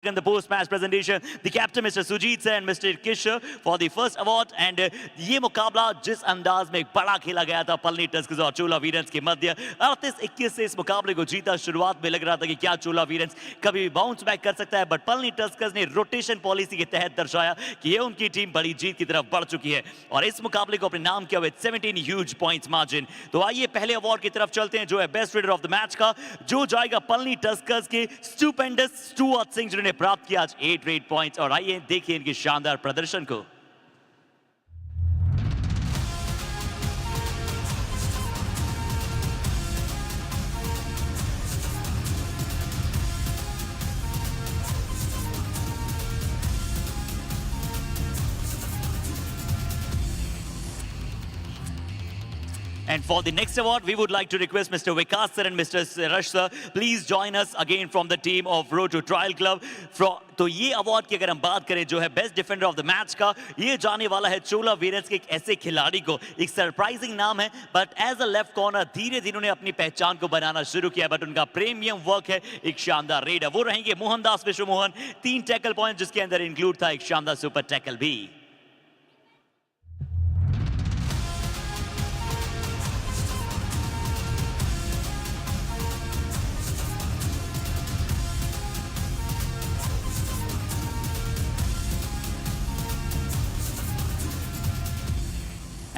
in the post-match presentation, the captain Mr. Sujit and Mr. Kishore for the first award. And ये मुकाबला जिस अंदाज में बड़ा खेला गया था पलनी टस्कर्स और चोला वीरेंस के मध्य 38-21 से इस मुकाबले को जीता। शुरुआत में लग रहा था कि क्या चोला वीरेंस कभी बाउंस बैक कर सकता है, बट पलनी टस्कर्स ने रोटेशन पॉलिसी के तहत दर्शाया कि ये उनकी टीम बड़ी जीत की तरफ बढ़ चुकी है और इस मुकाबले को अपने नाम किया विद 17 ह्यूज पॉइंट्स मार्जिन। तो आइए पहले अवार्ड की तरफ चलते हैं जो है best raider of the match का, जो जाएगा पलनी टस्कर्स के स्टूपेंडस स्टुअर्ट सिंह जिन्होंने प्राप्त किया आज 8 रेड पॉइंट्स। और आइए देखिए इनके शानदार प्रदर्शन को। And for the next award, we would like to request Mr. Vikas sir and Mr. Rash sir, please join us again from the team of Road to Trial Club. तो ये award की अगर हम बात करें जो है best defender of the match का, ये जाने वाला है चोला वीरेंस के एक ऐसे खिलाड़ी को। एक सरप्राइजिंग नाम है, but as a left corner धीरे धीरे उन्हें अपनी पहचान को बनाना शुरू किया, बट उनका प्रीमियम वर्क है एक शानदार रेड है। वो रहेंगे मोहनदास विश्वमोहन, 3 टैकल पॉइंट जिसके अंदर इंक्लूड था एक शानदार सुपर टैकल भी।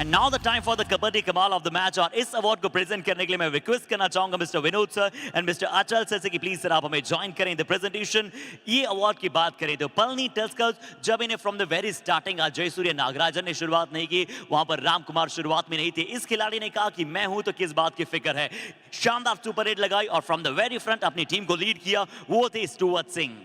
And now the time for the Kabaddi Kamal of the match, और इस अवार्ड को प्रेजेंट करने के लिए मैं रिक्वेस्ट करना चाहूंगा mister Vinod sir and mister अचल सर से कि प्लीज सर आप हमें ज्वाइन करें द प्रेजेंटेशन। ये अवार्ड की बात करें तो पलनी टस्कर्स जब इन्हें फ्रॉम द वेरी स्टार्टिंग आज जयसूर्य नागराजन ने शुरुआत नहीं की, वहां पर राम कुमार शुरुआत में नहीं थे। इस खिलाड़ी ने कहा कि मैं हूं तो किस बात की फिक्र है, शानदार सुपर रेड लगाई और फ्रॉम द वेरी फ्रंट अपनी टीम को लीड किया, वो थे Stuart Singh.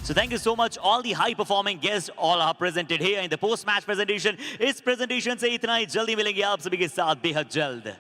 So thank you so much all the high performing guests all are presented here in the post match presentation। इस presentation से इतना ही, जल्दी मिलेंगे आप सभी के साथ बेहद जल्द।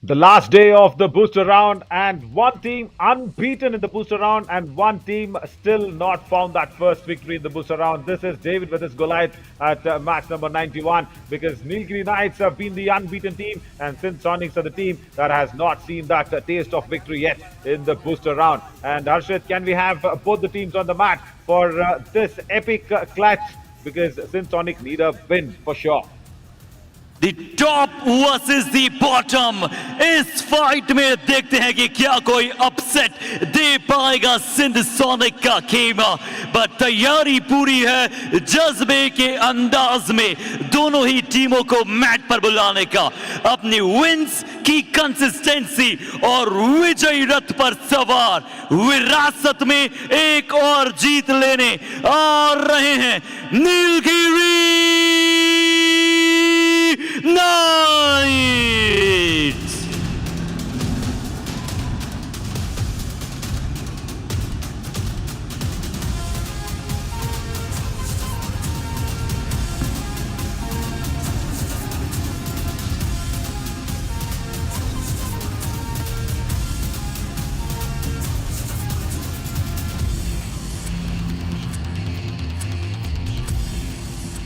The last day of the booster round, and one team unbeaten in the booster round, and one team still not found that first victory in the booster round. This is David versus Goliath at match number 91, because Nilgiri Knights have been the unbeaten team, and SINDH Sonics are the team that has not seen that taste of victory yet in the booster round. And Harshit, can we have both the teams on the mat for this epic clutch? Because SINDH Sonic need a win for sure. The top versus the bottom. इस fight में देखते हैं कि क्या कोई upset दे पाएगा Sindh sonic का खेमा। बट तैयारी पूरी है जज्बे के अंदाज में दोनों ही टीमों को मैट पर बुलाने का, अपनी विंस की कंसिस्टेंसी और विजयी रथ पर सवार विरासत में एक और जीत लेने आ रहे हैं Nilgiri Knights.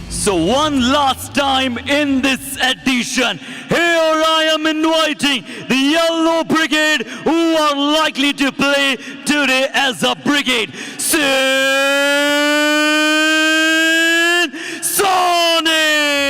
So one last time in this edition, here I am inviting the Yellow Brigade, who are likely to play today as a brigade. SINDH Sonics!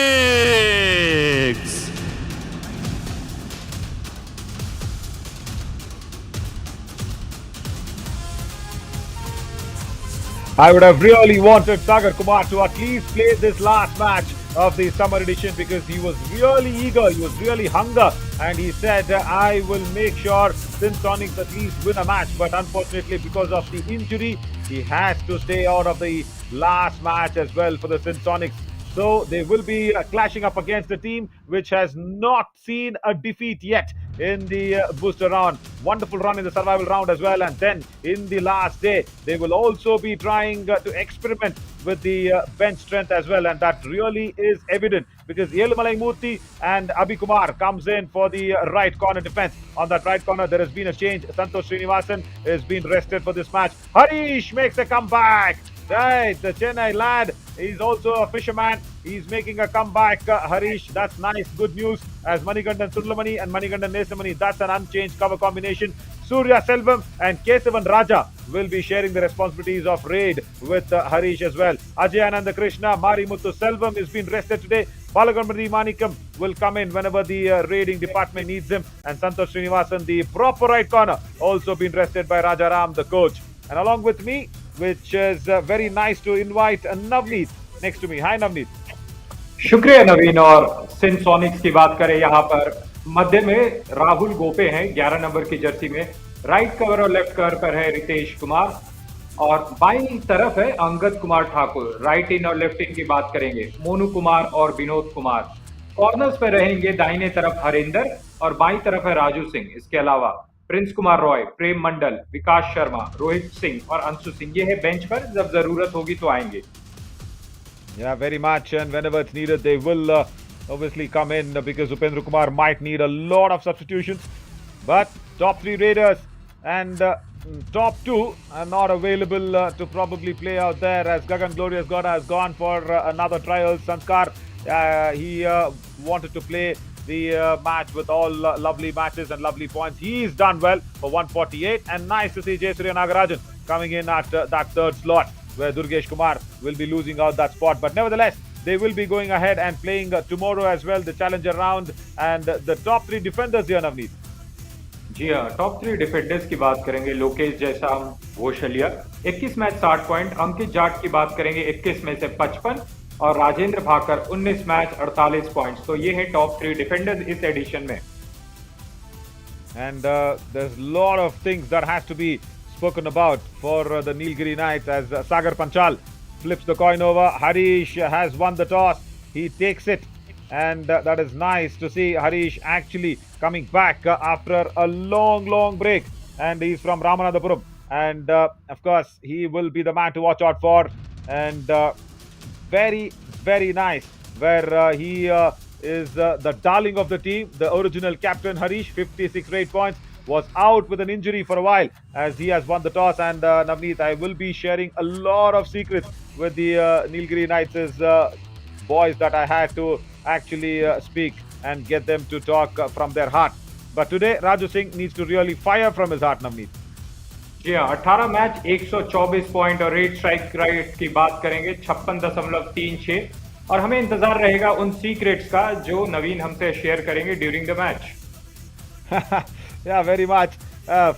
I would have really wanted Sagar Kumar to at least play this last match of the summer edition, because he was really eager, he was really hunger, and he said, I will make sure SINDH Sonics at least win a match. But unfortunately, because of the injury, he has to stay out of the last match as well for the SINDH Sonics. So they will be clashing up against a team which has not seen a defeat yet in the booster round. Wonderful run in the survival round as well. And then in the last day, they will also be trying to experiment with the bench strength as well. And that really is evident, because Yelumalai Murthy and Abhi Kumar comes in for the right corner defense. On that right corner, there has been a change. Santosh Srinivasan has been rested for this match. Harish makes a comeback. Right, the Chennai lad, he's also a fisherman. He's making a comeback, Harish. That's nice, good news. As Manikandan Sundlamani and Manikandan Nesamani, that's an unchanged cover combination. Surya Selvam and Kesavan Raja will be sharing the responsibilities of raid with Harish as well. Ajay Ananda Krishna, Marimuthu Selvam is being rested today. Balaganpati Manikam will come in whenever the raiding department needs him. And Santosh Srinivasan, the proper right corner, also been rested by Rajaram, the coach. And along with me, which is very nice to invite Navneet next to me. Hi Navneet. शुक्रिया नवीन। और Sindh Sonics की बात करें, यहाँ पर मध्य में राहुल गोपे हैं 11 number की जर्सी में। राइट कवर और लेफ्ट कवर पर है रितेश कुमार, और बाईं तरफ है अंगद कुमार ठाकुर। राइट इन और लेफ्ट इन की बात करेंगे मोनू कुमार और विनोद कुमार। कॉर्नर्स पर रहेंगे दाहिने तरफ हरिंदर और बाईं तरफ है राजू सिंह। इसके अलावा प्रिंस कुमार रॉय, प्रेम मंडल, विकास शर्मा, रोहित सिंह और अंशु सिंह, ये है बेंच पर, जब जरूरत होगी तो आएंगे। Yeah, very much, and whenever it's needed, they will obviously come in, because Upendra Kumar might need a lot of substitutions. But top 3 Raiders and top 2 are not available to probably play out there, as Gagan Glorious God has gone for another trial. Sanskar, he wanted to play the match with all lovely matches and lovely points. He's done well for 148, and nice to see Jayasuriya Nagarajan coming in at that third slot, where Durgesh Kumar will be losing out that spot. But nevertheless, they will be going ahead and playing tomorrow as well, the challenger round, and the top 3 defenders here, Navneet. जी हाँ, top 3 defenders की बात करेंगे। लोकेश जयसाम घोषलिया 21 match 60 point. Ankit Jat की बात करेंगे 21 में से 55, और राजेंद्र भाकर 19 मैच 48 पॉइंट्स। तो ये है टॉप 3 डिफेंडर्स इस एडिशन में। And there's a lot of things that has to be spoken about for the Nilgiri Knights, as Sagar Panchal flips the coin over. Harish has won the toss. He takes it, and that is nice to see Harish actually coming back after a long break. And he's from Ramanathapuram, and of course he will be the man to watch out for. And very nice, where he is the darling of the team, the original captain Harish, 56 rate points, was out with an injury for a while as he has won the toss. And Navneet, I will be sharing a lot of secrets with the Nilgiri Knights' boys that I had to actually speak and get them to talk from their heart. But today, Raju Singh needs to really fire from his heart, Navneet. जी हाँ, 18 match 124 point और rate strike rate की बात करेंगे 56.36 और हमें इंतजार रहेगा उन सीक्रेट्स का जो नवीन हमसे शेयर करेंगे during the match. Yeah, very much.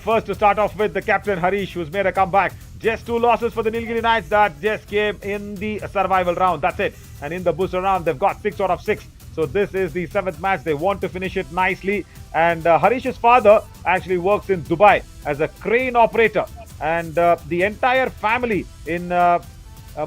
First to start off with the captain Harish, who's made a comeback. Just 2 losses for the Nilgiri Knights that just came in the survival round. That's it. And in the booster round, they've got 6 out of 6. So this is the 7th match. They want to finish it nicely. And Harish's father actually works in Dubai as a crane operator. And the entire family in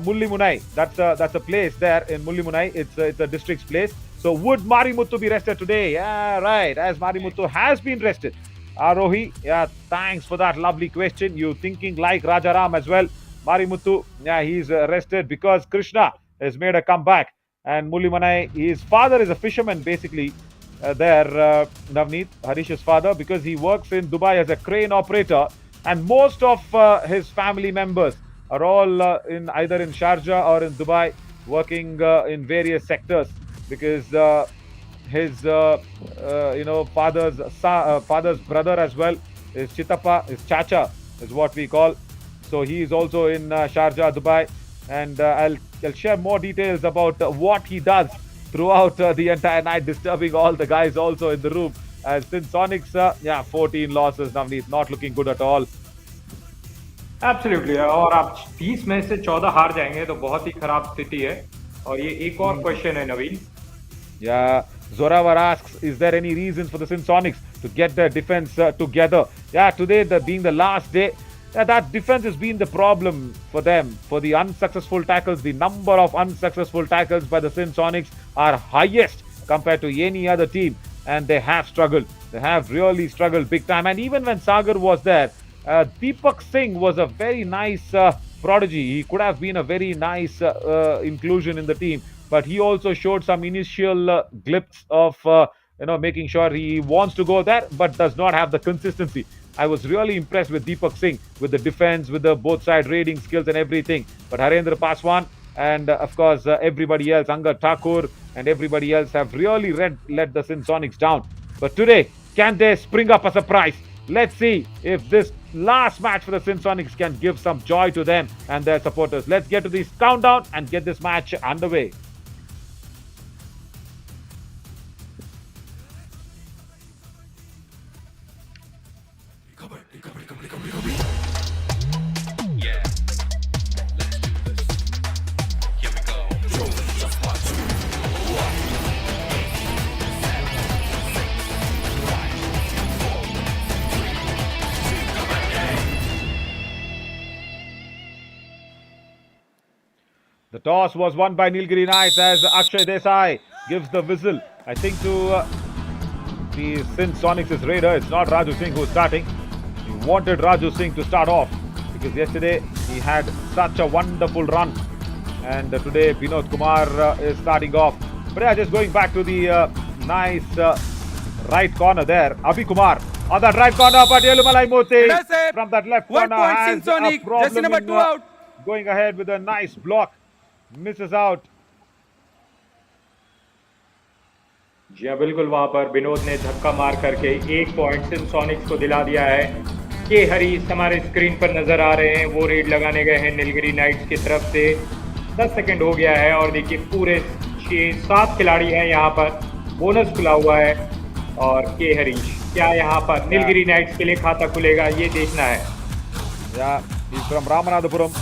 Mullimunai, that's a place there in Mullimunai. It's a district's place. So would Marimuthu be rested today? Yeah, right. As Marimuthu has been rested. Arohi, yeah, thanks for that lovely question. You thinking like Rajaram as well. Marimuthu, yeah, he's rested because Krishna has made a comeback. And Mullimunai, his father is a fisherman basically there, Navneet, Harish's father, because he works in Dubai as a crane operator. And most of his family members are all either in Sharjah or in Dubai working in various sectors because his father's brother as well is Chitappa, his Chacha is what we call. So he is also in Sharjah, Dubai, and I'll share more details about what he does throughout the entire night, disturbing all the guys also in the room. Since SONICS, 14 losses, Navneet, not looking good at all. Absolutely. और आप 30 में से 14 हार जाएंगे तो बहुत ही खराब स्थिति है. और ये एक और क्वेश्चन है नवीन. Yeah, Zoravar asks, is there any reasons for the SINDH to get their defense together? Yeah, today being the last day, that defense has been the problem for them. For the unsuccessful tackles, the number of unsuccessful tackles by the SINDH are highest compared to any other team. And they have struggled. They have really struggled big time. And even when Sagar was there, Deepak Singh was a very nice prodigy. He could have been a very nice inclusion in the team. But he also showed some initial glimpse of making sure he wants to go there, but does not have the consistency. I was really impressed with Deepak Singh, with the defense, with the both side raiding skills and everything. But Harendra Paswan and of course everybody else, Angad Thakur and everybody else have really let the SINDH down. But today, can they spring up a surprise? Let's see if this last match for the SINDH can give some joy to them and their supporters. Let's get to this countdown and get this match underway. The toss was won by Nilgiri Knights as Akshay Desai gives the whistle, I think, to the SINDH raider. It's not Raju Singh who's starting. He wanted Raju Singh to start off because yesterday he had such a wonderful run. And today Vinod Kumar is starting off. But yeah, just going back to the nice right corner there. Abhi Kumar on that right corner, but Yelumalai Murthy from that left corner has a problem in going ahead with a nice block. Misses out. जी हाँ, बिल्कुल वहां पर विनोद ने धक्का मार करके 1 point SONICS को दिला दिया है. के हरीश हमारे स्क्रीन पर नजर आ रहे हैं, वो रेड लगाने गए हैं नीलगिरी नाइट्स की तरफ से. 10 सेकंड हो गया है और देखिए पूरे 6-7 खिलाड़ी हैं यहाँ पर. बोनस खुला हुआ है और के हरीश क्या यहाँ पर नीलगिरी नाइट्स के लिए खाता खुलेगा, ये देखना है. Yeah, he's from Ramanathapuram,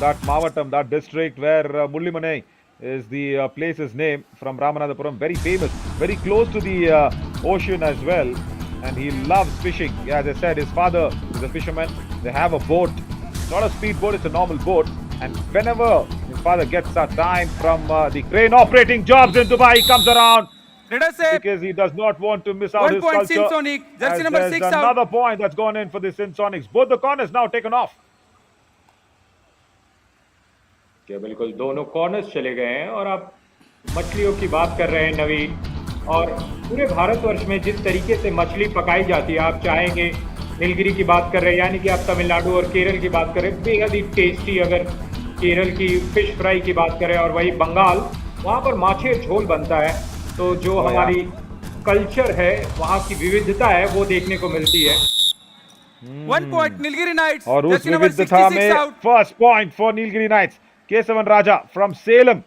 that Mavatam, that district where Mullimunai is the place's name, from Ramanathapuram. Very famous, very close to the ocean as well. And he loves fishing. Yeah, as I said, his father is a fisherman. They have a boat. It's not a speedboat, it's a normal boat. And whenever his father gets a time from the crane operating jobs in Dubai, he comes around. Because he does not want to miss out his culture. Jersey number 6 out. Another point that's gone in for the SINDH. Both the corners now taken off. बिल्कुल दोनों corners चले गए हैं. और आप मछलियों की बात कर रहे हैं नवीन. और पूरे भारतवर्ष में जिस तरीके से मछली पकाई जाती है, आप चाहेंगे नीलगिरी की बात कर रहे हैं, यानी कि आप तमिलनाडु और केरल की बात करें, बेहद ही टेस्टी। अगर केरल की फिश फ्राई की बात करें और वही बंगाल, वहाँ पर माछे झोल बनता है। तो जो हमारी कल्चर है, वहाँ की विविधता है, वो देखने को मिलती है। 1 point Nilgiri Knights. और उस Jersey number विविधता 66 में out. first point for Nilgiri Knights. Kesavan Raja from Salem.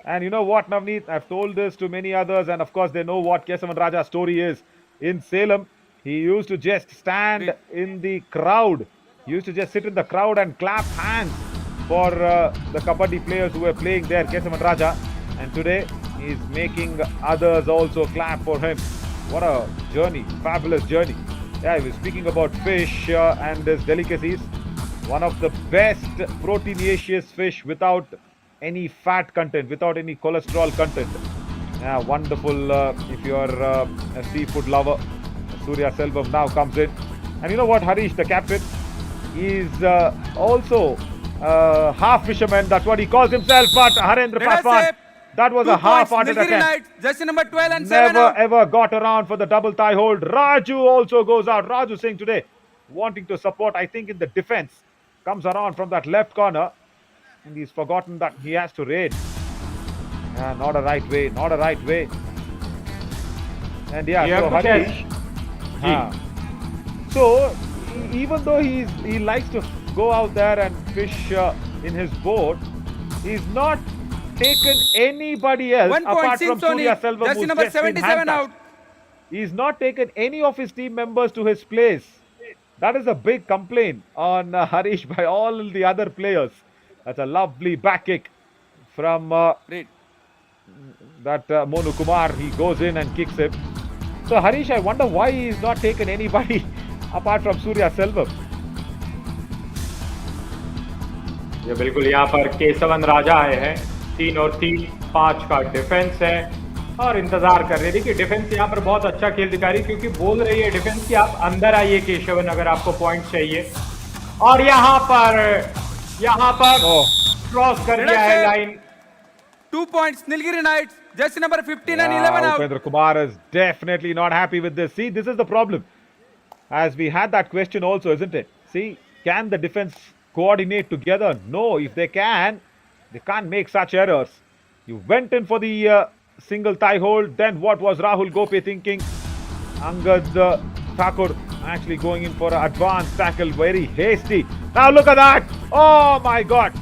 And you know what, Navneet? I've told this to many others, and of course they know what Kesavan Raja's story is. In Salem, he used to just stand in the crowd. He used to just sit in the crowd and clap hands for the Kabaddi players who were playing there, Kesavan Raja. And today, he's making others also clap for him. What a journey, fabulous journey. Yeah, he was speaking about fish and his delicacies. One of the best proteinaceous fish without any fat content, without any cholesterol content. Yeah, wonderful if you're a seafood lover. Surya Selvam now comes in. And you know what, Harish, the captain, is also half fisherman. That's what he calls himself. But Harendra Paswan, that was a half-hearted attempt. Jersey number 12 and 7 Never out. ever got around for the double thigh hold. Raju also goes out. Raju Singh today wanting to support, I think, in the defense. Comes around from that left corner. And he's forgotten that he has to raid. Not a right way. Not a right way. And yeah, so Harish. So even though he likes to go out there and fish in his boat, he's not taken anybody else 1 point apart from Surya Sonic. Selvam, Jersey who's number just been 77 out. handcuffed. He's not taken any of his team members to his place. That is a big complaint on Harish by all the other players. That's a lovely back kick from Great. that Monu Kumar. He goes in and kicks him. So Harish, I wonder why he's not taken anybody apart from Surya Selvam. ये बिल्कुल यहाँ पर केसवन राजा आए हैं। 3 और 3, 5 का defence है और इंतजार कर रही थी कि डिफेंस यहाँ पर बहुत अच्छा खेल दिखा रही, क्योंकि बोल रही है डिफेंस कि आप अंदर आइए केशवन अगर आपको पॉइंट चाहिए। और यहाँ पर क्रॉस कर दिया है line. 2 points Nilgiri Knights. Jersey number 15 and 11 out. Upendra Kumar is definitely not happy with this. See, this is the problem. As we had that question also, isn't it? See, can the defense coordinate together? No, if they can, they can't make such errors. You went in for the single thigh hold. Then what was Rahul Gope thinking? Angad Thakur actually going in for an advanced tackle, very hasty. Now look at that. Oh my God.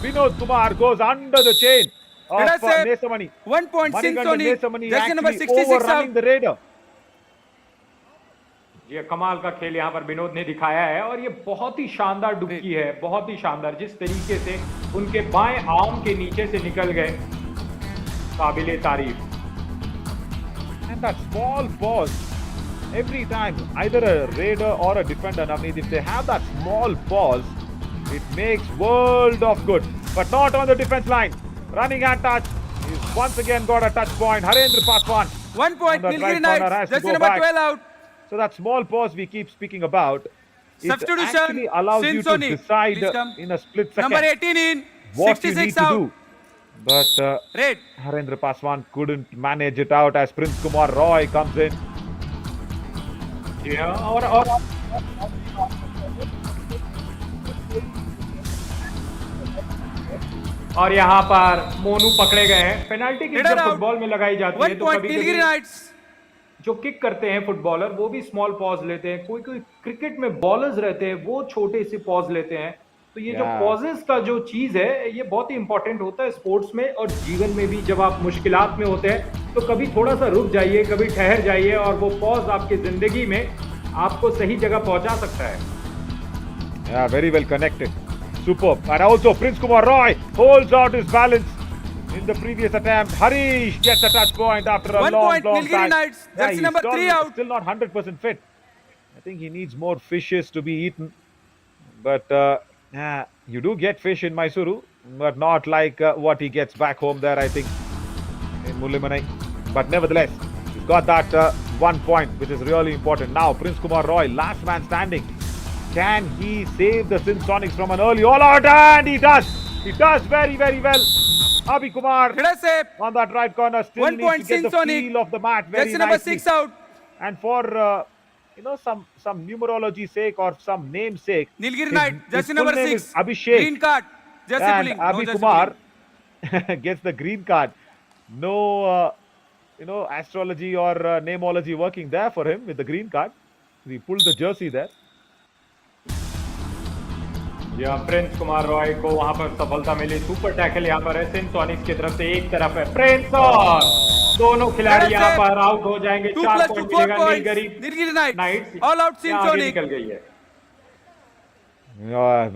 Vinod Kumar goes under the chain of Nesamani. 1 point Manigandan Sonic. Nesamani Jersey number actually 66 overrunning out. the raider. ये कमाल का खेल यहाँ पर विनोद ने दिखाया है और ये बहुत ही शानदार डुबकी है, बहुत ही शानदार। जिस तरीके से उनके बाएं आर्म के नीचे से निकल गए, काबिले तारीफ। And that small pause every time, either a raider or a defender, Navneet, if they have that small pause, it makes world of good. But not on the defense line. Running at touch. He's once again got a touch point. Harendra Paswan. 1 point on that Nilgiri right corner Knights. has to Jersey go number back. 12 out. So that small pause we keep speaking about, it Substitution. actually allows you to Sonic. decide Please come. in a split second Number 18 in. what you need 66 to out. do. But Red. Harendra Paswan couldn't manage it out as Prince Kumar Roy comes in. जी हाँ, और यहाँ पर मोनू पकड़े गए हैं। Penalty kick जब football में लगाई जाती है तो कभी-कभी जो किक करते हैं फुटबॉलर वो भी स्मॉल पॉज लेते हैं। कोई क्रिकेट में बॉलर्स रहते हैं वो छोटे से पॉज लेते हैं। तो ये जो पॉजेस का जो चीज है ये बहुत ही इंपॉर्टेंट होता है स्पोर्ट्स में और जीवन में भी। जब आप मुश्किलात में होते हैं तो कभी थोड़ा सा रुक जाइए, कभी ठहर जाइए और वो पॉज आपकी जिंदगी में आपको सही जगह पहुंचा सकता है। Yeah, very well connected. Superb. And also Prince Kumar Roy holds out his balance in the previous attempt. Harish gets a touch point after a 1 long point Nilgiri time. Knights. Jersey number 3 out. Still not 100% fit. I think he needs more fishes to be eaten. But you do get fish in Mysuru, but not like what he gets back home there, I think, in Mullimanai. But nevertheless, he's got that 1 point, which is really important. Now, Prince Kumar Roy, last man standing. Can he save the SINDH Sonics from an early all-out? And he does! He does very, very well. Abhi Kumar Great save. on that right corner still 1 needs point to get the Sonic. feel of the mat very Jersey number nicely. 6 out. And for some numerology sake or some name sake, Nilgiri his, Knight, his jersey full number name 6. is Abhishek. Green card. Jersey And pulling. No Abhi jersey Kumar pulling. gets the green card. No, astrology or namology working there for him with the green card. He pulled the jersey there. या Prince Kumar Roy को वहां पर सफलता मिली। Super tackle यहाँ पर है Sindh Sonics की तरफ से, एक तरफ है प्रिंस और दोनों खिलाड़ी यहाँ पर आउट हो जाएंगे। 2 4 plus 2 पॉइंट 4 मिलेगा points. Nilgiri Nilgiri Knights. Knights. All out Sindh यहाँ आगे Sonic. निकल गई है।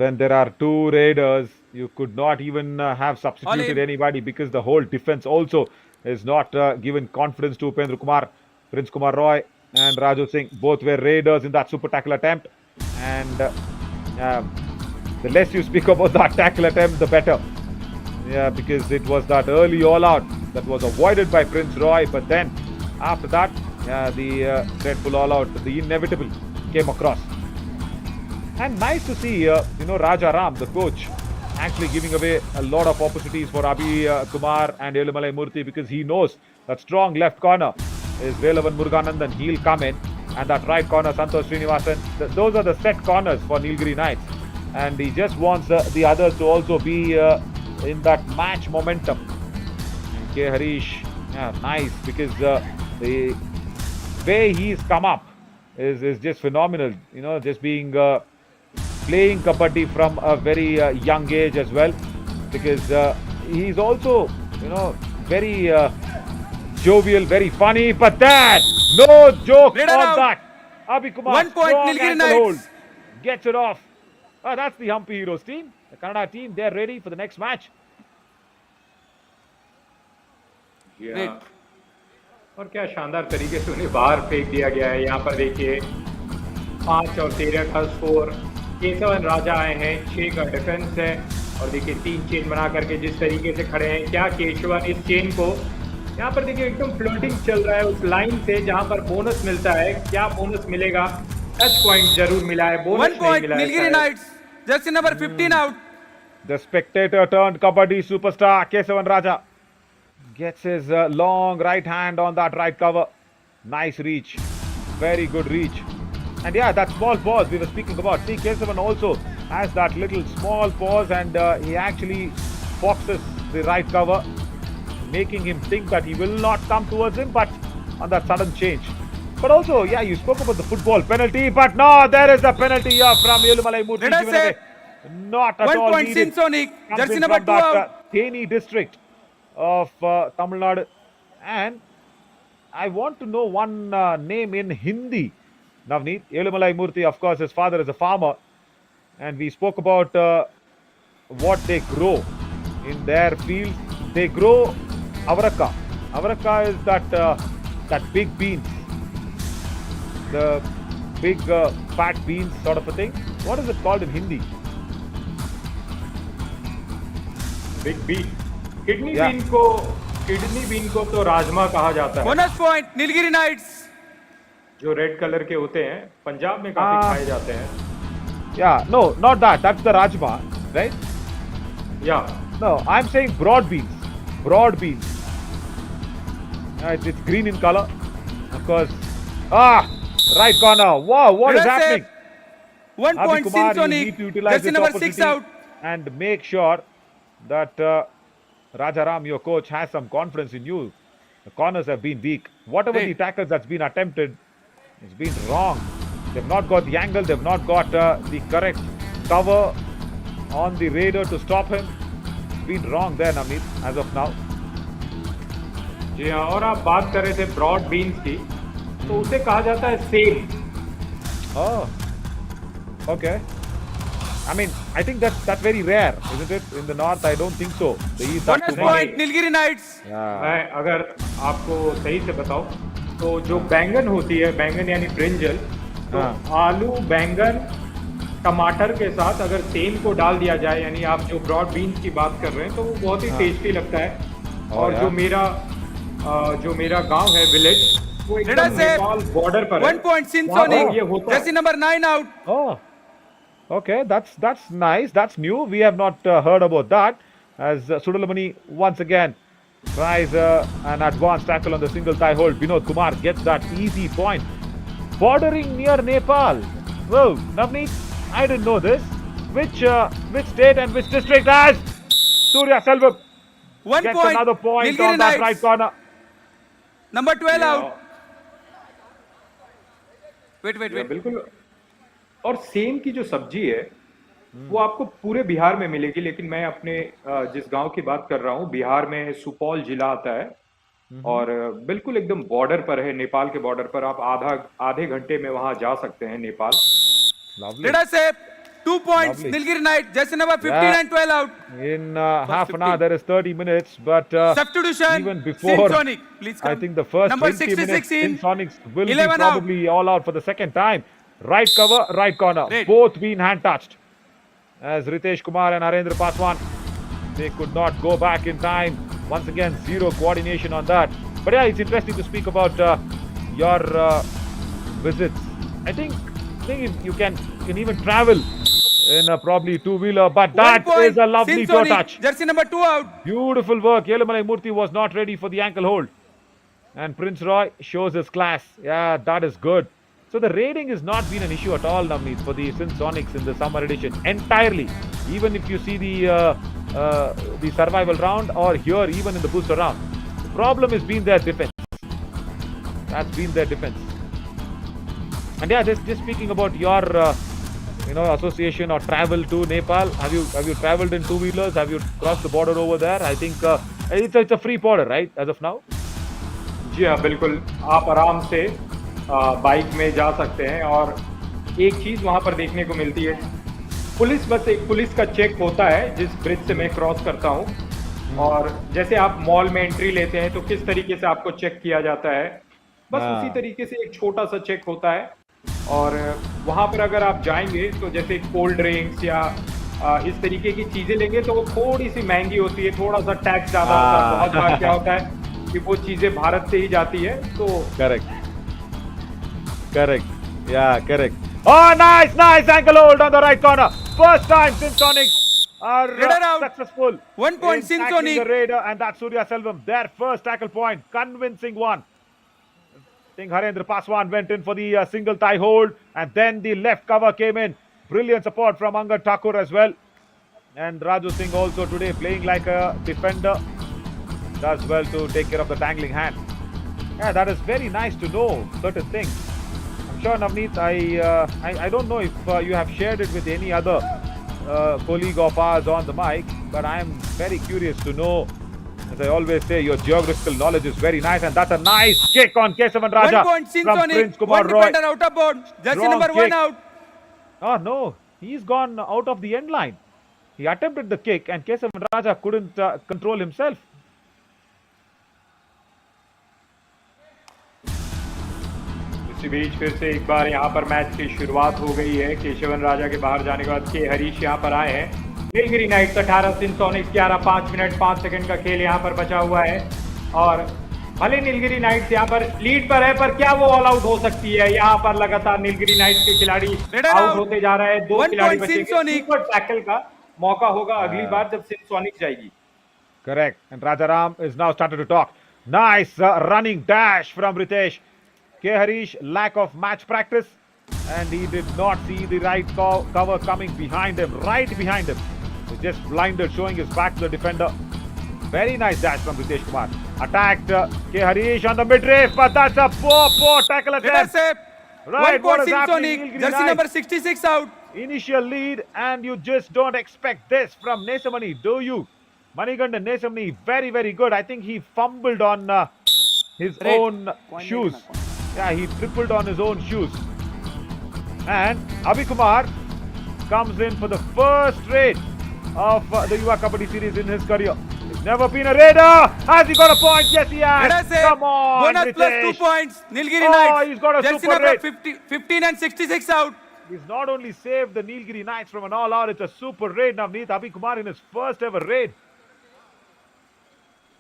When there are two raiders, you could not even have substituted in. anybody because the whole defense also is not given confidence to Upendra Kumar. Prince Kumar Roy and Raju Singh both were raiders in that super tackle attempt. And the less you speak about that tackle attempt, the better. Yeah, because it was that early all out that was avoided by Prince Roy. But then after that, the dreadful all out, the inevitable came across. And nice to see, Raja Ram, the coach, actually giving away a lot of opportunities for Abhi Kumar and Elumalai Murthy because he knows that strong left corner is Velavan Muruganandan. He'll come in. And that right corner, Santosh Srinivasan. Those are the set corners for Nilgiri Knights. And he just wants the others to also be in that match momentum. K. Harish, nice because the way he's come up is just phenomenal. Just being playing kabaddi from a very young age as well, because he's also very jovial, very funny. But that no joke on that. Abhi Kumar, 1 point strong Nilgiri ankle hold, Knights. gets it off. That's the Humpy Heroes team, the Kannada team. They're ready for the next match. या और क्या शानदार तरीके से उन्हें बाहर फेंक दिया गया है। यहाँ पर देखिए 5 और 13 का स्कोर। केशवन राजा आए हैं, 6 का डिफेंस है और देखिए 3 चेन बना करके जिस तरीके से खड़े हैं, क्या केशवन इस चेन को यहाँ पर देखिए एकदम फ्लोटिंग चल रहा है उस लाइन से जहाँ पर बोनस मिलता है। क्या बोनस मिलेगा? टच पॉइंट जरूर मिला है, बोनस 1 नहीं point मिला है। Nilgiri Knights. Jersey number 15 out. The spectator turned kabaddi superstar Kesavan Raja gets his long right hand on that right cover. Nice reach, very good reach. And yeah, that small pause we were speaking about. See, Kesavan also has that little small pause, and he actually foxes the right cover, making him think that he will not come towards him, but on that sudden change. But also, yeah, you spoke about the football penalty, but no, there is a penalty here from Elumalai Murthy. Let us given say away. Not at 1 all point needed. Sindh Sonic. Comes Jersey in number from 2 that out. Theni district of Tamil Nadu. And I want to know one name in Hindi. Navneet, Elumalai Murthy, of course, his father is a farmer. And we spoke about what they grow in their fields. They grow avaraka. Avaraka is that big beans. The big fat beans sort of a thing. What is it called in Hindi? Big B. Kidney Yeah. Bean को तो राजमा कहा जाता है, Bonus point Nilgiri Knights. जो red colour के होते हैं, पंजाब में काफी खाए जाते हैं। Yeah, no, not that. That's the rajma, right? या No, I'm saying broad beans. Broad beans. It's green in color. Of course. Right corner. Wow, what is Well said. happening? 1 Abhi point Kumar, Sindh you Sonic. need to utilize Jersey this number 6 opportunity out. and make sure that Rajaram, your coach, has some confidence in you. The corners have been weak. Whatever Hey. the tackles that's been attempted, it's been wrong. They've not got the angle. They've not got the correct cover on the raider to stop him. It's been wrong there, Namit, as of now. जी हाँ, और आप बात कर रहे थे broad beans की, तो उसे कहा जाता है सेब। Oh, okay. I mean, I think that's very rare, isn't it? In the north, I don't think so. They eat that Bonus too much. point Nilgiri Knights. Yeah. मैं अगर आपको सही से बताऊं तो जो बैंगन होती है, बैंगन यानी ब्रिंजल, तो हाँ। आलू, बैंगन, टमाटर के साथ अगर सेम को डाल दिया जाए, यानी आप जो ब्रॉड बीन्स की बात कर रहे हैं, तो वो बहुत ही हाँ। टेस्टी लगता है। और यार। जो मेरा गांव है, विलेज, वो Let एकदम us say नेपाल बॉर्डर पर है। 1 point Sindh वहाँ पर Sonic. ये होता है। Jersey number 9 out. Oh, okay. That's nice. That's new. We have not heard about that. as Sudalamani once again tries an advanced tackle on the single thigh hold. Vinod Kumar gets that easy point. Bordering near Nepal. Whoa, Navneet, I didn't know this. Which state and which district as Surya Selvam 1 gets point. another point Nilgiri on that Knights. right corner. Number 12 Yeah. out. Wait. बिल्कुल। और same की जो सब्जी है वो आपको पूरे बिहार में मिलेगी, लेकिन मैं अपने जिस गांव की बात कर रहा हूँ बिहार में सुपौल जिला आता है और बिल्कुल एकदम बॉर्डर पर है, नेपाल के बॉर्डर पर। आप आधे घंटे में वहां जा सकते हैं Nepal. Lovely. Let us say 2 points. Lovely. Nilgiri Knights. Jersey number 15 Yeah. and 12 out. In half an hour, there is 30 minutes, but Substitution. even before, Sonic. Please come. I think the first number 20 minutes, 66 in. Sonics will be 11 probably all out for the second time. Right cover, right corner, Great. both being hand touched. As Ritesh Kumar and Narendra Paswan, they could not go back in time. Once again, zero coordination on that. But yeah, it's interesting to speak about your visits. I think you can even travel in a probably two-wheeler, but 1 that point. is a lovely toe Sonic. touch. Jersey number 2 out. Beautiful work. Yelamalai Murthy was not ready for the ankle hold. And Prince Roy shows his class. Yeah, that is good. So the rating has not been an issue at all, Navneet, for the SINDH Sonics in the summer edition. Entirely. Even if you see the survival round or here even in the booster round. The problem has been their defense. That's been their defense. And yeah, just speaking about your association or travel to Nepal, have you traveled in two-wheelers? Have you crossed the border over there? I think it's a free border, right, as of now? जी हाँ, बिल्कुल। आप आराम से bike में जा सकते हैं और एक चीज वहां पर देखने को मिलती है, एक पुलिस का चेक होता है जिस ब्रिज से मैं क्रॉस करता हूं। और जैसे आप मॉल में एंट्री लेते हैं तो किस तरीके से आपको चेक किया जाता है, बस उसी तरीके से एक छोटा सा चेक होता है। और वहां पर अगर आप जाएंगे तो जैसे कोल्ड ड्रिंक्स या इस तरीके की चीजें लेंगे तो वो थोड़ी सी महंगी होती है, थोड़ा सा टैक्स ज्यादा होता है। बहुत बार क्या होता है कि वो चीजें भारत से ही जाती है तो Correct. Yeah, correct. Oh, nice ankle hold on the right corner. First time since Sonics are successful. 1 point in since tackling Sonic. the Raider, and that's Surya Selvam. Their first tackle point, convincing one. I think Harendra Paswan went in for the single thigh hold, and then the left cover came in. Brilliant support from Angad Thakur as well. And Raju Singh also today playing like a defender. Does well to take care of the dangling hand. Yeah, that is very nice to know certain things. Sure, Navneet, I don't know if you have shared it with any other colleague of ours on the mic, but I am very curious to know. As I always say, your geographical knowledge is very nice, and that's a nice kick on Kesavan Raja 1 point since from Sonic. Prince Kumar 1 Roy. defender out of board. Jersey Wrong number 1 kick. out. Oh no, he's gone out of the end line. He attempted the kick, and Kesavan Raja couldn't control himself. इसी बीच फिर से एक बार यहाँ पर match की शुरुआत हो गई है। केशवन राजा के बाहर जाने के बाद के हरीश यहाँ पर आए हैं। Nilgiri Knights 18, Sindh Sonics 11, 5 minute 5 second का खेल यहाँ पर बचा हुआ है। और भले नीलगिरी नाइट्स यहाँ पर लीड पर है, पर क्या वो ऑल आउट हो सकती है? यहाँ पर लगातार नीलगिरी नाइट्स के खिलाड़ी आउट होते जा रहे हैं। 2 खिलाड़ी बचे। सुपर टैकल का मौका होगा अगली बार जब सिंध सोनिक्स जाएगी। Correct. And Rajaram is now started to talk. Nice running dash from Ritesh. K. Harish, lack of match practice, and he did not see the right cover coming behind him, right behind him. He just blinded, showing his back to the defender. Very nice dash from Ritesh Kumar. Attacked K. Harish on the midriff, but that's a poor tackle attempt. Right, 1 what point is since happening? Sonic. Nilgiri Jersey Knights. number 66 out. Initial lead, and you just don't expect this from Nesamani, do you? Manigandan Nesamani, very, very good. I think he fumbled on his own shoes. Yeah, he tripled on his own shoes. And Abhi Kumar comes in for the first raid of the Yuva Kabaddi series in his career. He's never been a raider. Has he got a point? Yes, he has. Come on, bonus plus Ritesh. 2 points. Nilgiri Knights. He's got a Jersey super number raid. 15 and 66 out. He's not only saved the Nilgiri Knights from an all-out, it's a super raid. Navneet, Abhi Kumar in his first ever raid.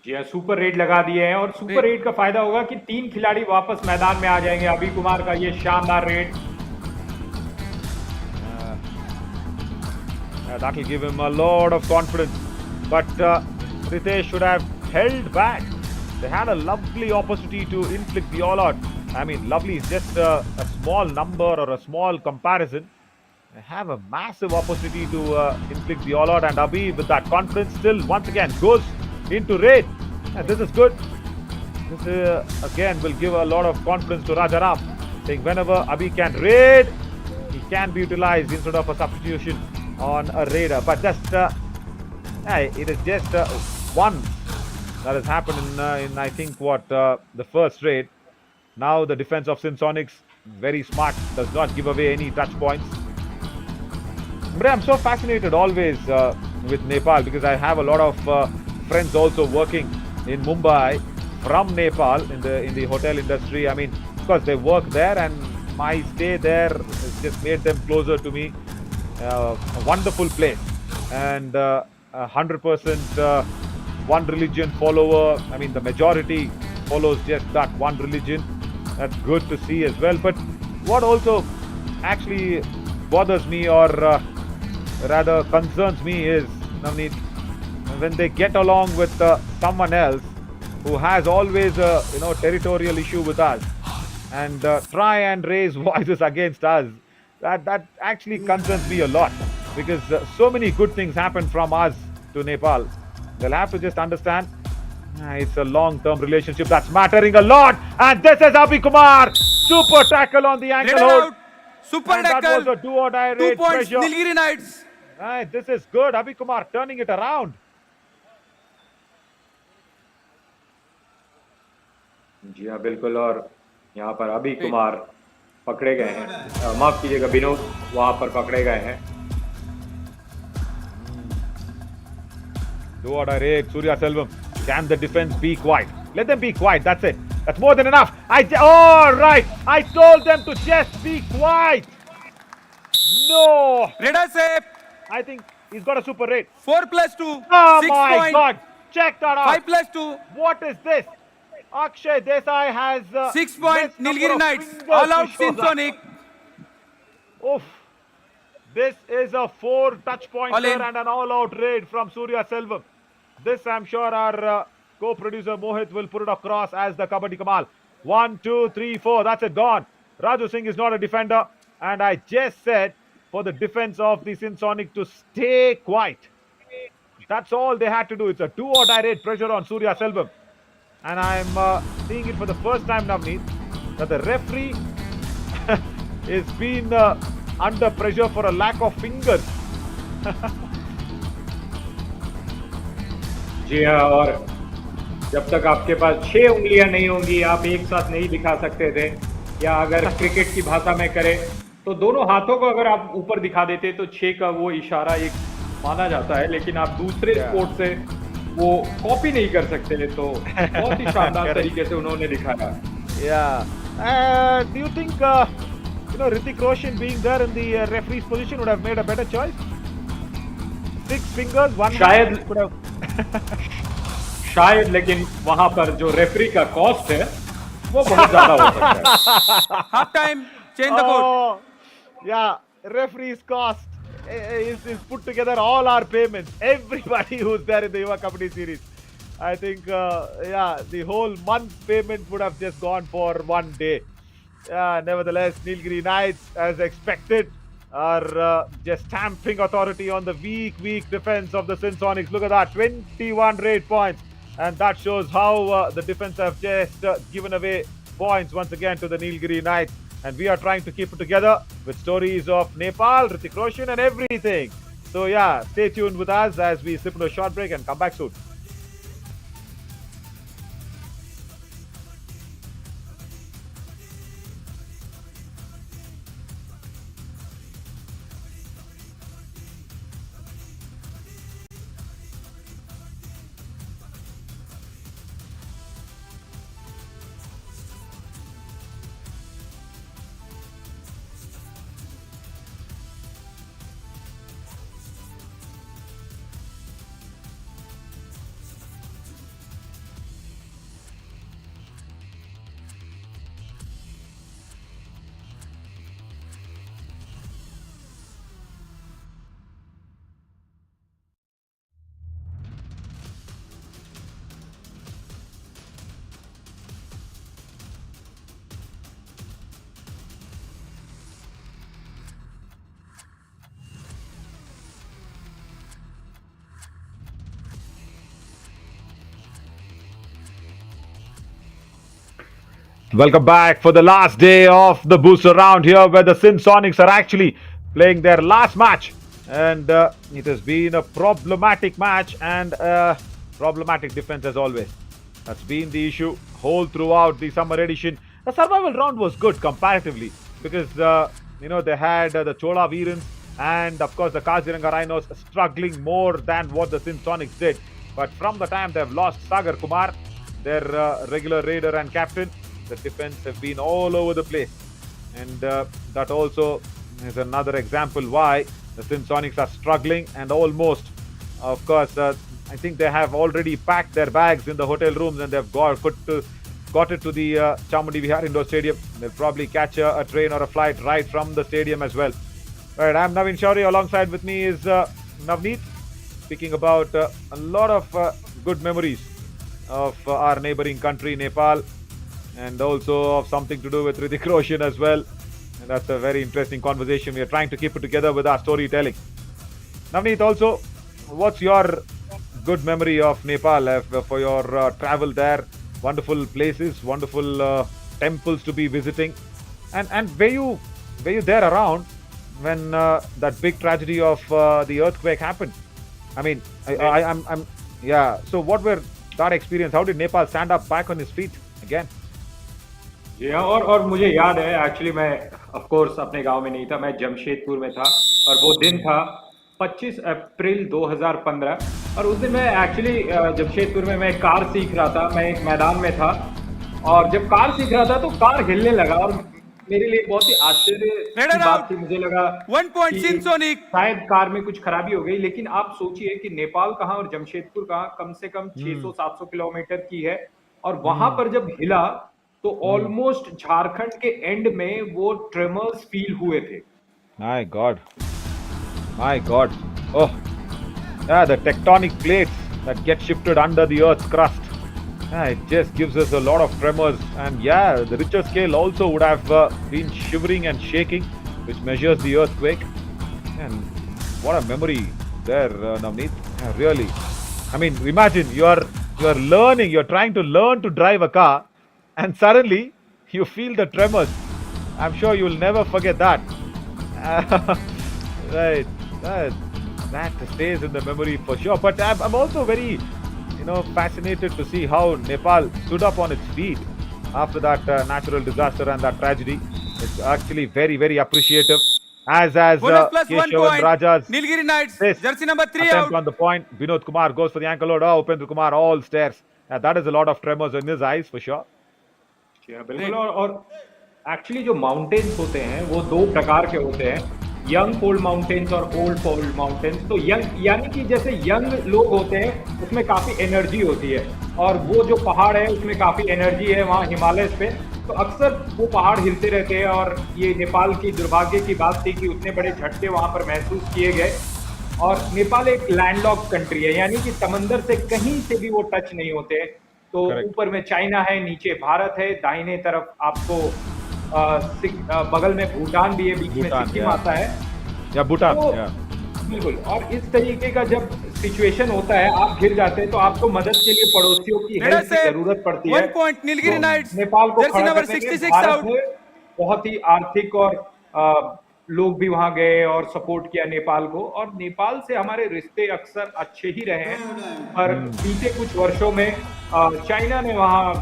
जी हाँ, super red लगा दिए हैं और super red का फायदा होगा कि 3 खिलाड़ी वापस मैदान में आ जाएंगे। अभी कुमार का ये शानदार red That will give him a lot of confidence but Ritesh should have held back. They had a lovely opportunity to inflict the all-out. I mean, lovely is just a small number or a small comparison. They have a massive opportunity to inflict the all-out, and Abhi, with that confidence, still once again goes into raid. And this is good. This again will give a lot of confidence to Rajaram, saying whenever Abhi can raid, he can be utilized instead of a substitution on a raider. But just it is just one that has happened in I think what the first raid. Now the defense of SINH very smart, does not give away any touch points. But I'm so fascinated always with Nepal, because I have a lot of friends also working in Mumbai from Nepal in the hotel industry. I mean, of course they work there, and my stay there has just made them closer to me. A wonderful place, and 100% one religion follower. I mean, the majority follows just that one religion. That's good to see as well. But what also actually bothers me, or rather concerns me, is, Navneet, when they get along with someone else who has always a territorial issue with us, and try and raise voices against us. That actually concerns me a lot, because so many good things happen from us to Nepal. They'll have to just understand it's a long-term relationship that's mattering a lot. And this is Abhi Kumar, super tackle on the ankle Red hold. out. Super And that tackle. was a do or die 2 raid points, pressure. Nilgiri Knights. Right, this is good. Abhi Kumar turning it around. जी हाँ बिल्कुल। और यहाँ पर अभी कुमार पकड़े गए हैं, माफ कीजिएगा विनोद, वहां पर पकड़े गए हैं। Do or die raid, Surya Selvam. Can the defense be quiet? Let them be quiet. That's it. That's more than enough. All right. I told them to just be quiet. No. Radar safe. I think he's got a super raid. 4+2. Oh 6 my points. God. Check that out. 5+2. What is this? Akshay Desai has 6 points, less number Nilgiri of Knights. fingers All to out show that. Sonic. Oof. This is a 4 touch All pointer in. and an all-out raid from Surya Selvam. This, I'm sure, our co-producer Mohit will put it across as the Kabaddi Kamal. 1, 2, 3, 4. That's it, gone. Raju Singh is not a defender. And I just said for the defense of the SINH to stay quiet. That's all they had to do. It's a do or die raid pressure on Surya Selvam. And I'm seeing it for the first time, Navneet, that the referee is been under pressure for a lack of fingers. जी हाँ। और जब तक आपके पास 6 उंगलियां नहीं होंगी, आप एक साथ नहीं दिखा सकते थे, या अगर क्रिकेट की भाषा में करें तो दोनों हाथों को अगर आप ऊपर दिखा देते तो 6 का वो इशारा एक माना जाता है, लेकिन आप दूसरे स्पोर्ट से वो कॉपी नहीं कर सकते। तो बहुत ही शानदार तरीके से उन्होंने दिखाया। Yeah. Do you think Hrithik Roshan being there in the referee's position would have made a better choice? 6 fingers, 1 शायद hand could have. शायद, लेकिन वहां पर जो रेफरी का कॉस्ट है वो बहुत ज्यादा हो सकता है। Half time. Change the court. Oh, yeah. Referee's cost is put together all our payments. Everybody who's there in the Yuva Kabaddi series. I think, the whole month's payment would have just gone for one day. Nevertheless, Nilgiri Knights, as expected, are just stamping authority on the weak defense of the SINH. Look at that, 21 raid points. And that shows how the defense have just given away points once again to the Nilgiri Knights. And we are trying to keep it together with stories of Nepal, Hrithik Roshan and everything. So yeah, stay tuned with us as we slip into a short break and come back soon. Welcome back for the last day of the booster round here, where the SINDH are actually playing their last match. And it has been a problematic match and problematic defense as always. That's been the issue whole throughout the summer edition. The survival round was good comparatively because they had the Chola Veerans and of course the Kaziranga Rhinos struggling more than what the SINDH did. But from the time they've lost Sagar Kumar, their regular raider and captain, the defense have been all over the place. And that also is another example why the SINDH are struggling and almost, of course, I think they have already packed their bags in the hotel rooms and they've got it to the Chamundi Vihar Indoor Stadium. They'll probably catch a train or a flight right from the stadium as well. Right, I'm Naveen Shauri. Alongside with me is Navneet, speaking about a lot of good memories of our neighboring country, Nepal, and also of something to do with Hrithik Roshan as well. And that's a very interesting conversation. We are trying to keep it together with our storytelling. Navneet, also, what's your good memory of Nepal for your travel there? Wonderful places, wonderful temples to be visiting. And were you there around when that big tragedy of the earthquake happened? I mean, I'm yeah. So what were that experience? How did Nepal stand up back on his feet again? जी हाँ, और मुझे याद है actually मैं of course अपने गांव में नहीं था, मैं जमशेदपुर में था और वो दिन था 25 अप्रैल 2015 और उस दिन मैं एक्चुअली जमशेदपुर में मैं कार सीख रहा था, मैं एक मैदान में था और जब कार सीख रहा था तो कार हिलने लगा और मेरे लिए बहुत ही आश्चर्य की बात थी। मुझे लगा कि शायद कार में कुछ खराबी हो गई, लेकिन आप सोचिए कि नेपाल कहाँ और जमशेदपुर कहाँ, कम से कम 600-700 किलोमीटर की है और वहां पर जब हिला तो ऑलमोस्ट झारखंड के एंड में वो ट्रेमर्स फील हुए थे। My God. Oh, yeah, the tectonic plates that get shifted under the Earth's crust. Yeah, it just gives us a lot of tremors. And yeah, the Richter scale also would have been shivering and shaking, which measures the earthquake. And what a memory there, Navneet. Yeah, really. I mean, imagine you're trying to learn to drive a car, and suddenly you feel the tremors. I'm sure you'll never forget that. Right. That stays in the memory for sure. But I'm also very, fascinated to see how Nepal stood up on its feet after that natural disaster and that tragedy. It's actually very, very appreciative. As Keshav and Raja's Nilgiri Knights, jersey number 3 attempt out. on the point. Vinod Kumar goes for the ankle load. Oh, Upendra Kumar all stares. That is a lot of tremors in his eyes for sure. बिल्कुल। और actually जो mountains होते हैं वो दो प्रकार के होते हैं, यंग फोल्ड माउंटेन्स और ओल्ड फोल्ड माउंटेन्स। तो यंग यानी कि जैसे यंग लोग होते हैं उसमें काफ़ी एनर्जी होती है और वो जो पहाड़ है उसमें काफ़ी एनर्जी है वहाँ हिमालय पे, तो अक्सर वो पहाड़ हिलते रहते हैं। और ये नेपाल की दुर्भाग्य की बात थी कि उतने बड़े झटके वहाँ पर महसूस किए गए। और नेपाल एक लैंडलॉक कंट्री है, यानी कि समंदर से कहीं से भी वो टच नहीं होते। तो ऊपर में चाइना है, नीचे भारत है, दाहिने तरफ आपको बगल में भूटान भी है, बीच में सिक्किम आता है या भूटान। तो बिल्कुल। और इस तरीके का जब सिचुएशन होता है, आप गिर जाते हैं तो आपको मदद के लिए पड़ोसियों की हेल्प की जरूरत पड़ती है। नेपाल को खड़ा करने के भारत ने बहुत ही आर्थिक और लोग भी वहां गए और सपोर्ट किया नेपाल को, और नेपाल से हमारे रिश्ते अक्सर अच्छे ही रहे हैं। पर बीते कुछ वर्षों में चाइना ने वहां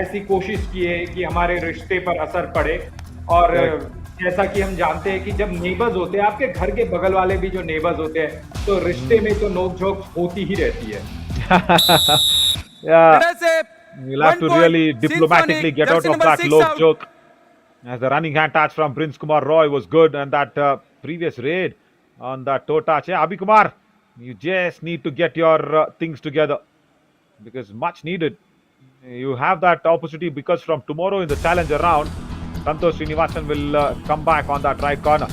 ऐसी कोशिश की है कि हमारे रिश्ते पर असर पड़े। और जैसा कि हम जानते हैं कि जब नेबर्स होते हैं, आपके घर के बगल वाले भी जो नेबर्स होते हैं, तो रिश्ते में तो नोकझोंक होती ही रहती है। You'll have to really diplomatically get out of that low joke. As the running hand touch from Prince Kumar Roy was good, and that previous raid on that toe touch. Yeah, Abhi Kumar, you just need to get your things together because much needed. You have that opportunity because from tomorrow in the challenger round, Santosh Srinivasan will come back on that right corner.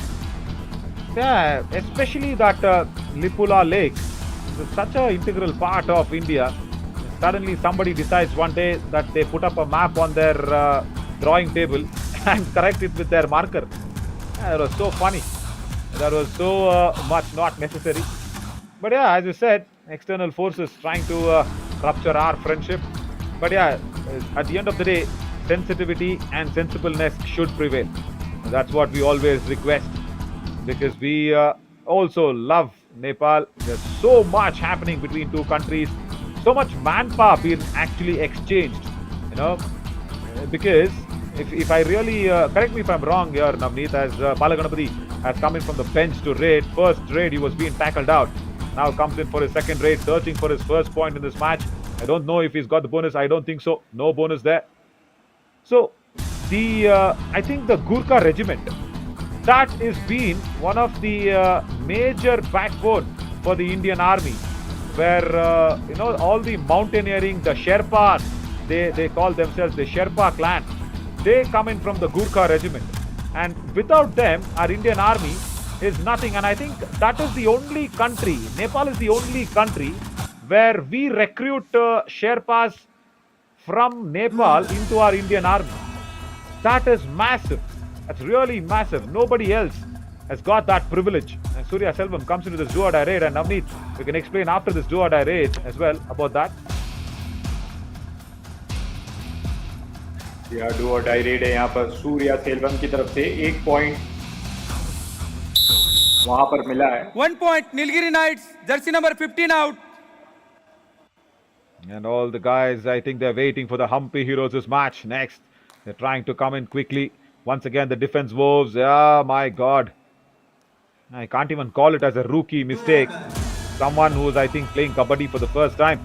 Yeah, especially that Lipula Lake is such an integral part of India. Suddenly somebody decides one day that they put up a map on their drawing table and correct it with their marker. Yeah, that was so funny. That was so much not necessary. But yeah, as you said, external forces trying to rupture our friendship. But yeah, at the end of the day, sensitivity and sensibleness should prevail. That's what we always request, because we also love Nepal. There's so much happening between two countries, so much manpower being actually exchanged, you know, because if I really, correct me if I'm wrong here, Navneet, as Balaganapati has come in from the bench to raid. First raid, he was being tackled out. Now comes in for his second raid, searching for his first point in this match. I don't know if he's got the bonus. I don't think so. No bonus there. So, I think the Gurkha regiment, that is been one of the major backbone for the Indian army, where all the mountaineering, the Sherpas, they call themselves the Sherpa clan. They come in from the Gurkha regiment, and without them, our Indian army is nothing. And I think that is the only country, Nepal is the only country where we recruit Sherpas from Nepal into our Indian army. That is massive. That's really massive. Nobody else has got that privilege. And Surya Selvam comes into this do-or-die raid, and Navneet, we can explain after this do-or-die raid as well about that. या do और die red है यहाँ पर सूर्या सेल्वम की तरफ से 1 point वहां पर मिला है. 1 point Nilgiri Knights, jersey number 15 out. And all the guys, I think they're waiting for the Humpy Heroes this match next. They're trying to come in quickly. Once again, the defense wolves. Oh my God. I can't even call it as a rookie mistake. Someone who's, I think, playing Kabaddi for the first time.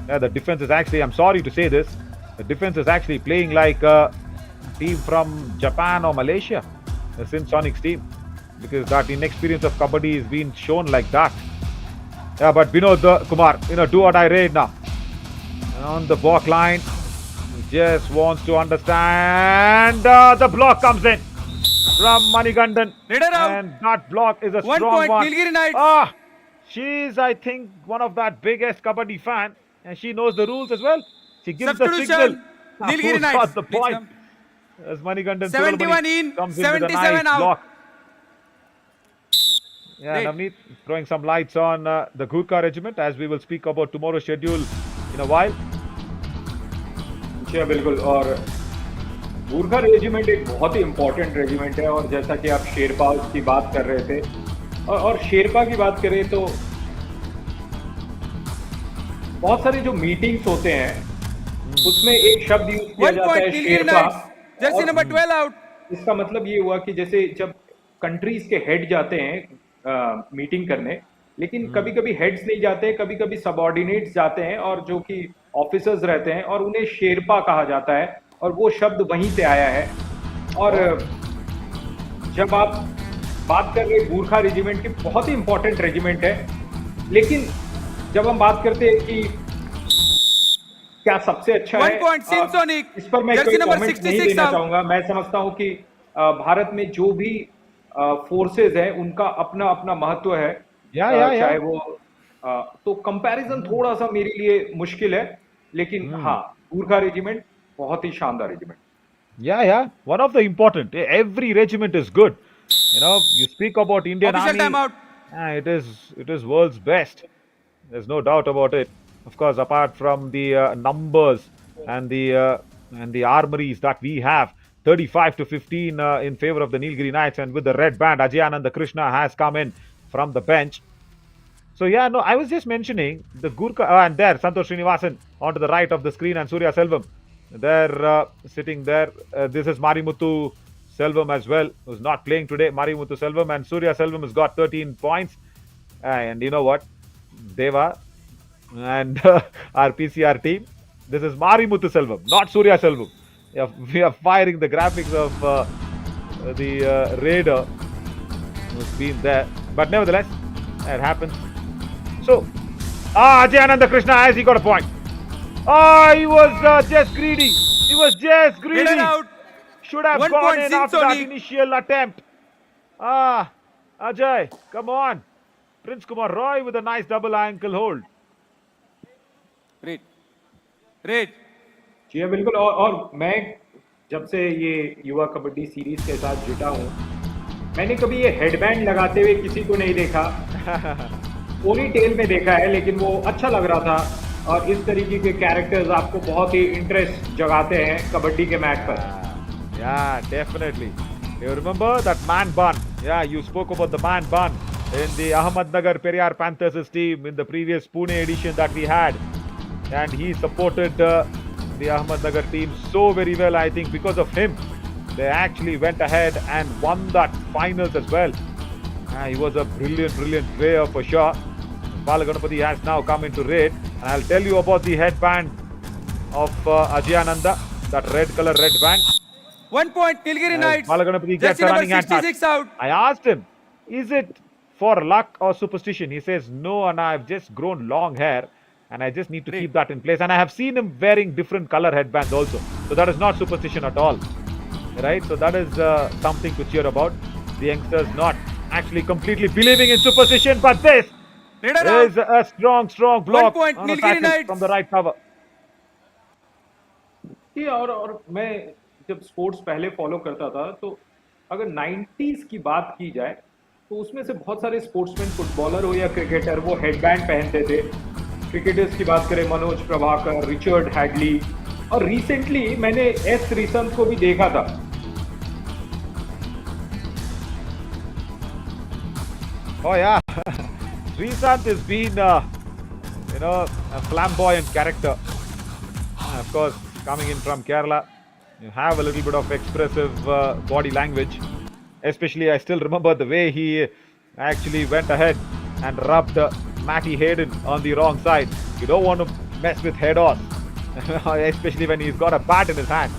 Yeah, the defense is actually, I'm sorry to say this, the defense is actually playing like a team from Japan or Malaysia, the SINDH team, because that inexperience of Kabaddi is being shown like that. Yeah, but Vinod Kumar, do-or-die raid now. On the block line, he just wants to understand. The block comes in from Manigandan. And that block is a strong 1 point, one. Nilgiri Knights. She's, I think, one of that biggest Kabaddi fan, and she knows the rules as well. She gives the Substitution. signal. Nilgiri Who's Knights. got the point? As Manigandan 71 in, comes in with a 77 nice out. block. Yeah, Great. Navneet throwing some lights on the Gurkha regiment, as we will speak about tomorrow's schedule in a while. जी बिल्कुल. और गूर्खा regiment एक बहुत ही important regiment है. और जैसा कि आप शेरपा की बात कर रहे थे, और शेरपा की बात करें तो बहुत सारे जो मीटिंग्स होते हैं उसमें एक शब्द यूज किया 1 जाता point है Nilgiri Sherpa. Knights, jersey number 12 out. इसका मतलब ये हुआ कि जैसे जब कंट्रीज के हेड जाते हैं मीटिंग करने, लेकिन कभी कभी हेड्स नहीं जाते, कभी कभी सबऑर्डिनेट्स जाते हैं और जो कि ऑफिसर्स रहते हैं, और उन्हें शेरपा कहा जाता है, और वो शब्द वहीं से आया है. और जब आप बात कर रहे गूर्खा रेजिमेंट की, बहुत ही इंपॉर्टेंट रेजिमेंट है, लेकिन जब हम बात करते हैं कि क्या सबसे अच्छा 1 है, point SINDH, इस पर मैं jersey कोई number कमेंट नहीं 66 देना out. चाहूंगा. मैं समझता हूं कि भारत में जो भी फोर्सेज हैं उनका अपना अपना महत्व है. चाहे वो तो कंपैरिजन थोड़ा सा मेरे लिए मुश्किल है, लेकिन हाँ, गूर्खा रेजिमेंट बहुत ही शानदार regiment. Yeah. One of the important. Every regiment is good. You speak about Indian Official Army. timeout. It is world's best. There's no doubt about it. Of course, apart from the numbers and the armories that we have, 35 to 15 in favor of the Nilgiri Knights, and with the red band, Ajay Ananda Krishna has come in from the bench. So yeah, no, I was just mentioning the Gurkha, and there Santosh Srinivasan onto the right of the screen, and Surya Selvam, they're sitting there. This is Marimuthu Selvam as well, who's not playing today. Marimuthu Selvam, and Surya Selvam has got 13 points. And you know what, Deva and our PCR team, this is Marimuthu Selvam, not Surya Selvam. We are firing the graphics of the raider who's been there, but nevertheless, it happens. So, Ajay Ananda Krishna, has he got a point? He was just greedy. He was just greedy. Hidden out. Should have 1 gone point in after that Sonic. initial attempt. Ajay, come on. Prince Kumar Roy with a nice double ankle hold. Great. जी हाँ, बिल्कुल. और मैं जब से ये युवा Kabaddi series के साथ जुटा हूँ, मैंने कभी ये हेडबैंड लगाते हुए किसी को नहीं देखा. पोनी टेल में देखा है, लेकिन वो अच्छा लग रहा था. और इस तरीके के कैरेक्टर्स आपको बहुत ही इंटरेस्ट जगाते हैं कबड्डी के मैट पर। Yeah, definitely. You remember that man bun? Yeah, you spoke about the man bun in the Ahmednagar Periyar Panthers team in the previous Pune edition that we had. And he supported the Ahmednagar team so very well. I think because of him, they actually went ahead and won that finals as well. He was a brilliant player for sure. Balaganapati has now come into red. And I'll tell you about the headband of Ajayananda, that red color red band. 1 point, Nilgiri Knights. Balaganapati gets Jersey a number running hand touch. 66 out. I asked him, is it for luck or superstition? He says, no, and I've just grown long hair and I just need to keep that in place. And I have seen him wearing different color headbands also. So that is not superstition at all. Right? So that is something to cheer about. The youngsters not actually completely believing in superstition, but this is a strong block 1 point, on a Nilgiri tackle Knights. from the right cover. ये और मैं जब sports पहले follow करता था तो अगर 90s की बात की जाए तो उसमें से बहुत सारे स्पोर्ट्समैन, फुटबॉलर हो या क्रिकेटर, वो हेडबैंड पहनते थे। क्रिकेटर्स की बात करें, मनोज प्रभाकर, रिचर्ड हैडली, और रिसेंटली मैंने एस रिसंत को भी देखा था। Oh yeah, Srisant has been, a flamboyant character. Of course, coming in from Kerala, you have a little bit of expressive body language. Especially, I still remember the way he actually went ahead and rubbed Matty Hayden on the wrong side. You don't want to mess with head on, especially when he's got a bat in his hand.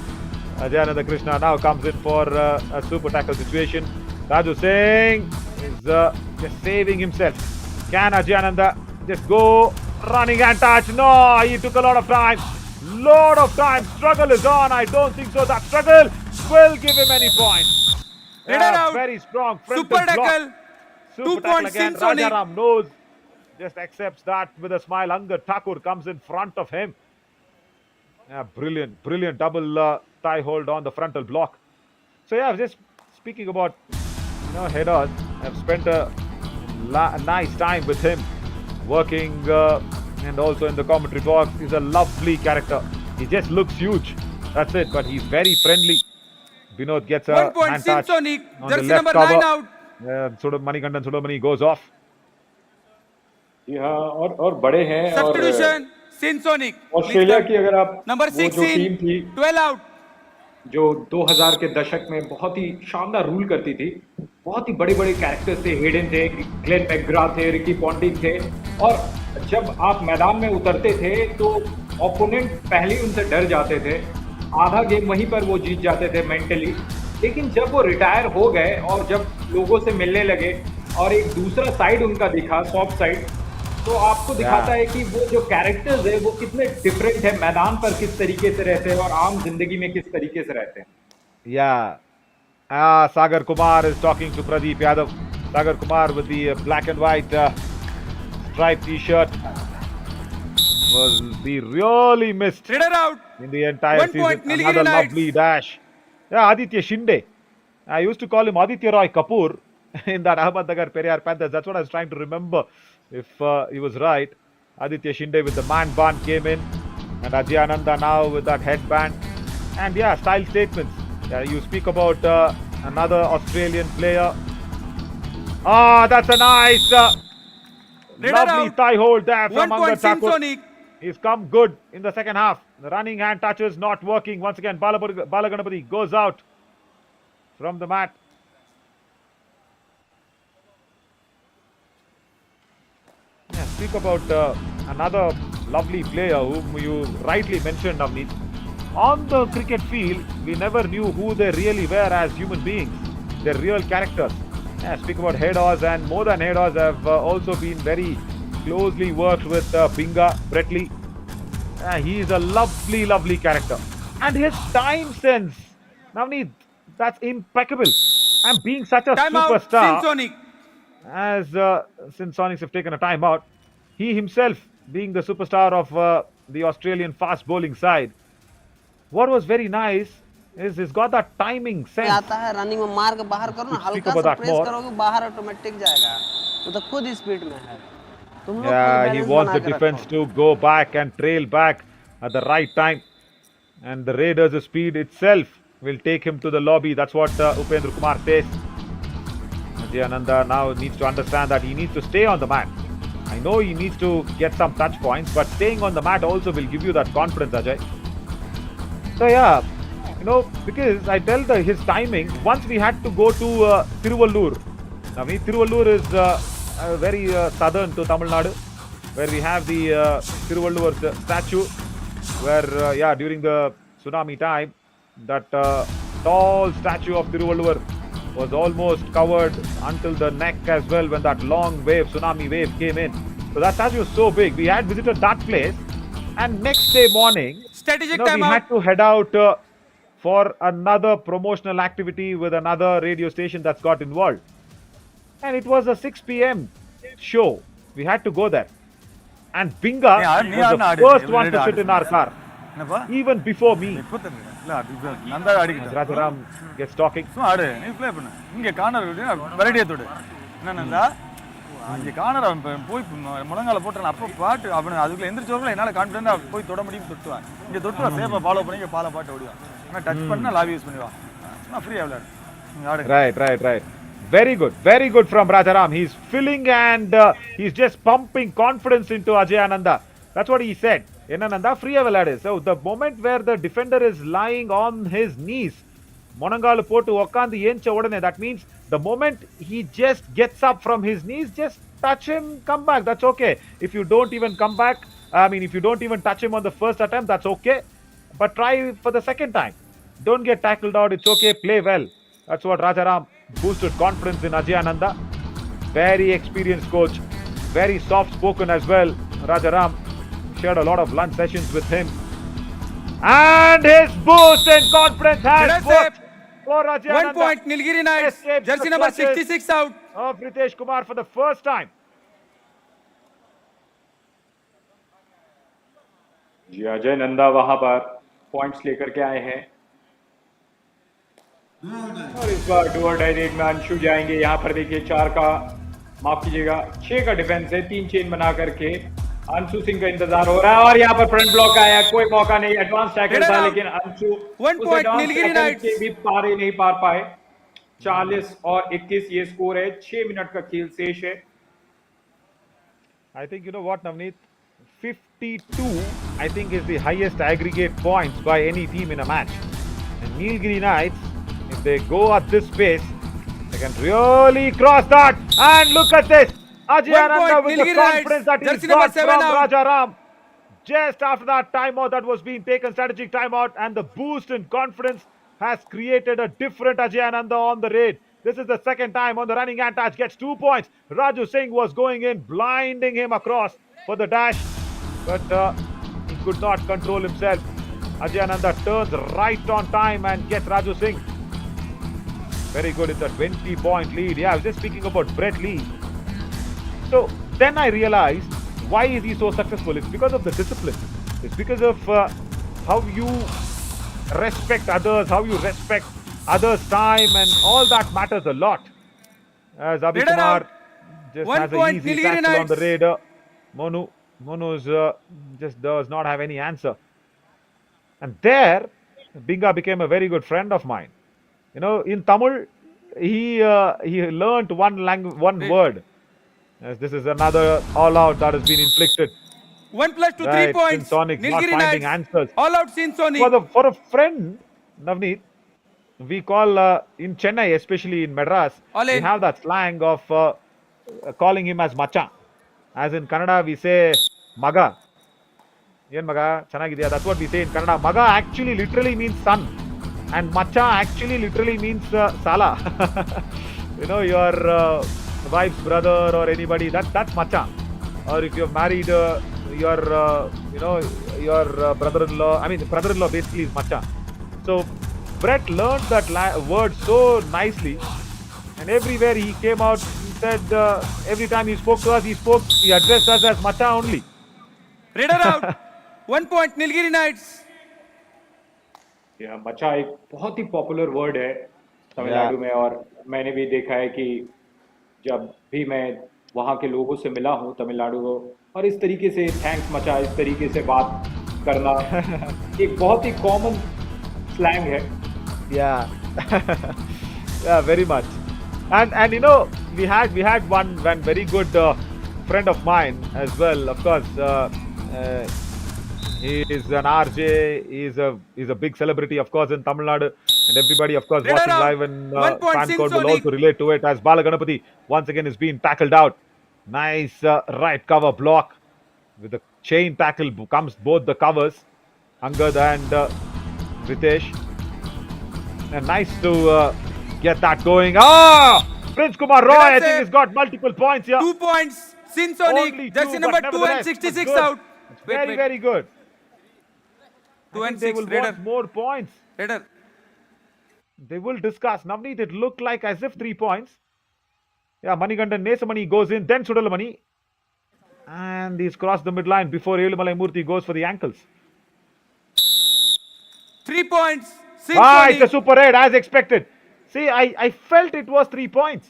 Ajayananda Krishna now comes in for a super tackle situation. Raju Singh is just saving himself. Can Ajayananda just go running and touch? No, he took a lot of time. Struggle is on. I don't think so. That struggle will give him any points. Out. Very strong. Super tackle. 2 points, again. Sonic. Rajaram knows. Just accepts that with a smile. Angad Thakur comes in front of him. Yeah, brilliant double tie hold on the frontal block. So yeah, just speaking about headers, I've spent a nice time with him working and also in the commentary box. He's a lovely character. He just looks huge. That's it. But he's very friendly. Vinod gets a 1 point, hand touch Sonic. on the Jersey left number cover. 9 out. Manikandan Sudamani goes off. हाँ, और बड़े हैं। Substitution, Sonic. Australia की अगर आप number वो जो team 16, थी 12 आउट, जो 2000 के दशक में बहुत ही शानदार रूल करती थी, बहुत ही बड़े बड़े कैरेक्टर्स थे, हेडन थे, ग्लेन मैकग्रा थे, रिकी पॉन्टिंग थे, और जब आप मैदान में उतरते थे तो ओपोनेंट पहले ही उनसे डर जाते थे, आधा गेम वहीं पर वो जीत जाते थे मेंटली। लेकिन जब वो रिटायर हो गए और जब लोगों से मिलने लगे और एक दूसरा साइड उनका दिखा, सॉफ्ट साइड, तो आपको दिखाता है कि वो जो कैरेक्टर्स है वो कितने डिफरेंट है, मैदान पर किस तरीके से रहते हैं और आम जिंदगी में किस तरीके से रहते हैं। Sagar Kumar is talking to Pradeep Yadav. Sagar Kumar with the black and white striped t-shirt will be really missed out. in the entire 1 season. point, Nilgiri Another Knights. lovely dash. Aditya Shinde. I used to call him Aditya Roy Kapoor in that Ahmednagar Periyar Panthers. That's what I was trying to remember if he was right. Aditya Shinde with the man bun came in, and Ajayananda now with that headband. And style statements. You speak about another Australian player. That's a nice, lovely thigh hold there from 1 point, Angad Thakur. Sonic. He's come good in the second half. The running hand touches not working. Once again, Balaganapati goes out from the mat. Speak about another lovely player whom you rightly mentioned, Navneet. On the cricket field, we never knew who they really were as human beings, their real characters. Speak about Headers, and more than Headers, have also been very closely worked with Binga, Bretley. He is a lovely character. And his time sense, Navneet, that's impeccable. And being such a superstar, Sonic. as since Sonics have taken a timeout, he himself being the superstar of the Australian fast bowling side, what was very nice is he's got that timing sense. आता है running में मार के बाहर करो ना, Speak हल्का about सा that प्रेस more. करोगे बाहर ऑटोमेटिक जाएगा, वो तो खुद स्पीड में है। तुम लोग Yeah, he बैलेंस wants बना the के रखो. defense to go back and trail back at the right time. And the Raiders' speed itself will take him to the lobby. That's what Upendra Kumar says. Ajay Ananda now needs to understand that he needs to stay on the mat. I know he needs to get some touch points, but staying on the mat also will give you that confidence, Ajay. So yeah, because I tell his timing. Once we had to go to Tiruvallur. Now, Tiruvallur is very southern to Tamil Nadu, where we have the Tiruvallur statue, where during the tsunami time, that tall statue of Tiruvallur was almost covered until the neck as well when that long wave, tsunami wave came in. So that statue was so big. We had visited that place, and next day morning, Strategic we timeout. had to head out for another promotional activity with another radio station that's got involved. And it was a 6 p.m. show. We had to go there. And Binga was the first one to sit in our car, என்னப்பா even before me. இப்போ தெரியுது இல்லை அது Nanda அடிக்கிட்டேன் Rajaram gets talking. சும்மா ஆடு நீ play பண்ணு இங்கே கார்னர் வெரைட்டியத்தோடு என்ன நந்தா இங்கே கார்னர் அவன் போய் முழங்கால போட்டுறான் அப்போ பாட்டு அவனு அதுக்குள்ள எந்திரிச்சவர்கள் என்னால் கான்ஃபிடென்ட்டாக போய் தொட முடியும் தொட்டுவான் இங்கே தொட்டுவா சேஃபாக ஃபாலோ பண்ணி இங்கே பாட்டு ஓடிவான் ஆனால் டச் பண்ணால் லாபி யூஸ் பண்ணிடுவான் சும்மா ஃப்ரீயாக விளையாடு நீங்கள் ஆடு Right. Very good from Rajaram. He's filling and he's just pumping confidence into Ajay Ananda. That's what he said. Enananda free velade. So the moment where the defender is lying on his knees, Monangalu potu okkandu encha odane, that means the moment he just gets up from his knees, just touch him, come back. That's okay. If you don't even come back, if you don't even touch him on the first attempt, that's okay. But try for the second time. Don't get tackled out. It's okay. Play well. That's what Rajaram boosted confidence in Ajay Ananda. Very experienced coach. Very soft spoken as well. Rajaram shared a lot of lunch sessions with him. And his boost in confidence has worked for Ajay 1 Ananda. point, Nilgiri Knights. Escapes Jersey the number clutches 66 out. of Ritesh Kumar for the first time. जी अजय नंदा वहां पर points लेकर के आए हैं और इस बार do और die red में अंशु जाएंगे। यहाँ पर देखिए 4 का माफ कीजिएगा 6 का डिफेंस है, 3 चेन बना करके अंशु सिंह का इंतजार हो रहा है और यहाँ पर फ्रंट ब्लॉक आया, कोई मौका नहीं, एडवांस टैकल था लेकिन अंशु उस एडवांस टैकल के भी पारे नहीं पार पाए। 40 और 21 ये स्कोर है, 6 मिनट का खेल शेष है। I think you know what, Navneet? 52, I think, is the highest aggregate points by any team in a match. And Nilgiri Knights, if they go at this pace, they can really cross that. And look at this. Ajay Ananda with the confidence that he's got from Rajaram. Just after that timeout that was being taken, strategic timeout, and the boost in confidence has created a different Ajay Ananda on the raid. This is the second time on the running hand touch, gets 2 points. Raju Singh was going in, blinding him across for the dash, but he could not control himself. Ajay Ananda turns right on time and gets Raju Singh. Very good, it's a 20-point lead. Yeah, I was just speaking about Brett Lee. So then I realized, why is he so successful? It's because of the discipline. It's because of how you respect others, how you respect others' time, and all that matters a lot. As Abhi Kumar just has an easy tackle on the raider. Monu's just does not have any answer. And there, Binga became a very good friend of mine. You know, in Tamil, he learnt one word. As this is another all-out that has been inflicted. 1 plus 2, 3 points. SONICS not finding answers. All out SINDH. For a friend, Navneet, we call in Chennai, especially in Madras, we have that slang of calling him as Macha. As in Kannada, we say Maga. Yen Maga, Chanagidya. That's what we say in Kannada. Maga actually literally means son. And Macha actually literally means Sala. You know, your wife's brother or anybody, that's Macha. Or if you're married, your brother-in-law, brother-in-law basically is Macha. So Brett learned that word so nicely, and everywhere he came out, he said every time he spoke to us, he addressed us as Macha only. Raider out. 1 point, Nilgiri Knights. मचा एक बहुत ही popular word है तमिलनाडु में और मैंने भी देखा है कि जब भी मैं वहाँ के लोगों से मिला हूँ तमिलनाडु को, और इस तरीके से थैंक्स मचा, इस तरीके से बात करना एक बहुत ही कॉमन स्लैंग है। Yeah, yeah, very much. And you know, we had one very good friend of mine as well. Of course, he is an RJ. He's a big celebrity, of course, in Tamil Nadu, and everybody, of course, Red watching around. live in 1 point fan court will Sonic. also relate to it. As Balaganapati once again is being tackled out. Nice right cover block with the chain tackle comes both the covers, Angad and Ritesh. And nice to get that going. Prince Kumar Roy, I think he's got multiple points here. 2 points. Only SINDH, jersey two, number but 2 and nevertheless, 66 good. out. It's very good. 2 I and think they 6. will want Raider. more points. Raider. They will discuss. Navneet, it looked like as if 3 points. Yeah, Manigandan Nesamani goes in, then Sudalamani. And he's crossed the midline before Elumalai Murthy goes for the ankles. 3 points. It's a super raid as expected. See, I felt it was 3 points.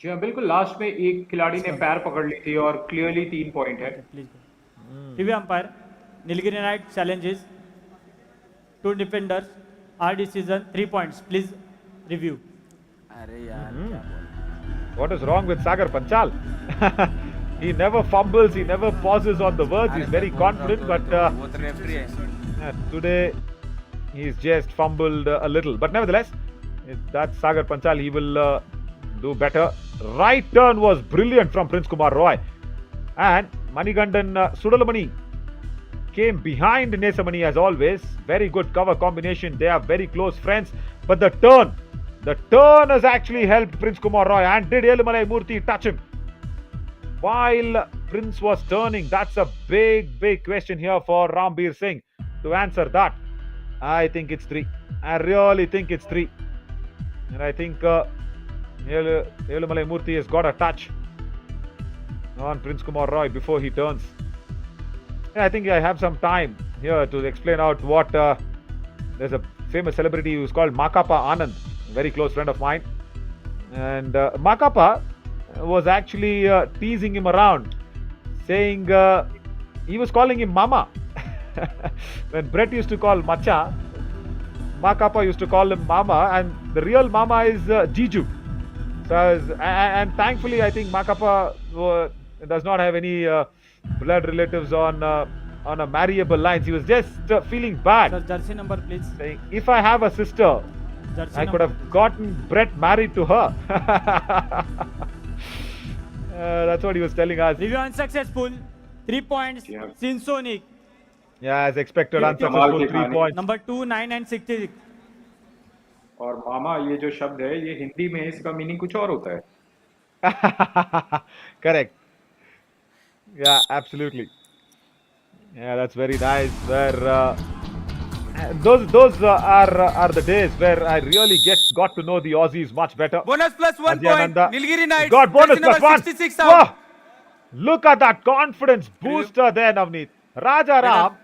जी हाँ, बिल्कुल last में एक खिलाड़ी ने पैर पकड़ ली थी और क्लियरली 3 पॉइंट है। Please go. TV umpire, Nilgiri Knight challenges 2 defenders. Our decision 3 points. Please review. What is wrong with Sagar Panchal? He never fumbles, he never pauses on the words, he's very confident, but today he's just fumbled a little. But nevertheless, that's Sagar Panchal, he will do better. Right turn was brilliant from Prince Kumar Roy. And Manigandan Sudalamani came behind Nesamani as always. Very good cover combination. They are very close friends. But the turn has actually helped Prince Kumar Roy. And did Elumalai Murthy touch him while Prince was turning? That's a big question here for Rambir Singh to answer that. I think it's 3. I really think it's 3. And I think Elumalai Murthy has got a touch on Prince Kumar Roy before he turns. I think I have some time here to explain out what there's a famous celebrity who's called Makapa Anand, a very close friend of mine. And Makapa was actually teasing him around, saying he was calling him Mama. When Brett used to call Macha, Makapa used to call him Mama, and the real Mama is Jiju. So, and thankfully, I think Makapa does not have any blood relatives on a marriable lines. He was just feeling bad. Sir, jersey number, please. Saying, if I have a sister, Jersey I could number. have gotten Brett married to her. That's what he was telling us. Review unsuccessful. 3 points. Yeah. SINDH. Yeah, as expected, Kamaal unsuccessful ki 3 kahani. points. Number 2, 9 and 66. और मामा ये जो शब्द है ये हिंदी में इसका meaning कुछ और होता है। Correct. Yeah, absolutely. Yeah, that's very nice. Where those are the days where I really got to know the Aussies much better. Bonus plus 1 Ajay point. Nanda. Nilgiri Knights. Got bonus jersey plus number 1. 66 out. Whoa! Look at that confidence booster there, Navneet. Raja Ram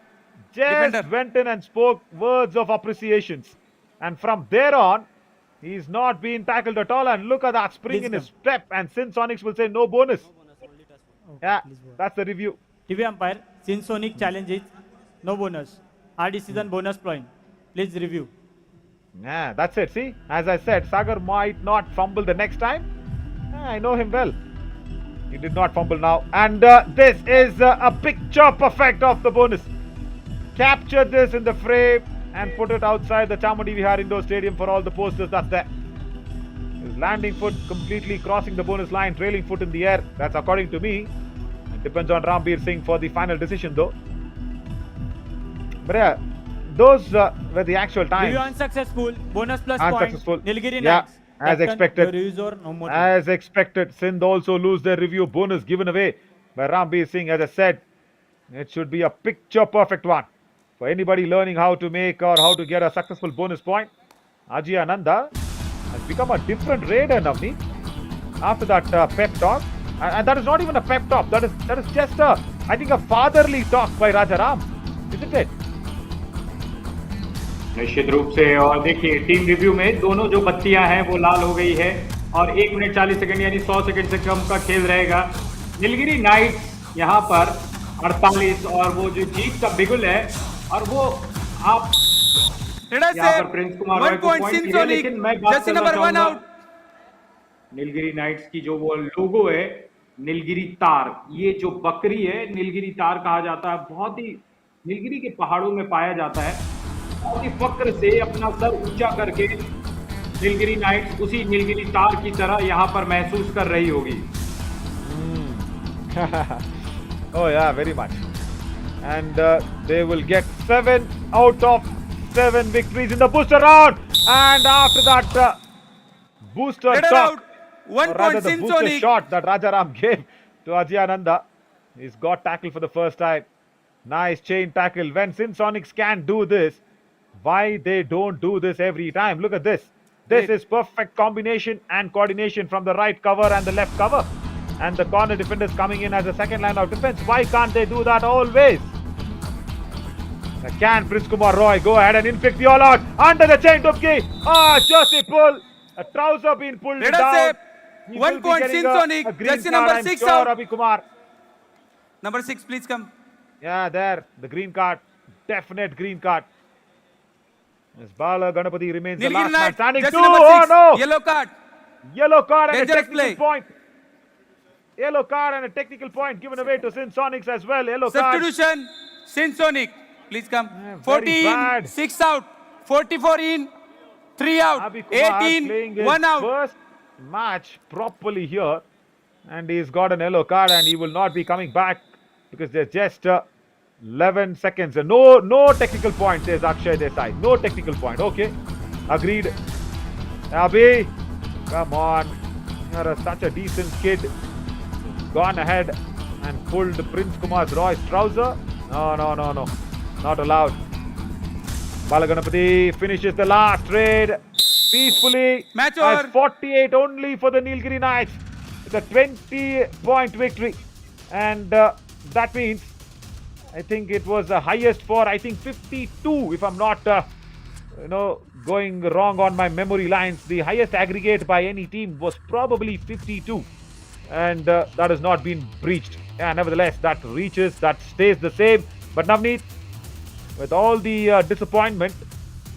just Defender. went in and spoke words of appreciations. And from there on, he's not been tackled at all. And look at that spring Please in his come. step. And SINDH will say no bonus. Yeah, that's the review. TV umpire, SINDH challenges. No bonus. Our decision bonus point. Please review. Yeah, that's it. See, as I said, Sagar might not fumble the next time. I know him well. He did not fumble now. And this is a picture perfect of the bonus. Capture this in the frame and put it outside the Chamundi Vihar Indoor Stadium for all the posters that's there. His landing foot completely crossing the bonus line, trailing foot in the air. That's according to me. It depends on Rambir Singh for the final decision though. But yeah, those were the actual times. Review unsuccessful. Bonus plus Unsuccessful. point. Nilgiri Yeah, Knights. as Captain, expected. your user, no more. As expected, Sindh also lose their review bonus given away by Rambir Singh. As I said, it should be a picture perfect one for anybody learning how to make or how to get a successful bonus point. Ajay Ananda has become a different raider, Navneet, after that pep talk. And that is not even a pep talk. That is just I think a fatherly talk by Rajaram, isn't it? निश्चित रूप से। और देखिए team review में दोनों जो बत्तियां हैं वो लाल हो गई है। और 1 मिनट 40 सेकंड यानी 100 सेकंड से कम का खेल रहेगा। नीलगिरी नाइट्स यहाँ पर 48 और वो जो जीत का बिगुल है और वो आप यहाँ पर प्रिंस कुमार रॉय को पॉइंट दिया, लेकिन मैं बात करना चाहूंगा नीलगिरी नाइट्स की जो वो लोगो है नीलगिरी तार, ये जो बकरी है नीलगिरी तार कहा जाता है, बहुत ही नीलगिरी के पहाड़ों में पाया जाता है। बहुत ही फक्र से अपना सर ऊंचा करके नीलगिरी नाइट्स उसी नीलगिरी तार की तरह यहाँ पर महसूस कर रही होगी। Oh yeah, very much. And they will get 7 out of 7 victories in the booster round. And after that booster shot, or rather the booster shot that Rajaram gave to Ajyananda, he's got tackled for the first time. Nice chain tackle. When SINH can do this, why they don't do this every time? Look at this. This is perfect combination and coordination from the right cover and the left cover. And the corner defenders coming in as a second line of defense. Why can't they do that always? Can Prince Kumar Roy go ahead and inflict the all-out under the chain dubki? Just a pull. A trouser being pulled down. 1 point SINH, jersey number 6 out. Ravi Kumar. Number 6, please come. Yeah, there. The green card. Definite green card. As Bala Ganapati remains the last man standing. Oh no! Yellow card. Yellow card and Dangerous a technical play. point. Yellow card and a technical point given away to SINH as well. Yellow card. Substitution, SINH. Please come. Very 14, bad. 6 out. 44 in, 3 out. Abhi Kumar playing 18, his 1 out. first match properly here, and he's got an yellow card, and he will not be coming back because there's just 11 seconds. No technical point, says Akshay Desai. No technical point. Okay, agreed. Abhi, come on. You're such a decent kid. Gone ahead and pulled Prince Kumar Roy's trouser. No. Not allowed. Balaganapati finishes the last trade peacefully. Match As over. 48 only for the Nilgiri Knights. It's a 20-point victory. And that means, I think it was the highest for, 52, if I'm not, going wrong on my memory lines. The highest aggregate by any team was probably 52. And that has not been breached. Yeah, nevertheless, that stays the same. But Navneet, with all the disappointment,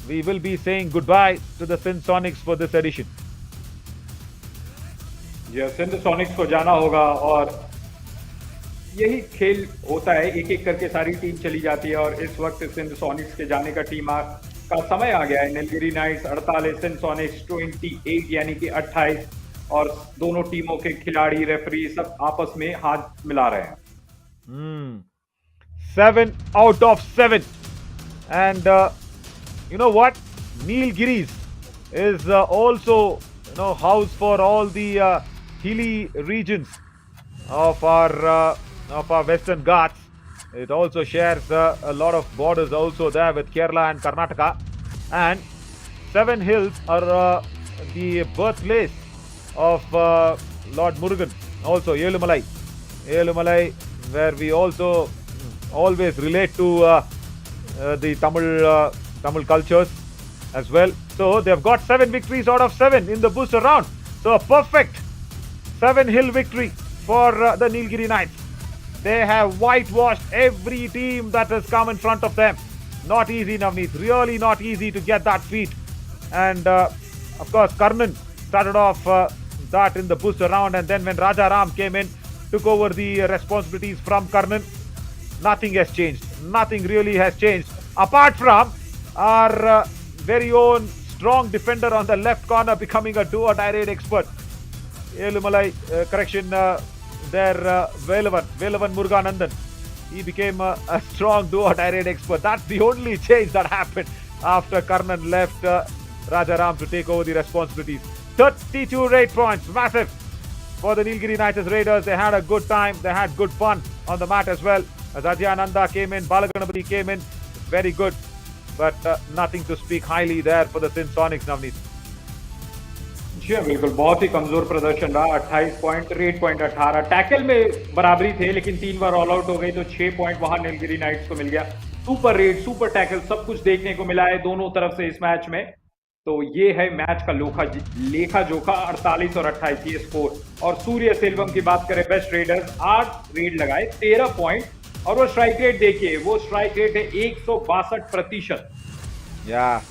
we will be saying goodbye to the SINH for this edition. ये Sindh Sonics को जाना होगा और यही खेल होता है, एक एक करके सारी टीम चली जाती है और इस वक्त सिंध सोनिक्स के जाने का का समय आ गया है। नीलगिरी नाइट्स 48, सिंध सोनिक्स 28 यानी कि 28 और दोनों टीमों के खिलाड़ी रेफरी सब आपस में हाथ मिला रहे हैं। 7 out of 7. And you know what? Nilgiris is also house for all the hilly regions of our Western Ghats. It also shares a lot of borders also there with Kerala and Karnataka. And 7 Hills are the birthplace of Lord Murugan. Also Yelumalai, where we also always relate to the Tamil cultures as well. So they've got 7 victories out of 7 in the booster round. So a perfect 7 hill victory for the Nilgiri Knights. They have whitewashed every team that has come in front of them. Not easy, Navneet. Really not easy to get that feat. And of course, Karnan started off that in the booster round, and then when Raja Ram came in, took over the responsibilities from Karnan. Nothing has changed. Nothing really has changed. Apart from our very own strong defender on the left corner becoming a do-or-die raid expert. Elumalai, Velavan Muruganandan. He became a strong do-or-die raid expert. That's the only change that happened after Karnan left Rajaram to take over the responsibilities. 32 raid points. Massive for the Nilgiri Knights Raiders. They had a good time. They had good fun on the mat as well. As Ajyananda came in, Balaganapati came in. Very good. But nothing to speak highly there for the SINH, Navneet. जी बिल्कुल, बहुत ही कमजोर प्रदर्शन रहा। 28 point, red point 18। Tackle में बराबरी थे लेकिन 3 बार all out हो गई तो 6 पॉइंट वहां नीलगिरी नाइट्स को मिल गया। सुपर रेड, सुपर टैकल, सब कुछ देखने को मिला है दोनों तरफ से इस मैच में। तो ये है मैच का लेखा जोखा 48 और 28 ये स्कोर। और सूर्य सेल्वम की बात करें, बेस्ट रेडर्स 8 रेड लगाए 13 पॉइंट और वो स्ट्राइक रेट देखिए, वो स्ट्राइक रेट है 162%। Yeah,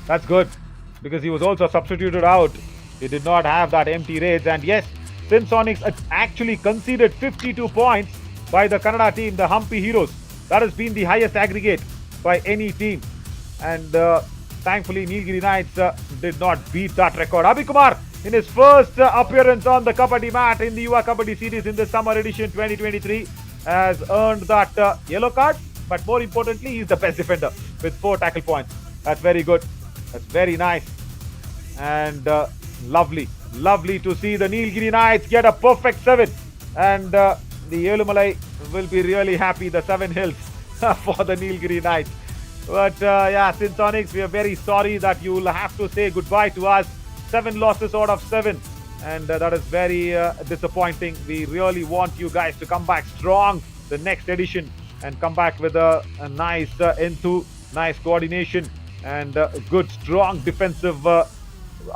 that's good because he was also substituted out. He did not have that empty raids. And yes, SINH actually conceded 52 points by the Kannada team, the Hampi Heroes. That has been the highest aggregate by any team. And thankfully, Nilgiri Knights did not beat that record. Abhi Kumar, in his first appearance on the Kabaddi mat in the Yuva Kabaddi series in the summer edition 2023, has earned that yellow card. But more importantly, he's the best defender with 4 tackle points. That's very good. That's very nice. And lovely to see the Nilgiri Knights get a perfect 7. And the Elumalai will be really happy, the 7 hills for the Nilgiri Knights. But yeah, SINH, we are very sorry that you will have to say goodbye to us. 7 losses out of 7. And that is very disappointing. We really want you guys to come back strong the next edition and come back with a nice nice coordination and a good strong defensive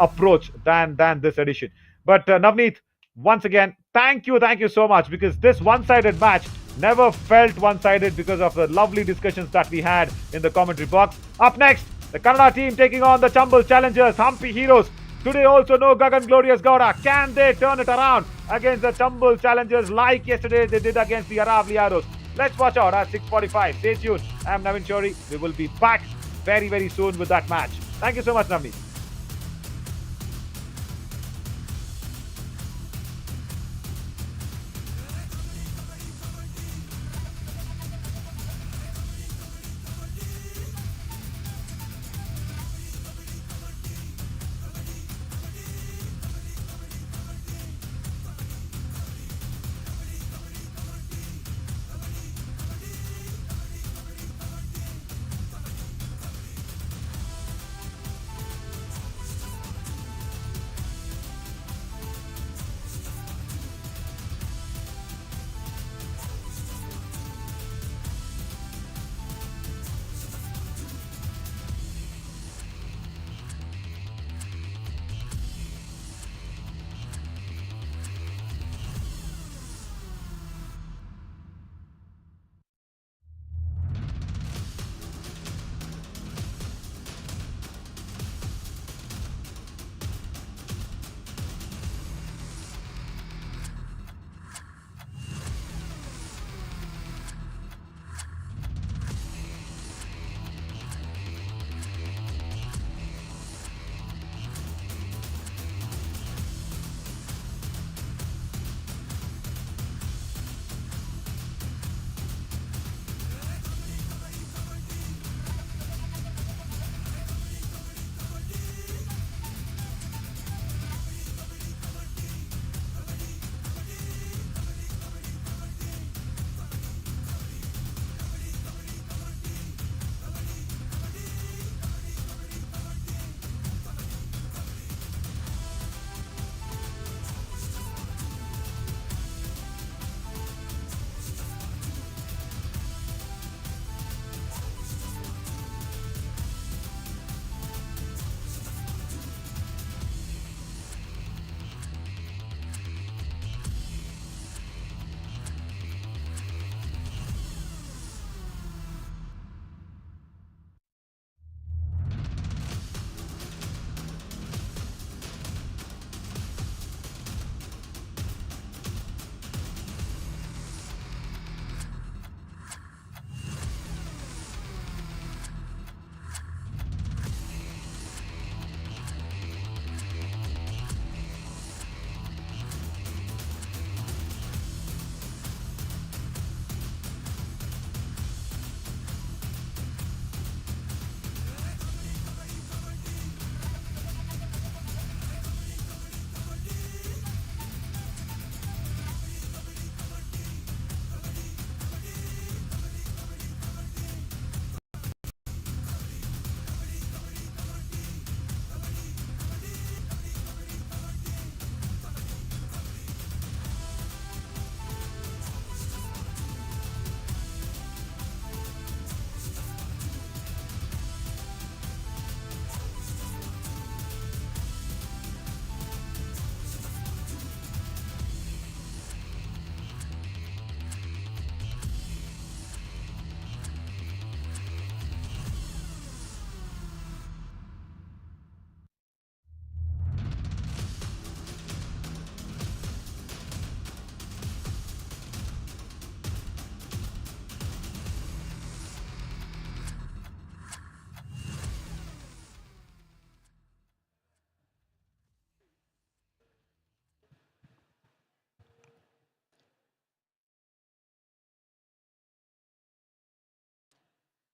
approach than this edition. But Navneet, once again, thank you so much, because this one-sided match never felt one-sided because of the lovely discussions that we had in the commentary box. Up next, the Kannada team taking on the Chambal challengers, Hampi Heroes. Today also no Gagan Glorious Gowda. Can they turn it around against the Chambal challengers like yesterday they did against the Aravali Arrows? Let's watch out at 6:45. Stay tuned. I'm Navin Shori. We will be back very soon with that match. Thank you so much, Navneet.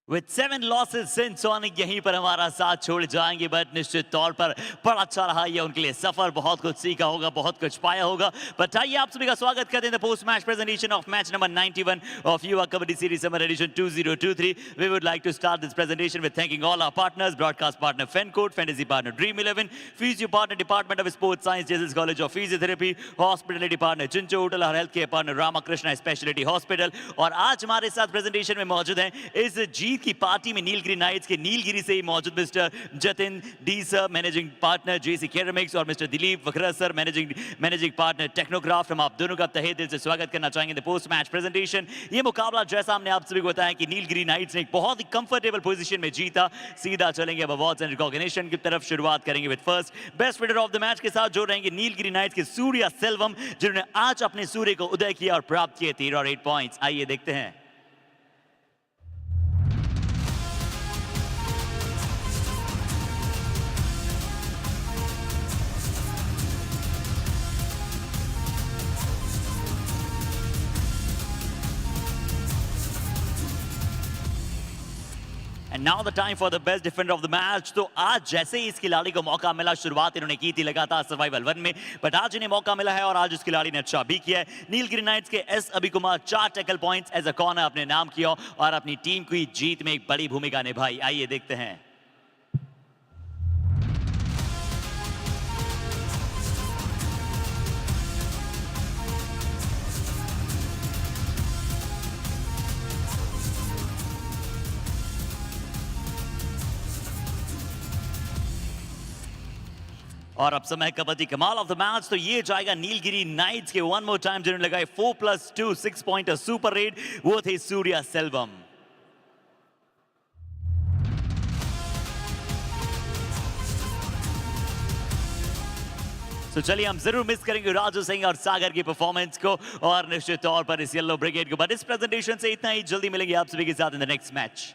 With 7 losses, Sindh यहीं पर हमारा साथ छोड़ जाएंगे, but निश्चित तौर पर बड़ा अच्छा रहा ये उनके लिए सफर, बहुत कुछ सीखा होगा, बहुत कुछ पाया होगा। बट आइए आप सभी का स्वागत करते हैं the post match presentation of match number 91 of Yuva Kabaddi series summer edition 2023. We would like to start this presentation with thanking all our partners, broadcast partner FenCode, fantasy partner Dream 11, physio partner Department of Sports Science, Jesus College of Physiotherapy, hospitality partner Chincho Hotel, our healthcare partner Ramakrishna Specialty Hospital. और आज हमारे साथ presentation में मौजूद हैं इस जीत की party में नीलगिरी नाइट्स के नीलगिरी से ही मौजूद mister Jatin D sir, managing partner JC ceramics, और मिस्टर दिलीप वखरा सर, मैनेजिंग पार्टनर टेक्नोक्राफ्ट। हम आप दोनों का तहे दिल से स्वागत करना चाहेंगे द पोस्ट मैच प्रेजेंटेशन। ये मुकाबला जैसा हमने आप सभी को बताया कि नीलगिरी नाइट्स ने एक बहुत ही कंफर्टेबल पोजीशन में जीता। सीधा चलेंगे अब अवार्ड्स एंड रिकॉग्निशन की तरफ। शुरुआत करेंगे with first best winner of the match के साथ जो रहेंगे नीलगिरी नाइट्स के सूर्या सेल्वम, जिन्होंने आज अपने सूर्य को उदय किया और प्राप्त किए 13 और 8 पॉइंट्स। आइए देखते हैं। And now the time for the best defender of the match. तो आज जैसे ही इस खिलाड़ी को मौका मिला, शुरुआत इन्होंने की थी लगातार सर्वाइवल 1 में, बट आज इन्हें मौका मिला है और आज उस खिलाड़ी ने अच्छा भी किया है। नीलगिरी नाइट्स के S Abhi Kumar 4 tackle points as a corner अपने नाम किया और अपनी टीम की जीत में एक बड़ी भूमिका निभाई। आइए देखते हैं। और अब समय कबड्डी कमाल ऑफ द मैच, तो ये जाएगा नीलगिरी नाइट्स के वन मोर टाइम, जिन्होंने लगाए 4+2 6 पॉइंटर सुपर रेड, वो थे सूर्या सेल्वम। तो चलिए हम जरूर मिस करेंगे राजू सिंह और सागर की परफॉर्मेंस को और निश्चित तौर पर इस येलो ब्रिगेड को, बट इस प्रेजेंटेशन से इतना ही। जल्दी मिलेंगे आप सभी के साथ in the next match.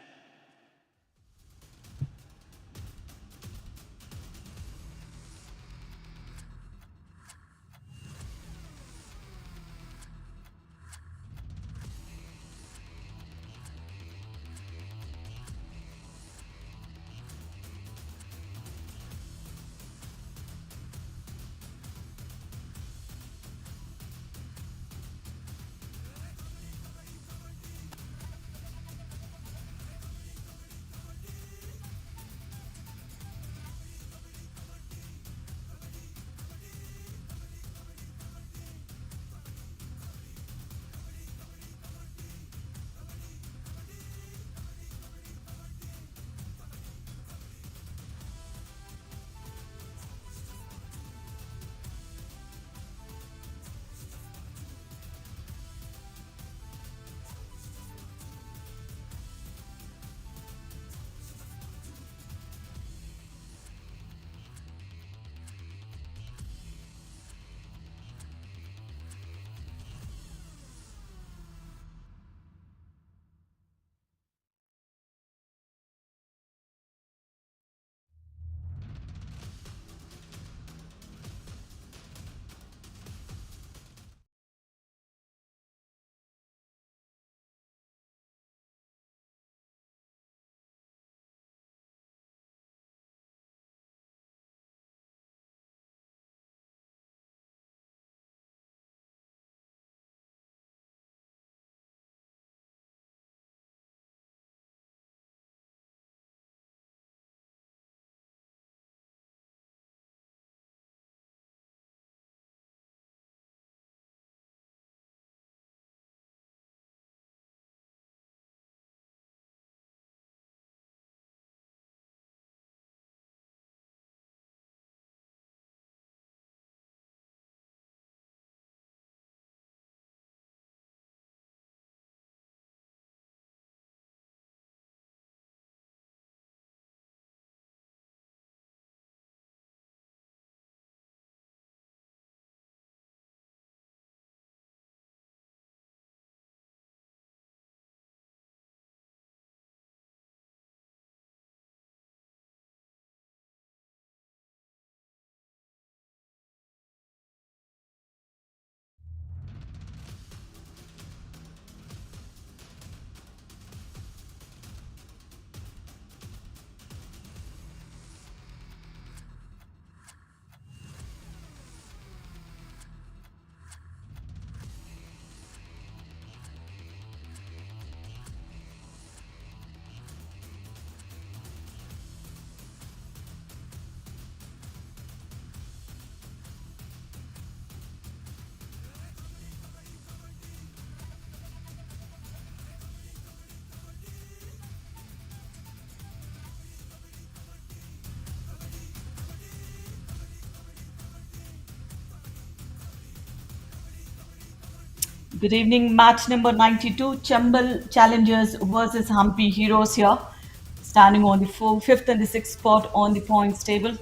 Good evening. Match number 92, Chambal Challengers versus Hampi Heroes here, standing on the fifth and the sixth spot on the points table.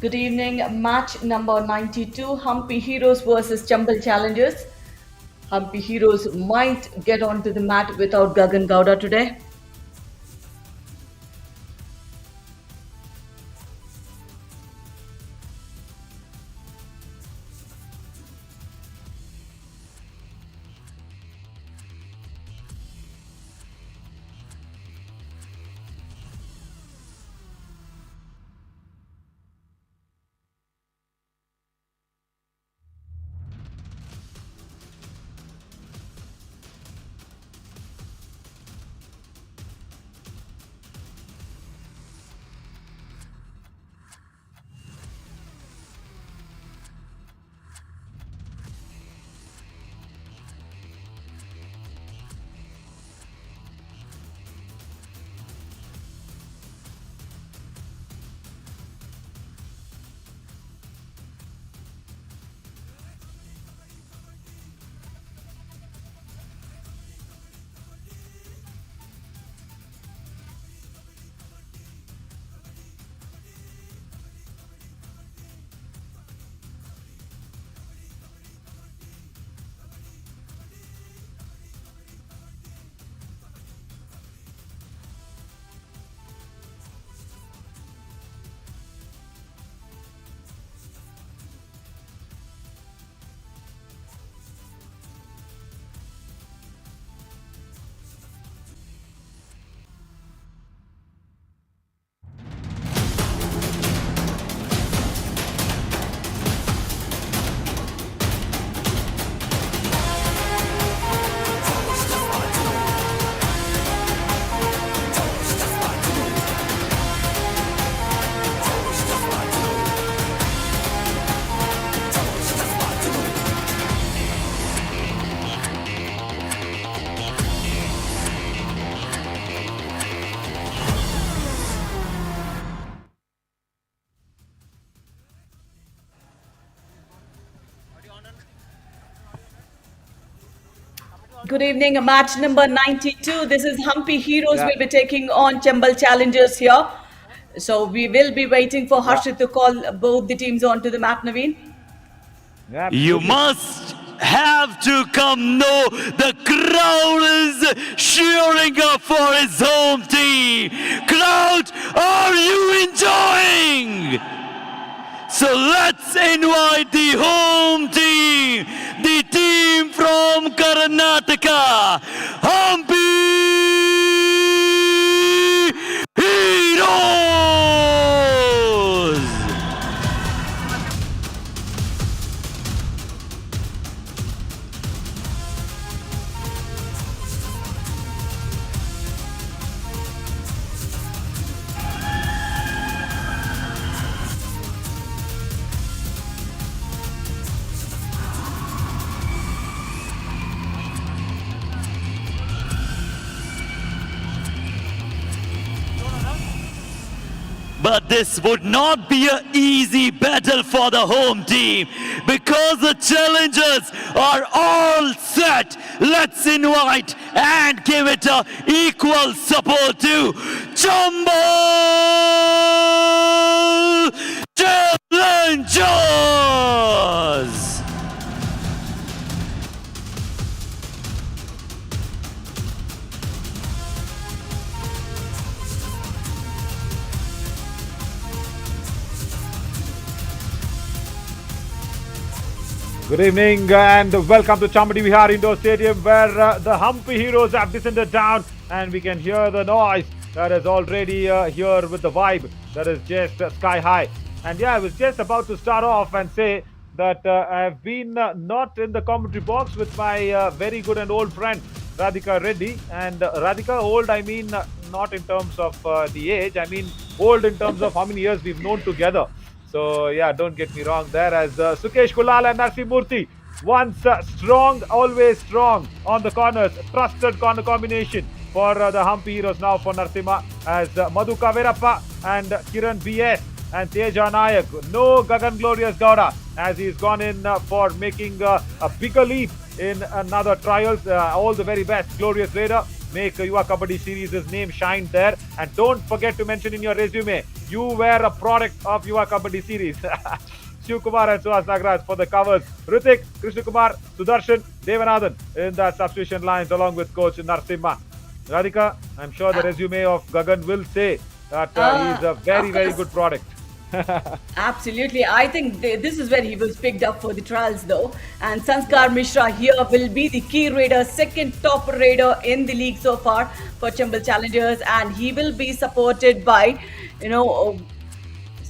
Good evening. Match number 92, Hampi Heroes versus Chambal Challengers. Hampi Heroes might get onto the mat without Gagan Gowda today. Good evening. Match number 92. This is Hampi Heroes will be taking on Chambal Challengers here. So we will be waiting for Harshit to call both the teams onto the mat, Naveen. You must have to come know the crowd is cheering up for his home team. Crowd, are you enjoying? So let's invite the home team, the team from Karnataka, Hampi Heroes. But this would not be an easy battle for the home team because the challengers are all set. Let's invite and give it a equal support to Chambal Challengers. Good evening and welcome to Chambadi Vihar Indoor Stadium where the Hampi Heroes have descended down and we can hear the noise that is already here with the vibe that is just sky high. And yeah, I was just about to start off and say that I have been not in the commentary box with my very good and old friend Radhika Reddy. And Radhika, old I mean not in terms of the age, I mean old in terms of how many years we've known together. So yeah, don't get me wrong there, as Sukesh Kulal and Narsi Murthy, once strong, always strong on the corners, trusted corner combination for the Hampi Heroes, now for Narsimha, as Madhu Kaverappa and Kiran BS and Teja Nayak. No Gagan Glorious Gowda, as he's gone in for making a bigger leap in another trials. All the very best, Glorious Raider. Make Yuva Kabaddi series' name shine there, and don't forget to mention in your resume you were a product of Yuva Kabaddi series. Shiv Kumar and Suhas Nagraj for the covers. Ritik, Krishna Kumar, Sudarshan, Devanathan in the substitution lines along with coach Narsimha. Radhika, I'm sure the resume of Gagan will say that he's a very good product. Absolutely. I think this is where he was picked up for the trials though. And Sanskar Mishra here will be the key raider, second top raider in the league so far for Chambal Challengers. And he will be supported by,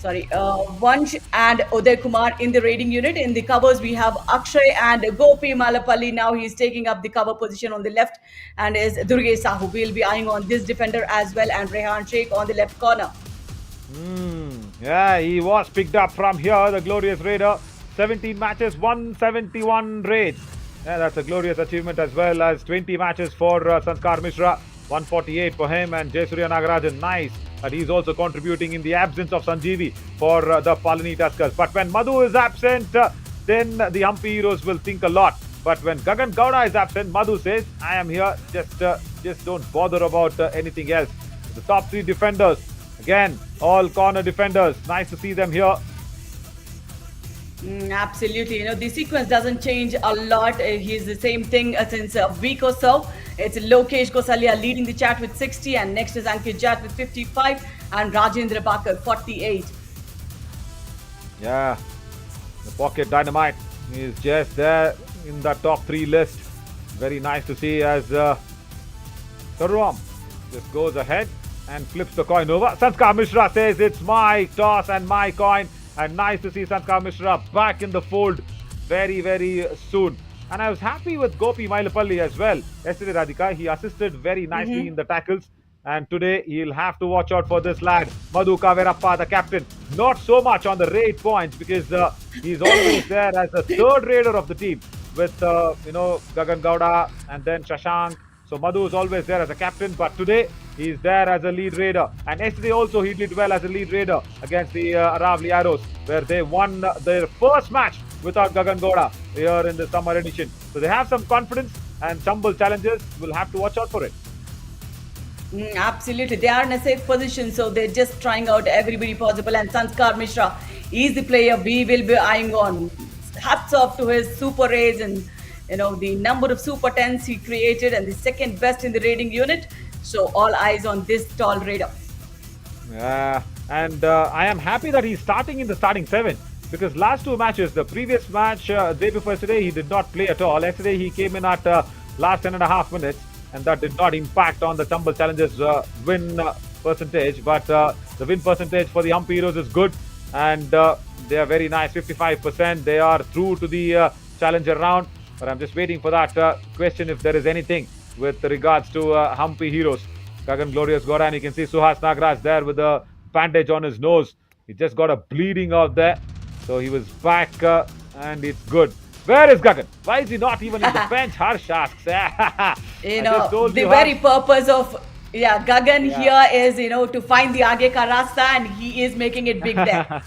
Vansh and Uday Kumar in the raiding unit. In the covers, we have Akshay and Gopi Malapalli. Now he's taking up the cover position on the left, and is Durgesh Sahu. We'll be eyeing on this defender as well, and Rehan Sheikh on the left corner. Yeah, he was picked up from here, the Glorious Raider. 17 matches, 171 raids. Yeah, that's a glorious achievement, as well as 20 matches for Sanskar Mishra. 148 for him, and Jayasurya Nagarajan, nice. But he's also contributing in the absence of Sanjeevi for the Palani Tuskers. But when Madhu is absent, then the Hampi Heroes will think a lot. But when Gagan Gowda is absent, Madhu says, I am here, just don't bother about anything else. The top three defenders, again, all corner defenders. Nice to see them here. Absolutely. The sequence doesn't change a lot. He's the same thing since a week or so. It's Lokesh Gosalia leading the chat with 60, and next is Ankit Jat with 55, and Rajendra Bakar 48. Yeah, the pocket dynamite is just there in the top three list. Very nice to see as Saruam just goes ahead and flips the coin over. Sanskar Mishra says it's my toss and my coin. And nice to see Sanskar Mishra back in the fold very soon. And I was happy with Gopi Mailapalli as well. Yesterday, Radhika, he assisted very nicely in the tackles. And today, he'll have to watch out for this lad, Madhu Kaverappa, the captain. Not so much on the raid points because he's always there as the third raider of the team with, Gagan Gowda and then Shashank. So Madhu is always there as a captain, but today he's there as a lead raider. And yesterday also he did well as a lead raider against the Aravali Arrows, where they won their first match without Gagan Gowda here in the summer edition. So they have some confidence, and Chambal Challengers will have to watch out for it. Absolutely. They are in a safe position, so they're just trying out everybody possible. And Sanskar Mishra is the player we will be eyeing on. Hats off to his super raids and the number of super 10s he created, and the second best in the raiding unit. So all eyes on this tall raider. Yeah, and I am happy that he's starting in the starting 7. Because last two matches, the previous match, day before yesterday, he did not play at all. Yesterday, he came in at last 10.5 minutes, and that did not impact on the Tumble Challengers win percentage. But the win percentage for the Humpy Heroes is good, and they are very nice, 55%. They are through to the Challenger round. But I'm just waiting for that question if there is anything with regards to Humpy Heroes. Gagan Glorious Gora, and you can see Suhas Nagraj there with a bandage on his nose. He just got a bleeding out there. So he was back and it's good. Where is Gagan? Why is he not even in the bench? Harsh asks. The very purpose of Gagan here is, to find the Aage ka rasta, and he is making it big there.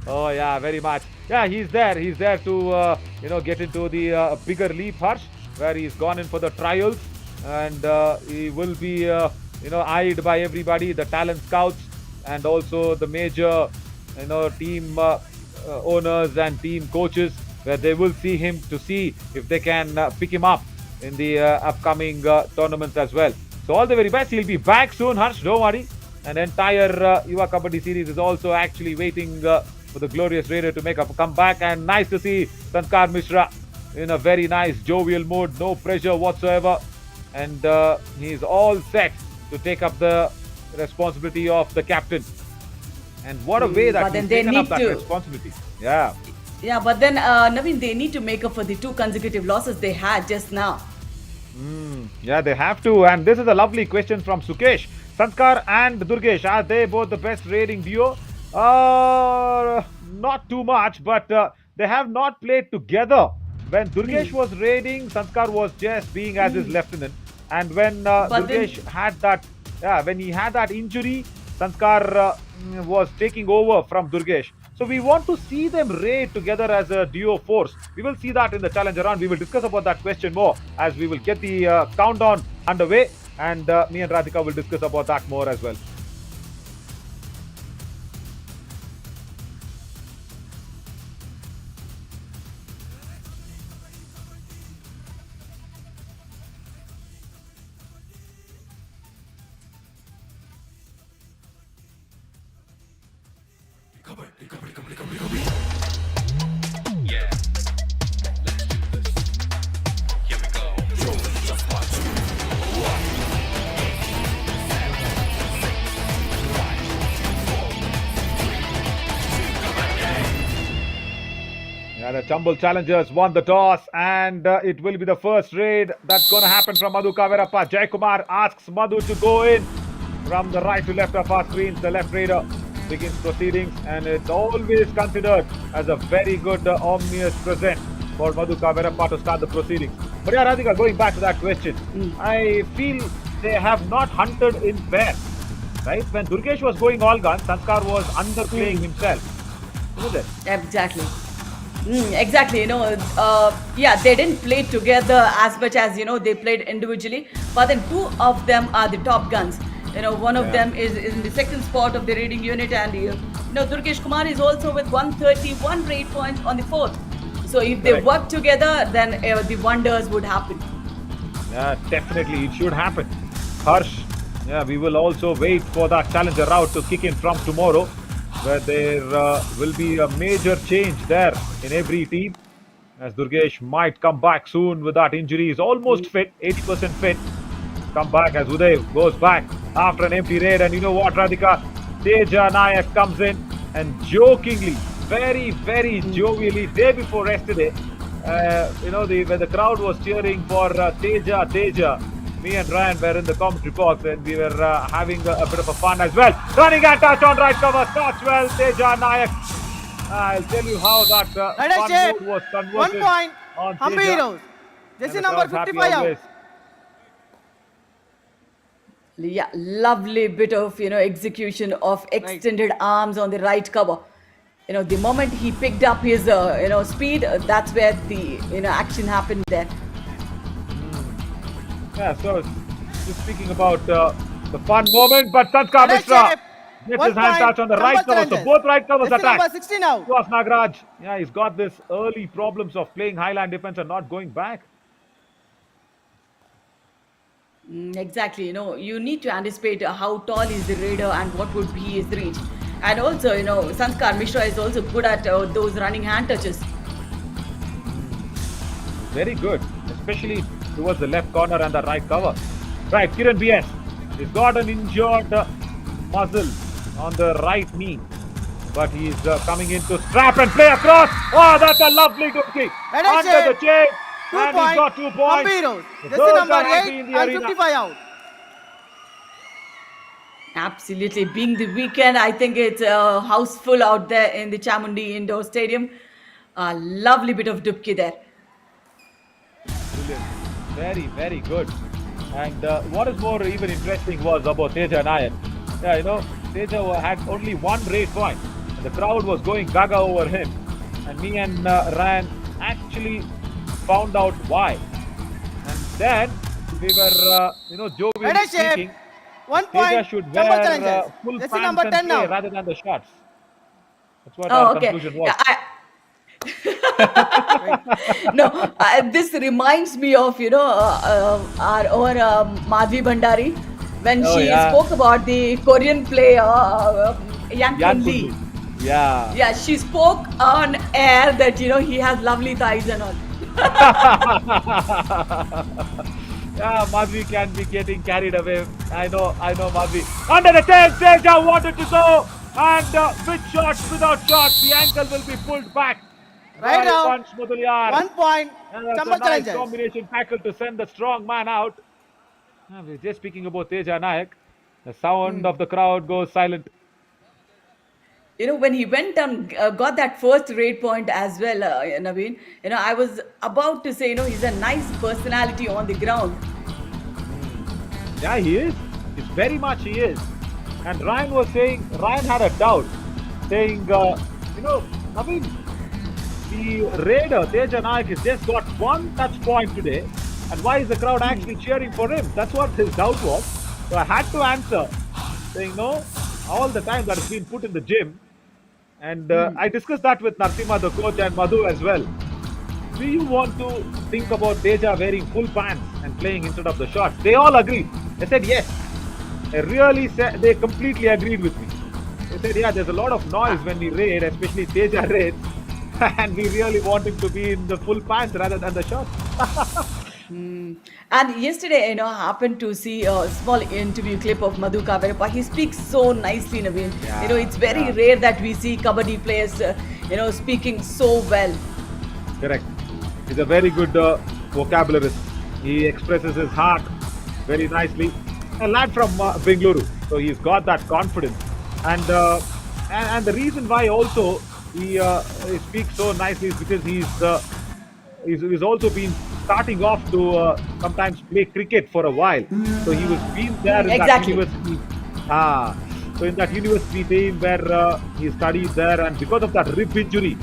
Oh yeah, very much. Yeah, he's there. He's there to get into the bigger leap, Harsh, where he's gone in for the trials, and he will be eyed by everybody, the talent scouts, and also the major team owners and team coaches, where they will see him to see if they can pick him up in the upcoming tournaments as well. So all the very best. He'll be back soon, Harsh, don't worry. An entire Yuva Kabaddi series is also actually waiting for the glorious Raider to make a comeback. And nice to see Sanskar Mishra in a very nice jovial mood, no pressure whatsoever. And he's all set to take up the responsibility of the captain. And what a way that he's taken up that responsibility. Yeah. Yeah, but then, Naveen, they need to make up for the 2 consecutive losses they had just now. Yeah, they have to. And this is a lovely question from Sukesh. Sanskar and Durgesh, are they both the best raiding duo? Not too much, but they have not played together. When Durgesh was raiding, Sanskar was just being as his lieutenant. And when Durgesh had that, when he had that injury, Sanskar was taking over from Durgesh. So we want to see them raid together as a duo force. We will see that in the Challenger round. We will discuss about that question more as we will get the countdown underway. And me and Radhika will discuss about that more as well. The Tumble Challengers won the toss, and it will be the first raid that's going to happen from Madhu Kavirappa. Jai Kumar asks Madhu to go in from the right to left of our screens. The left raider begins proceedings, and it's always considered as a very good ominous present for Madhu Kavirappa to start the proceedings. But yeah, Radhika, going back to that question, I feel they have not hunted in pairs, right? When Durgesh was going all guns, Sanskar was underplaying himself. Isn't it? Exactly. Exactly, they didn't play together as much as, they played individually. But then 2 of them are the top guns. One of them is in the second spot of the raiding unit, and, Durgesh Kumar is also with 131 raid points on the 4th. So if they work together, then the wonders would happen. Yeah, definitely, it should happen. Harsh, we will also wait for that Challenger round to kick in from tomorrow, where there will be a major change there in every team, as Durgesh might come back soon with that injury. He's almost fit, 80% fit. Come back as Uday goes back after an empty raid. And you know what, Radhika? Teja Nayak comes in and jokingly, very, very jovially, day before yesterday, when the crowd was cheering for Teja, me and Ryan were in the commentary box, and we were having a bit of a fun as well. Running and touch on right cover, starts well, Teja Nayak. I'll tell you how that fun mood was converted. 1 point, on Humpy Teja. Heroes. Jersey number 55 out. Yeah, lovely bit of, execution of extended arms on the right cover. The moment he picked up his, speed, that's where the, action happened there. Yeah, so just speaking about the fun moment, but Sanskar Mishra gets his hand touch on the right cover. So both right covers attack. Number 16 out. Suhas Nagraj, he's got this early problems of playing highline defense and not going back. Exactly, you need to anticipate how tall is the raider and what would be his reach. And also, Sanskar Mishra is also good at those running hand touches. Very good, especially towards the left corner and the right cover. Right, Kiran BS. He's got an injured muscle on the right knee. But he's coming in to strap and play across. Oh, that's a lovely good kick. Under the chain. And he's got 2 points. Jersey number 8 and 55 out. Absolutely. Being the weekend, I think it's a house full out there in the Chamundi Indoor Stadium. A lovely bit of dupki there. Brilliant. Very, very good. And what is more even interesting was about Teja Nayak. Yeah, Teja had only 1 rate point. And the crowd was going gaga over him. And me and Ryan actually found out why. And then we were, jovially speaking, 1 Teja point. should Jumbo wear challenges. full Jersey pants number and 10 play now. rather than the shorts. That's what Oh, our okay. conclusion was. No, this reminds me of, our own Madhvi Bhandari when she spoke about the Korean player Yan Kun Lee. Yeah. Yeah, she spoke on air that, he has lovely thighs and all. Yeah, Madhvi can be getting carried away. I know, Madhvi. Under the tail, Teja wanted to go. And with shots, without shots, the ankle will be pulled back. Right now, Punch Mudaliar. 1 point. And that's Jumbo a nice challenges. combination tackle to send the strong man out. We're just speaking about Teja Nayak. The sound of the crowd goes silent. When he went and got that first rate point as well, Naveen, I was about to say, he's a nice personality on the ground. Yeah, he is. It's very much he is. And Ryan had a doubt, saying, I mean, the raider, Teja Nayak, has just got 1 touch point today. And why is the crowd actually cheering for him? That's what his doubt was. So I had to answer, saying, no, all the time that has been put in the gym. And I discussed that with Narasimha, the coach, and Madhu as well. Do you want to think about Teja wearing full pants and playing instead of the shorts? They all agreed. They said yes. They completely agreed with me. They said, yeah, there's a lot of noise when we raid, especially Teja raids. And we really want him to be in the full pants rather than the shorts. And yesterday, I happened to see a small interview clip of Madhu Kaverappa. He speaks so nicely, Naveen. It's very rare that we see Kabaddi players, speaking so well. Correct. He's a very good vocabulary. He expresses his heart very nicely. A lad from Bengaluru, so he's got that confidence. And the reason why also he speaks so nicely is because he's also been starting off to sometimes play cricket for a while. So he was been there in that university. So in that university team where he studied there, and because of that rib injury,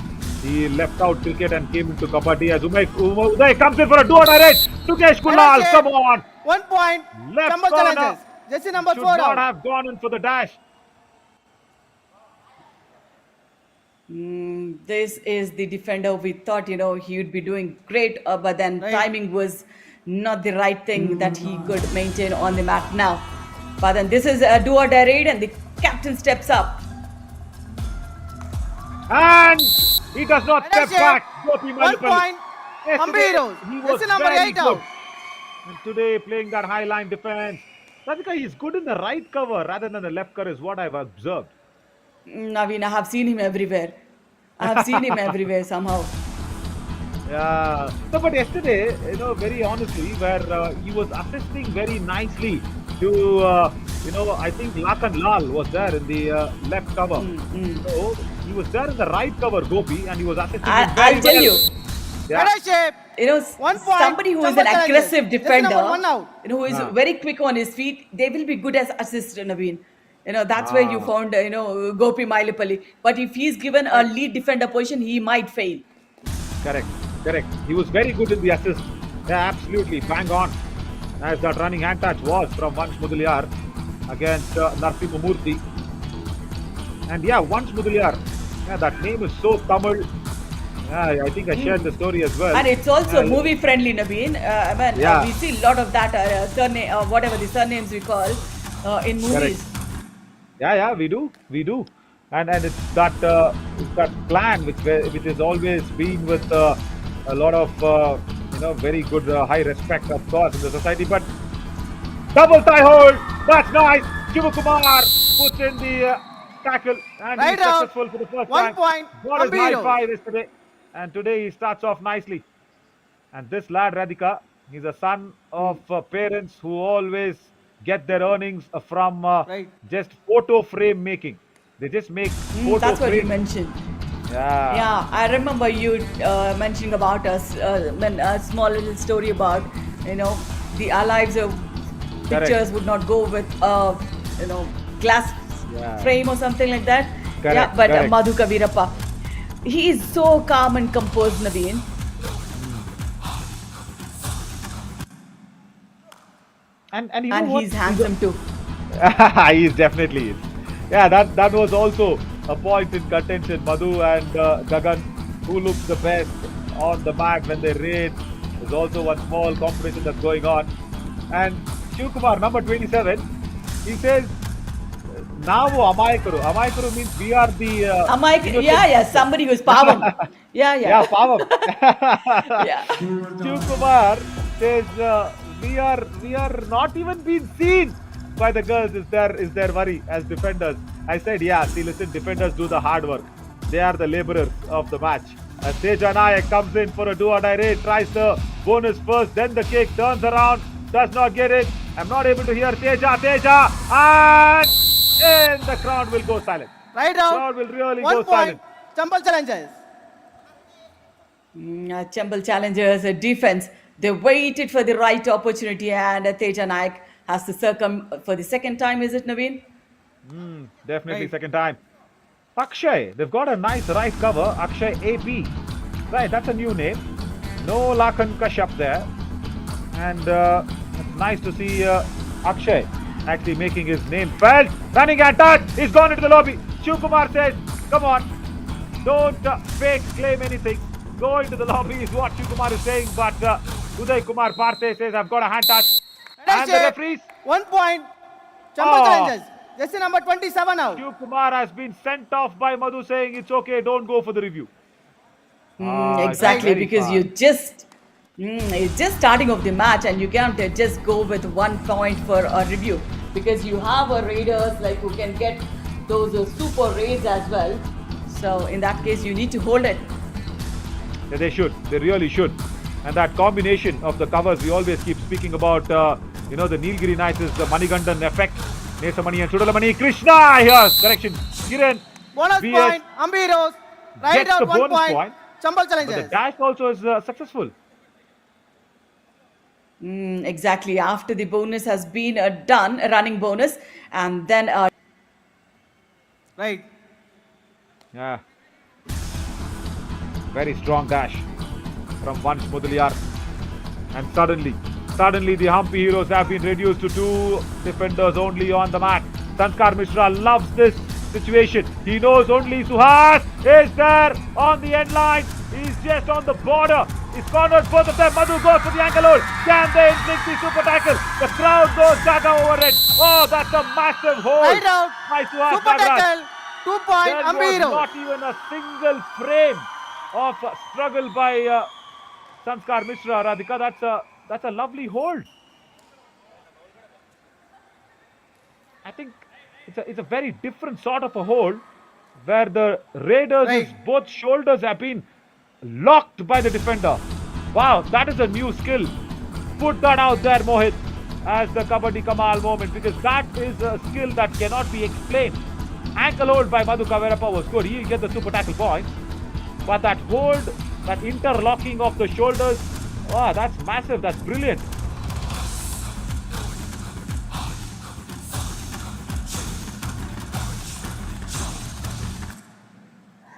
he left out cricket and came into Kabaddi. As Uday comes in for a do-or-die race. Tukesh Kunal, come on. 1 point. Left Jumbo corner. challenges. Jersey number Should 4 not out. have gone in for the dash. This is the defender we thought, he would be doing great, but then timing was not the right thing that he could maintain on the mat now. But then this is a do-or-die raid and the captain steps up. And he does not step back. 1 point. Hambiros. He was Jersey number very 8 good. out. And today playing that high line defense. Radhika, he's good in the right cover rather than the left cover is what I've observed. Naveen, I have seen him everywhere. Somehow. Yeah. No, but yesterday, very honestly, where he was assisting very nicely to, I think Lakan Lal was there in the left cover. So he was there in the right cover, Gopi, and he was assisting him very I'll tell well. you. Yeah. 1 point. Somebody who is Jumbo an aggressive challenges. Jersey number defender, 1 out. who is very quick on his feet, they will be good as assist, Naveen. That's where you found, Gopi Mailapalli. But if he's given a lead defender position, he might fail. Correct. He was very good in the assist. Yeah, absolutely. Bang on. As that running hand touch was from Vansh Mudaliar against Narasimha Murthy. And yeah, Vansh Mudaliar. Yeah, that name is so Tamil. Yeah, I think I shared the story as well. And it's also movie friendly, Naveen. We see a lot of that surname, whatever the surnames we call in movies. Correct. Yeah, we do. and it's that clan which has always been with a lot of very good high respect, of course, in the society. But double tie hold, that's nice. Yuva Kumar puts in the tackle, and Right he's out. successful for the first 1 time. point. Got his Ambi high Heroes. five yesterday, and today he starts off nicely. And this lad Radhika, he's a son of parents who always get their earnings from Right. just photo frame making. They just make photo That's what you frames. mentioned. Yeah. Yeah, I remember you mentioning about us a small little story about the lives of pictures would not go with glass Yeah. frame or something like that. Correct, Yeah, but correct. Madhu Kavirappa, he is so calm and composed, Naveen. And you know And what? he's handsome too. He is definitely is. Yeah, that was also a point in contention. Madhu and Gagan, who looks the best on the mat when they raid. There's also one small competition that's going on. And Shivkumar, number 27, he says, now Amayakuru. Amayakuru means we are the... Somebody who's pavam. Yeah, Pavam. Yeah. Shivkumar says we are not even being seen by the girls. Is their worry as defenders? I said, yeah. See, listen, defenders do the hard work. They are the laborers of the match. As Teja Nayak comes in for a do-or-die raid, tries the bonus first, then the kick, turns around, does not get it. I'm not able to hear Teja, and the crowd will go silent. Right out. Crowd will really 1 go point. silent. Chambal Challengers. Chambal Challengers defense. They waited for the right opportunity, and Teja Naik has to circum for the second time. Is it, Naveen? Definitely Right. second time. Akshay, they've got a nice right cover. Akshay AP. Right, that's a new name. No Lakhan Kashyap there. And it's nice to see Akshay actually making his name felt. Running and touch. He's gone into the lobby. Shivkumar says, come on. Don't fake claim anything. Go into the lobby is what Shivkumar is saying. But Uday Kumar Parthe says, I've got a hand touch. And the referees. 1 point. Chambal Oh. Challengers. Jersey number 27 out. Shivkumar has been sent off by Madhu saying it's okay, don't go for the review. Exactly, very because far. it's just starting of the match, and you can't just go with 1 point for a review, because you have a raiders who can get those super raids as well. So in that case, you need to hold it. Yeah, they should. They really should. And that combination of the covers, we always keep speaking about, the Nilgiri Knights is the Manigandan effect. Nesamani and Sudalamani. Krishna here. Correction. Kiran. Bonus BS point. Ambi Heroes. Right gets out the 1 bonus point. point. Chambal But the Challengers. dash also is successful. Exactly. After the bonus has been done, a running bonus, and then Right. Yeah. Very strong dash from Vansh Mudaliar. And suddenly the Hampi Heroes have been reduced to 2 defenders only on the mat. Sanskar Mishra loves this situation. He knows only Suhas is there on the end line. He's just on the border. He's cornered both of them. Madhu goes for the ankle hold. Can they inflict the super tackle? The crowd goes gaga over it. Oh, that's a massive hold. Right out. By Suhas Super Nagaraj. tackle. 2 point. There Ambi was Heroes. not even a single frame of struggle by Sanskar Mishra. Radhika, that's a lovely hold. I think it's a very different sort of a hold where the Raiders' Right. both shoulders have been locked by the defender. Wow, that is a new skill. Put that out there, Mohit, as the Kabaddi Kamal moment, because that is a skill that cannot be explained. Ankle hold by Madhu Kavirappa was good. He'll get the super tackle point. But that hold, that interlocking of the shoulders, wow, that's massive. That's brilliant.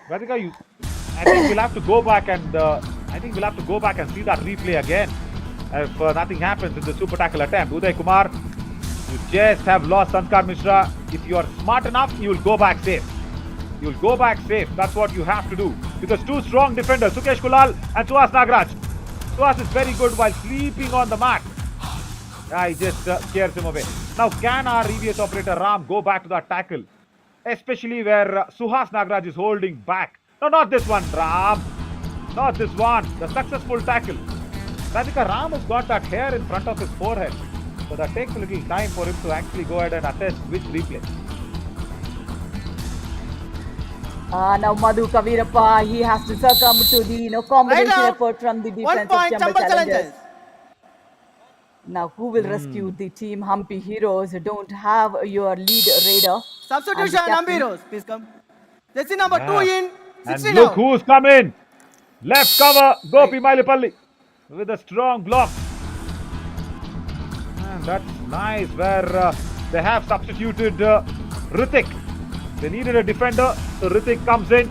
Radhika, I think we'll have to go back and see that replay again. If nothing happens in the super tackle attempt, Uday Kumar, you just have lost Sanskar Mishra. If you are smart enough, you will go back safe. You will go back safe. That's what you have to do. Because 2 strong defenders, Sukesh Kulal and Suhas Nagaraj. Suhas is very good while sleeping on the mat. He just scares him away. Now, can our EVS operator Ram go back to that tackle? especially where Suhas Nagaraj is holding back. No, not this one, Ram. Not this one. The successful tackle. Radhika, Ram has got that hair in front of his forehead. So that takes a little time for him to actually go ahead and assess which replay. Now Madhu Kavirappa, he has to succumb to the combination Right out. effort from the 1 defense of point, Chambal Chambal Challengers. Challengers. Now, who will rescue the team Humpy Heroes who don't have your lead raider? Substitution, And the captain- Ambiros, please come. Jersey number 2 in, And 16 look out. who's coming. Left cover, Gopi Mailipalli with a strong block. And that's nice where they have substituted Ritik. They needed a defender, so Ritik comes in.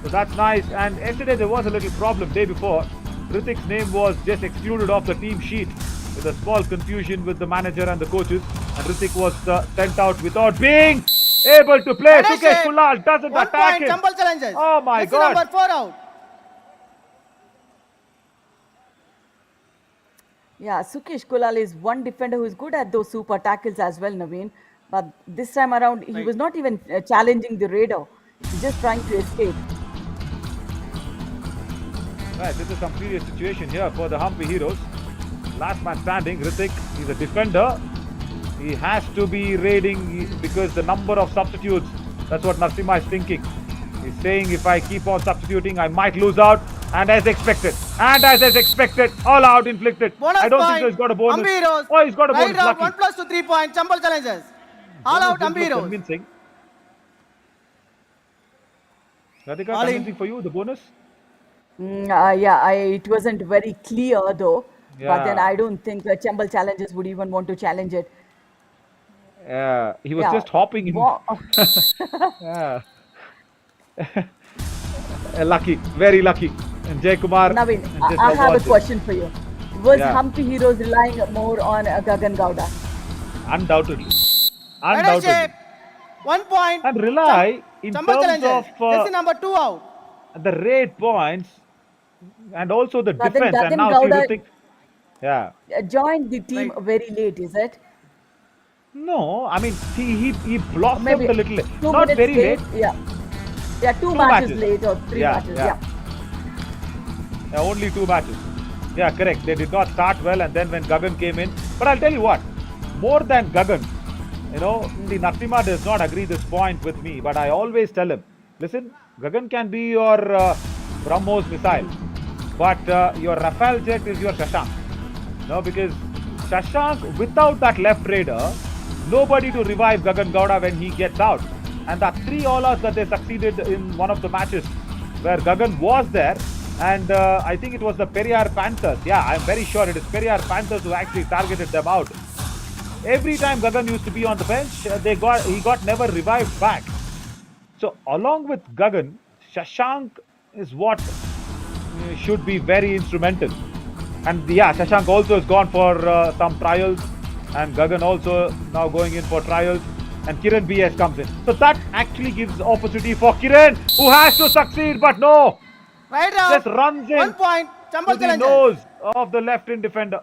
So that's nice. And yesterday there was a little problem. Day before, Ritik's name was just excluded off the team sheet with a small confusion with the manager and the coaches. And Ritik was sent out without being able to play. Finish Sukesh it. Kulal doesn't 1 attack point, him. Chambal Challengers. Oh my Jersey God. number 4 out. Yeah, Sukesh Kulal is one defender who is good at those super tackles as well, Naveen. But this time around, he was not even challenging the raider. He's just trying to escape. Right, this is some serious situation here for the Humpy Heroes. Last man standing, Ritik, he's a defender. He has to be raiding because the number of substitutes, that's what Narasimha is thinking. He's saying if I keep on substituting, I might lose out. And as expected, all out inflicted. Bonus I don't point. think so he's got a bonus. Ambiros. Oh, he's got a bonus. Right out, Lucky. 1 plus to 3 points, Chambal Challengers. All Bonus out, was Ambiros. convincing. Radhika, All in. convincing for you, the bonus? It wasn't very clear though. But then Yeah. I don't think Chambal Challengers would even want to challenge it. He was Yeah. just hopping in. Yeah. Lucky, very lucky. And Jay Kumar. Naveen, just I have a avoids it. question for you. Was Yeah. Humpy Heroes relying more on Gagan Gowda? Undoubtedly. Right Undoubtedly. shape. 1 point. And rely in Chambal terms Challengers. of Jersey number 2 out. the raid points and also the But then defense. And Gagan now see Gowda- Ritik. Yeah. Joined the team very late, is it? No, I mean, he blossomed Maybe a little. 2 Not minutes very late. Yeah. Yeah, two Two matches matches. late or 3 Yeah, matches. yeah. Yeah. Yeah, only 2 matches. Yeah, correct. They did not start well, and then when Gagan came in. But I'll tell you what, more than Gagan, the Narasimha does not agree this point with me, but I always tell him, listen, Gagan can be your BrahMos missile, but your Rafale jet is your Shashank. Because Shashank, without that left raider, nobody to revive Gagan Gowda when he gets out. And the 3 all-outs that they succeeded in one of the matches where Gagan was there, and I think it was the Periyar Panthers. Yeah, I'm very sure it is Periyar Panthers who actually targeted them out. Every time Gagan used to be on the bench, he got never revived back. So along with Gagan, Shashank is what should be very instrumental. And yeah, Shashank also has gone for some trials, and Gagan also now going in for trials, and Kiran BS comes in. So that actually gives opportunity for Kiran, who has to succeed, but no, Right out. just runs in 1 point, to Chambal the Challengers. nose of the left-in defender.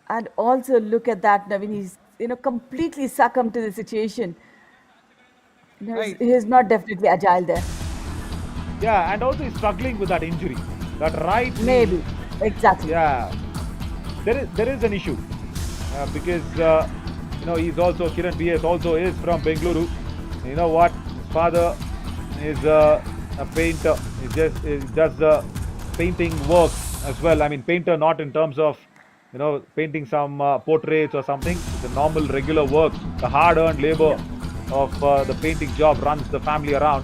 And also look at that, Naveen. He's completely succumbed to the situation. Right. He's not definitely agile there. Yeah, and also he's struggling with that injury. That right knee. Maybe. Exactly. Yeah, there is an issue because he's also Kiran BS also is from Bengaluru. You know what? His father is a painter. He does painting work as well. I mean, painter not in terms of painting some portraits or something. It's a normal, regular work. The hard-earned labor of the painting job runs the family around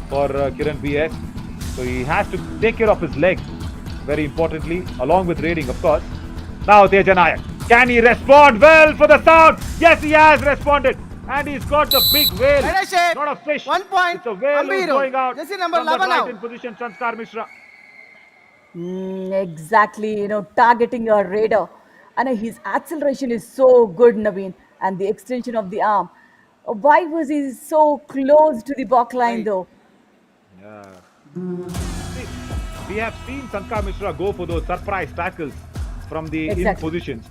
for Kiran BS. So he has to take care of his leg, very importantly, along with raiding, of course. Now Teja Nayak. Can he respond well for the South? Yes, he has responded. And he's got the big whale. Right shape. Not a fish. 1 point, It's a whale who's Ambiru. going out. Jersey number from that 11 out. right in position, Sanskar Mishra. Exactly. Targeting your raider. And his acceleration is so good, Naveen. And the extension of the arm. Why was he so close to the back line, though? See, we have seen Sanskar Mishra go for those surprise tackles from the in Exactly. positions.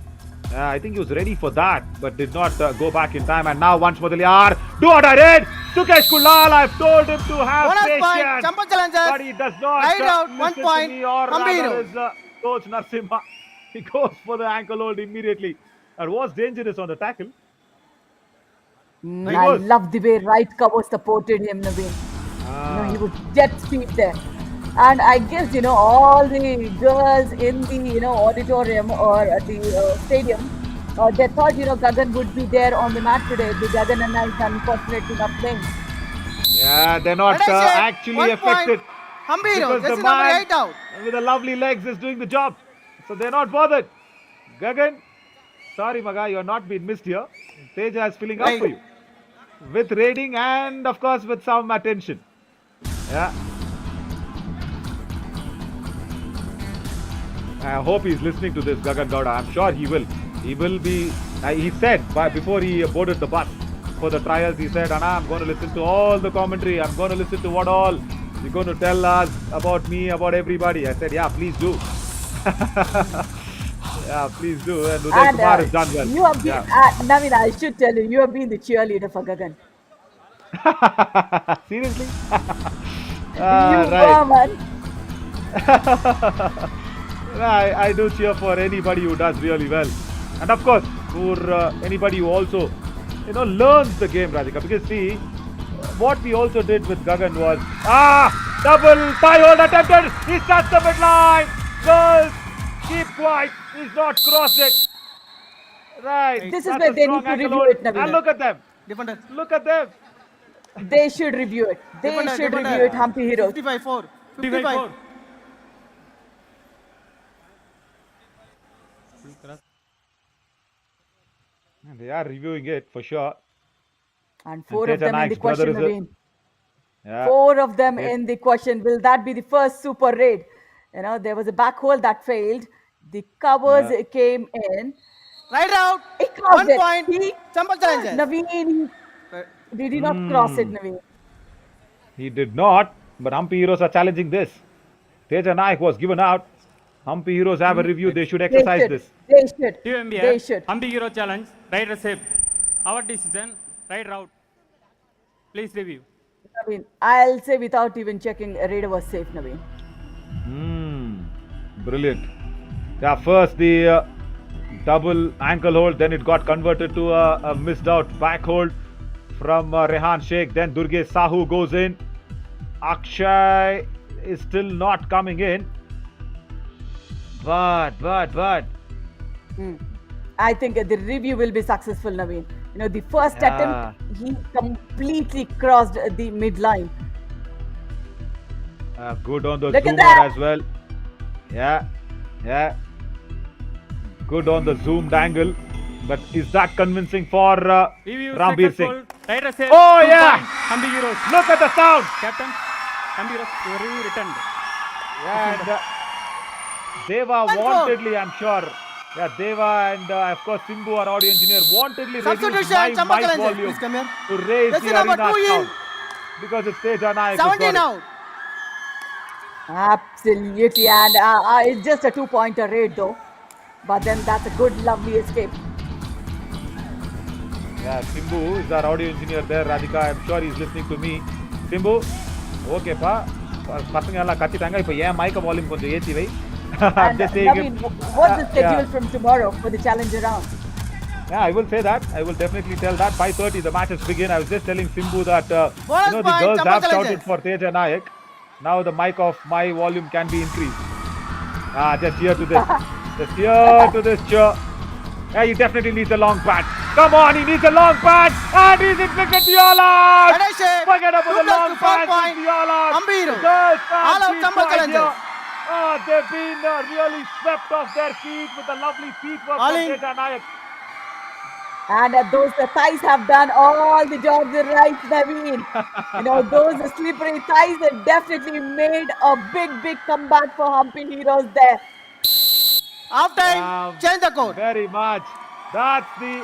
I think he was ready for that, but did not go back in time. And now once more the Liar. Do what I did. Sukesh Kulal, I've told him to have Bonus patience. point, jumper challenges. But he does not Right out, listen 1 to point, me, or Hampi rather Heroes. his coach Narsimha. He goes for the ankle hold immediately. And was dangerous on the tackle. I love the way right cover supported him, Naveen. He was jet speed there. And I guess, all the girls in the, auditorium or at the stadium, they thought, Gagan would be there on the mat today. The Gagan and I is unfortunately not playing. Yeah, they're not actually 1 affected. point. Hampi Heroes. Because Jersey the number man 8 out. with the lovely legs is doing the job. So they're not bothered. Gagan, sorry Maga, you're not being missed here. Teja is filling up for you. With rating and of course with some attention. Yeah. I hope he's listening to this, Gagan Gowda. I'm sure he will. He will be. He said before he boarded the bus for the trials, he said, Anna, I'm going to listen to all the commentary. I'm going to listen to what all you're going to tell us about me, about everybody. I said, yeah, please do. Yeah, please do. And Uday Kumar has done well. You have been, Naveen, I should tell you, you have been the cheerleader for Gagan. Seriously? You right. were, man. I do cheer for anybody who does really well, and of course for anybody who also learns the game, Radhika. Because see, what we also did with Gagan was double thigh hold attempted. He starts the midline. Girls, keep quiet. He's not crossed it. Right. This is where they need to review it, Naveen. And look at them. Defender. Look at them. They should review it. They should review it, Hampi Heroes. 55-4. 55. They are reviewing it for sure. And 4 of them in the question, Naveen. Yeah. 4 of them in the question. Will that be the first super raid? There was a back hole that failed. The covers came in. Right out. He crossed 1 point. it. Jumper challenges. Naveen, did he not cross it, Naveen? He did not, but Hampi Heroes are challenging this. Teja Naik was given out. Hampi Heroes have a review. They should exercise this. They should. TMBR, They should. Hampi Hero challenge, rider safe. Our decision, right route. Please review. Naveen, I'll say without even checking, Raider was safe, Naveen. Brilliant. Yeah, first the double ankle hold, then it got converted to a missed out back hold from Rehan Sheikh. Then Durgesh Sahu goes in. Akshay is still not coming in. But. I think the review will be successful, Naveen. The first attempt, he completely crossed the midline. Good on the Look at zoomer that. as well. Yeah. Good on the zoomed angle. But is that convincing for Review Rambir successful. Singh? Rider safe. Oh, 2 yeah. points. Hampi Heroes. Look at the sound. Captain, Hampi Heroes, your review returned. And Deva wantedly, I'm sure. Yeah, Deva and of course Simbu, our audio engineer, wantedly reduced Substitution. my Jumper mic challenges. volume Please come here. to raise Jersey the number arena 2 in. sound. Because it's Teja Naik who's got 17 it. out. Absolutely. And it's just a 2-pointer raid, though. But then that's a good, lovely escape. Yeah, Simbu is our audio engineer there, Radhika. I'm sure he's listening to me. Simbu, okay pa. பசங்க எல்லாம் கத்திட்டாங்க இப்போ ஏன் மைக்க volume கொஞ்சம் ஏத்தி வை. I'm And just saying Naveen, what's the schedule from tomorrow for the challenger round? Yeah, I will say that. I will definitely tell that. 5:30 the matches begin. I was just telling Simbu that Bonus the point, girls jumper have shouted challenges. for Teja Naik. Now the mic of my volume can be increased. Just here to this. Just here to this cheer. Yeah, he definitely needs a long bat. Come on, he needs a long bat. And he's inflicted the all out. Adeshe, Forget about the 2 long plus 4 bat. point. The all out. Hampi Heroes. Girls can't All out keep jumper quiet challenges. here. They've been really swept off their feet with the lovely feet work All from in. Teja Naik. And those thighs have done all the jobs right, Naveen. Those slippery thighs have definitely made a big comeback for Hampi Heroes there. Half time. Change the code. Very much. That's the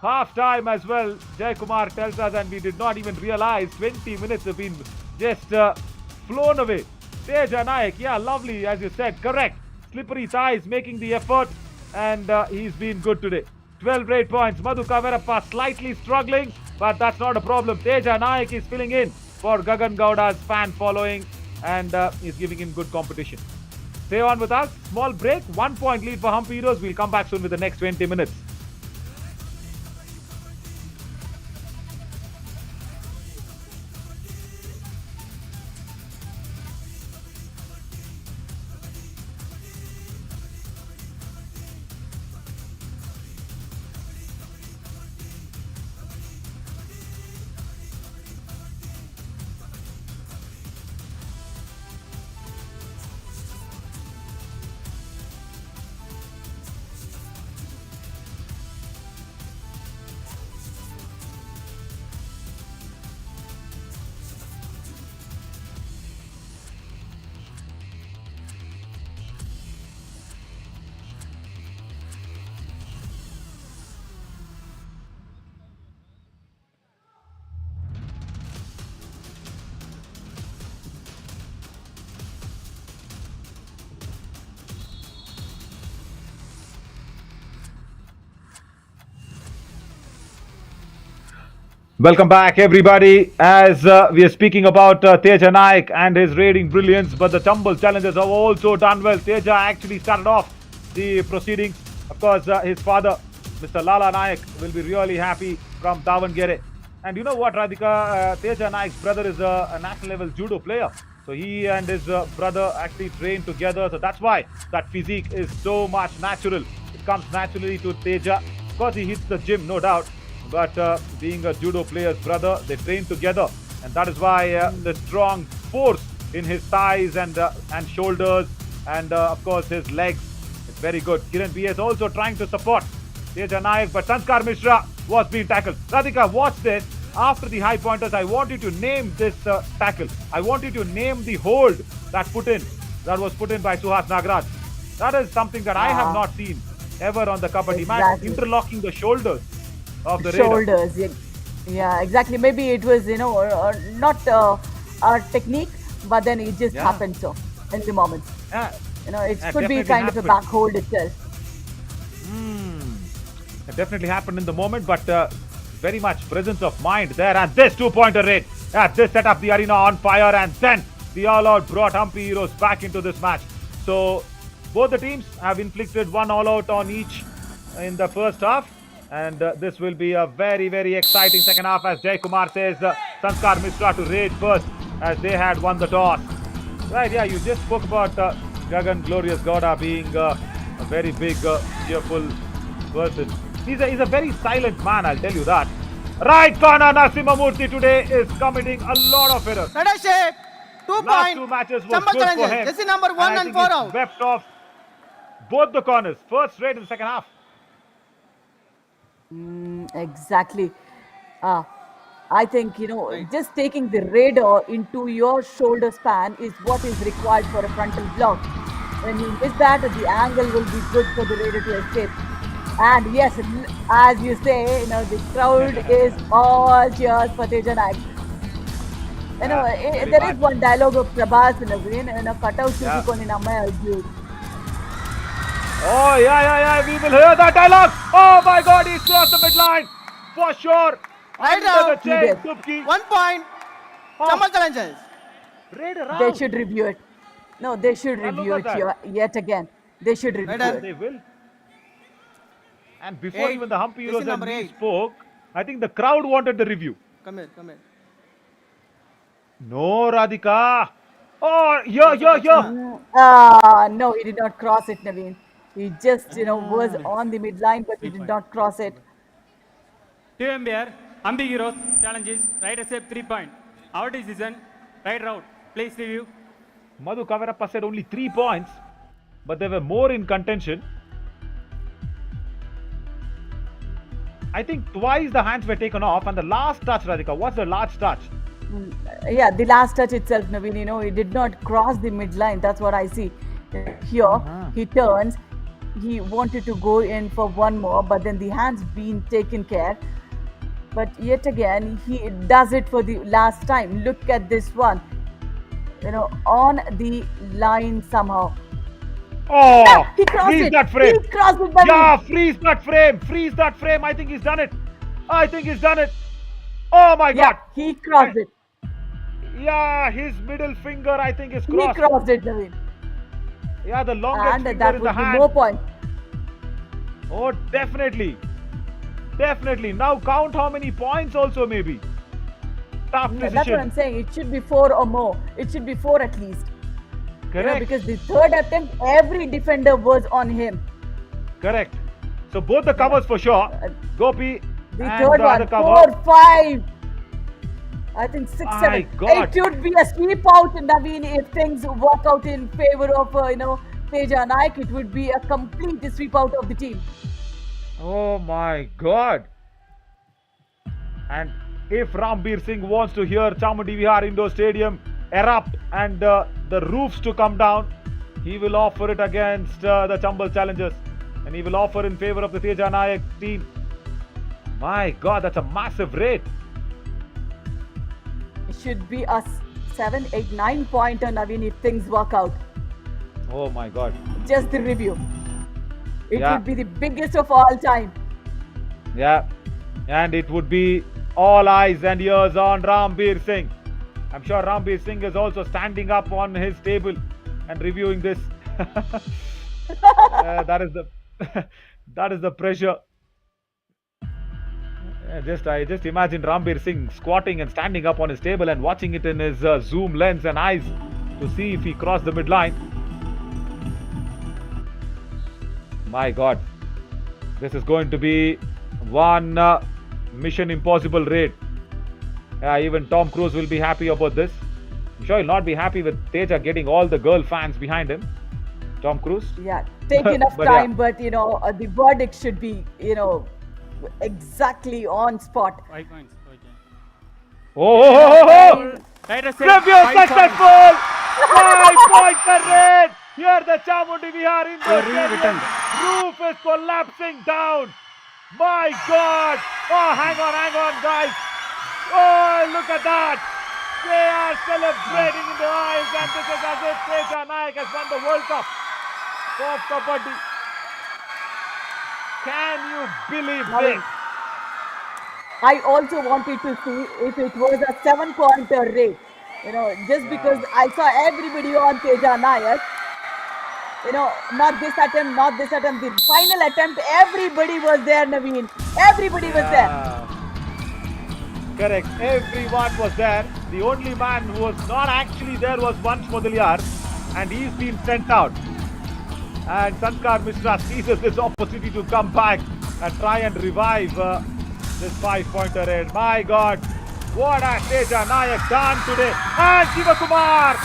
half time as well. Jay Kumar tells us, and we did not even realize 20 minutes have been just flown away. Teja Naik, yeah, lovely, as you said, correct. Slippery thighs making the effort. and he's been good today. 12 rate points. Madhu Kaverappa slightly struggling, but that's not a problem. Teja Naik is filling in for Gagan Gowda's fan following, and he's giving him good competition. Stay on with us. Small break. 1 point lead for Humpy Heroes. We'll come back soon with the next 20 minutes. Welcome back, everybody. As we are speaking about Teja Naik and his raiding brilliance, but the tumble challengers have also done well. Teja actually started off the proceedings. Of course, his father, Mr. Lala Naik, will be really happy from Davangere. And you know what, Radhika? Teja Naik's brother is a national level judo player. So he and his brother actually train together. So that's why that physique is so much natural. It comes naturally to Teja. Of course, he hits the gym, no doubt. But being a judo player's brother, they train together, and that is why the strong force in his thighs and shoulders, and of course his legs, it's very good. Kiran B is also trying to support Teja Naik, but Sanskar Mishra was being tackled. Radhika, watch this. After the high pointers, I want you to name this tackle. I want you to name the hold that was put in by Suhas Nagraj. That is something that I have not seen ever on the Kabaddi match. Interlocking the shoulders of the shoulders. Yeah, exactly. Maybe it was, not a technique, but then it just happened so in the moment. Yeah. It could be kind of a back hold itself. It definitely happened in the moment, but very much presence of mind there. And this 2-pointer raid. This set up the arena on fire, and then the all-out brought Humpy Heroes back into this match. So both the teams have inflicted one all-out on each in the first half. And this will be a very, very exciting second half, as Jay Kumar says Sanskar Mishra to raid first, as they had won the toss. Right, yeah, you just spoke about Gagan Glorious Gowda being a very big, cheerful person. He's a very silent man, I'll tell you that. Right corner, Narasimhamurthy today is committing a lot of errors. Let us say 2 Last points. two matches was Chamba good for challenges. him. This is number 1 and 4 out. Swept off both the corners. First raid in the second half. Exactly. I think, just taking the radar into your shoulder span is what is required for a frontal block. When you miss that, the angle will be good for the radar to escape. And yes, as you say, the crowd is all cheers for Teja Naik. There is one dialogue of Prabhas in a way, cutout Chukikoni Namma Arjun. Oh, yeah, we will hear that dialogue. Oh my God, he's crossed the midline. For sure. Right Under out. the chain, Dubki. 1 point. Chamba challenges. Raid around. They should review it. No, they should review it yet again. They should review it. They will. And before even the Humpy This is Heroes number and me 8. spoke, I think the crowd wanted the review. Come here. No, Radhika. Oh, yeah. No, he did not cross it, Naveen. He just, was on the midline, but he did not cross it. Team MBR, Humpy Heroes challenges, right accept 3 point. Our decision, right route. Please review. Madhu Kaverappa said only 3 points, but there were more in contention. I think twice the hands were taken off, and the last touch, Radhika, what's the last touch? Yeah, the last touch itself, Naveen, he did not cross the midline. That's what I see. Here, he turns. He wanted to go in for one more, but then the hands been taken care. But yet again, he does it for the last time. Look at this one. On the line somehow. Oh, Yeah, he crossed freeze it. that frame. He crossed it, Naveen. Yeah, freeze that frame. Freeze that frame. I think he's done it. I think he's done it. Oh my Yeah, God. he crossed it. Yeah, his middle finger, I think, is He crossed. crossed it, Naveen. Yeah, the longest And finger that in would the be hand. more points. Oh, definitely. Definitely. Now count how many points also maybe. Tough Yeah, that's what I'm decision. saying. It should be 4 or more. It should be 4 at least. You know, Correct. because the third attempt, every defender was on him. Correct. So both the covers for sure. Gopi The and third the one, other cover. 4, 5. I think 6, My 7. God. It should be a sweep out, Naveen, if things work out in favor of, Teja Naik. It would be a complete sweep out of the team. Oh my God. And if Rambir Singh wants to hear Chamundi Vihar Indoor Stadium erupt and the roofs to come down, he will offer it against the Chambal challengers. And he will offer in favor of the Teja Nayak team. My God, that's a massive rate. It should be a 7, 8, 9 pointer, Naveen, if things work out. Oh my God. Just the review. It Yeah. would be the biggest of all time. Yeah. And it would be all eyes and ears on Rambir Singh. I'm sure Rambir Singh is also standing up on his table and reviewing this. That is the that is the pressure. I just imagine Rambir Singh squatting and standing up on his table and watching it in his zoom lens and eyes to see if he crossed the midline. My God, this is going to be one Mission Impossible raid. Even Tom Cruise will be happy about this. I'm sure he'll not be happy with Teja getting all the girl fans behind him. Tom Cruise. Yeah, take enough But time, yeah. but the verdict should be, exactly on spot. 5 points. Okay. Oh! Right, Review successful! 5 points are red! Here the Chamundi Vihar Indoor Stadium. Roof is collapsing down. My God! Oh, hang on, guys. Oh, look at that. They are celebrating in the eyes, and this is as if Teja Naik has won the World Cup of Kabaddi. Can you believe this? I also wanted to see if it was a 7-pointer race. Just because I saw everybody on Teja Nayak. Not this attempt, not this attempt. The final attempt, everybody was there, Naveen. Everybody was there. Correct. Everyone was there. The only man who was not actually there was Vansh Modaliar, and he's been sent out. And Sanskar Mishra seizes this opportunity to come back and try and revive this 5-pointer raid. My God, what has Teja Nayak done today? And Yuva Kumar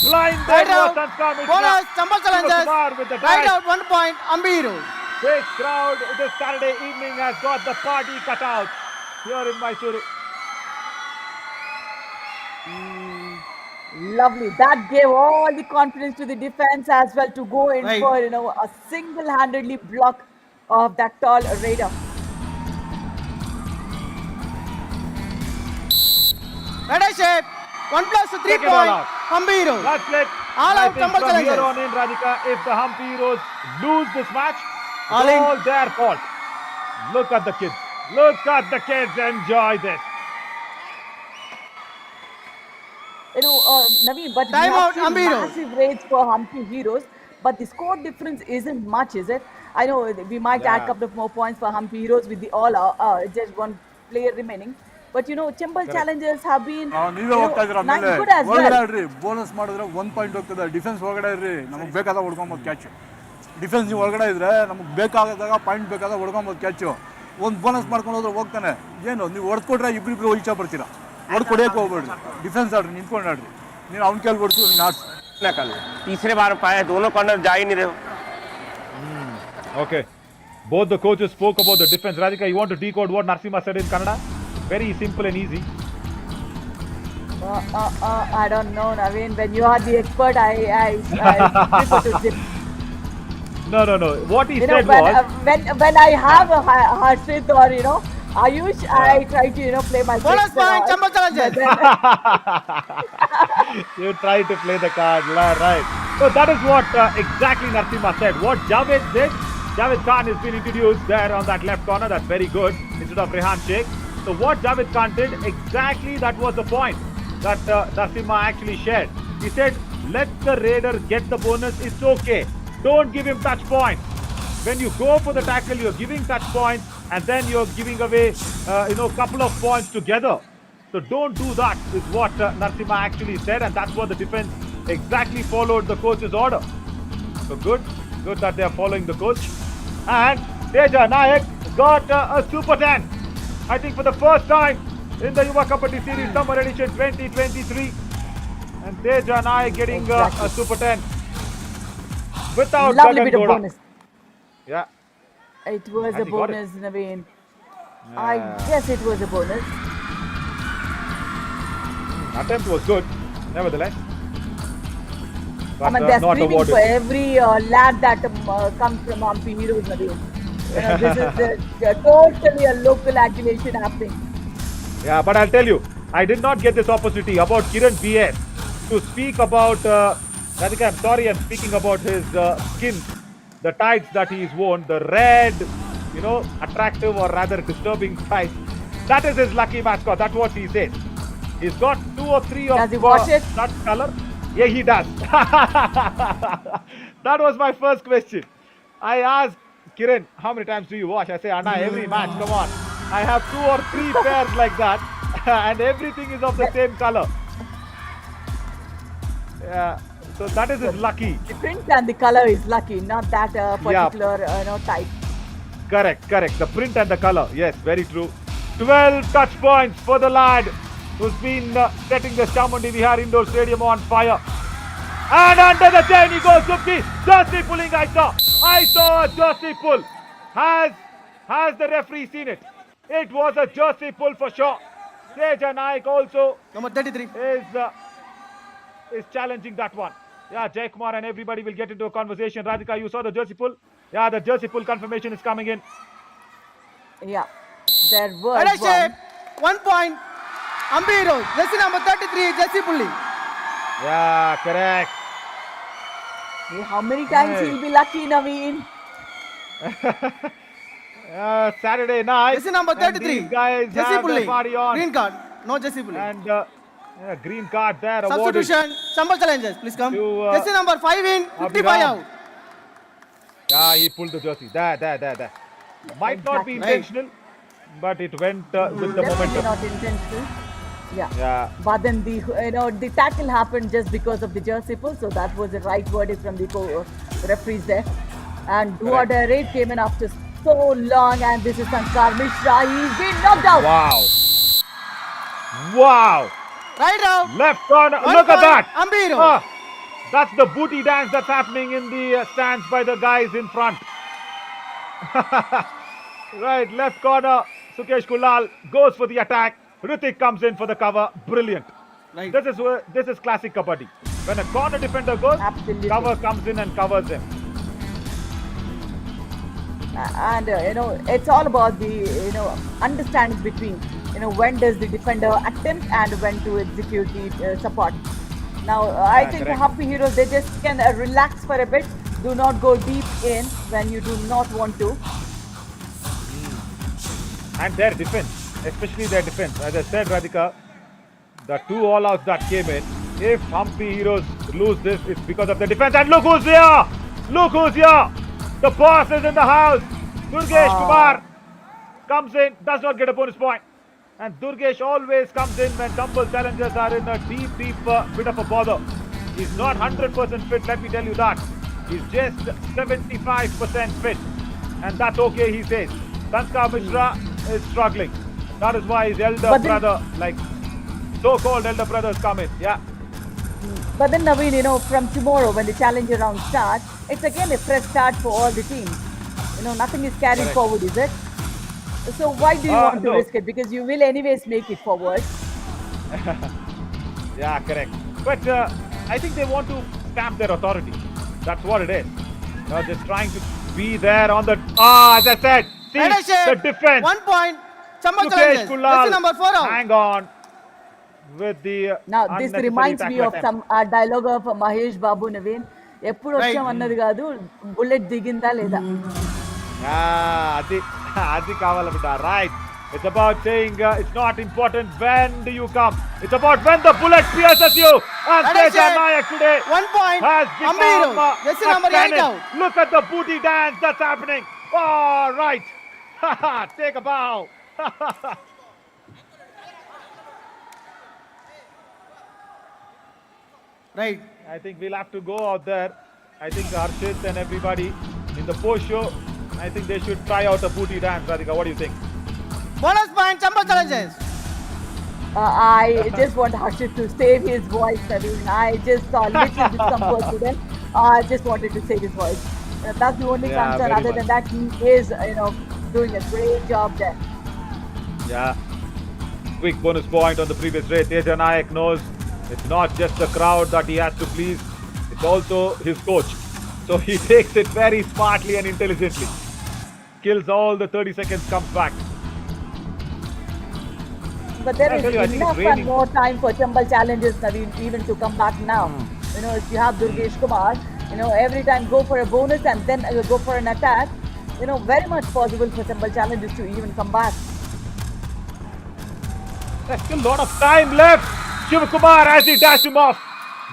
blinded Right out. Sanskar Mishra. Bonus, Chambal Yuva Kumar challengers. with the Right dash. out, 1 point, Ambiru. This crowd this Saturday evening has got the party cut out here in Mysuru. Lovely. That gave all the confidence to the defense as well to go in Right. for, a single-handedly block of that tall raider. Red shape. 1 plus 3 Take it all point, out. Ambiru. That's it. All I out, think Chambal from here challengers. on in, Radhika, if the Humpy Heroes lose this match, All it's in. all their fault. Look at the kids. Look at the kids. Enjoy this. Naveen, but we Time have out, seen Ambiru. massive raids for Humpy Heroes, but the score difference isn't much, is it? I know we might add a couple of more points for Humpy Heroes with the just one player remaining. But Chambal challengers have been ನೀವೇ ಹೋಗ್ತಾ ಇದ್ದೀರಾ nice, ಆಮೇಲೆ good as ಒಳಗಡೆ well. ಆಡ್ರಿ bonus ಮಾಡಿದ್ರೆ 1 point ಹೋಗ್ತದೆ defence ಒಳಗಡೆ ಇರ್ರಿ ನಮಗೆ ಬೇಕಾದಾಗ ಹೊಡ್ಕೊಬೋದು ಕ್ಯಾಚ್ ಡಿಫೆನ್ಸ್ ನೀವು ಒಳಗಡೆ ಇದ್ರೆ ನಮಗೆ ಬೇಕಾದಾಗ ಪಾಯಿಂಟ್ ಬೇಕಾದಾಗ ಹೊಡ್ಕೊಬೋದು ಕ್ಯಾಚು ಒಂದು ಬೋನಸ್ ಮಾಡ್ಕೊಂಡು ಹೋದ್ರೆ ಹೋಗ್ತಾನೆ ಏನು ನೀವು ಹೊಡ್ಕೊಟ್ರೆ ಇಬ್ರಿಬ್ರು ಈಚೆ ಬರ್ತೀರಾ ಹೊಡ್ಕೊಡಿಯಕ್ಕೆ ಹೋಗ್ಬೇಡ್ರಿ ಡಿಫೆನ್ಸ್ ಆಡ್ರಿ ನಿಂತ್ಕೊಂಡು ಆಡ್ರಿ ನೀನು ಅವ್ನ ಕೇಳಿ ಹೊಡ್ತು ನೀನು ಆಡ್ಸು तीसरे बार पाया दोनों कॉर्नर जा ही नहीं रहे. Okay. Both the coaches spoke about the defense. Radhika, you want to decode what Narsimha said in Kannada? Very simple and easy. I don't know, Naveen. When you are the expert, I prefer to zip. No. What he said when, was... when I have a Harshit or Ayush, I try to, play my Bonus tricks and point, all, Chamba challenges. but then You try to play the card, right? So that is what exactly Narasimha said. What Javed did, Javed Khan has been introduced there on that left corner. That's very good instead of Rehan Sheikh. So what Javed Khan did, exactly that was the point that Narasimha actually shared. He said, let the raider get the bonus. It's okay. Don't give him touch points. When you go for the tackle, you're giving touch points, and then you're giving away, couple of points together. So don't do that, is what Narasimha actually said, and that's what the defense exactly followed the coach's order. So good that they are following the coach. And Teja Nayak got a Super 10. I think for the first time in the Yuva Kabaddi Series Summer Edition 2023. And Teja Nayak getting a Super 10 without lovely Gagan bit of Gowda. bonus. Yeah. It was And a he got it. bonus, Naveen. I guess it was a bonus. Attempt was good, nevertheless. But I mean, they're not screaming awarded. for every lad that comes from Hampi Heroes, Naveen. This is totally a local adulation happening. Yeah, but I'll tell you, I did not get this opportunity about Kiran BS to speak about, Radhika, I'm sorry, I'm speaking about his skin, the tights that he's worn, the red, attractive or rather disturbing tights. That is his lucky mascot, that's what he says. He's got 2 or 3 of Does he wash it? that color. Yeah, he does. That was my first question. I asked Kiran, how many times do you wash? I say, Anna, every match, come on. I have 2 or 3 pairs like that, and everything is of the same color. Yeah, so that is his lucky. The print and the color is lucky, not that particular type. Correct. The print and the color. Yes, very true. 12 touch points for the lad who's been setting the Chamundi Vihar Indoor Stadium on fire. And under the chain he goes, Subki. Jersey pulling, I saw a jersey pull. Has the referee seen it? It was a jersey pull for sure. Teja Naik also Number 33. is challenging that one. Yeah, Jay Kumar and everybody will get into a conversation. Radhika, you saw the jersey pull? Yeah, the jersey pull confirmation is coming in. Yeah, there was Header shape, one. 1 point. Hampi Heroes. Jersey number 33, Jesse Pulli. Yeah, correct. Hey, how many times Hey. he'll be lucky, Naveen? Saturday night. Jersey number and 33, these guys Jesse have their Pulli. party on. Green card. No Jesse Pulli. And green card there awarded. Substitution. Chamba challenges. Please come. To, Jersey number 5 in, 55 Abhiram. out. Yeah, he pulled the jersey. There. Might not be Exactly. intentional, but it went with the Definitely momentum. not intentional. Yeah. But then the tackle happened just because of the jersey pull, so that was the right verdict from the referees there. And Dua Raid came in after so long, and this is Sankar Mishra. He's been knocked out. Wow. Right out. Left corner. 1 Look at point, that. Hampi Heroes. Ah, that's the booty dance that's happening in the stands by the guys in front. Right, left corner. Sukesh Kulal goes for the attack. Ritik comes in for the cover. Brilliant. Right. This is classic kabaddi. When a corner defender goes, Absolutely. cover comes in and covers him. And it's all about the understanding between when does the defender attempt and when to execute the support. Now I think correct. Happy Heroes, they just can relax for a bit. Do not go deep in when you do not want to. And their defense, especially their defense. As I said, Radhika, the 2 all-outs that came in, if Hampi Heroes lose this, it's because of the defense. And look who's here! Look who's here! The boss is in the house! Durgesh Kumar comes in, does not get a bonus point. And Durgesh always comes in when double challengers are in a deep bit of a bother. He's not 100% fit, let me tell you that. He's just 75% fit. And that's okay, he says. Sanskar Mishra is struggling. That is why his elder brother, like so-called elder brothers come in. Yeah. But then Naveen, from tomorrow when the challenger round starts, it's again a fresh start for all the teams. Nothing is carried forward, is it? So why do you want to no. risk it? Because you will anyways make it forward. Yeah, correct. But I think they want to stamp their authority. That's what it is. Just trying to be there on the... as I said, see Header shape, the defense. 1 point. Chamba Sukesh challenges. Kulal, Jersey number 4 out. hang on with the Now, this unnecessary reminds me tackle of attempt. some dialogue of Mahesh Babu Naveen. ఎప్పుడు వచ్చామన్నది కాదు bullet దిగిందా లేదా అది కావాలి బిడ్డ right. It's about saying it's not important when do you come. It's about when the bullet pierces you. And Teja Nayak today 1 point. has become Ambiru. Jersey a number 8 cannon. out. Look at the booty dance that's happening. Oh, right. Take a bow. Right. I think we'll have to go out there. I think Arshit and everybody in the post show, I think they should try out a booty dance. Radhika, what do you think? Bonus point. Chamba challenges. I just want Harshit to save his voice, Naveen. I just saw little discomfort to them. I just wanted to save his voice. That's the only Yeah, concern. very Other than that, he is, doing a great job there. Yeah. Quick bonus point on the previous race. Teja Nayak knows it's not just the crowd that he has to please, it's also his coach. So he takes it very smartly and intelligently. Kills all the 30 seconds, comes back. But there I is tell you, I think it's enough and raining. more time for Chambal challenges, Naveen, even to come back now. If you have Durgesh Kumar, every time go for a bonus and then go for an attack, very much possible for Chambal challenges to even come back. There's still a lot of time left. Yuva Kumar as he dashed him off.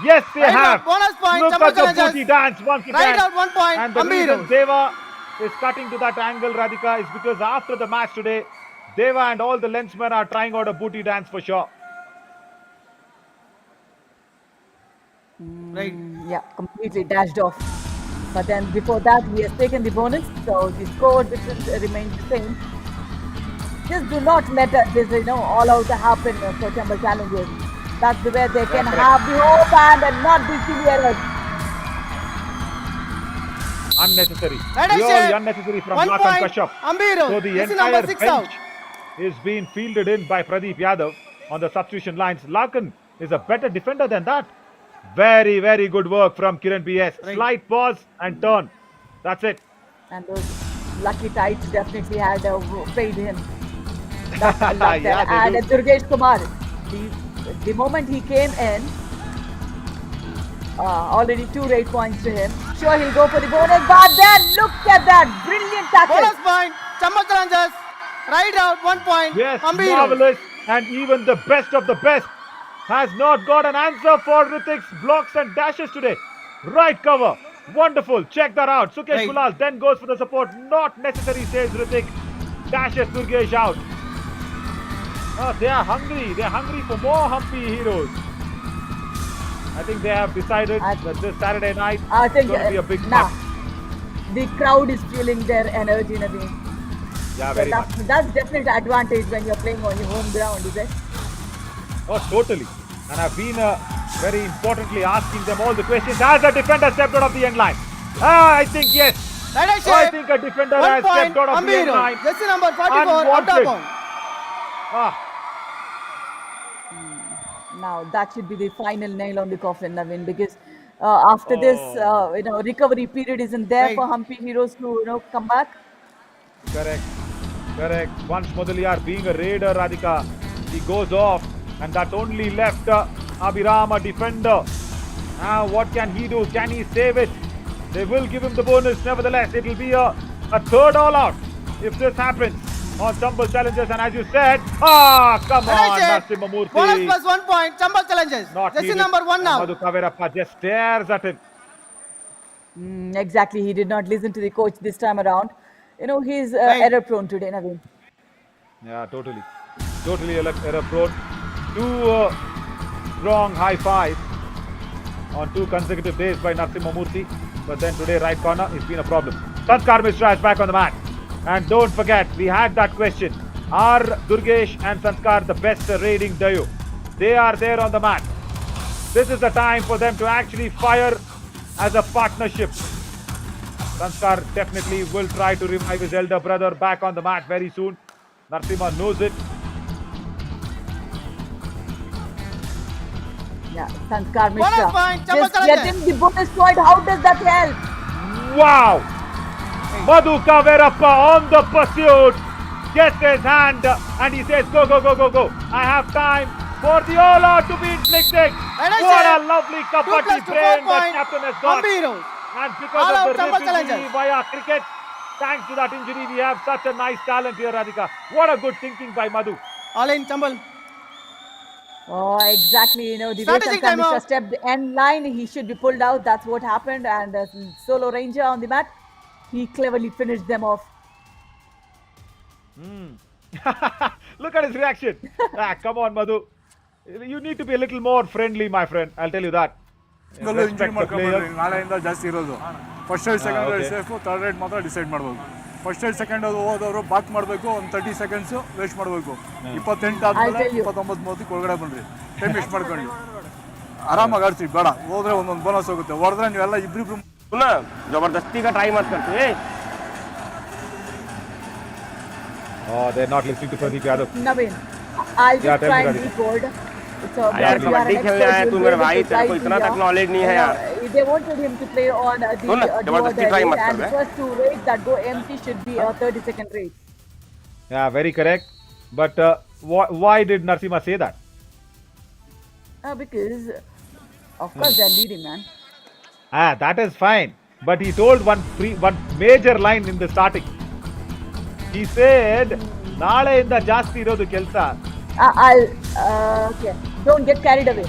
Yes, they Right have. out, bonus point, Look Chamba at the challenges. booty dance once again. Right out, 1 point. And the Ambiru. reason Deva is cutting to that angle, Radhika, is because after the match today, Deva and all the lensmen are trying out a booty dance for sure. Right. Yeah, completely dashed off. But then before that, he has taken the bonus, so the score difference remains the same. Just do not let this, all out happen for Chambal challenges. That's the way they can have the hope and not be silly errors. Unnecessary. Right, Really Ashay. unnecessary from 1 Lakan point. Kashyap. Ambiru. So the Jersey entire number 6 out. bench is being fielded in by Pradeep Yadav on the substitution lines. Lakan is a better defender than that. Very, very good work from Kiran BS. Right. Slight pause and turn. That's it. And those lucky tights definitely had paid him. Yeah, they And do. Durgesh Kumar, the moment he came in, already 2 rate points to him. Sure, he'll go for the bonus, but then look at that brilliant tackle. Bonus point. Chamba challenges. Right out, 1 point. Yes, Ambiru. marvelous. And even the best of the best has not got an answer for Ritik's blocks and dashes today. Right cover. Wonderful. Check that out. Sukesh Right. Kulal then goes for the support. Not necessary, says Ritik. Dashes Durgesh out. They are hungry. They are hungry for more Humpy heroes. I think they have decided that this Saturday night I is think going to be a big nah, match. the crowd is feeling their energy, Naveen. Yeah, So very much. that's definitely an advantage when you're playing on your home ground, is it? Oh, totally. And I've been very importantly asking them all the questions. Has a defender stepped out of the end line? I think yes. Right, Ashay. I think a defender 1 has point. stepped out of the end Ambiru. line. Jersey number 44. Unwanted. Out of bound. Ah, Now that should be the final nail on the coffin, Naveen, because after this, recovery period isn't there Right. for Humpy heroes to, come back. correct. Correct. Once Mudaliar being a raider, Radhika, he goes off, and that only left Abhiram a defender. Now, what can he do? Can he save it? They will give him the bonus. Nevertheless, it will be a third all out if this happens on Chambal challenges. And as you said, come on, Right, Ashay. Narasimhamurthy. Bonus plus 1 point. Chamba challenges. Not Jersey needed. number 1 now. Madhu Kavirappa just stares at him. Exactly, he did not listen to the coach this time around. He's Right. error prone today, Naveen. Yeah, totally. Totally error prone. Two strong high fives on 2 consecutive days by Narasimhamurthy. But then today, right corner, it's been a problem. Sanskar Mishra is back on the mat. And don't forget, we had that question. Are Durgesh and Sanskar the best raiding duo? They are there on the mat. This is the time for them to actually fire as a partnership. Sanskar definitely will try to revive his elder brother back on the mat very soon. Narasimha knows it. Yeah, Sanskar Mishra. Bonus point. Chamba Just challenges. getting the bonus point. How does that help? Wow! Madhu Kavirappa on the pursuit. gets his hand and he says, go, go, go, go, go. I have time for the all-out to beat Slick. What a lovely kabaddi brain that captain has got. Ambiros. And because All out of the Chambal refugee challengers. via cricket, thanks to that injury, we have such a nice talent here, Radhika. What a good thinking by Madhu. All in Chambal. Oh, exactly. The way Strategic Sankar Mishra timeout. stepped the end line, he should be pulled out. That's what happened. And Solo Ranger on the mat, he cleverly finished them off. Look at his reaction. Come on, Madhu. You need to be a little more friendly, my friend. I'll tell you that. Injury Respect the ಮಾಡ್ಕೊಂಡ್ಬಿಡ್ರಿ players. ನಾಳೆಯಿಂದ ಜಾಸ್ತಿ ಇರೋದು first raid second raid okay. Safe third raid ಮಾತ್ರ decide ಮಾಡ್ಬೋದು first raid second ಹೋದವರು baulk ಮಾಡಬೇಕು ಒಂದು 30 seconds waste ಮಾಡಬೇಕು 28 ಆದ್ಮೇಲೆ I'll tell you. 29-30 ಒಳಗಡೆ ಬನ್ರಿ ಟೈಮ್ ವೇಸ್ಟ್ ಮಾಡ್ಕೊಂಡು ಆರಾಮಾಗಿ ಆಡ್ತೀವಿ ಬೇಡ ಹೋದ್ರೆ ಒಂದೊಂದು ಬೋನಸ್ ಹೋಗುತ್ತೆ ಹೊಡೆದ್ರೆ ನೀವೆಲ್ಲ ಇಬ್ರಿಬ್ರು सुना जबरदस्ती का ट्राई मत करते Oh, they're not listening to Pradeep Yadav. Naveen, I'll Yeah, just tell try me, and Radhika. decode. So, यार you are an कबड्डी खेलने expert, आया you'll तू be मेरे able to भाई तेरे को guide इतना me, तक नॉलेज नहीं है यार They wanted him to play on the सुन, जबरदस्ती try मत and कर the bay. first 2 raids that go empty should be a 30-second raid. Yeah, very correct. But why did Narasimha say that? Because, of course, they're leading, man. That is fine. But he told one major line in the starting. He said, "Naale inda jaasti irodu kelsa." Okay. Don't get carried away.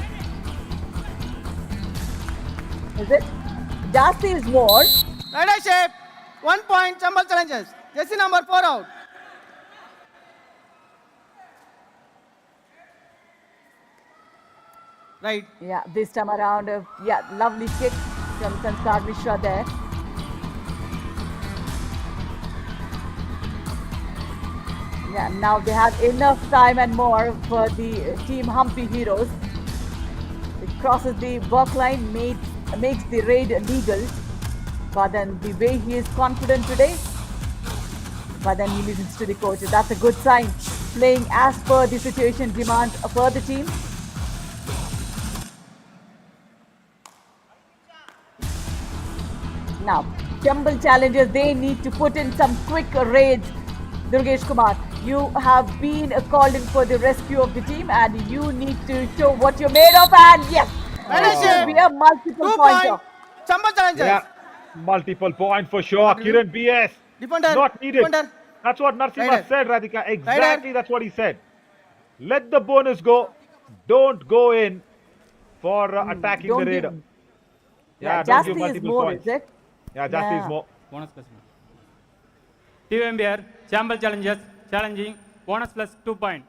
Is it? Jasti is more. Rider shape. 1 point Chambal challengers. Jersey number 4 out. Right. Yeah, this time around, lovely kick from Sanskar Mishra there. Yeah, now they have enough time and more for the team Humpy Heroes. It crosses the work line, makes the raid legal. But then the way he is confident today, but then he listens to the coach. That's a good sign. Playing as per the situation demands for the team. Now, Chambal challengers, they need to put in some quick raids. Durgesh Kumar, you have been called in for the rescue of the team and you need to show what you're made of, and yes, this should be a multiple 2 pointer. point Chambal challengers. Yeah, multiple point for sure. Kiran BS. Defender. Not needed. Defender. That's what Narasimha Rider. said, Radhika. Exactly, Rider. that's what he said. Let the bonus go. Don't go in for attacking Don't the give- raider. Yeah, don't Jasti give is multiple more, points. is it? Yeah, Jasti Yeah. is more. Bonus plus one. Team MBR, Chambal challengers, challenging, bonus plus 2 point.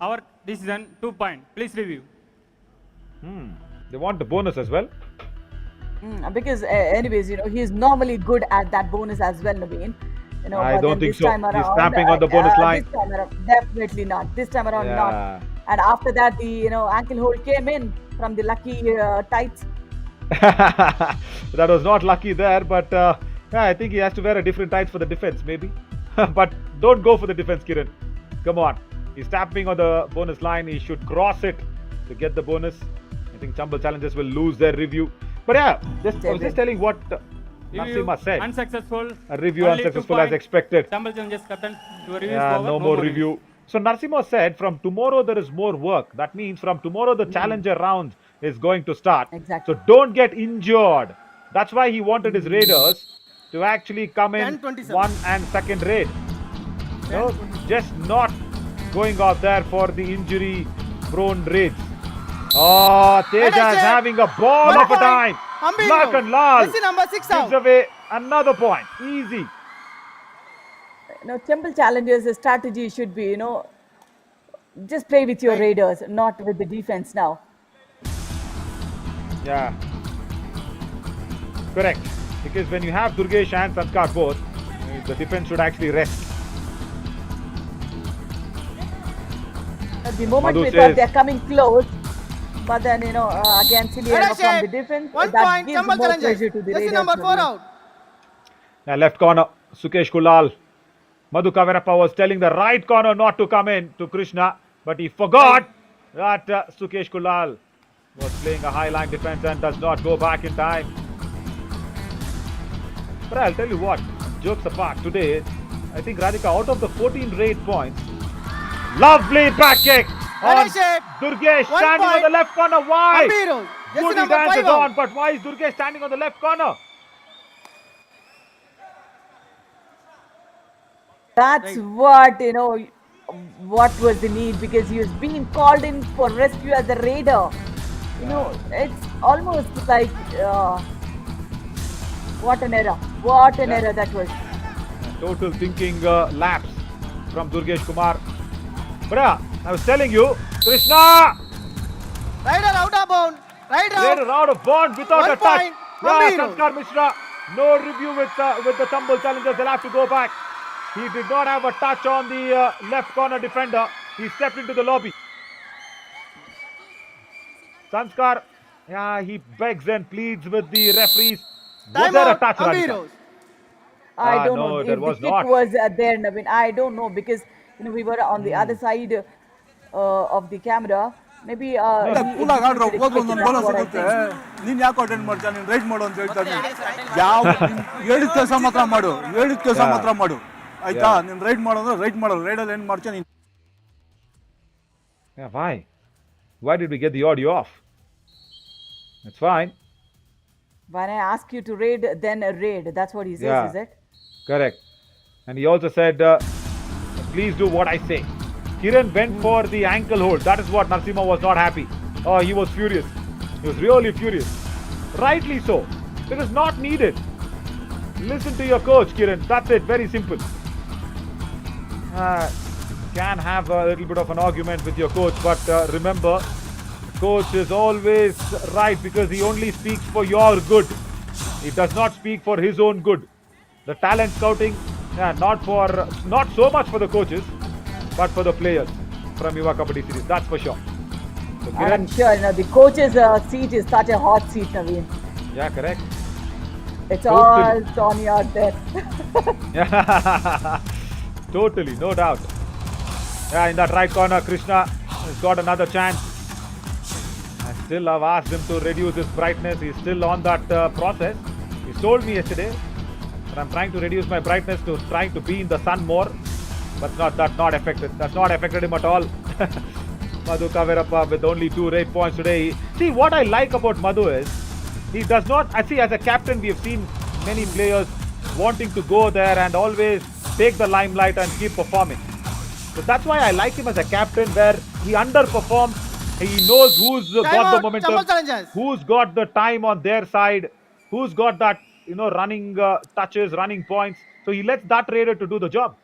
Our decision, 2 point. Please review. They want the bonus as well. Because anyways, he is normally good at that bonus as well, Naveen. I but don't then think this so. time He's around, stamping on the bonus line. This time around, definitely not. This time around, Yeah. not. And after that, the ankle hold came in from the lucky tights. That was not lucky there, but yeah, I think he has to wear a different tights for the defense, maybe. But don't go for the defense, Kiran. Come on. He's tapping on the bonus line. He should cross it to get the bonus. I think Chambal challengers will lose their review. But yeah, I was just telling what Review Narasimha said. unsuccessful. A review Only 2 unsuccessful as point. expected. Chambal challenges captain. Your review Yeah, is over. no more review. So Narasimha said from tomorrow there is more work. That means from tomorrow the challenger round is going to start. Exactly. So don't get injured. That's why he wanted his raiders to actually come in 10-27. 1 and 2nd raid. No, just not going out there for the injury prone raids. Oh, Teja is Rider having a ball 1 of a point. time. Ambiro. Lakan Lal Jersey number 6 gives out. away another point. Easy. Temple challengers' strategy should be, just play with your raiders, not with the defense now. Yeah. Correct. Because when you have Durgesh and Sanskar both, the defense should actually rest. At the moment Madhu we thought says- they're coming close, but then, again, Siliano Rider from the shape. defense, 1 that point gives Chambal more challengers. pressure to the Jersey raiders. number 4 Naveen. out. Now left corner, Sukesh Kulal. Madhu Kavirappa was telling the right corner not to come in to Krishna, but he forgot that Sukesh Kulal was playing a high line defense and does not go back in time. But I'll tell you what, jokes apart, today I think Radhika, out of the 14 raid points, lovely back kick on Ownership. Durgesh 1 standing on point. the left corner. Why? Ambiru. Jersey Good number dance 5 is out. on, but why is Durgesh standing on the left corner? That's what, what was the need, because he was being called in for rescue as a raider. It's almost like, what an error. What an error that was. Total thinking lapse from Durgesh Kumar. But yeah, I was telling you, Krishna! Rider out of bound. Rider Raider out of bond without 1 a touch. point. Yeah, Ambiru. Sanskar Mishra, no review with the tumble challengers. They'll have to go back. He did not have a touch on the left corner defender. He stepped into the lobby. Sanskar, yeah, he begs and pleads with the referees. Was Time there a out. touch, Radhika? Ambiru. I don't no, know there if was the kick not. was there, Naveen. I don't know, because we were on the other side of the camera. Maybe he ಕೂಲಾಗಿ ಆಡ್ರು executed ಹೋದ್ರು it ಒಂದೊಂದು quickly, bonus that's what I ಸಿಗುತ್ತೆ think. ನೀನ್ ಯಾಕೆ attend ಮಾಡ್ತೀಯ ನೀನ್ right ಮಾಡು ಅಂತ ಹೇಳ್ತಾನೆ ಯಾವ ಹೇಳಿದ ಕೆಲಸ ಮಾತ್ರ ಮಾಡು ಹೇಳಿದ ಕೆಲಸ ಮಾತ್ರ ಮಾಡು ಆಯ್ತಾ ನೀನ್ ರೈಟ್ ಮಾಡು ಅಂದ್ರೆ ರೈಟ್ ಮಾಡು ರೈಡಲ್ಲಿ ಏನ್ ಮಾಡ್ತೀಯ ನೀನ್ Yeah, why? Why did we get the audio off? It's fine. When I ask you to raid, then raid. That's what he says, Yeah. is it? Correct. And he also said, please do what I say. Kiran went for the ankle hold. That is what Narasimha was not happy. Oh, he was furious. He was really furious. Rightly so. It is not needed. Listen to your coach, Kiran. That's it. Very simple. Can have a little bit of an argument with your coach, but remember, coach is always right because he only speaks for your good. He does not speak for his own good. The talent scouting, not so much for the coaches, but for the players from Yuva Kabaddi series. That's for sure. So, And Kiran, I'm sure, the coach's seat is such a hot seat, Naveen. yeah, correct. It's Totally. all Tony out there. Totally, no doubt. Yeah, in that right corner, Krishna has got another chance. I still have asked him to reduce his brightness. He's still on that process. He told me yesterday that I'm trying to reduce my brightness to trying to be in the sun more. But that's not affected. That's not affected him at all. Madhu Kavirappa with only 2 raid points today. See, what I like about Madhu is he does not. I see, as a captain, we have seen many players wanting to go there and always take the limelight and keep performing. So that's why I like him as a captain, where he underperforms. He knows who's got the Tumble momentum, challenges. who's got the time on their side, who's got that running touches, running points. So he lets that raider to do the job.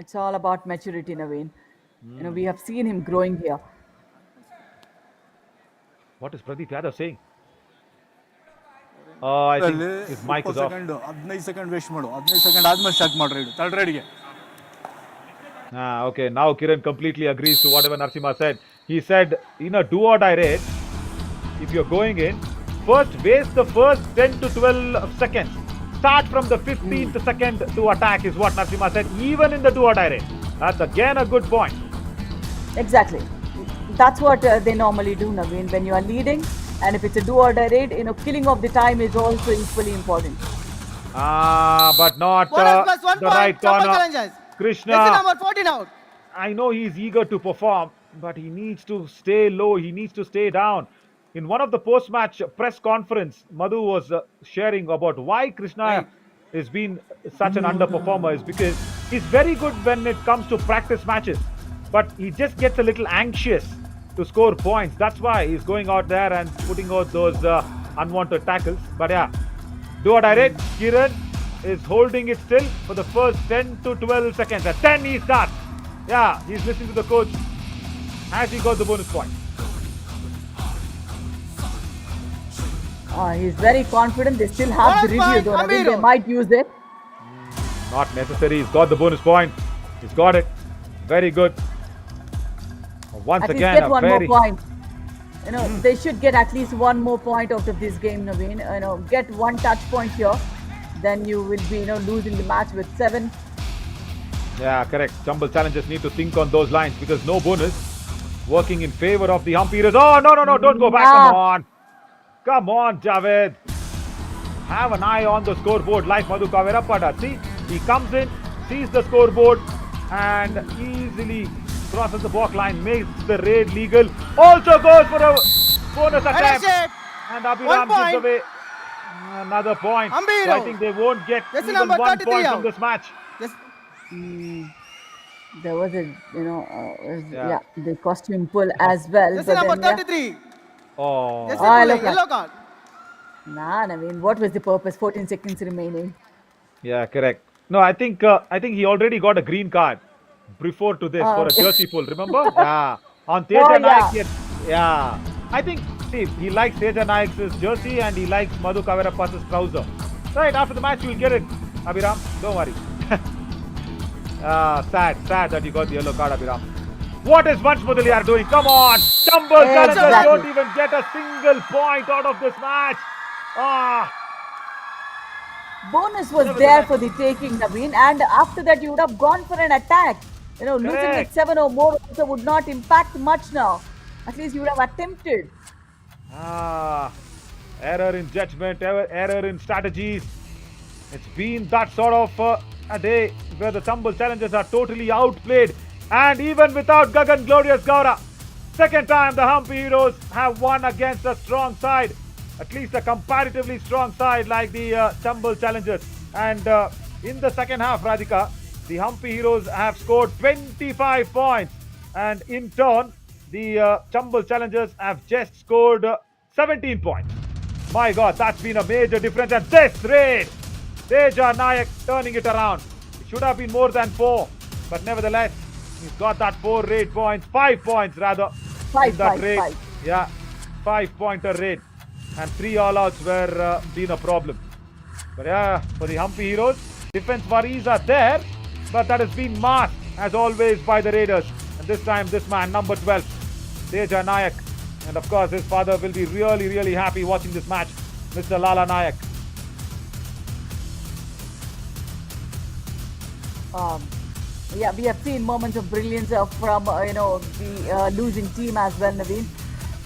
It's all about maturity, Naveen. We have seen him growing here. What is Pradeep Yadav saying? I think his mic is off. 15 second waste ಮಾಡು 15 second ಆದ್ಮೇಲೆ start ಮಾಡಿ raid third ರೈಡ್ಗೆ Okay, now Kiran completely agrees to whatever Narasimha said. He said, in a do or die raid, if you're going in, first waste the first 10 to 12 seconds. Start from the 15th second to attack is what Narasimha said, even in the do or die raid. That's again a good point. Exactly. That's what they normally do, Naveen. When you are leading, and if it's a do or die raid, killing of the time is also equally important. But not Bonus plus 1 the point. right Tumble corner. challenges. Krishna. Jersey number 14 out. I know he's eager to perform, but he needs to stay low. He needs to stay down. In one of the post-match press conference, Madhu was sharing about why Krishna has been such an underperformer is because he's very good when it comes to practice matches, but he just gets a little anxious to score points. That's why he's going out there and putting out those unwanted tackles. But yeah, do or die raid, Kiran is holding it still for the first 10 to 12 seconds. At 10 he starts. Yeah, he's listening to the coach. Has he got the bonus point? He's very confident. They still have the Bonus review, point, though. Naveen. They Ambiru. might use it. Not necessary. He's got the bonus point. He's got it. Very good. Once At least again, get a one very more point. They should get at least one more point out of this game, Naveen. Get one touch point here. Then you will be, losing the match with 7. Yeah, correct. Tumble challengers need to think on those lines because no bonus. Working in favor of the umpires. Oh, no, don't go back. Come on, Javed. Have an eye on the scoreboard like Madhu Kavirappa does. See, he comes in, sees the scoreboard and easily crosses the walk line, makes the raid legal. Also goes for a bonus attempt. Ownership. And 1 Abhiram point. gives away another point. Hampi So I Heroes. think they won't get Jersey even number 1 33 point from out. this match. Yes. There was a, Yeah. the costume pull as well. Jersey but number then, 33. Oh. Jersey Ah, pulling, look at- yellow card. Nah, I mean, what was the purpose? 14 seconds remaining. Yeah, correct. No, I think he already got a green card before to this for a jersey pull. Remember? Yeah. On Teja Oh, Naik, yeah. yeah. I think, see, he likes Teja Naik's jersey and he likes Madhu Kavirappa's trouser. Right, after the match, you'll get it, Abhiram. Don't worry. Sad that you got the yellow card, Abhiram. What is Vansh Mudaliar doing? Come on! Tumble challengers Exactly. don't even get a single point out of this match. Ah, Bonus was there for the taking, Naveen, and after that you would have gone for an attack. Losing Correct. it 7 or more also would not impact much now. At least you would have attempted. Error in judgment, error in strategies. It's been that sort of a day where the Tumble challengers are totally outplayed. And even without Gagan Glorious Gaura, second time the Hampi Heroes have won against a strong side. At least a comparatively strong side like the Tumble challengers. And in the second half, Radhika, the Hampi Heroes have scored 25 points. And in turn, the Tumble challengers have just scored 17 points. My God, that's been a major difference. And this raid, Teja Nayak turning it around. It should have been more than 4. But nevertheless, he's got that 4 raid points, 5 points rather. Five, in that five, raid. five. Yeah, 5-pointer raid. And 3 all-outs were been a problem. But yeah, for the Hampi Heroes, defense worries are there. But that has been masked, as always, by the Raiders. And this time, this man, number 12, Teja Nayak. And of course, his father will be really, really happy watching this match, Mr. Lala Nayak. Yeah, we have seen moments of brilliance from the losing team as well, Naveen.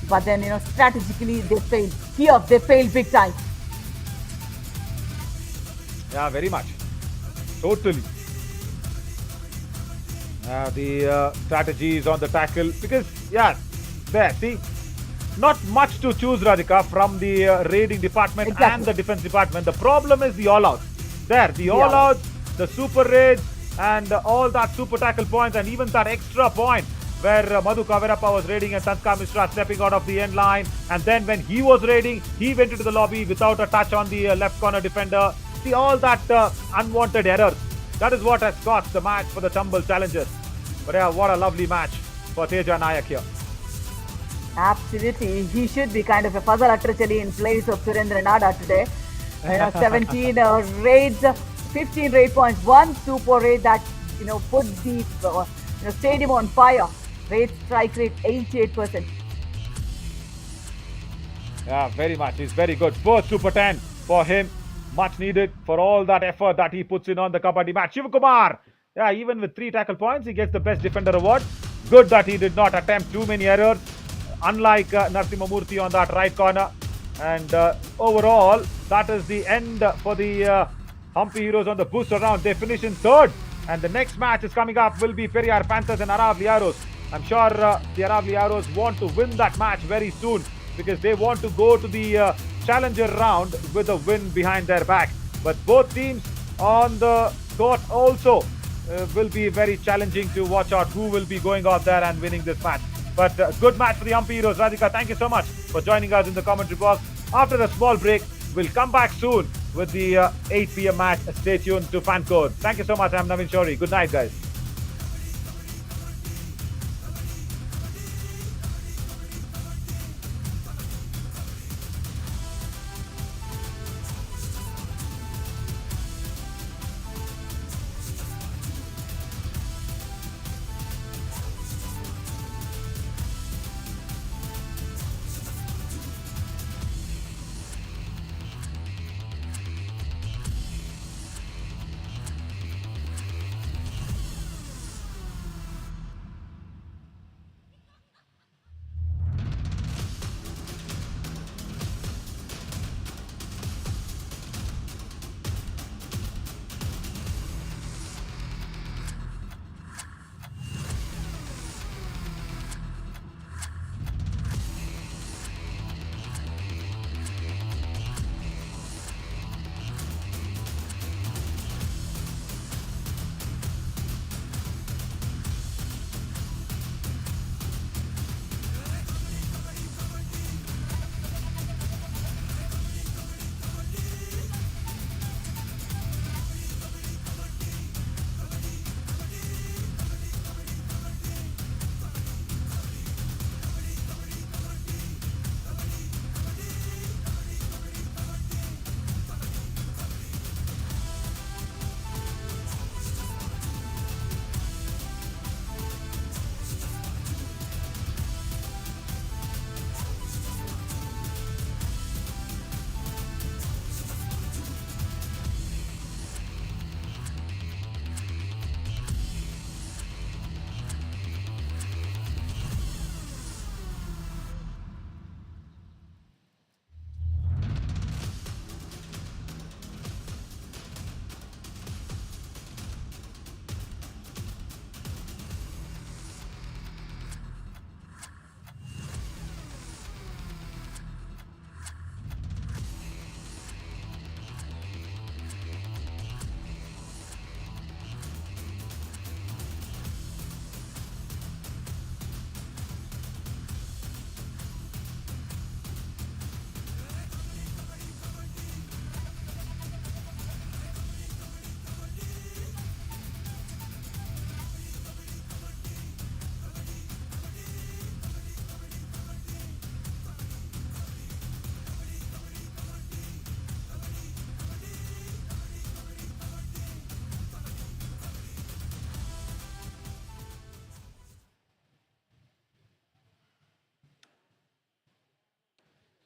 But then strategically they failed. Here they failed big time. Yeah, very much. Totally. The strategies on the tackle. Because, yeah, there, see, not much to choose, Radhika, from the raiding department Exactly. and the defense department. The problem is the all-outs. There, the all-outs, the super raids, and all that super tackle points, and even that extra point where Madhu Kavirappa was raiding and Sanskar Mishra stepping out of the end line. And then when he was raiding, he went into the lobby without a touch on the left corner defender. See, all that unwanted errors. That is what has cost the match for the Tumble challengers. But yeah, what a lovely match for Teja Nayak here. Absolutely. He should be kind of a Fazal Atrachali in place of Surendra Nada today. 17 raids, 15 raid points, 1 super raid that put the stadium on fire. Raid strike rate 88%. Yeah, very much. He's very good. First Super 10 for him. Much needed for all that effort that he puts in on the Kabaddi match. Yuva Kumar. Yeah, even with 3 tackle points, he gets the best defender award. Good that he did not attempt too many errors. Unlike Narasimha Murthy on that right corner. And overall, that is the end for the Hampi Heroes on the booster round. They finish in 3rd. And the next match is coming up will be Periyar Panthers and Aravali Arrows. I'm sure the Aravali Arrows want to win that match very soon because they want to go to the challenger round with a win behind their back. But both teams on the court also will be very challenging to watch out who will be going out there and winning this match. But good match for the Hampi Heroes. Radhika, thank you so much for joining us in the commentary box. After a small break, we'll come back soon with the 8 p.m. match. Stay tuned to Fan Code. Thank you so much. I'm Naveen Shori. Good night, guys.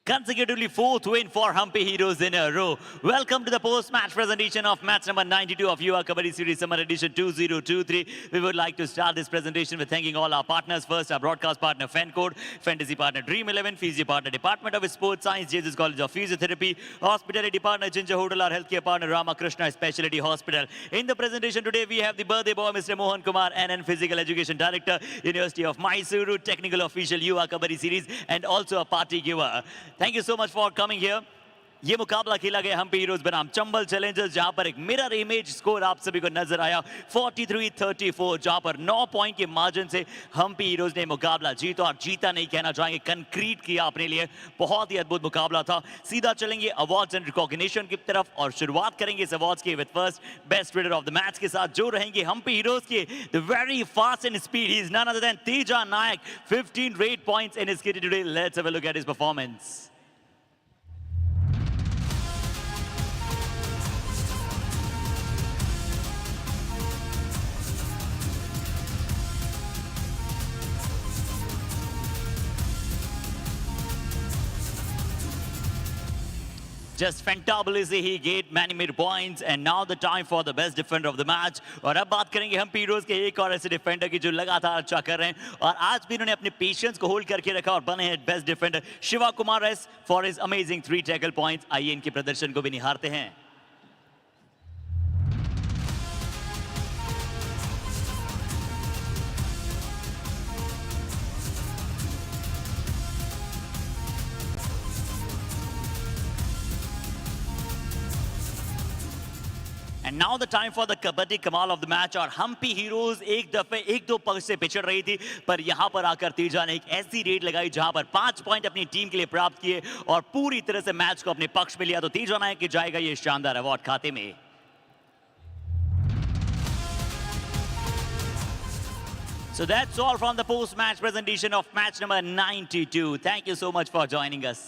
consecutively fourth win for Hampi Heroes in a row. Welcome to the post-match presentation of match number 92 of Yuva Kabaddi Series Summer Edition 2023. We would like to start this presentation with thanking all our partners. First, our broadcast partner FenCode, fantasy partner Dream 11, physio partner Department of Sports Science, Jesus College of Physiotherapy, hospitality partner Ginger Hotel, our healthcare partner Ramakrishna Specialty Hospital. In the presentation today, we have the birthday boy, Mr. Mohan Kumar, NN Physical Education Director, University of Mysuru, technical official Yuva Kabaddi Series, and also a party giver. Thank you so much for coming here. ये मुकाबला खेला गया Hampi heroes बनाम Chambal Challengers, जहां पर एक mirror image score आप सभी को नजर आया 43-34, जहां पर 9 पॉइंट के मार्जिन से हम्पी हीरोज ने मुकाबला जीता, और जीता नहीं कहना चाहेंगे, कंक्रीट किया अपने लिए। बहुत ही अद्भुत मुकाबला था। सीधा चलेंगे अवार्ड्स एंड रिकॉग्निशन की तरफ और शुरुआत करेंगे इस अवार्ड्स की with first best raider of the match के साथ, जो रहेंगे हम्पी हीरोज के the very fast and speed, he is none other than Teja Nayak, 15 raid points in his kit today. Let's have a look at his performance. Just fantabulously he gained many more points, and now the time for the best defender of the match. और अब बात करेंगे हम heroes के एक और ऐसे defender की जो लगातार अच्छा कर रहे हैं और आज भी इन्होंने अपने पेशेंस को होल्ड करके रखा और बने हैं best defender, Shiva Kumar S for his amazing 3 tackle points. आइए इनके प्रदर्शन को भी निहारते हैं। And now the time for the Kabaddi Kamal of the match, और हम्पी हीरोज एक दफे 1-2 पक्ष से पिछड़ रही थी, पर यहां पर आकर तेजा ने एक ऐसी रेड लगाई जहां पर 5 पॉइंट अपनी टीम के लिए प्राप्त किए और पूरी तरह से मैच को अपने पक्ष में लिया। तो तेजा नायक के जाएगा ये शानदार अवार्ड खाते में। So that's all from the post-match presentation of match number 92. Thank you so much for joining us.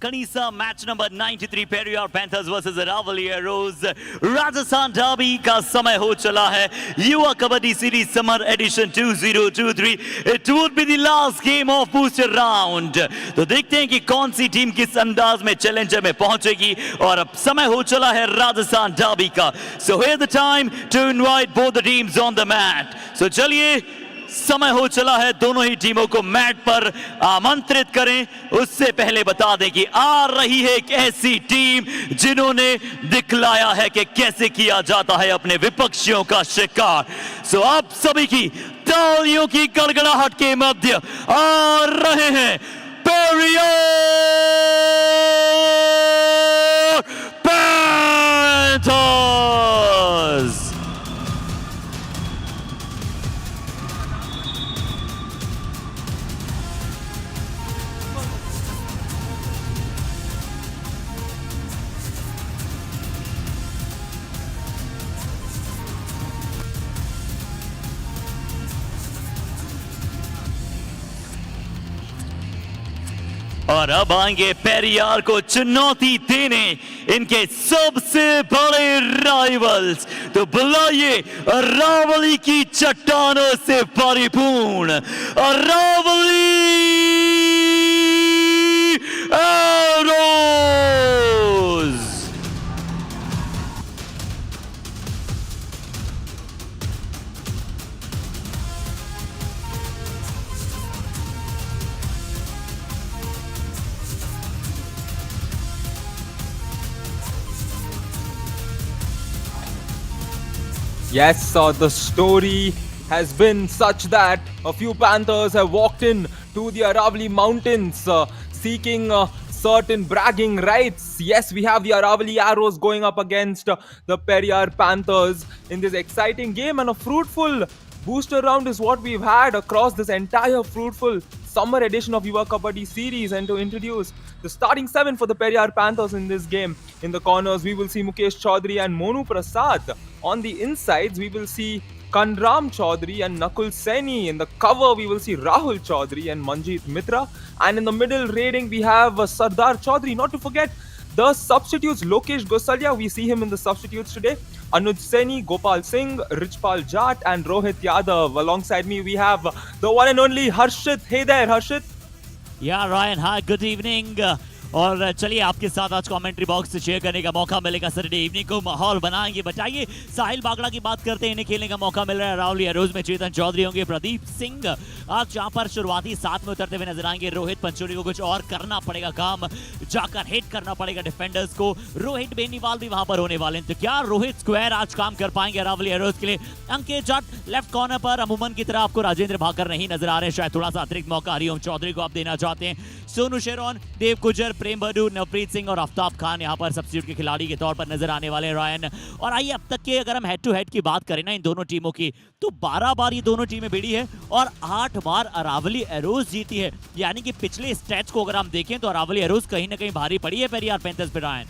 Kanisa, match number 93, Periyar Panthers versus Aravali Arrows. Rajasthan Derby का समय हो चला है. Yuva Kabaddi series summer edition 2023. It would be the last game of booster round. तो देखते हैं कि कौन सी टीम किस अंदाज में चैलेंजर में पहुंचेगी और अब समय हो चला है राजस्थान डर्बी का. So here's the time to invite both the teams on the mat. So चलिए, समय हो चला है, दोनों ही टीमों को मैट पर आमंत्रित करें. उससे पहले बता दें कि आ रही है एक ऐसी टीम जिन्होंने दिखलाया है कि कैसे किया जाता है अपने विपक्षियों का शिकार. सो आप सभी की तालियों की गड़गड़ाहट के मध्य आ रहे हैं पेरियर पैंथर्स. और अब आएंगे पेरियार को चुनौती देने इनके सबसे बड़े राइवल्स. तो बुलाइए अरावली की चट्टानों से परिपूर्ण Aravalli Arrows. Yes, the story has been such that a few Panthers have walked in to the Aravali Mountains seeking certain bragging rights. Yes, we have the Aravali Arrows going up against the Periyar Panthers in this exciting game, and a fruitful booster round is what we've had across this entire fruitful summer edition of Yuva Kabaddi series. And to introduce the starting 7 for the Periyar Panthers in this game, in the corners we will see Mukesh Chaudhary and Monu Prasad. On the insides we will see Kanram Chaudhary and Nakul Saini. In the cover we will see Rahul Chaudhary and Manjeet Mitra, and in the middle raiding we have Sardar Chaudhary. Not to forget the substitutes, Lokesh Gosalia, we see him in the substitutes today. Anuj Saini, Gopal Singh, Richpal Jat and Rohit Yadav. Alongside me we have the one and only Harshit. Hey there Harshit. Yeah, Ryan, hi, good evening. और चलिए आपके साथ आज commentary box से share करने का मौका मिलेगा. सैटरडे इवनिंग को माहौल बनाएंगे. बताइए, साहिल बागड़ा की बात करते हैं, इन्हें खेलने का मौका मिल रहा है. अरावली एरोज में चेतन चौधरी होंगे, प्रदीप सिंह आज यहाँ पर शुरुआती 7 में उतरते हुए नजर आएंगे. रोहित पंचोली को कुछ और करना पड़ेगा, काम जाकर हिट करना पड़ेगा डिफेंडर्स को. रोहित बेनीवाल भी वहां पर होने वाले हैं. तो क्या रोहित स्क्वायर आज काम कर पाएंगे अरावली एरोज के लिए? अंकित जट लेफ्ट कॉर्नर पर अमूमन की तरह आपको राजेंद्र भाकर नहीं नजर आ रहे हैं. शायद थोड़ा सा अतिरिक्त मौका हरिओम चौधरी को आप देना चाहते हैं. सोनू शेरोन, देव गुजर, प्रेम बडू, नवप्रीत सिंह और आफ्ताब खान यहाँ पर सब्स्टिट्यूट के खिलाड़ी के तौर पर नजर आने वाले हैं. रायन, और आइए अब तक के अगर हम हेड टू हेड की बात करें ना इन दोनों टीमों की, तो 12 बार ये दोनों टीमें भिड़ी है और 8 बार अरावली एरोज जीती है. यानी कि पिछले स्टैट्स को अगर हम देखें तो अरावली एरोज कहीं ना कहीं भारी पड़ी है पेरियार पैंथर्स पे. Ryan,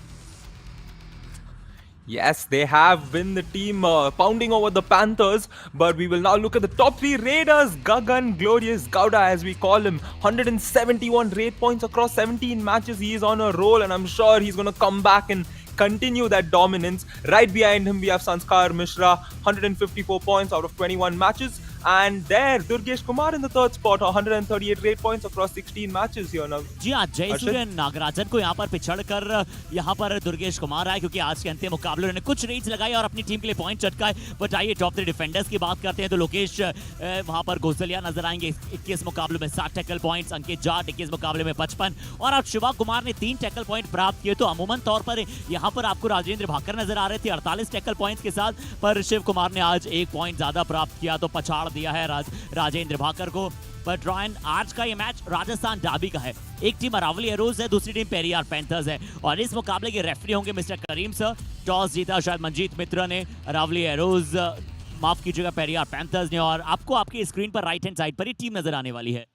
Yes, they have been the team pounding over the Panthers, but we will now look at the top 3 raiders. Gagan Glorious Gowda, as we call him, 171 raid points across 17 matches. He is on a roll, and I'm sure he's going to come back and continue that dominance. Right behind him we have Sanskar Mishra, 154 points out of 21 matches, and there Durgesh Kumar in the third spot, 138 raid points across 16 matches here now. जी हाँ, जयसूर्य नागराजन को यहाँ पर पिछड़कर यहाँ पर दुर्गेश कुमार आए, क्योंकि आज के अंतिम मुकाबले उन्होंने कुछ रेड्स लगाई और अपनी टीम के लिए पॉइंट चटकाए. बट आइए टॉप 3 डिफेंडर्स की बात करते हैं. तो लोकेश वहाँ पर गोसलिया नजर आएंगे, 21 मुकाबलों में 60 टैकल पॉइंट्स. अंकित जाट 21 मुकाबले में 55, और अब शिवा कुमार ने 3 टैकल पॉइंट प्राप्त किए. तो अमूमन तौर पर यहाँ पर आपको राजेंद्र भाकर नजर आ रहे थे 48 टैकल पॉइंट्स के साथ, पर शिव कुमार ने आज 1 पॉइंट ज्यादा प्राप्त किया, तो पछाड़ दिया है राजेंद्र भाकर को. बट रॉयन, आज का ये मैच राजस्थान डर्बी का है. एक टीम अरावली एरोज है, दूसरी टीम पेरियार पैंथर्स है, और इस मुकाबले के रेफरी होंगे मिस्टर करीम सर. टॉस जीता शायद मंजीत मित्र ने, अरावली एरोज माफ कीजिएगा पेरियार पैंथर्स ने, और आपको आपकी स्क्रीन पर राइट हैंड साइड पर ही टीम नजर आने वाली है.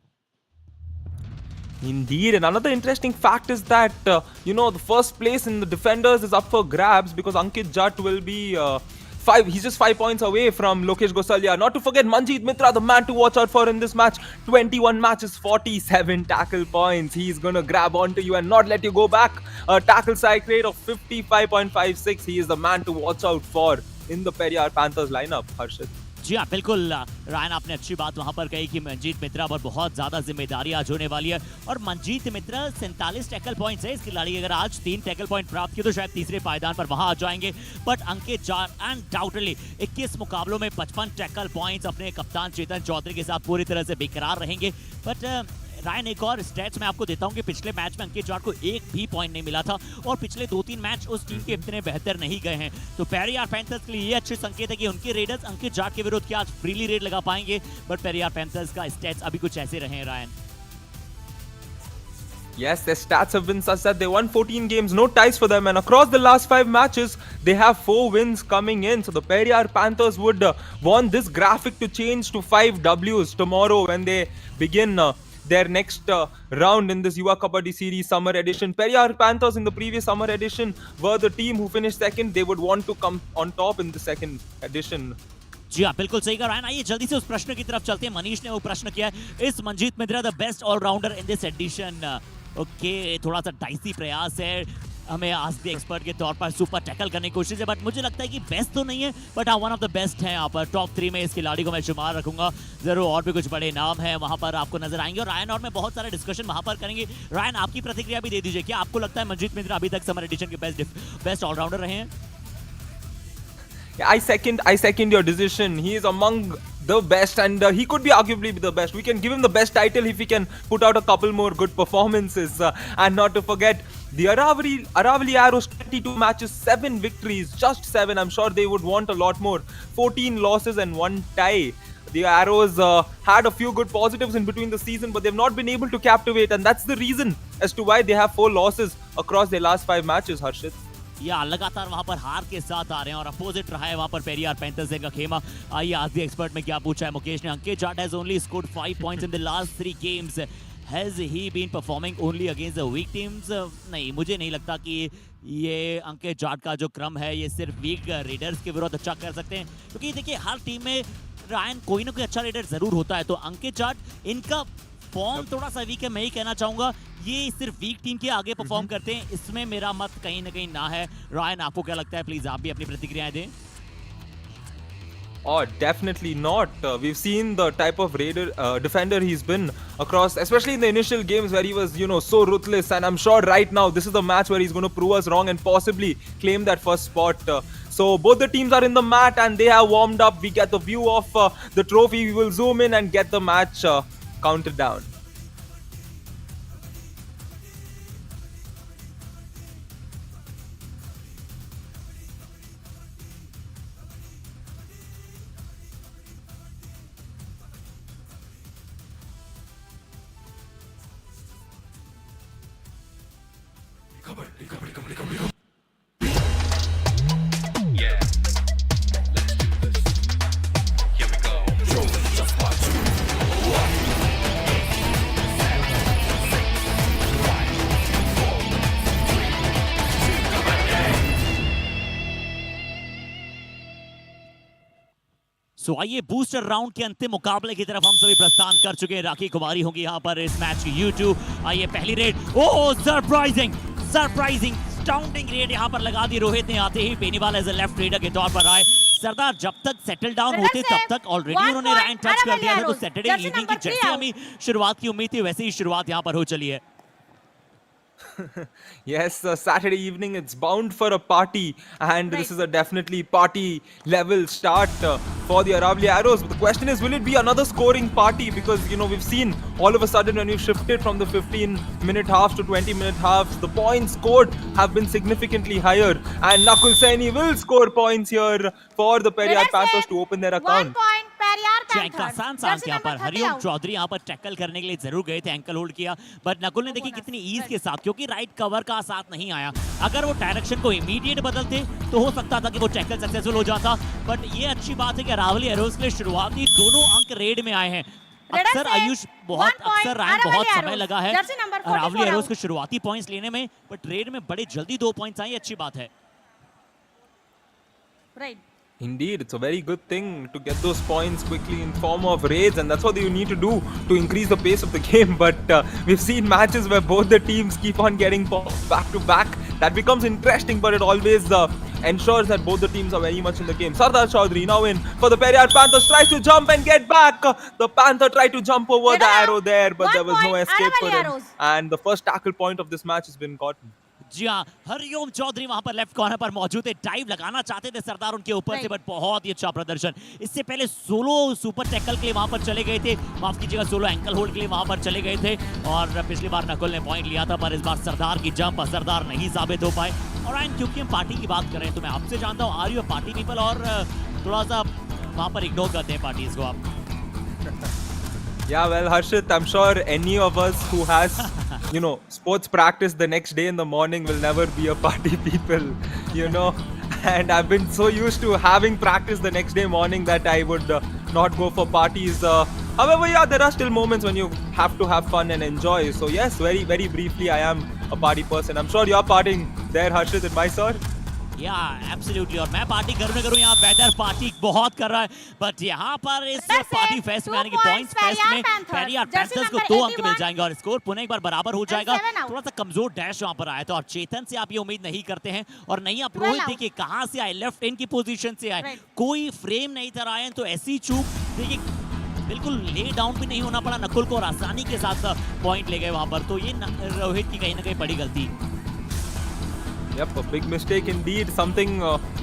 Indeed, and another interesting fact is that the first place in the defenders is up for grabs, because Ankit Jat will be He's just 5 points away from Lokesh Gosalia. Not to forget Manjeet Mitra, the man to watch out for in this match. 21 matches, 47 tackle points. He's gonna grab onto you and not let you go back. A tackle strike rate of 55.56. He is the man to watch out for in the Periyar Panthers lineup, Harshit. जी हाँ बिल्कुल Ryan आपने अच्छी बात वहां पर कही कि मनजीत मित्रा पर बहुत ज्यादा जिम्मेदारी आज होने वाली है और मनजीत मित्रा 47 टैकल पॉइंट्स है इस खिलाड़ी। अगर आज 3 टैकल पॉइंट प्राप्त किए तो शायद तीसरे पायदान पर वहां आ जाएंगे। बट अंकित जाट अनडाउटेडली 21 मुकाबलों में 55 टैकल पॉइंट्स अपने कप्तान चेतन चौधरी के साथ पूरी तरह से बेकरार रहेंगे। बट रायन एक और स्टैट्स मैं आपको देता हूं कि पिछले मैच में अंकित जाट को एक भी पॉइंट नहीं मिला था और पिछले 2-3 मैच उस टीम के इतने बेहतर नहीं गए हैं। तो पेरियार पैंथर्स के लिए ये अच्छे संकेत है कि उनके रेडर्स अंकित जाट के विरुद्ध क्या आज फ्रीली रेड लगा पाएंगे। बट पेरियार पैंथर्स का स्टैट्स अभी कुछ ऐसे रहे हैं Ryan. Yes, their stats have been such that they won 14 games, no ties for them, and across the last 5 matches, they have 4 wins coming in. So the Periyar Panthers would want this graphic to change to 5 Ws tomorrow when they begin their next round in this Yuva Kabaddi series summer edition. Periyar Panthers in the previous summer edition were the team who finished second. They would want to come on top in the second edition. जी हाँ बिल्कुल सही कहा Ryan. आइए जल्दी से उस प्रश्न की तरफ चलते हैं। मनीष ने वो प्रश्न किया है, इस Manjeet Mitra the best allrounder in this edition? Okay, थोड़ा सा डाइसी प्रयास है, हमें आज द एक्सपर्ट के तौर पर सुपर टैकल करने की कोशिश है। बट मुझे लगता है कि बेस्ट तो नहीं है बट हाँ वन ऑफ द बेस्ट है। यहाँ पर टॉप 3 में इस खिलाड़ी को मैं शुमार रखूंगा। जरूर और भी कुछ बड़े नाम हैं वहां पर आपको नजर आएंगे और रायन और मैं बहुत सारे डिस्कशन वहां पर करेंगे। रायन आपकी प्रतिक्रिया भी दे दीजिए, क्या आपको लगता है मनजीत मित्रा अभी तक समर एडिशन के बेस्ट ऑलराउंडर रहे हैं? I second your decision. He is among the best and he could be arguably the best. We can give him the best title if he can put out a couple more good performances. And not to forget, the Aravali Arrows, 22 matches, 7 victories, just 7. I'm sure they would want a lot more. 14 losses and 1 tie. The Arrows had a few good positives in between the season, but they've not been able to captivate, and that's the reason as to why they have 4 losses across their last 5 matches, Harshit. या लगातार वहां पर हार के साथ आ रहे हैं और अपोजिट रहा है वहां पर पेरियार पैंथर्स का खेमा। आइए आज द एक्सपर्ट में क्या पूछा है मुकेश ने। Ankit Jat has only scored 5 points in the last 3 games. Has he been performing only against the weak teams? नहीं, मुझे नहीं लगता कि ये अंकित जाट का जो क्रम है ये सिर्फ वीक रेडर्स के विरुद्ध अच्छा कर सकते हैं, क्योंकि देखिए हर टीम में रायन कोई ना कोई अच्छा रेडर जरूर होता है। तो अंकित जाट इनका फॉर्म थोड़ा सा वीक है, मैं ही कहना चाहूंगा। ये सिर्फ वीक टीम के आगे परफॉर्म करते हैं, इसमें मेरा मत कहीं ना कहीं ना है। रायन आपको क्या लगता है? प्लीज आप भी अपनी प्रतिक्रियाएं दें। Oh, definitely not. We've seen the type of defender he's been across, especially in the initial games where he was, so ruthless. And I'm sure right now this is the match where he's going to prove us wrong and possibly claim that first spot. So both the teams are in the mat and they have warmed up. We get the view of the trophy. We will zoom in and get the match counted down. सो आइए booster round के अंतिम मुकाबले की तरफ हम सभी प्रस्थान कर चुके हैं। राखी कुमारी होंगी यहाँ पर इस मैच की U2। आइए पहली रेड, ओह सरप्राइजिंग स्टाउंडिंग रेड यहाँ पर लगा दी रोहित ने आते ही। Beniwal as a left raider के तौर पर आए। सरदार जब तक सेटल डाउन होते तब तक ऑलरेडी उन्होंने रायन टच कर दिया था। तो सैटरडे इवनिंग की जैसे हमें शुरुआत की उम्मीद थी वैसे ही शुरुआत यहाँ पर हो चली है। Yes, Saturday evening, it's bound for a party, and this is a definitely party level start for the Aravali Arrows. But the question is, will it be another scoring party? Because we've seen all of a sudden when we've shifted from the 15-minute halves to 20-minute halves, the points scored have been significantly higher, and Nakul Saini will score points here for the Periyar Panthers to open their account. 1 point सांस यहाँ पर हरिओम चौधरी यहाँ पर tackle करने के लिए जरूर गए थे, एंकल होल्ड किया, बट नकुल ने देखी कितनी ईज के साथ, क्योंकि राइट कवर का साथ नहीं आया। अगर वो डायरेक्शन को इमीडिएट बदलते तो हो सकता था कि वो टैकल सक्सेसफुल हो जाता। बट ये अच्छी बात है कि अरावली एरोज के शुरुआती दोनों अंक रेड में आए हैं। अक्सर आयुष अक्सर रायन बहुत समय लगा है अरावली एरोज के शुरुआती पॉइंट्स लेने में, बट रेड में बड़े जल्दी 2 पॉइंट्स आए, अच्छी बात है। Right Indeed, it's a very good thing to get those points quickly in form of raids, and that's what you need to do to increase the pace of the game. But we've seen matches where both the teams keep on getting popped back to back. That becomes interesting, but it always ensures that both the teams are very much in the game. Sardar Chaudhary now in for the Periyar Panthers, tries to jump and get back. The Panther tried to jump over the arrow there, but there was no escape for him. And the first tackle point of this match has been gotten. जी हाँ, हरिओम चौधरी वहां पर left corner पर मौजूद है, dive लगाना चाहते थे सरदार उनके ऊपर से, बट बहुत ही अच्छा प्रदर्शन। इससे पहले सोलो सुपर टैकल के लिए वहां पर चले गए थे, माफ कीजिएगा सोलो एंकल होल्ड के लिए वहां पर चले गए थे, और पिछली बार नकुल ने पॉइंट लिया था, पर इस बार सरदार की जंप असरदार नहीं साबित हो पाए। और क्योंकि हम पार्टी की बात कर रहे हैं तो मैं आपसे जानता हूँ, are you a party people, और थोड़ा सा वहां पर इग्नोर करते हैं पार्टीज को आप? Yeah, well, Harshit, I'm sure any of us who has, sports practice the next day in the morning will never be a party people, And I've been so used to having practice the next day morning that I would not go for parties. However, yeah, there are still moments when you have to have fun and enjoy. So yes, very, very briefly, I am a party person. I'm sure you're partying there, Harshit, in Mysore. Yeah, absolutely. और मैं party करूँ ना करूँ, यहाँ weather party बहुत कर रहा है, बट यहाँ पर इस पार्टी फेस्ट में यानी कि पॉइंट्स फेस्ट में पेरियार पैंथर्स को 2 अंक मिल जाएंगे और स्कोर पुनः एक बार बराबर हो जाएगा। थोड़ा सा कमजोर डैश वहाँ पर आया था, और चेतन से आप ये उम्मीद नहीं करते हैं, और नहीं आप रोहित देखिए कहाँ से आए, लेफ्ट इन की पोजीशन से आए, कोई फ्रेम नहीं था रायन, तो ऐसी चूक देखिए बिल्कुल ले डाउन भी नहीं होना पड़ा नकुल को, और आसानी के साथ पॉइंट ले गए वहाँ पर, तो ये रोहित की कहीं ना कहीं बड़ी गलती। Yep, a big mistake indeed. Something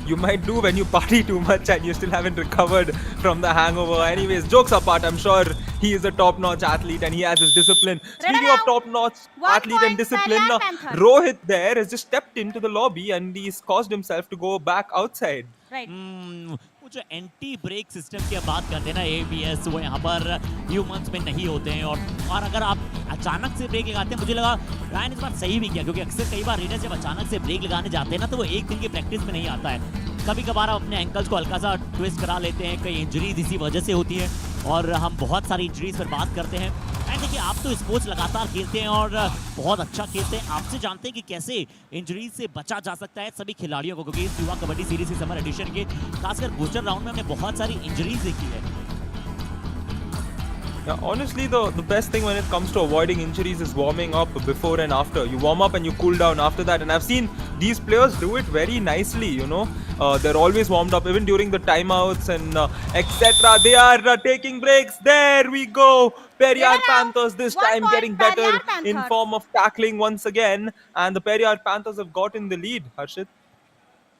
you might do when you party too much and you still haven't recovered from the hangover. Anyways, jokes apart, I'm sure he is a top-notch athlete and he has his discipline. Speaking of top-notch athlete and discipline, Rohit there has just stepped into the lobby and he's caused himself to go back outside. Right. वो जो anti brake system की बात करते हैं ना ABS, वो यहाँ पर ह्यूमंस में नहीं होते हैं, और अगर आप अचानक से ब्रेक लगाते हैं, मुझे लगा रायन इस बार सही भी किया, क्योंकि अक्सर कई बार रेडर्स जब अचानक से ब्रेक लगाने जाते हैं ना तो वो एक दिन की प्रैक्टिस में नहीं आता है। कभी कभार आप अपने एंकल्स को हल्का सा ट्विस्ट करा लेते हैं, कई इंजरीज इसी वजह से होती है, और हम बहुत सारी इंजरीज पर बात करते हैं। एंड देखिए आप तो स्पोर्ट्स लगातार खेलते हैं और बहुत अच्छा खेलते हैं, आपसे जानते हैं कि कैसे इंजरीज से बचा जा सकता है सभी खिलाड़ियों को, क्योंकि इस युवा कबड्डी सीरीज की समर एडिशन के खासकर बूस्टर राउंड में हमने बहुत सारी इंजरीज देखी है। Yeah, honestly, the best thing when it comes to avoiding injuries is warming up before and after. You warm up and you cool down after that. And I've seen these players do it very nicely, They're always warmed up, even during the timeouts and etc. They are taking breaks. There we go. Periyar Panthers this time getting better in form of tackling once again. And the Periyar Panthers have gotten the lead, Harshit.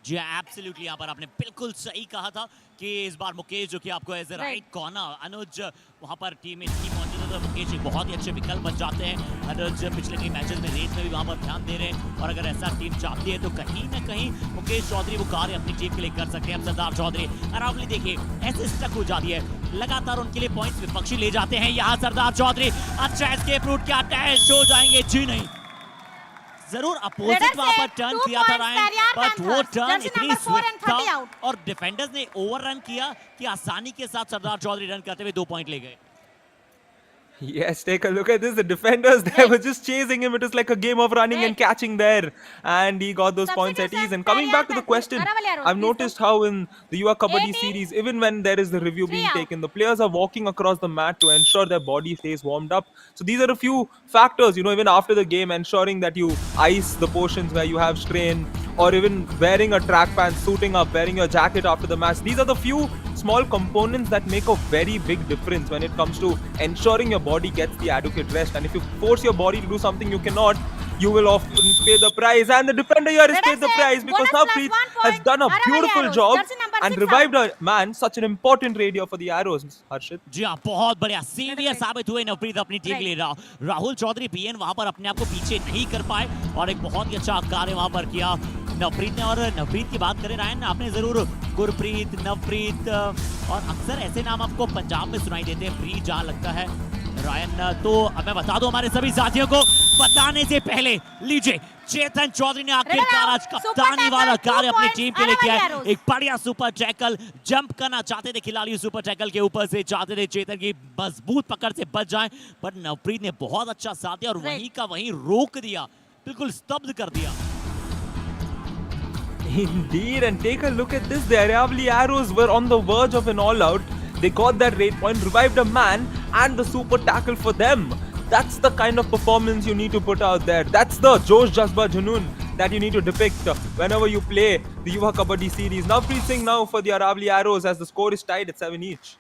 जी absolutely, यहाँ पर आपने बिल्कुल सही कहा था कि इस बार मुकेश जो कि आपको एज ए राइट कॉर्नर, अनुज वहाँ पर टीम में नहीं पहुंचे तो मुकेश एक बहुत ही अच्छे विकल्प बन जाते हैं। अनुज पिछले कई मैचेस में रेस में भी वहाँ पर ध्यान दे रहे हैं, और अगर ऐसा टीम चाहती है तो कहीं ना कहीं मुकेश चौधरी वो कार्य अपनी टीम के लिए कर सकते हैं। अब सरदार चौधरी अरावली देखिए ऐसे स्टक हो जाती है, लगातार उनके लिए पॉइंट्स विपक्षी ले जाते हैं। यहाँ सरदार चौधरी अच्छा एस्केप रूट, क्या डैश हो जाएंगे? जी नहीं, जरूर अपोजिट वहां पर टर्न किया था रायन, बट वो टर्न इतनी स्विफ्ट था और डिफेंडर्स ने ओवररन किया कि आसानी के साथ सरदार चौधरी रन करते हुए 2 पॉइंट ले गए। Yes, take a look at this. The defenders there were just chasing him. It was like a game of running and catching there. And he got those points at ease. And coming back to the question, I've noticed how in the Yuva Kabaddi series, even when there is the review being taken, the players are walking across the mat to ensure their body stays warmed up. So these are a few factors, even after the game, ensuring that you ice the portions where you have strain, or even wearing a track pant, suiting up, wearing your jacket after the match. These are the few small components that make a very big difference when it comes to ensuring your body gets the adequate rest. And if you force your body to do something you cannot, you will often pay the price. And the defender here has paid the price because Navpreet has done a beautiful job and revived a man, such an important radio for the arrows, Harshit. जी हाँ, बहुत बढ़िया severe साबित हुए नवप्रीत अपनी team के लिए। Rahul Chaudhary PN वहां पर अपने आप को पीछे नहीं कर पाए और एक बहुत ही अच्छा कार्य वहां पर किया नवप्रीत ने। और नवप्रीत की बात करें रायन, आपने जरूर गुरप्रीत, नवप्रीत और अक्सर ऐसे नाम आपको पंजाब में सुनाई देते हैं, प्रीत जहाँ लगता है रायन। तो अब मैं बता दूं हमारे सभी साथियों को, बताने से पहले लीजिए चेतन चौधरी ने आखिरकार आज कप्तानी वाला कार्य अपनी टीम के लिए किया है। एक बढ़िया सुपर टैकल, जंप करना चाहते थे खिलाड़ी सुपर टैकल के ऊपर से, चाहते थे चेतन की मजबूत पकड़ से बच जाए, पर नवप्रीत ने बहुत अच्छा साथ दिया और वहीं का वहीं रोक दिया, बिल्कुल स्तब्ध कर दिया। Indeed, and take a look at this. The Aravali Arrows were on the verge of an all-out. They got that rate point, revived a man, and the super tackle for them. That's the kind of performance you need to put out there. That's the Josh Jazba Junoon that you need to depict whenever you play the Yuva Kabaddi series. Now Singh now for the Aravali Arrows as the score is tied at 7 each.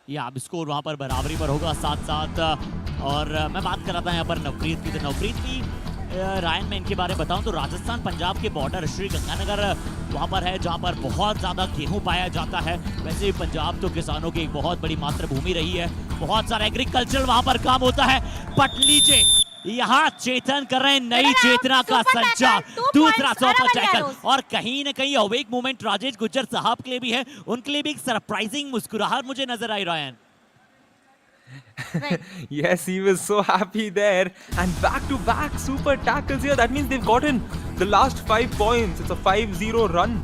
या अब score वहां पर बराबरी पर होगा 7-7 और मैं बात कर रहा था यहाँ पर नवप्रीत की। तो नवप्रीत की रायन में इनके बारे में बताऊं तो राजस्थान पंजाब के बॉर्डर श्री गंगानगर वहां पर है जहां पर बहुत ज्यादा गेहूं पाया जाता है। वैसे भी पंजाब तो किसानों की एक बहुत बड़ी मातृभूमि रही है, बहुत सारा एग्रीकल्चर वहां पर काम होता है। बट लीजिए यहाँ चेतन कर रहे हैं नई चेतना का संचार, दूसरा सुपर टैकल और कहीं ना कहीं अवेक मोमेंट राजेश गुज्जर साहब के लिए भी है, उनके लिए भी एक सरप्राइजिंग मुस्कुराहट मुझे नजर आई Ryan. Yes, he was so happy there. And back-to-back super tackles here. That means they've gotten the last 5 points. It's a 5-0 run.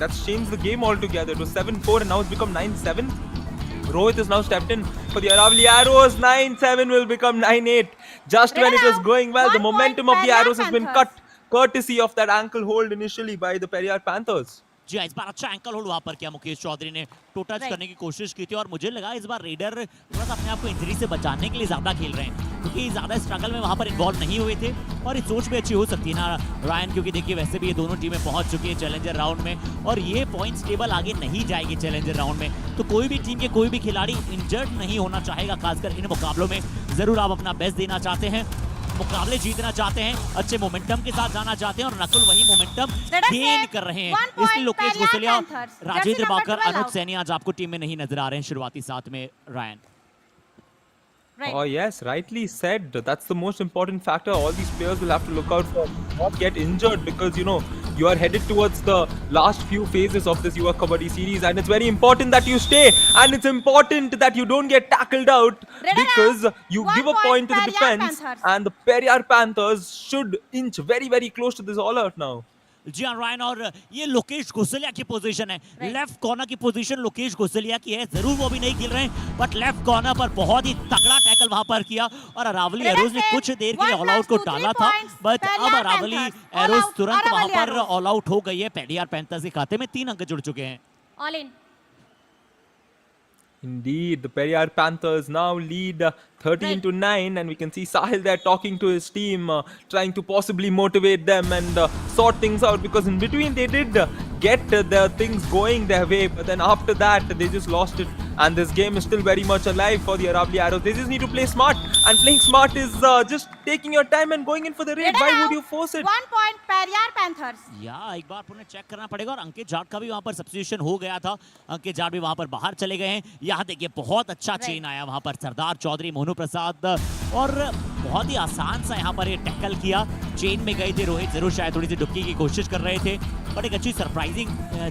That's changed the game altogether. It was 7-4 and now it's become 9-7. Rohit is now stepped in for the Aravali Arrows. 9-7 will become 9-8. Just when it was going well, the momentum of the Arrows has been cut. Courtesy of that ankle hold initially by the Periyar Panthers. जी इस बार अच्छा ankle hold वहां पर किया मुकेश चौधरी ने, to touch करने की कोशिश की थी और मुझे लगा इस बार रेडर थोड़ा सा अपने आप को इंजरी से बचाने के लिए ज्यादा खेल रहे हैं क्योंकि ज्यादा स्ट्रगल में वहां पर इन्वॉल्व नहीं हुए थे और ये सोच भी अच्छी हो सकती है ना रायन, क्योंकि देखिए वैसे भी ये दोनों टीमें पहुंच चुकी है चैलेंजर राउंड में और ये पॉइंट्स टेबल आगे नहीं जाएगी चैलेंजर राउंड में। तो कोई भी टीम के कोई भी खिलाड़ी इंजर्ड नहीं होना चाहेगा, खासकर इन मुकाबलों में जरूर आप अपना बेस्ट देना चाहते हैं, मुकाबले जीतना चाहते हैं, अच्छे मोमेंटम के साथ जाना चाहते हैं और नकुल वही मोमेंटम गेन कर रहे हैं। इसलिए लोकेश गुसलिया, राजेंद्र बाकर, अनुज सैनी आज आपको टीम में नहीं नजर आ रहे हैं शुरुआती 7 में Ryan. Oh yes, rightly said. That's the most important factor. All these players will have to look out for not get injured because you know you are headed towards the last few phases of this Yuva Kabaddi series and it's very important that you stay and it's important that you don't get tackled out because you give a point to the defense and the Periyar Panthers should inch very close to this all out now. जी हाँ Ryan, और ये लोकेश गुसलिया की position है, left corner की position Lokesh गुसलिया की है। जरूर वो भी नहीं खेल रहे हैं बट लेफ्ट कॉर्नर पर बहुत ही तगड़ा टैकल वहां पर किया और अरावली एरोज ने कुछ देर के लिए ऑल आउट को टाला था बट अब अरावली एरोज तुरंत वहां पर ऑल आउट हो गई है। पेरियार पैंथर्स के खाते में 3 अंक जुड़ चुके हैं। All in Indeed, the Periyar Panthers now lead 13-9 and we can see Sahil there talking to his team, trying to possibly motivate them and sort things out because in between they did get the things going their way but then after that they just lost it and this game is still very much alive for the Aravali Arrows. They just need to play smart and playing smart is just taking your time and going in for the raid. Why would you force it? 1 point Periyar Panthers. या एक बार पुनः check करना पड़ेगा और अंकित जाट का भी वहां पर सब्स्टिट्यूशन हो गया था, अंकित जाट भी वहां पर बाहर चले गए हैं। यहाँ देखिए बहुत अच्छा चेन आया वहां पर, सरदार चौधरी, मोनू प्रसाद और बहुत ही आसान सा यहाँ पर ये टैकल किया। चेन में गए थे रोहित, जरूर शायद थोड़ी सी डुबकी की कोशिश कर रहे थे बट एक अच्छी सरप्राइजिंग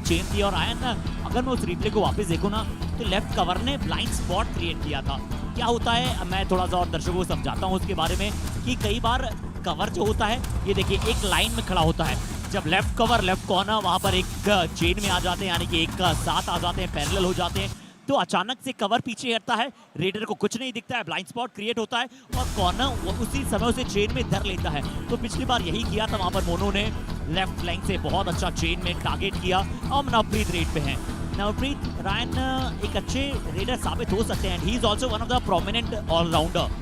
चेन थी। और आयन अगर मैं उस रिप्ले को वापस देखूं ना तो लेफ्ट कवर ने ब्लाइंड स्पॉट क्रिएट किया था। क्या होता है मैं थोड़ा सा और दर्शकों को समझाता हूँ उसके बारे में कि कई बार कवर जो होता है ये देखिए एक लाइन में खड़ा होता है, जब लेफ्ट कवर लेफ्ट कॉर्नर वहां पर एक चेन में आ जाते हैं यानी कि एक साथ आ जाते हैं, पैरेलल हो जाते हैं तो अचानक से कवर पीछे हटता है, रेडर को कुछ नहीं दिखता है, ब्लाइंड स्पॉट क्रिएट होता है और कॉर्नर उसी समय उसे चेन में धर लेता है। तो पिछली बार यही किया था वहां पर मोनू ने, लेफ्ट फ्लैंक से बहुत अच्छा चेन में टारगेट किया। अब नवप्रीत रेड पे हैं, नवप्रीत रायन एक अच्छे रेडर साबित हो सकते हैं, he is also one of the prominent allrounder.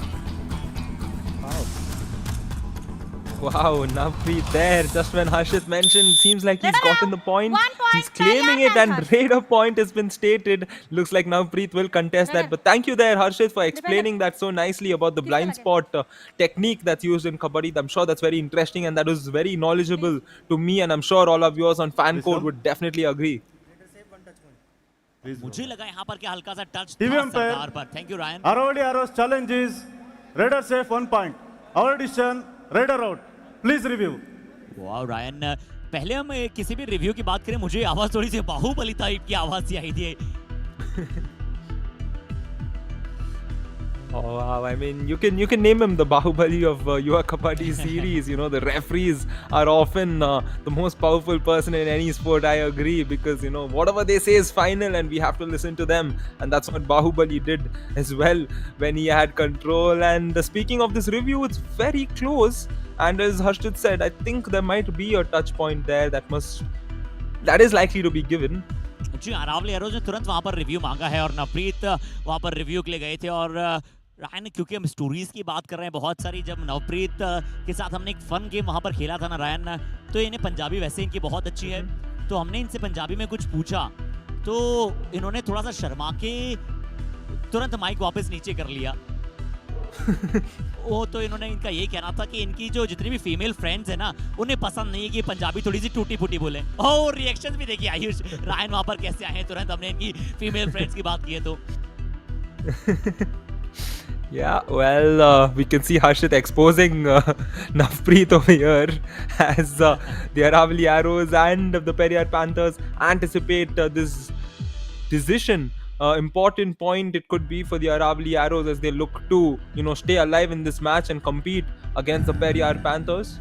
Wow, Navpreet there, just when Harshit mentioned, seems like he's gotten the point. He's claiming it and raider point has been stated. Looks like Navpreet will contest that. But thank you there, Harshit, for explaining that so nicely about the blind spot technique that's used in Kabaddi. I'm sure that's very interesting and that was very knowledgeable to me and I'm sure all of yours on fan code would definitely agree. मुझे लगा यहाँ पर क्या हल्का सा touch सरदार पर। Thank you Ryan. Aravali Arrows challenge is raider safe 1 point. Our decision raider out. Please review. वाह Ryan, पहले हम किसी भी रिव्यू की बात करें मुझे आवाज थोड़ी सी बाहुबली टाइप की आवाज सी आई थी। Oh wow, I mean you can name him the Bahubali of Yuva Kabaddi series. You know, the referees are often the most powerful person in any sport. I agree because you know whatever they say is final and we have to listen to them, and that's what Bahubali did as well when he had control. And speaking of this review, it's very close and as Harshit said, I think there might be a touch point there that must that is likely to be given. जी Aravalli Arrows ने तुरंत वहां पर review मांगा है और नवप्रीत वहां पर रिव्यू के लिए गए थे और रायन क्योंकि हम स्टोरीज की बात कर रहे हैं बहुत सारी, जब नवप्रीत के साथ हमने एक फन गेम वहां पर खेला था ना रायन, तो इन्हें पंजाबी वैसे इनकी बहुत अच्छी है, तो हमने इनसे पंजाबी में कुछ पूछा तो इन्होंने थोड़ा सा शर्मा के तुरंत माइक वापस नीचे कर लिया। वो तो इन्होंने इनका यही कहना था कि इनकी जो जितनी भी फीमेल फ्रेंड्स है ना उन्हें पसंद नहीं है कि पंजाबी थोड़ी सी टूटी फूटी बोले। और रिएक्शंस भी देखिए आयुष रायन वहां पर कैसे आए हैं, तुरंत हमने इनकी फीमेल फ्रेंड्स की बात की है तो। Yeah, well, we can see Harshit exposing Navpreet over here as the Aravali Arrows and the Periyar Panthers anticipate this decision. Important point it could be for the Aravali Arrows as they look to, stay alive in this match and compete against the Periyar Panthers.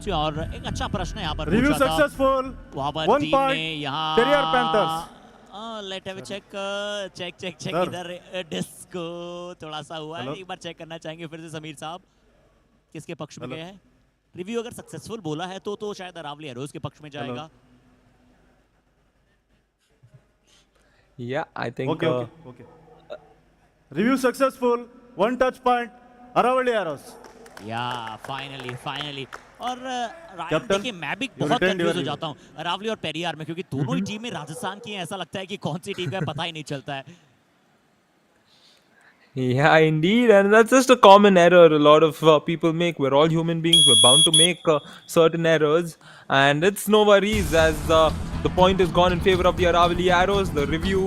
जी और एक अच्छा प्रश्न यहाँ पर Review पूछा था successful. वहाँ पर 1 टीम point. ने यहाँ Periyar Panthers. Let have check check Sir. इधर डिस्को थोड़ा सा हुआ है, Hello. एक बार चेक करना चाहेंगे फिर से समीर साहब किसके पक्ष में Hello. गए हैं। रिव्यू अगर सक्सेसफुल बोला है तो शायद अरावली एरोज के पक्ष में जाएगा। Yeah, I think. Okay. Review successful. 1 touch point. Aravali Arrows. या फाइनली और रायन Captain, देखिए मैं भी you बहुत retained कंफ्यूज हो your जाता हूँ अरावली और पेरियार में, क्योंकि दोनों ही टीमें राजस्थान की हैं, ऐसा लगता है कि कौन सी टीम का है पता ही नहीं चलता है। Yeah, indeed, and that's just a common error a lot of people make. We're all human beings. We're bound to make certain errors, and it's no worries as the point is gone in favor of the Aravali Arrows. The review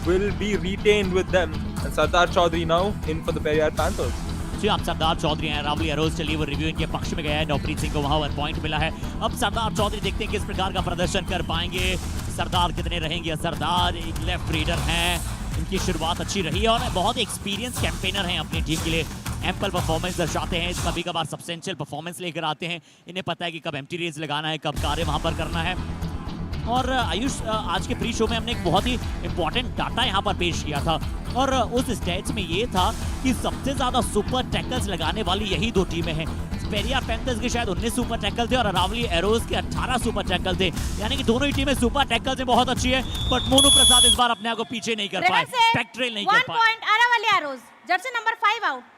will be retained with them. And Sardar Chaudhary now in for the Periyar Panthers. जी आप सरदार चौधरी हैं, Aravalli arrows चलिए वो review इनके पक्ष में गया है, नवप्रीत सिंह को वहां 1 पॉइंट मिला है। अब सरदार चौधरी देखते हैं किस प्रकार का प्रदर्शन कर पाएंगे, सरदार कितने रहेंगे। सरदार एक लेफ्ट रीडर हैं, इनकी शुरुआत अच्छी रही है और बहुत एक्सपीरियंस कैंपेनर हैं अपनी टीम के लिए, एम्पल परफॉर्मेंस दर्शाते हैं, कभी कभार सब्सटेंशियल परफॉर्मेंस लेकर आते हैं, इन्हें पता है कि कब एम्प्टी रेस लगाना है, कब कार्य वहां पर करना है। और आयुष आज के प्री शो में हमने एक बहुत ही इंपॉर्टेंट डाटा यहाँ पर पेश किया था और उस स्टेट्स में ये था कि सबसे ज्यादा सुपर टैकल्स लगाने वाली यही 2 टीमें हैं। पेरियार पैंथर्स के शायद 19 सुपर टैकल थे और अरावली एरोज के 18 सुपर टैकल थे, यानी कि दोनों ही टीमें सुपर टैकल्स में बहुत अच्छी है, बट मोनू प्रसाद इस बार अपने आप को पीछे नहीं कर पाए, स्पेक्ट्रल नहीं कर 1 पाए। point Aravali Arrows. Jersey number 5 out.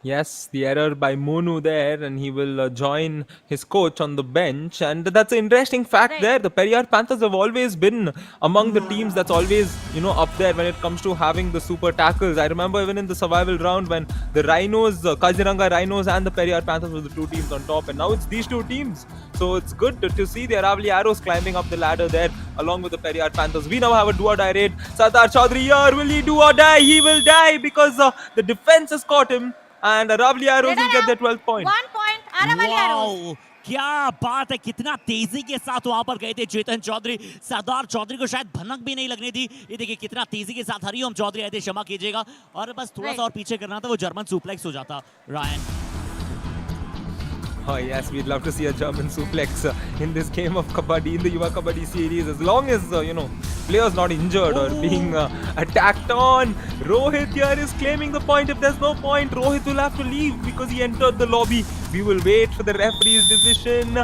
Yes, the error by Monu there, and he will join his coach on the bench. And that's an interesting fact there. The Periyar Panthers have always been among the teams that's always, up there when it comes to having the super tackles. I remember even in the survival round when the Rhinos, Kaziranga Rhinos and the Periyar Panthers were the 2 teams on top. And now it's these 2 teams. So it's good to see the Aravali Arrows climbing up the ladder there along with the Periyar Panthers. We now have a do-or-die raid. Sardar Chaudhary here. Will he do or die? He will die because the defense has caught him. And Aravali Arrows will get their 12th point. 1 point Aravali Arrows. Wow, क्या बात है, कितना तेजी के साथ वहां पर गए थे चेतन चौधरी। सरदार चौधरी को शायद भनक भी नहीं लगनी थी, ये देखिए कितना तेजी के साथ हरिओम चौधरी आए थे, क्षमा कीजिएगा, और बस थोड़ा सा और पीछे करना था, वो जर्मन सुप्लेक्स हो जाता। Ryan Oh yes, we'd love to see a German suplex in this game of Kabaddi, in the Yuva Kabaddi series, as long as, players not injured or being attacked on. Rohit here is claiming the point. If there's no point, Rohit will have to leave because he entered the lobby. We will wait for the referee's decision.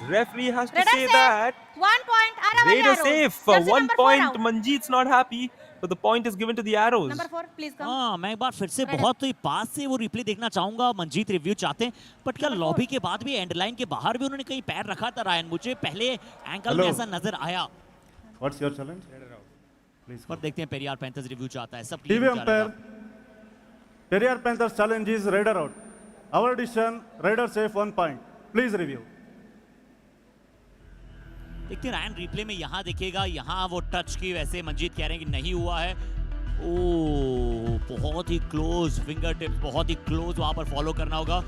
Referee has to say that. 1 point Aravali Raider Arrows. safe. Jersey 1 number 4 point. out. Manjeet's not happy, but the point is given to the Arrows. Number 4, please come. हाँ, मैं एक बार फिर से बहुत ही पास से वो replay देखना चाहूंगा। मंजीत रिव्यू चाहते हैं, बट क्या लॉबी के बाद भी एंड लाइन के बाहर भी उन्होंने कहीं पैर रखा था रायन? मुझे पहले एंकल में ऐसा नजर आया। What's your challenge? Please. पर देखते हैं पेरियार पैंथर्स रिव्यू चाहता है, सब TV umpire. Periyar Panthers challenge is Raider out. Our decision, Raider safe 1 point. Please review. देखते हैं रायन रिप्ले में, यहाँ देखिएगा, यहाँ वो टच की वैसे मंजीत कह रहे हैं कि नहीं हुआ है। ओ बहुत ही क्लोज फिंगर टिप्स, बहुत ही क्लोज वहां पर फॉलो करना होगा,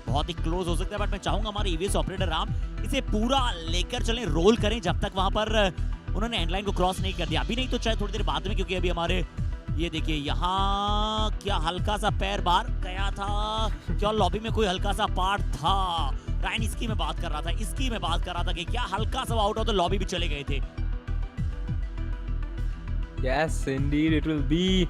बहुत ही क्लोज हो सकता है, बट मैं चाहूंगा हमारे ईवीएस ऑपरेटर राम इसे पूरा लेकर चलें, रोल करें जब तक वहां पर उन्होंने एंडलाइन को क्रॉस नहीं कर दिया। अभी नहीं तो चाहे थोड़ी देर बाद में, क्योंकि अभी हमारे ये देखिए यहाँ क्या हल्का सा पैर बाहर गया था, क्या लॉबी में कोई हल्का सा पार्ट था? रायन इसकी मैं बात कर रहा था, इसकी मैं बात कर रहा था कि क्या हल्का सा आउट ऑफ द लॉबी भी चले गए थे। Yes, indeed, it will be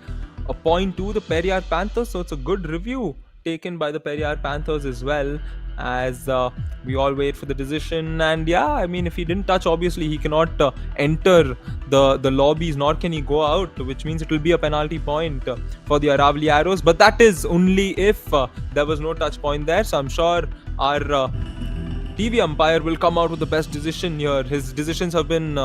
a point to the Periyar Panthers, so it's a good review taken by the Periyar Panthers as well. as we all wait for the decision. And yeah, I mean, if he didn't touch, obviously he cannot enter the lobbies, nor can he go out, which means it will be a penalty point for the Aravali Arrows. But that is only if there was no touch point there. So I'm sure our TV umpire will come out with the best decision here. His decisions have been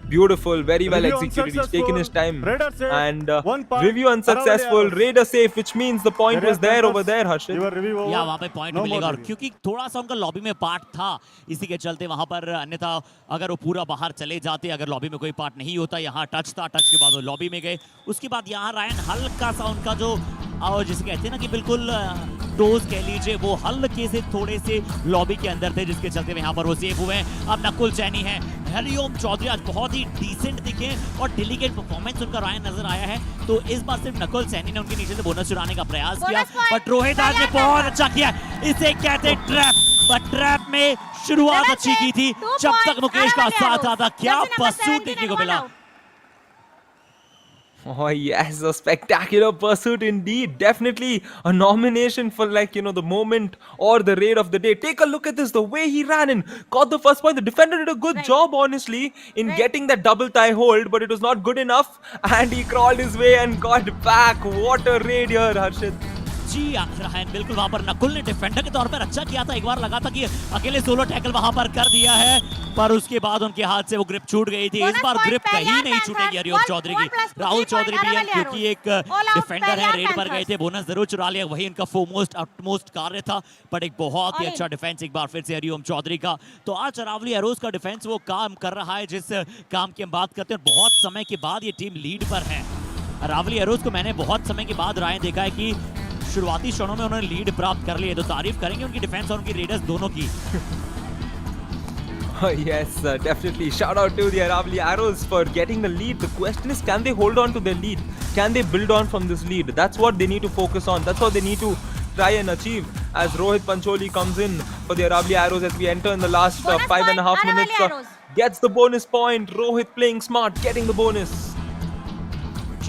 beautiful, very well Review executed. He's taken his time. Raider safe, And 1 point. review unsuccessful, Aravali Arrows. Raider safe, which means the point was there Panthers, over there, Harshit. your review over. या वहाँ पे point No मिलेगा more और review. क्योंकि थोड़ा सा उनका lobby में पार्ट था इसी के चलते वहां पर, अन्यथा अगर वो पूरा बाहर चले जाते, अगर लॉबी में कोई पार्ट नहीं होता, यहाँ टच था, टच के बाद वो लॉबी में गए, उसके बाद यहाँ रायन हल्का सा उनका जो जिसे कहते हैं ना कि बिल्कुल टोज कह लीजिए, वो हल्के से थोड़े से लॉबी के अंदर थे, जिसके चलते यहाँ पर वो सेफ हुए हैं। अब नकुल सैनी है, हरिओम चौधरी आज बहुत ही डिसेंट दिखे और डेलीकेट परफॉर्मेंस उनका रायन नजर आया है। तो इस बार सिर्फ नकुल सैनी ने उनके नीचे से बोनस चुराने का प्रयास किया, बट रोहित आज ने बहुत अच्छा किया। इसे कहते हैं ट्रैप, बट ट्रैप में शुरुआत अच्छी की थी जब तक मुकेश का साथ आता। क्या पसूट देखने को मिला। Oh yes, a spectacular pursuit indeed. Definitely a nomination for, like, you know, the moment or the raid of the day. Take a look at this, the way he ran in, got the first point. The defender did a good job, honestly, in getting that double thigh hold, but it was not good enough, and he crawled his way and got back. What a raid here, Harshit. जी Ryan बिल्कुल वहां पर नकुल ने defender के तौर पर अच्छा किया था। एक बार लगा था कि अकेले सोलो टैकल वहां पर कर दिया है, पर उसके बाद उनके हाथ से वो ग्रिप छूट गई थी। इस बार ग्रिप कहीं नहीं छूटेगी हरिओम चौधरी की। राहुल चौधरी भी है, क्योंकि एक डिफेंडर है, रेड पर गए थे, बोनस जरूर चुरा लिया, वही उनका फोरमोस्ट अटमोस्ट कार्य था, बट एक बहुत ही अच्छा डिफेंस एक बार फिर से हरिओम चौधरी का। तो आज अरावली एरोज का डिफेंस वो काम कर रहा है जिस काम की हम बात करते हैं। बहुत समय के बाद ये टीम लीड पर है। अरावली एरोज को मैंने बहुत समय के बाद रायन देखा है कि शुरुआती क्षणों में उन्होंने लीड प्राप्त कर ली है, तो तारीफ करेंगे उनकी डिफेंस और उनकी रेडर्स दोनों की। Yes, definitely. Shout out to the Aravali Arrows for getting the lead. The question is, can they hold on to their lead? Can they build on from this lead? That's what they need to focus on. That's what they need to try and achieve. As Rohit Pancholi comes in for the Aravali Arrows as we enter in the last 5.5 minutes. Gets the bonus point. Rohit playing smart, getting the bonus.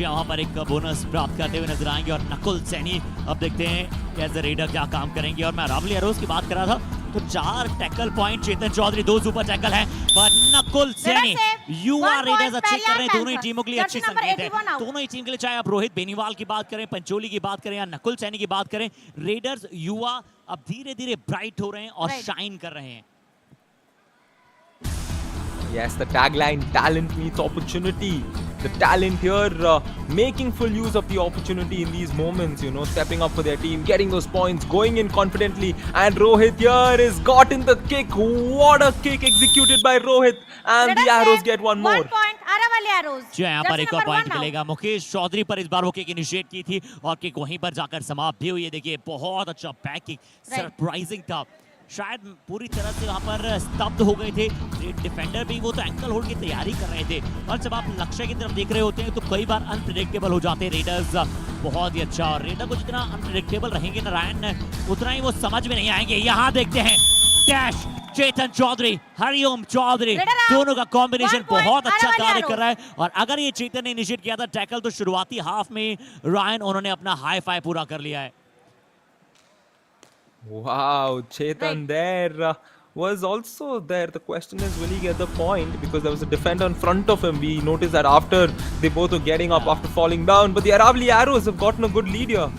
वहां पर एक bonus प्राप्त करते हुए नजर आएंगे और नकुल सैनी अब देखते हैं एज अ रेडर क्या काम करेंगे। और मैं अरावली एरोज की बात कर रहा था तो 4 टैकल पॉइंट चेतन चौधरी, 2 सुपर टैकल हैं, पर नकुल सैनी युवा रेडर्स अच्छे कर रहे हैं। दोनों ही टीमों के लिए अच्छे संकेत है, दोनों ही टीम के लिए, चाहे आप रोहित बेनीवाल की बात करें, पंचोली की बात करें या नकुल सैनी की बात करें, रेडर्स युवा अब धीरे धीरे ब्राइट हो रहे हैं और शाइन कर रहे हैं। Yes, the tagline, talent meets opportunity. The talent here making full use of the opportunity in these moments, you know, stepping up for their team, getting those points, going in confidently. And Rohit here is gotten the kick. What a kick executed by Rohit. And the Arrows get one more. 1 point, Aravali Arrows. जी यहाँ पर एक और point मिलेगा मुकेश चौधरी पर। इस बार वो kick initiate की थी और किक वहीं पर जाकर समाप्त भी हुई है। देखिए बहुत अच्छा बैक किक, सरप्राइजिंग था। शायद पूरी तरह से वहां पर स्तब्ध हो गए थे डिफेंडर भी, वो तो एंकल होल्ड की तैयारी कर रहे थे। और जब आप लक्ष्य की तरफ देख रहे होते हैं तो कई बार अनप्रेडिक्टेबल हो जाते हैं रेडर्स। बहुत ही अच्छा, और रेडर को जितना अनप्रेडिक्टेबल रहेंगे नारायण उतना ही वो समझ में नहीं आएंगे। यहाँ देखते हैं डैश, चेतन चौधरी, हरिओम चौधरी, दोनों का कॉम्बिनेशन बहुत अच्छा कार्य कर रहा है। और अगर ये चेतन ने इनिशिएट किया था टैकल तो शुरुआती हाफ में रायन उन्होंने अपना हाई फाई पूरा कर लिया है। Wow, Chetan there was also there. The question is, will he get the point? Because there was a defender in front of him. We noticed that after they both were getting up after falling down. But the Aravali Arrows have gotten a good lead here.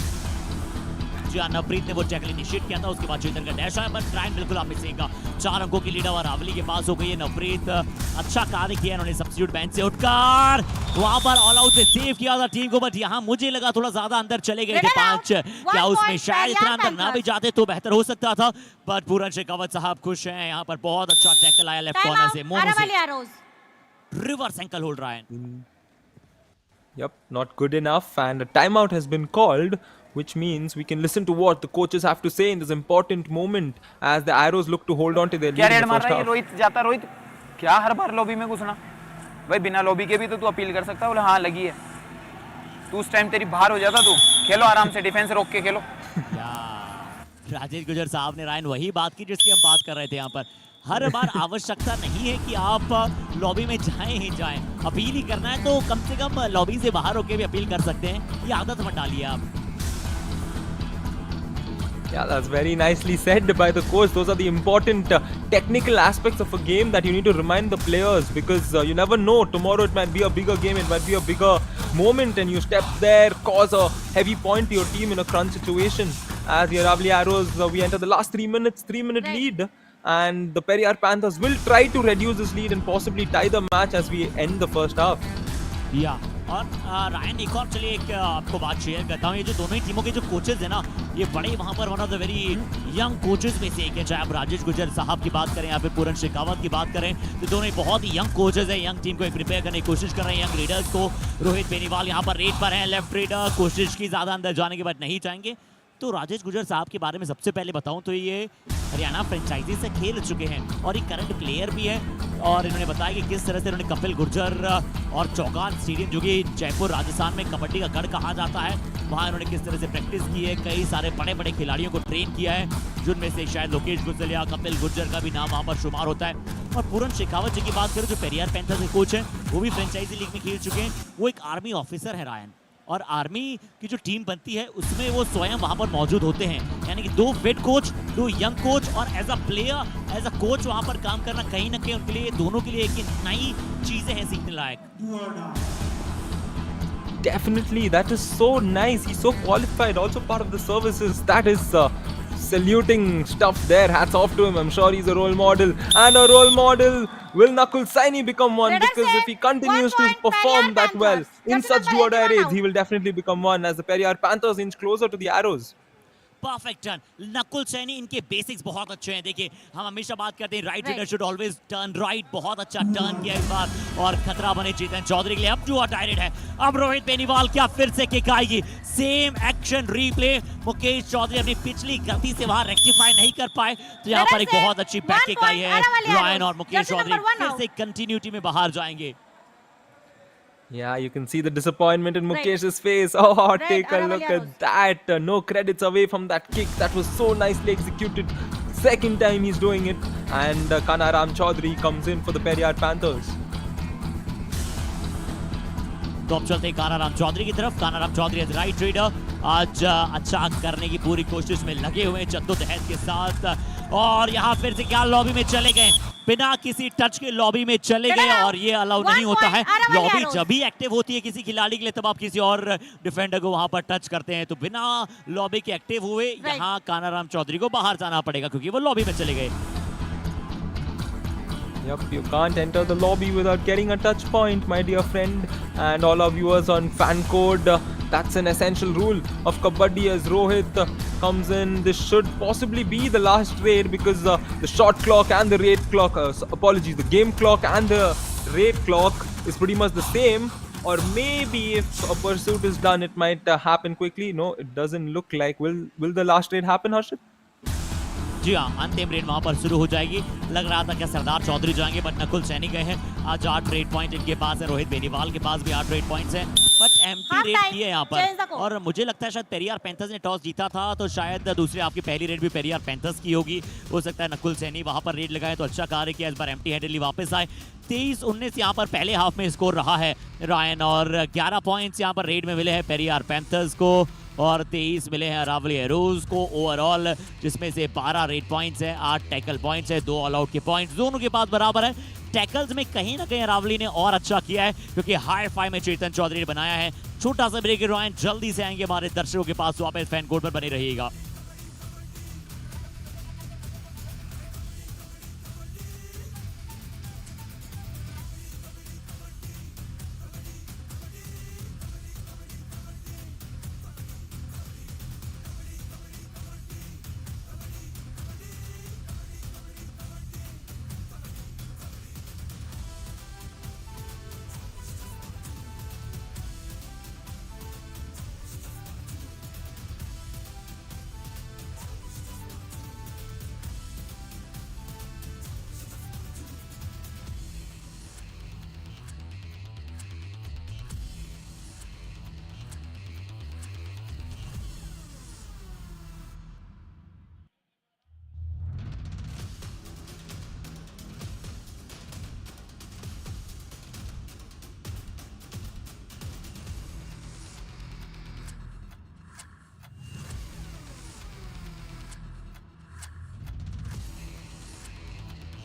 Navpreet ने वो tackle initiate किया था, उसके बाद चेतन का dash आया, but Ryan बिल्कुल आपने सही कहा। 4 अंकों की लीड और रावली के पास हो गई है। नवप्रीत अच्छा कार्य किया इन्होंने सब्स्टिट्यूट बेंच से उठकर वहां पर ऑल आउट से सेव किया था टीम को, बट यहाँ मुझे लगा थोड़ा ज्यादा अंदर चले गए थे 5। क्या उसमें शायद इतना अंदर ना भी जाते तो बेहतर हो सकता था, बट पूरन शेखावत साहब खुश हैं। यहाँ पर बहुत अच्छा टैकल आया लेफ्ट कॉर्नर से, मोनो से reverse ankle hold Ryan. Yep, not good enough, and a timeout has been called, which means we can listen to what the coaches have to say in this important moment as the Arrows look to hold on to their lead in the first half. Rohit जाता, रोहित क्या हर बार lobby में घुसना भाई? बिना lobby के भी तो तू अपील कर सकता है। बोले हाँ लगी है, तू उस टाइम तेरी बाहर हो जाता, तू खेलो आराम से, डिफेंस रोक के खेलो। राजेश गुजर साहब ने रायन वही बात की जिसकी हम बात कर रहे थे। यहाँ पर हर बार आवश्यकता नहीं है कि आप लॉबी में जाएं ही जाएं, अपील ही करना है तो कम से कम लॉबी से बाहर होकर भी अपील कर सकते हैं। ये आदत मत डालिए आप। Yeah, that's very nicely said by the coach. Those are the important technical aspects of a game that you need to remind the players, because you never know. Tomorrow it might be a bigger game, it might be a bigger moment, and you step there, cause a heavy point to your team in a crunch situation. As the Aravali Arrows, we enter the last 3 minutes, 3-minute lead. And the Periyar Panthers will try to reduce this lead and possibly tie the match as we end the first half. या और Ryan, एक और चलिए एक आपको बात share करता हूँ। ये जो दोनों ही टीमों के जो कोचेस हैं ना, ये बड़े वहाँ पर one of the very young coaches में से एक है। चाहे आप राजेश गुजर साहब की बात करें या फिर पूरन शेखावत की बात करें, तो दोनों ही बहुत ही यंग कोचेस हैं। यंग टीम को प्रिपेयर करने की कोशिश कर रहे हैं, यंग लीडर्स को। रोहित बेनीवाल यहाँ पर रेड पर हैं, लेफ्ट रेडर, कोशिश की ज़्यादा अंदर जाने के बाद नहीं चाहेंगे। तो राजेश गुजर साहब के बारे में सबसे पहले बताऊं तो ये हरियाणा फ्रेंचाइजी से खेल चुके हैं और एक करंट प्लेयर भी है। और इन्होंने बताया कि किस तरह से इन्होंने कपिल गुर्जर और चौगान स्टेडियम, जो कि जयपुर राजस्थान में कबड्डी का गढ़ कहा जाता है, वहाँ इन्होंने किस तरह से प्रैक्टिस की है। कई सारे बड़े बड़े खिलाड़ियों को ट्रेन किया है, जिनमें से शायद लोकेश गुजलिया, कपिल गुर्जर का भी नाम वहाँ पर शुमार होता है। और पूरन शेखावत जी की बात करें, जो पेरियार पैंथर्स के कोच हैं, वो भी फ्रेंचाइजी लीग में खेल चुके हैं। वो एक आर्मी ऑफिसर है रायन, और आर्मी की जो टीम बनती है उसमें वो स्वयं वहां पर मौजूद होते हैं। यानी कि 2 वेट कोच, 2 यंग कोच, और as a player, as a coach वहां पर काम करना कहीं ना कहीं उनके लिए, दोनों के लिए एक नई चीजें हैं सीखने लायक। Definitely, that is so nice. He's so qualified, also part of the services. That is saluting stuff there. Hats off to him. I'm sure he's a role model. And a role model, will Nakul Saini become one? Because if he continues to perform that well in such do or die raids, he will definitely become one, as the Periyar Panthers inch closer to the arrows. Perfect turn, Nakul Saini, इनके basics बहुत अच्छे हैं। देखिए, हम हमेशा बात करते हैं right raider should always turn right, बहुत अच्छा टर्न किया इस बार, और खतरा बने चेतन चौधरी के लिए। अब जो डायरेक्ट है, अब रोहित बेनीवाल, क्या फिर से किक आएगी? Same action replay, Mukesh Chaudhary अपनी पिछली गलती से वहां रेक्टिफाई नहीं कर पाए, तो यहाँ पर एक बहुत अच्छी बैक किक आई है। रायन और मुकेश चौधरी फिर से कंटिन्यूटी में बाहर जाएंगे। Yeah, you can see the disappointment in Mukesh's face. Oh, take a look at that. No credits away from that kick. That was so nicely executed. Second time he's doing it. And Kanaram Chaudhary comes in for the Periyar Panthers. तो अब चलते हैं कानाराम चौधरी की तरफ। Kanaram Chaudhary as right raider आज अच्छा करने की पूरी कोशिश में लगे हुए हैं जद्दोजहद के साथ। और यहाँ फिर से क्या लॉबी में चले गए, बिना किसी टच के लॉबी में चले गए, और ये अलाउ नहीं होता है। लॉबी जब भी एक्टिव होती है किसी खिलाड़ी के लिए, तब आप किसी और डिफेंडर को वहां पर टच करते हैं। तो बिना लॉबी के एक्टिव हुए यहाँ कानाराम चौधरी को बाहर जाना पड़ेगा, क्योंकि वो लॉबी में चले गए। Yep, you can't enter the lobby without getting a touch point, my dear friend. And all our viewers on fan code, that's an essential rule of Kabaddi. As Rohit comes in, this should possibly be the last raid, because the shot clock and the raid clock, the game clock and the raid clock is pretty much the same. Or maybe if a pursuit is done, it might happen quickly. No, it doesn't look like. Will the last raid happen, Harshit? जी हाँ, अंतिम red वहां पर शुरू हो जाएगी। लग रहा था कि सरदार चौधरी जाएंगे, बट नकुल सैनी गए हैं। आज 8 रेड पॉइंट इनके पास है, रोहित बेनीवाल के पास भी 8 रेड पॉइंट्स हैं, बट एम्प्टी रेड किए यहाँ पर। और मुझे लगता है शायद पेरियार पैंथर्स ने टॉस जीता था, तो शायद दूसरे आपकी पहली रेड भी पेरियार पैंथर्स की होगी। हो सकता है नकुल सैनी वहां पर रेड लगाए, तो अच्छा कार्य किया। इस बार एम्प्टी हैंडेडली वापस आए। 23-19 यहाँ पर पहले हाफ में स्कोर रहा है रायन, और 11 पॉइंट्स यहाँ पर रेड में मिले हैं पेरियार पैंथर्स को, और 23 मिले हैं अरावली एरोज को ओवरऑल, जिसमें से 12 रेड पॉइंट्स हैं, 8 टैकल पॉइंट्स हैं, 2 ऑल आउट के पॉइंट्स दोनों के पास बराबर है। टैकल्स में कहीं ना कहीं अरावली ने और अच्छा किया है, क्योंकि हाई फाई में चेतन चौधरी ने बनाया है। छोटा सा ब्रेक, रॉयन जल्दी से आएंगे हमारे दर्शकों के पास, वापस फैन कोड पर बने रहिएगा।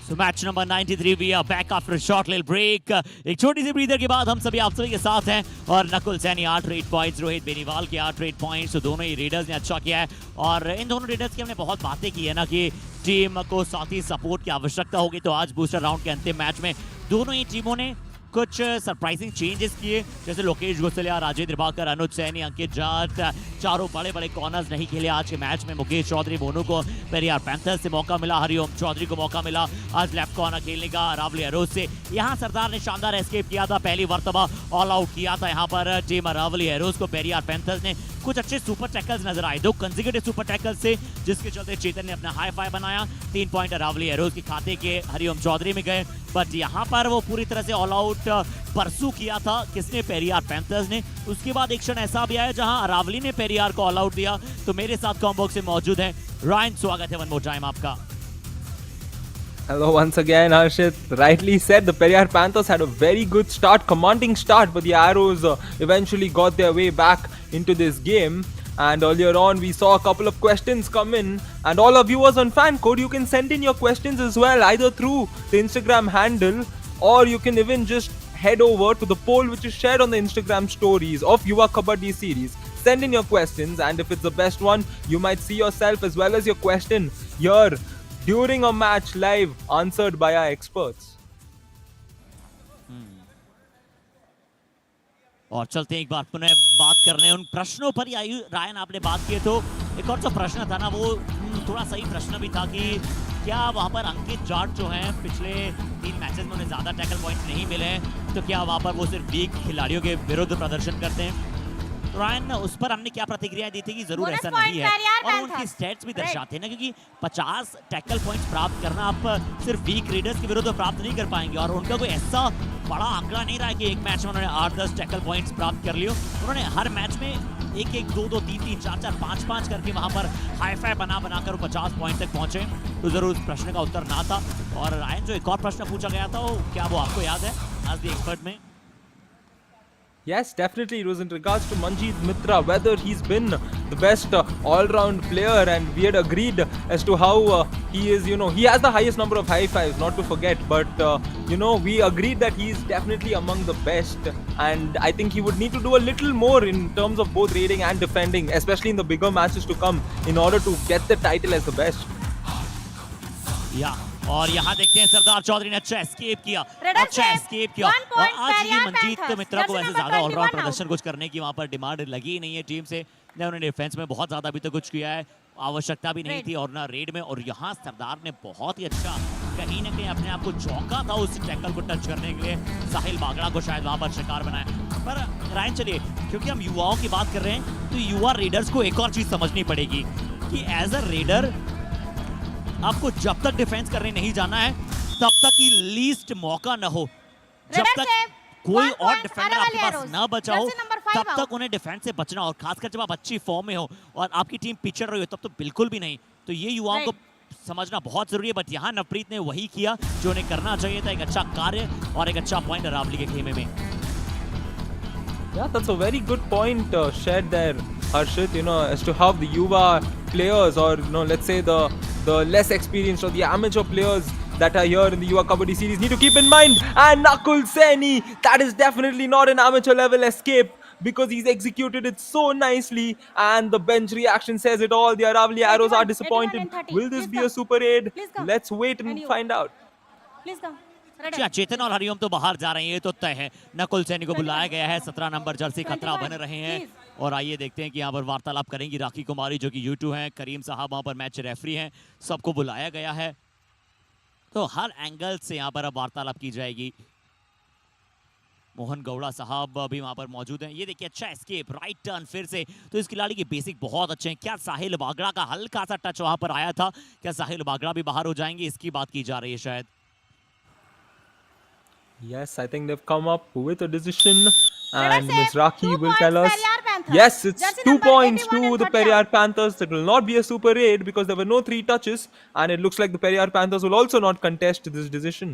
So match number 93, we are back after a short little break. एक छोटी सी ब्रीदर के बाद हम सभी आप सभी के साथ हैं और नकुल सैनी 8 रेड पॉइंट्स, रोहित बेनीवाल के 8 रेड पॉइंट्स। तो दोनों ही रेडर्स ने अच्छा किया है और इन दोनों रेडर्स की हमने बहुत बातें की है ना कि टीम को साथ ही सपोर्ट की आवश्यकता होगी। तो आज बूस्टर राउंड के अंतिम मैच में दोनों ही टीमों ने कुछ सरप्राइजिंग चेंजेस किए, जैसे लोकेश गुसलिया, राजेंद्र भाकर, अनुज सैनी, अंकित जाट, चारों बड़े बड़े कॉर्नर्स नहीं खेले आज के मैच में। मुकेश चौधरी, मोनू को पेरियार पैंथर्स से मौका मिला, हरिओम चौधरी को मौका मिला आज लेफ्ट कॉर्नर खेलने का अरावली अरोज से। यहाँ सरदार ने शानदार एस्केप किया था, पहली मर्तबा ऑल आउट किया था यहाँ पर टीम अरावली अरोज को। पेरियार पैंथर्स ने कुछ अच्छे सुपर टैकल्स नजर आए, 2 कंसेक्यूटिव सुपर टैकल्स से, जिसके चलते चेतन ने अपना हाई फाई बनाया। 3 पॉइंट अरावली अरोज के खाते के हरिओम चौधरी में गए, बट यहाँ पर वो पूरी तरह से ऑल आउट परसू किया था किसने, पेरियार पैंथर्स ने। उसके बाद एक क्षण ऐसा भी आया जहां अरावली ने पेरियार को ऑल आउट दिया। तो मेरे साथ कॉम्बॉक्स से मौजूद है रायन, स्वागत है वन मोर टाइम आपका। Hello once again, Harshit. Rightly said, the Periyar Panthers had a very good start, commanding start, but the Arrows eventually got their way back into this game. And earlier on, we saw a couple of questions come in, and all our viewers on Fan Code, you can send in your questions as well, either through the Instagram handle, or you can even just head over to the poll which is shared on the Instagram stories of Yuva Kabaddi series. Send in your questions, and if it's the best one, you might see yourself as well as your question here during a match live, answered by our experts. और चलते हैं एक बार पुनः बात करने उन प्रश्नों पर। रायन, आपने बात की तो एक और जो प्रश्न था ना, वो थोड़ा सही प्रश्न भी था कि क्या वहां पर अंकित जाट जो हैं पिछले 3 मैचेस में उन्हें ज्यादा टैकल पॉइंट्स नहीं मिले हैं, तो क्या वहां पर वो सिर्फ वीक खिलाड़ियों के विरुद्ध प्रदर्शन करते हैं? रायन, उस पर हमने क्या प्रतिक्रिया दी थी कि जरूर ऐसा नहीं है, और उनकी स्टैट्स भी दर्शाते हैं ना, क्योंकि 50 टैकल पॉइंट्स प्राप्त करना आप सिर्फ वीक रेडर्स के विरुद्ध प्राप्त नहीं कर पाएंगे, और उनका कोई ऐसा बड़ा आंकड़ा नहीं रहा है कि एक मैच में उन्होंने 8-10 टैकल पॉइंट्स प्राप्त कर लियो। उन्होंने हर मैच में 1-1, 2-2, 3-3, 4-4, 5-5 करके वहां पर हाई फाई बनाकर 50 पॉइंट तक पहुंचे। तो जरूर उस प्रश्न का उत्तर ना था। और रायन, जो एक और प्रश्न पूछा गया था, क्या वो आपको याद है आज द एक्सपर्ट में? Yes, definitely. It was in regards to Manjeet Mitra, whether he's been the best all-round player, and we had agreed as to how he is, he has the highest number of high fives, not to forget, but, we agreed that he's definitely among the best, and I think he would need to do a little more in terms of both raiding and defending, especially in the bigger matches to come, in order to get the title as the best. Yeah. और यहाँ देखते हैं सरदार चौधरी ने अच्छा escape किया और आज ये मंजीत मित्रा को वैसे ज्यादा ऑलराउंड प्रदर्शन कुछ करने की वहाँ पर डिमांड लगी ही नहीं है टीम से। उन्होंने डिफेंस में बहुत ज्यादा अभी तक कुछ किया है, आवश्यकता भी नहीं थी, और ना रेड में। और यहाँ सरदार ने बहुत ही अच्छा कहीं ना कहीं अपने आप को चौंका था उस टैकल को टच करने के लिए, साहिल बागड़ा को शायद वहाँ पर शिकार बनाया। पर रायन, चलिए, क्योंकि हम युवाओं की बात कर रहे हैं, तो युवा रेडर्स को एक और चीज समझनी पड़ेगी कि एज अ रेडर आपको जब तक डिफेंस करने नहीं जाना है तब तक ही लीस्ट मौका न हो, जब तक कोई और डिफेंडर आपके पास ना बचा हो तब तक उन्हें डिफेंस से बचना, और खासकर जब आप अच्छी फॉर्म में हो और आपकी टीम पिछड़ रही हो तब तो बिल्कुल भी नहीं। तो ये युवाओं को समझना बहुत जरूरी है। बट यहाँ नवप्रीत ने वही किया जो उन्हें करना चाहिए था, एक अच्छा कार्य और एक अच्छा पॉइंट अरावली के खेमे में। Yeah, that's a very good point shared there, Harshit, as to how the Yuva players, or let's say the less experienced or the amateur players that are here in the Yuva Kabaddi series need to keep in mind. And Nakul Seni, that is definitely not an amateur level escape, because he's executed it so nicely, and the bench reaction says it all. The Aravali Arrows are disappointed. Will this be a super aid? Let's wait and find out. Please come. चेतन और हरिओम तो बाहर जा रहे हैं, ये तो तय है। नकुल सैनी को बुलाया गया है, 17 नंबर जर्सी खतरा बन रहे हैं। और आइए देखते हैं कि यहाँ पर वार्तालाप करेंगी राखी कुमारी, जो कि U2 हैं, करीम साहब वहाँ पर मैच रेफरी हैं, सबको बुलाया गया है। तो हर एंगल से यहाँ पर अब वार्तालाप की जाएगी। मोहन गौड़ा साहब भी वहाँ पर मौजूद हैं। ये देखिए, अच्छा एस्केप, राइट टर्न फिर से। तो इस खिलाड़ी के बेसिक बहुत अच्छे हैं। क्या साहिल बागड़ा का हल्का सा टच वहाँ पर आया था? क्या साहिल बागड़ा भी बाहर हो जाएंगे? इसकी बात की जा रही है शायद। Yes, I think they've come up with a decision, and Ms. Rakhi will tell us. Yes, it's 2 points to the Periyar Panthers. It will not be a super raid because there were no 3 touches, and it looks like the Periyar Panthers will also not contest this decision.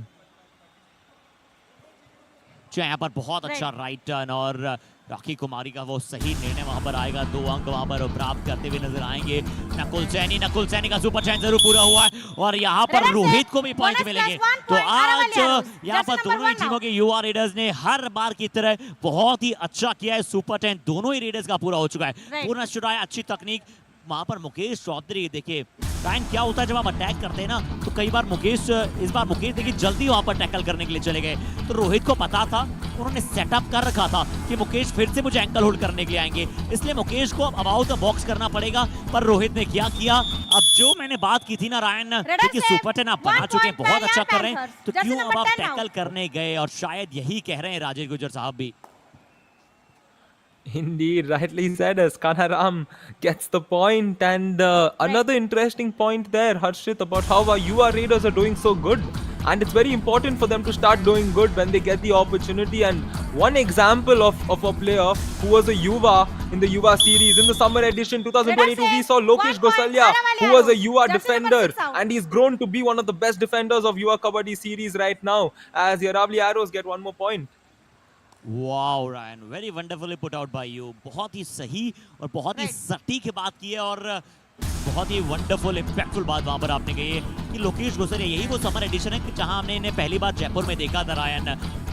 यहाँ पर बहुत अच्छा right turn और राखी कुमारी का वो सही निर्णय वहां पर आएगा। 2 अंक वहां पर प्राप्त करते हुए नजर आएंगे। नकुल सैनी का सुपर चैन जरूर पूरा हुआ है और यहाँ पर रोहित को भी पॉइंट मिलेंगे। तो आज यहाँ पर दोनों ही टीमों के युवा रेडर्स ने हर बार की तरह बहुत ही अच्छा किया है। सुपर 10 दोनों ही रेडर्स का पूरा हो चुका है। पूर्ण चुराया, अच्छी तकनीक वहां पर मुकेश चौधरी। देखिए रायन क्या होता है जब आप अटैक करते हैं ना, तो कई बार मुकेश देखिए जल्दी वहां पर टैकल करने के लिए चले गए। तो रोहित को पता था, उन्होंने सेटअप कर रखा था कि मुकेश फिर से मुझे एंकल होल्ड करने के लिए आएंगे, इसलिए मुकेश को अब अबाउट द बॉक्स करना पड़ेगा। पर रोहित ने क्या किया, अब जो मैंने बात की थी ना रायन, क्योंकि सुपर 10 आप बना चुके हैं, बहुत अच्छा कर रहे हैं, तो क्यों अब आप टैकल करने गए? और शायद यही कह रहे हैं राजेश गुर्जर साहब भी। Indeed, rightly said, as Kanaram gets the point. And another interesting point there, Harshit, about how our UR Raiders are doing so good. And it's very important for them to start doing good when they get the opportunity. And one example of a player who was a Yuva in the Yuva series in the summer edition 2022, we saw Lokesh Gosalia, who was a Yuva defender. And he's grown to be one of the best defenders of Yuva Kabaddi series right now, as the Aravali Arrows get one more point. Wow Ryan, very wonderfully put out by you. बहुत ही सही और बहुत ही सटीक बात की है और बहुत ही वंडरफुल इम्पैक्टफुल बात वहां पर आपने कही है कि लोकेश गोसलिया, यही वो समर एडिशन है कि जहां हमने इन्हें पहली बार जयपुर में देखा था रायन।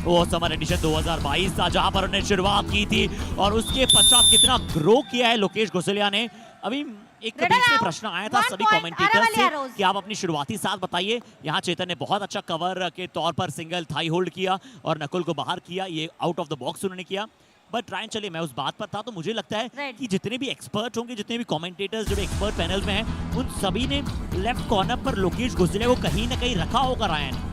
वो समर एडिशन 2022 था जहां पर उन्होंने शुरुआत की थी और उसके पश्चात कितना ग्रो किया है लोकेश गोसलिया ने। अभी एक बीच में प्रश्न आया था सभी कमेंटेटर्स से कि आप अपनी शुरुआती साथ बताइए। यहाँ चेतन ने बहुत अच्छा कवर के तौर पर सिंगल थाई होल्ड किया और नकुल को बाहर किया, ये आउट ऑफ द बॉक्स उन्होंने किया। बट रायन चलिए मैं उस बात पर था, तो मुझे लगता है कि जितने भी एक्सपर्ट होंगे, जितने भी कमेंटेटर्स जो भी एक्सपर्ट पैनल में हैं, उन सभी ने लेफ्ट कॉर्नर पर लोकेश गोसलिया को कहीं ना कहीं रखा होगा Ryan.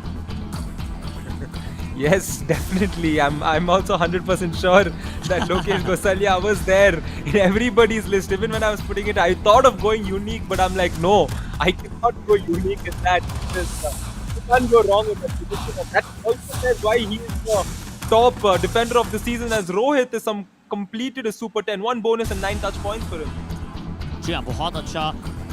Yes, definitely. I'm also 100% sure that Lokesh Gosalia was there in everybody's list. Even when I was putting it, I thought of going unique, but I'm like, no, I cannot go unique in that. You can't go wrong with that. That also says why he is the top defender of the season, as Rohit is completed a Super 10, 1 bonus and 9 touch points for him. जी हाँ, बहुत अच्छा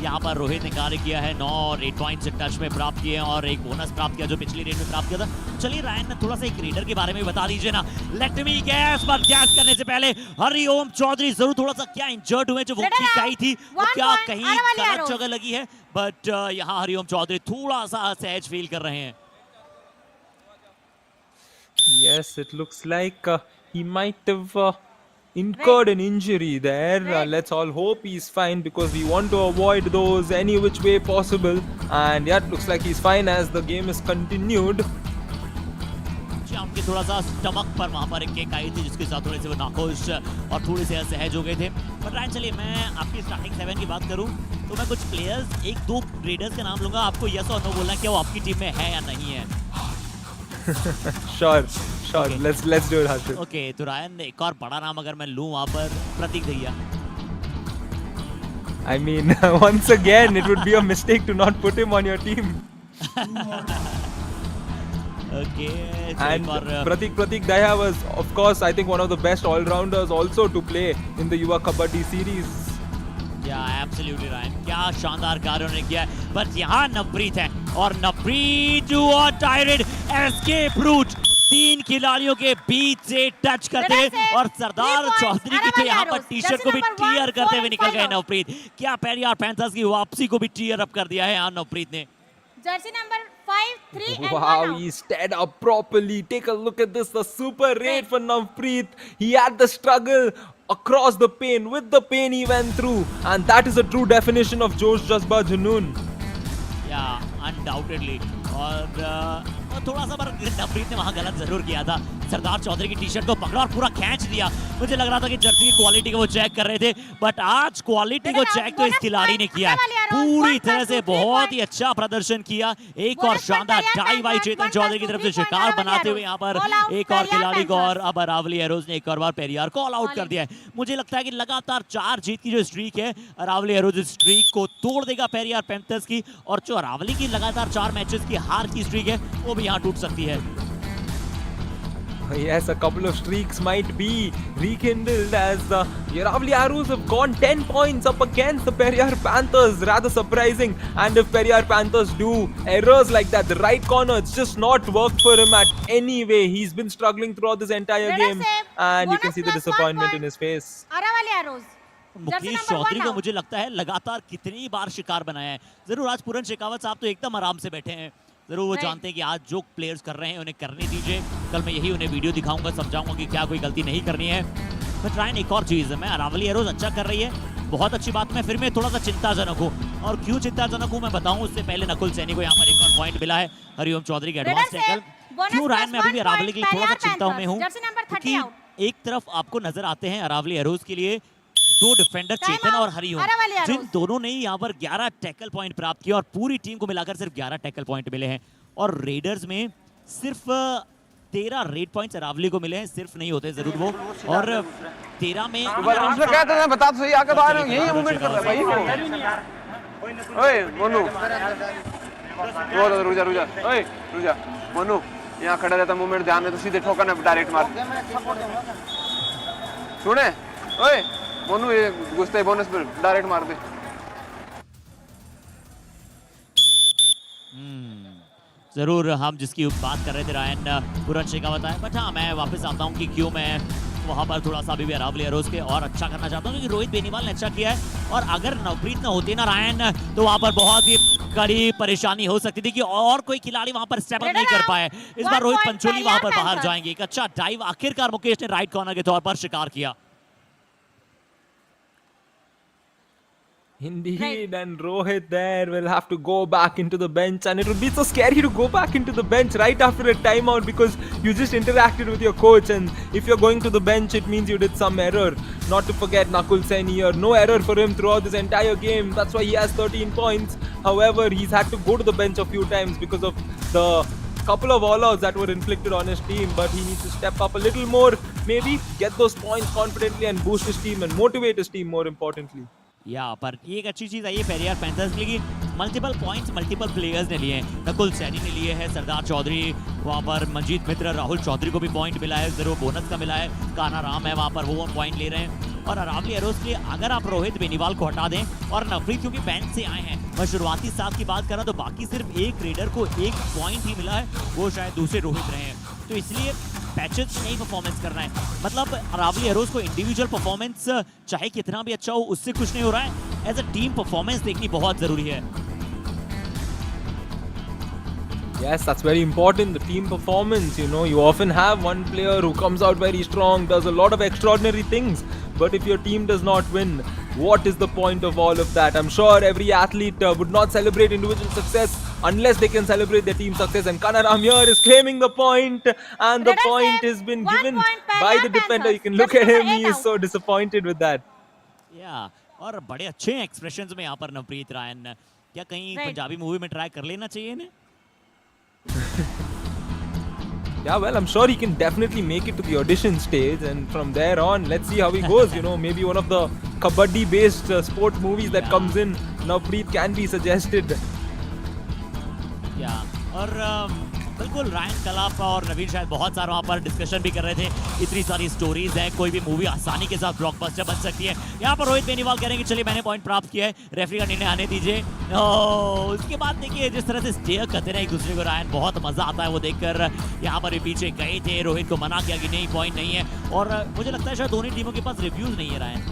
यहाँ पर रोहित ने कार्य किया है। 9 और 8 पॉइंट्स टच में प्राप्त किए हैं और एक बोनस प्राप्त किया जो पिछली रेड में प्राप्त किया था। चलिए रायन ने थोड़ा सा एक रेडर के बारे में बता दीजिए ना। लेट मी गैस, पर गैस करने से पहले हरिओम चौधरी जरूर थोड़ा सा क्या इंजर्ड हुए, जो वो किक आई थी वो क्या कहीं गलत जगह लगी है, बट यहाँ हरिओम चौधरी थोड़ा सा सहज फील कर रहे हैं। Yes, it looks like he might have incurred an injury there. Let's all hope he's fine, because we want to avoid those any which way possible. And yeah, it looks like he's fine as the game is continued. उनके थोड़ा सा stomach पर वहां पर एक kick आई थी जिसके साथ थोड़े से वो नाखुश और थोड़े से असहज हो गए थे। पर रायन चलिए मैं आपकी स्टार्टिंग 7 की बात करूं तो मैं कुछ प्लेयर्स, 1-2 रेडर्स के नाम लूंगा, आपको यस और नो बोलना है कि वो आपकी टीम में है या नहीं है। Sure. Okay. Let's do it, Harshit. Okay, तो रायन एक और बड़ा नाम अगर मैं लूं वहां पर, प्रतीक भैया। I mean, once again, it would be a mistake to not put him on your team. Okay. And Pratik Daya was, of course, I think one of the best all-rounders also to play in the Yuva Kabaddi series. Yeah, absolutely Ryan. क्या शानदार कार्य उन्होंने किया है। But यहाँ नवप्रीत है और नवप्रीत और टायरेड एस्केप रूट 3 खिलाड़ियों के बीच से टच करते हुए और सरदार चौधरी की तो यहाँ पर टी-शर्ट को भी टीयर करते हुए निकल गए नवप्रीत। क्या पेरियार पैंथर्स की वापसी को भी टीयर अप कर दिया है यहाँ नवप्रीत ने। Jersey number 5, 3 and 1 Wow, he stayed up properly. Take a look at this, the super raid for Navpreet. He had the struggle across the pain. With the pain he went through, and that is a true definition of Josh Jazba Junoon. Yeah, undoubtedly. और थोड़ा सा पर नवप्रीत ने वहाँ गलत जरूर किया था। सरदार चौधरी की टी-शर्ट को पकड़ा और पूरा खींच दिया। मुझे लग रहा था कि जर्सी की क्वालिटी को वो चेक कर रहे थे, बट आज क्वालिटी को चेक तो इस खिलाड़ी ने किया पूरी तरह से। बहुत ही अच्छा प्रदर्शन किया। एक और शानदार टाई बाई चेतन चौधरी की तरफ से शिकार बनाते हुए यहाँ पर एक और खिलाड़ी को, और अब अरावली एरोज ने एक और बार पेरियार को ऑल आउट कर दिया है। मुझे लगता है कि लगातार 4 जीत की जो स्ट्रीक है, अरावली एरोज स्ट्रीक को तोड़ देगा पेरियार पैंथर्स की, और जो अरावली की लगातार 4 मैचेस की हार की स्ट्रीक है वो भी यहाँ टूट सकती है। Yes, a couple of streaks might be rekindled as the Yaravali Arrows have gone 10 points up against the Periyar Panthers. Rather surprising. And if Periyar Panthers do errors like that, the right corner, it's just not worked for him at any way. He's been struggling throughout this entire game. And you can see the disappointment in his face. Aravali Arrows. Mukesh Chaudhary को मुझे लगता है लगातार कितनी बार शिकार बनाया है। जरूर आज पूरन शेखावत साहब तो एकदम आराम से बैठे हैं। जरूर वो जानते हैं कि आज जो प्लेयर्स कर रहे हैं उन्हें करने दीजिए। कल मैं यही उन्हें वीडियो दिखाऊंगा, समझाऊंगा कि क्या कोई गलती नहीं करनी है। बट रायन एक और चीज़ है, मैं अरावली एरोज अच्छा कर रही है, बहुत अच्छी बात। मैं फिर मैं थोड़ा सा चिंताजनक हूँ, और क्यों चिंताजनक हूँ मैं बताऊँ उससे पहले नकुल सैनी को यहाँ पर एक और पॉइंट मिला है हरिओम चौधरी के एडवांस टैकल। क्यों रायन मैं अभी भी अरावली के लिए थोड़ा सा चिंता में हूँ, क्योंकि एक तरफ आपको नजर आते हैं अरावली एरोज के लिए दो डिफेंडर चेतन और हरिओम, जिन दोनों ने यहाँ पर 11 टैकल पॉइंट प्राप्त किया, और पूरी टीम को मिलाकर सिर्फ 11 टैकल पॉइंट मिले हैं। और रेडर्स में सिर्फ 13 रेड पॉइंट्स अरावली को मिले हैं, सिर्फ नहीं होते जरूर वो, और 13 में उसने कहा था बता तो सही, आके बाहर यही मूवमेंट कर रहा है भाई। ओए मोनू, वो रुक जा, ओए रुक जा मोनू, यहाँ खड़ा रहता मूवमेंट ध्यान में तो सीधे ठोकर ना डायरेक्ट मार। सुने ओए मोनू, ये घुसते बोनस पर डायरेक्ट मार दे। जरूर हम जिसकी बात कर रहे थे रायन पूरन शेखावत है। बट हाँ, मैं वापस आता हूँ कि क्यों मैं वहाँ पर थोड़ा सा अभी भी अरावली एरोज के और अच्छा करना चाहता हूँ, क्योंकि रोहित बेनीवाल ने अच्छा किया है, और अगर नवप्रीत न होते ना रायन तो वहाँ पर बहुत ही कड़ी परेशानी हो सकती थी कि और कोई खिलाड़ी वहाँ पर स्टेप अप नहीं कर पाए। इस बार रोहित पंचोली वहाँ पर बाहर जाएंगे। एक अच्छा डाइव आखिरकार मुकेश ने राइट कॉर्नर के तौर पर शिकार किया। Indeed, and Rohit there will have to go back into the bench, and it would be so scary to go back into the bench right after a timeout because you just interacted with your coach, and if you're going to the bench it means you did some error. Not to forget Nakul Sen here, no error for him throughout this entire game. That's why he has 13 points. However, he's had to go to the bench a few times because of the couple of all-outs that were inflicted on his team, but he needs to step up a little more, maybe get those points confidently and boost his team and motivate his team more importantly. या पर ये एक अच्छी चीज़ आई है Periyar panthers के लिए, multiple points multiple players ने लिए हैं। नकुल सैनी ने लिए हैं, सरदार चौधरी, वहाँ पर मंजीत मित्र, राहुल चौधरी को भी पॉइंट मिला है, जरूर बोनस का मिला है, काना राम है वहाँ पर, वो पॉइंट ले रहे हैं। और अरावली एरोज के लिए अगर आप रोहित बेनीवाल को हटा दें और नवप्रीत क्योंकि बेंच से आए हैं, मैं शुरुआती साथ की बात कर रहा तो बाकी सिर्फ एक रेडर को एक पॉइंट ही मिला है, वो शायद दूसरे रोहित रहे हैं। तो इसलिए पैचेस नहीं परफॉर्मेंस करना है, मतलब अरावली एरोज को इंडिविजुअल परफॉर्मेंस चाहे कितना भी अच्छा हो उससे कुछ नहीं हो रहा है, एज अ टीम परफॉर्मेंस देखनी बहुत जरूरी है। Yes, that's very important, the team performance. You know, you often have one player who comes out very strong, does a lot of extraordinary things, but if your team does not win, what is the point of all of that? I'm sure every athlete would not celebrate individual success unless they can celebrate their team success, and Kanaram here is claiming the point, and the point has been given by the defender. You can look at him, he is so disappointed with that. Yeah, और बड़े अच्छे expressions में यहाँ पर Navpreet Ryan, क्या कहीं Punjabi movie में try कर लेना चाहिए इन्हें? Yeah, well, I'm sure he can definitely make it to the audition stage, and from there on, let's see how he goes. You know, maybe one of the kabaddi-based sport movies that comes in, Navpreet can be suggested. Yeah, और बिल्कुल Ryan कलाप और नवीन शायद बहुत सारा वहाँ पर discussion भी कर रहे थे, इतनी सारी स्टोरीज है, कोई भी मूवी आसानी के साथ ब्लॉकबस्टर बन सकती है। यहाँ पर रोहित बेनीवाल कह रहे हैं कि चलिए मैंने पॉइंट प्राप्त किया है, रेफरी का निर्णय आने दीजिए। उसके बाद देखिए जिस तरह से स्टेयर करते रहे एक दूसरे को रायन, बहुत मजा आता है वो देखकर। यहाँ पर भी पीछे गए थे, रोहित को मना किया कि नहीं पॉइंट नहीं है, और मुझे लगता है शायद दोनों टीमों के पास रिव्यूज नहीं है Ryan.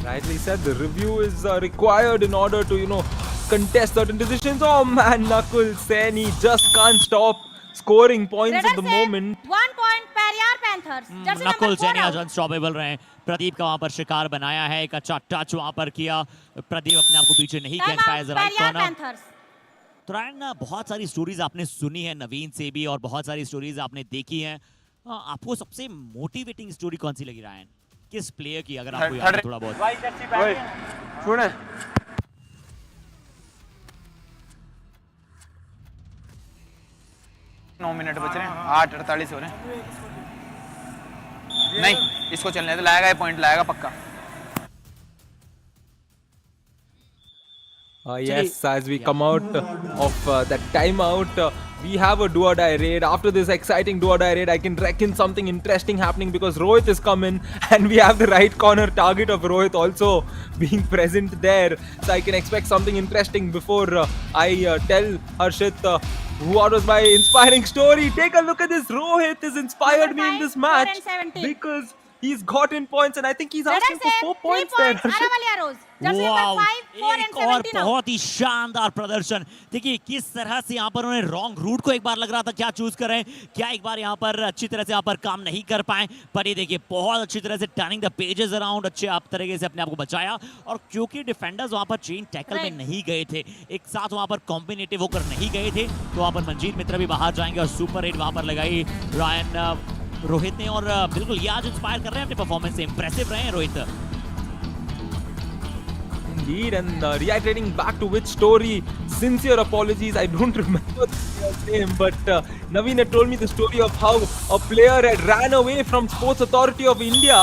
Rightly said, the review is required in order to, you know, contest certain decisions. Oh man, Nakul Sen, he just can't stop scoring points at the moment. 1 point Periyar Panthers. Nakul Saini आज unstoppable रहे हैं। प्रदीप का वहां पर शिकार बनाया है, एक अच्छा टच वहां पर किया, प्रदीप अपने आप को पीछे नहीं खींच पाया राइट कॉर्नर। तो रायन बहुत सारी स्टोरीज आपने सुनी है नवीन से भी, और बहुत सारी स्टोरीज आपने देखी हैं, आपको सबसे मोटिवेटिंग स्टोरी कौन सी लगी रायन? किस प्लेयर की, अगर आपको याद है थोड़ा बहुत? सुने 9 मिनट बच रहे हैं, 8:48 हो रहे हैं। नहीं, इसको चलने तो लाएगा, ये पॉइंट लाएगा पक्का। Yes, as we come out of that timeout, we have a do-or-die raid. After this exciting do-or-die raid, I can reckon something interesting happening because Rohit is coming and we have the right corner target of Rohit also being present there. So I can expect something interesting before I tell Harshit what was my inspiring story. Take a look at this. Rohit has inspired me in this match because he's gotten points and I think he's asking for 4 points there. Aravalli Arrows. Jersey wow, number 5, 4 and एक और 17 now. बहुत ही शानदार प्रदर्शन। देखिए किस तरह से यहाँ पर उन्होंने रॉन्ग रूट को एक बार लग रहा था क्या चूज करें, क्या एक बार यहाँ पर अच्छी तरह से यहाँ पर काम नहीं कर पाए, पर ये देखिए बहुत अच्छी तरह से टर्निंग द पेजेस अराउंड अच्छे आप तरीके से अपने आप को बचाया। और क्योंकि डिफेंडर्स वहाँ पर चेन टैकल में नहीं गए थे, एक साथ वहाँ पर कॉम्बिनेटिव होकर नहीं गए थे, तो वहाँ पर मंजीत मित्र भी बाहर जाएंगे और सुपर रेड वहाँ पर लगाई रायन रोहित ने। और बिल्कुल ये आज इंस्पायर कर रहे हैं अपने परफॉर्मेंस से, इंप्रेसिव रहे हैं Rohit. Indeed, and reiterating back to which story, sincere apologies, I don't remember the name, but Naveen had told me the story of how a player had ran away from Sports Authority of India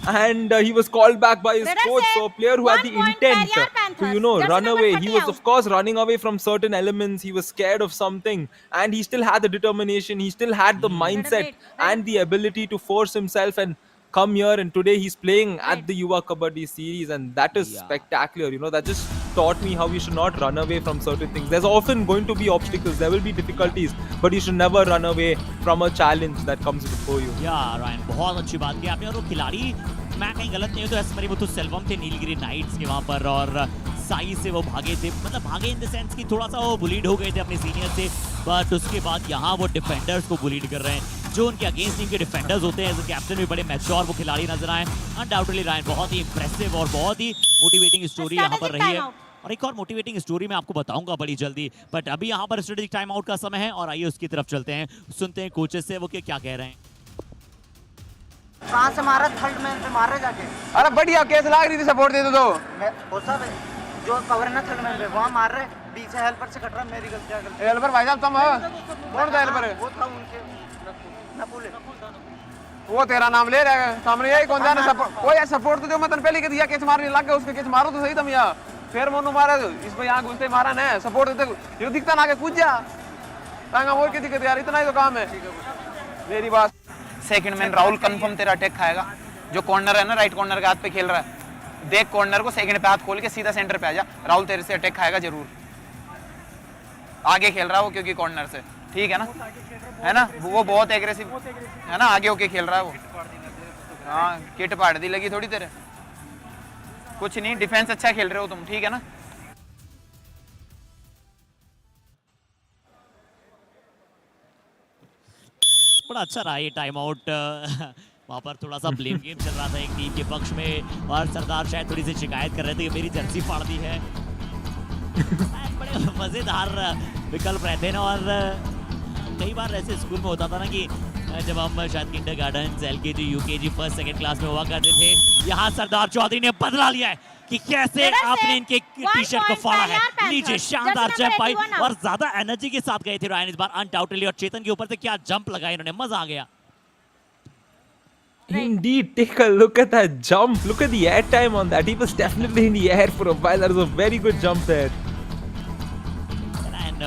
and he was called back by his coach. So a player who had the intent to, run away. He was of course running away from certain elements. He was scared of something and he still had the determination. He still had the mindset and the ability to force himself and come here, and today he's playing at the Yuva Kabaddi series, and that is spectacular. That just taught me how you should not run away from certain things. There's often going to be obstacles, there will be difficulties, but you should never run away from a challenge that comes before you. Yeah, Ryan, बहुत अच्छी बात की आपने। और वो खिलाड़ी, मैं कहीं गलत नहीं हूँ तो एसमरी वो तो सेल्वम थे नीलगिरी नाइट्स के वहाँ पर, और साई से वो भागे थे, मतलब भागे इन द सेंस कि थोड़ा सा वो बुलीड हो गए थे अपने सीनियर से, बट उसके बाद यहाँ वो डिफेंडर्स को बुलीड कर रहे हैं जो उनके अगेंस्ट टीम के डिफेंडर्स होते हैं। एज अ कैप्टन भी बड़े मैच्योर वो खिलाड़ी नजर आए। अनडाउटेडली रायन बहुत ही इंप्रेसिव और बहुत ही मोटिवेटिंग स्टोरी यहाँ पर रही है, और एक और मोटिवेटिंग स्टोरी मैं आपको बताऊंगा बड़ी जल्दी, बट अभी यहाँ पर स्ट्रेटेजिक टाइम आउट का समय है और आइए उसकी तरफ चलते हैं, सुनते हैं कोचेस से वो क्या कह रहे हैं। कहाँ से मारा? थर्ड मैन पे मार रहे जाके। अरे बढ़िया केस लाग रही थी, सपोर्ट दे दो। जो कवर है ना थर्ड मैन पे वहाँ मार रहे, पीछे हेल्पर से कट रहा, मेरी गलती। हेल्पर भाई साहब तुम कौन था हेल्पर? वो था उनके नपुले। वो तेरा नाम ले रहा है सामने, यही कौन जाने सपोर्ट कोई सपोर्ट तो जो मैं तन पहले के दिया, केस मारने लग गया उसके, केस मारो तो सही तुम यहाँ, फिर मोनू मारा इस पे यहाँ घुसते मारा ना सपोर्ट देते, ये दिखता ना के कूद जा तांगा वो की दिक्कत यार, इतना ही तो काम है मेरी बात। सेकंड मैन राहुल कंफर्म तेरा अटैक खाएगा, जो कॉर्नर है ना राइट कॉर्नर के हाथ पे खेल रहा है, देख कॉर्नर को सेकंड पे हाथ खोल के सीधा सेंटर पे आ जा, राहुल तेरे से अटैक खाएगा जरूर। आगे खेल रहा है वो क्योंकि कॉर्नर से, ठीक है ना, है ना, वो बहुत एग्रेसिव है ना, आगे होके खेल रहा है वो। हाँ किट पाड़ दी लगी थोड़ी तेरे, कुछ नहीं, डिफेंस अच्छा खेल रहे हो तुम, ठीक है ना। बड़ा अच्छा रहा ये टाइम आउट। वहाँ पर थोड़ा सा ब्लेम गेम चल रहा था एक टीम के पक्ष में, और सरदार शायद थोड़ी सी शिकायत कर रहे थे कि मेरी जर्सी फाड़ दी है। बड़े मजेदार विकल्प रहते हैं ना, और कई बार ऐसे स्कूल में होता था ना कि जब हम शायद kindergarten, LKG, UKG, first second class में हुआ करते थे, यहाँ सरदार चौधरी ने बदला लिया है कि कैसे आपने इनके टी शर्ट को फाड़ा है। लीजिए शानदार जंप आई, और ज्यादा एनर्जी के साथ गए थे रायन इस बार अनडाउटेडली, और चेतन के ऊपर से क्या जंप लगाया इन्होंने, मजा आ गया। Indeed, take a look at that jump. Look at the air time on that. He was definitely in the air for a while. That was a very good jump there.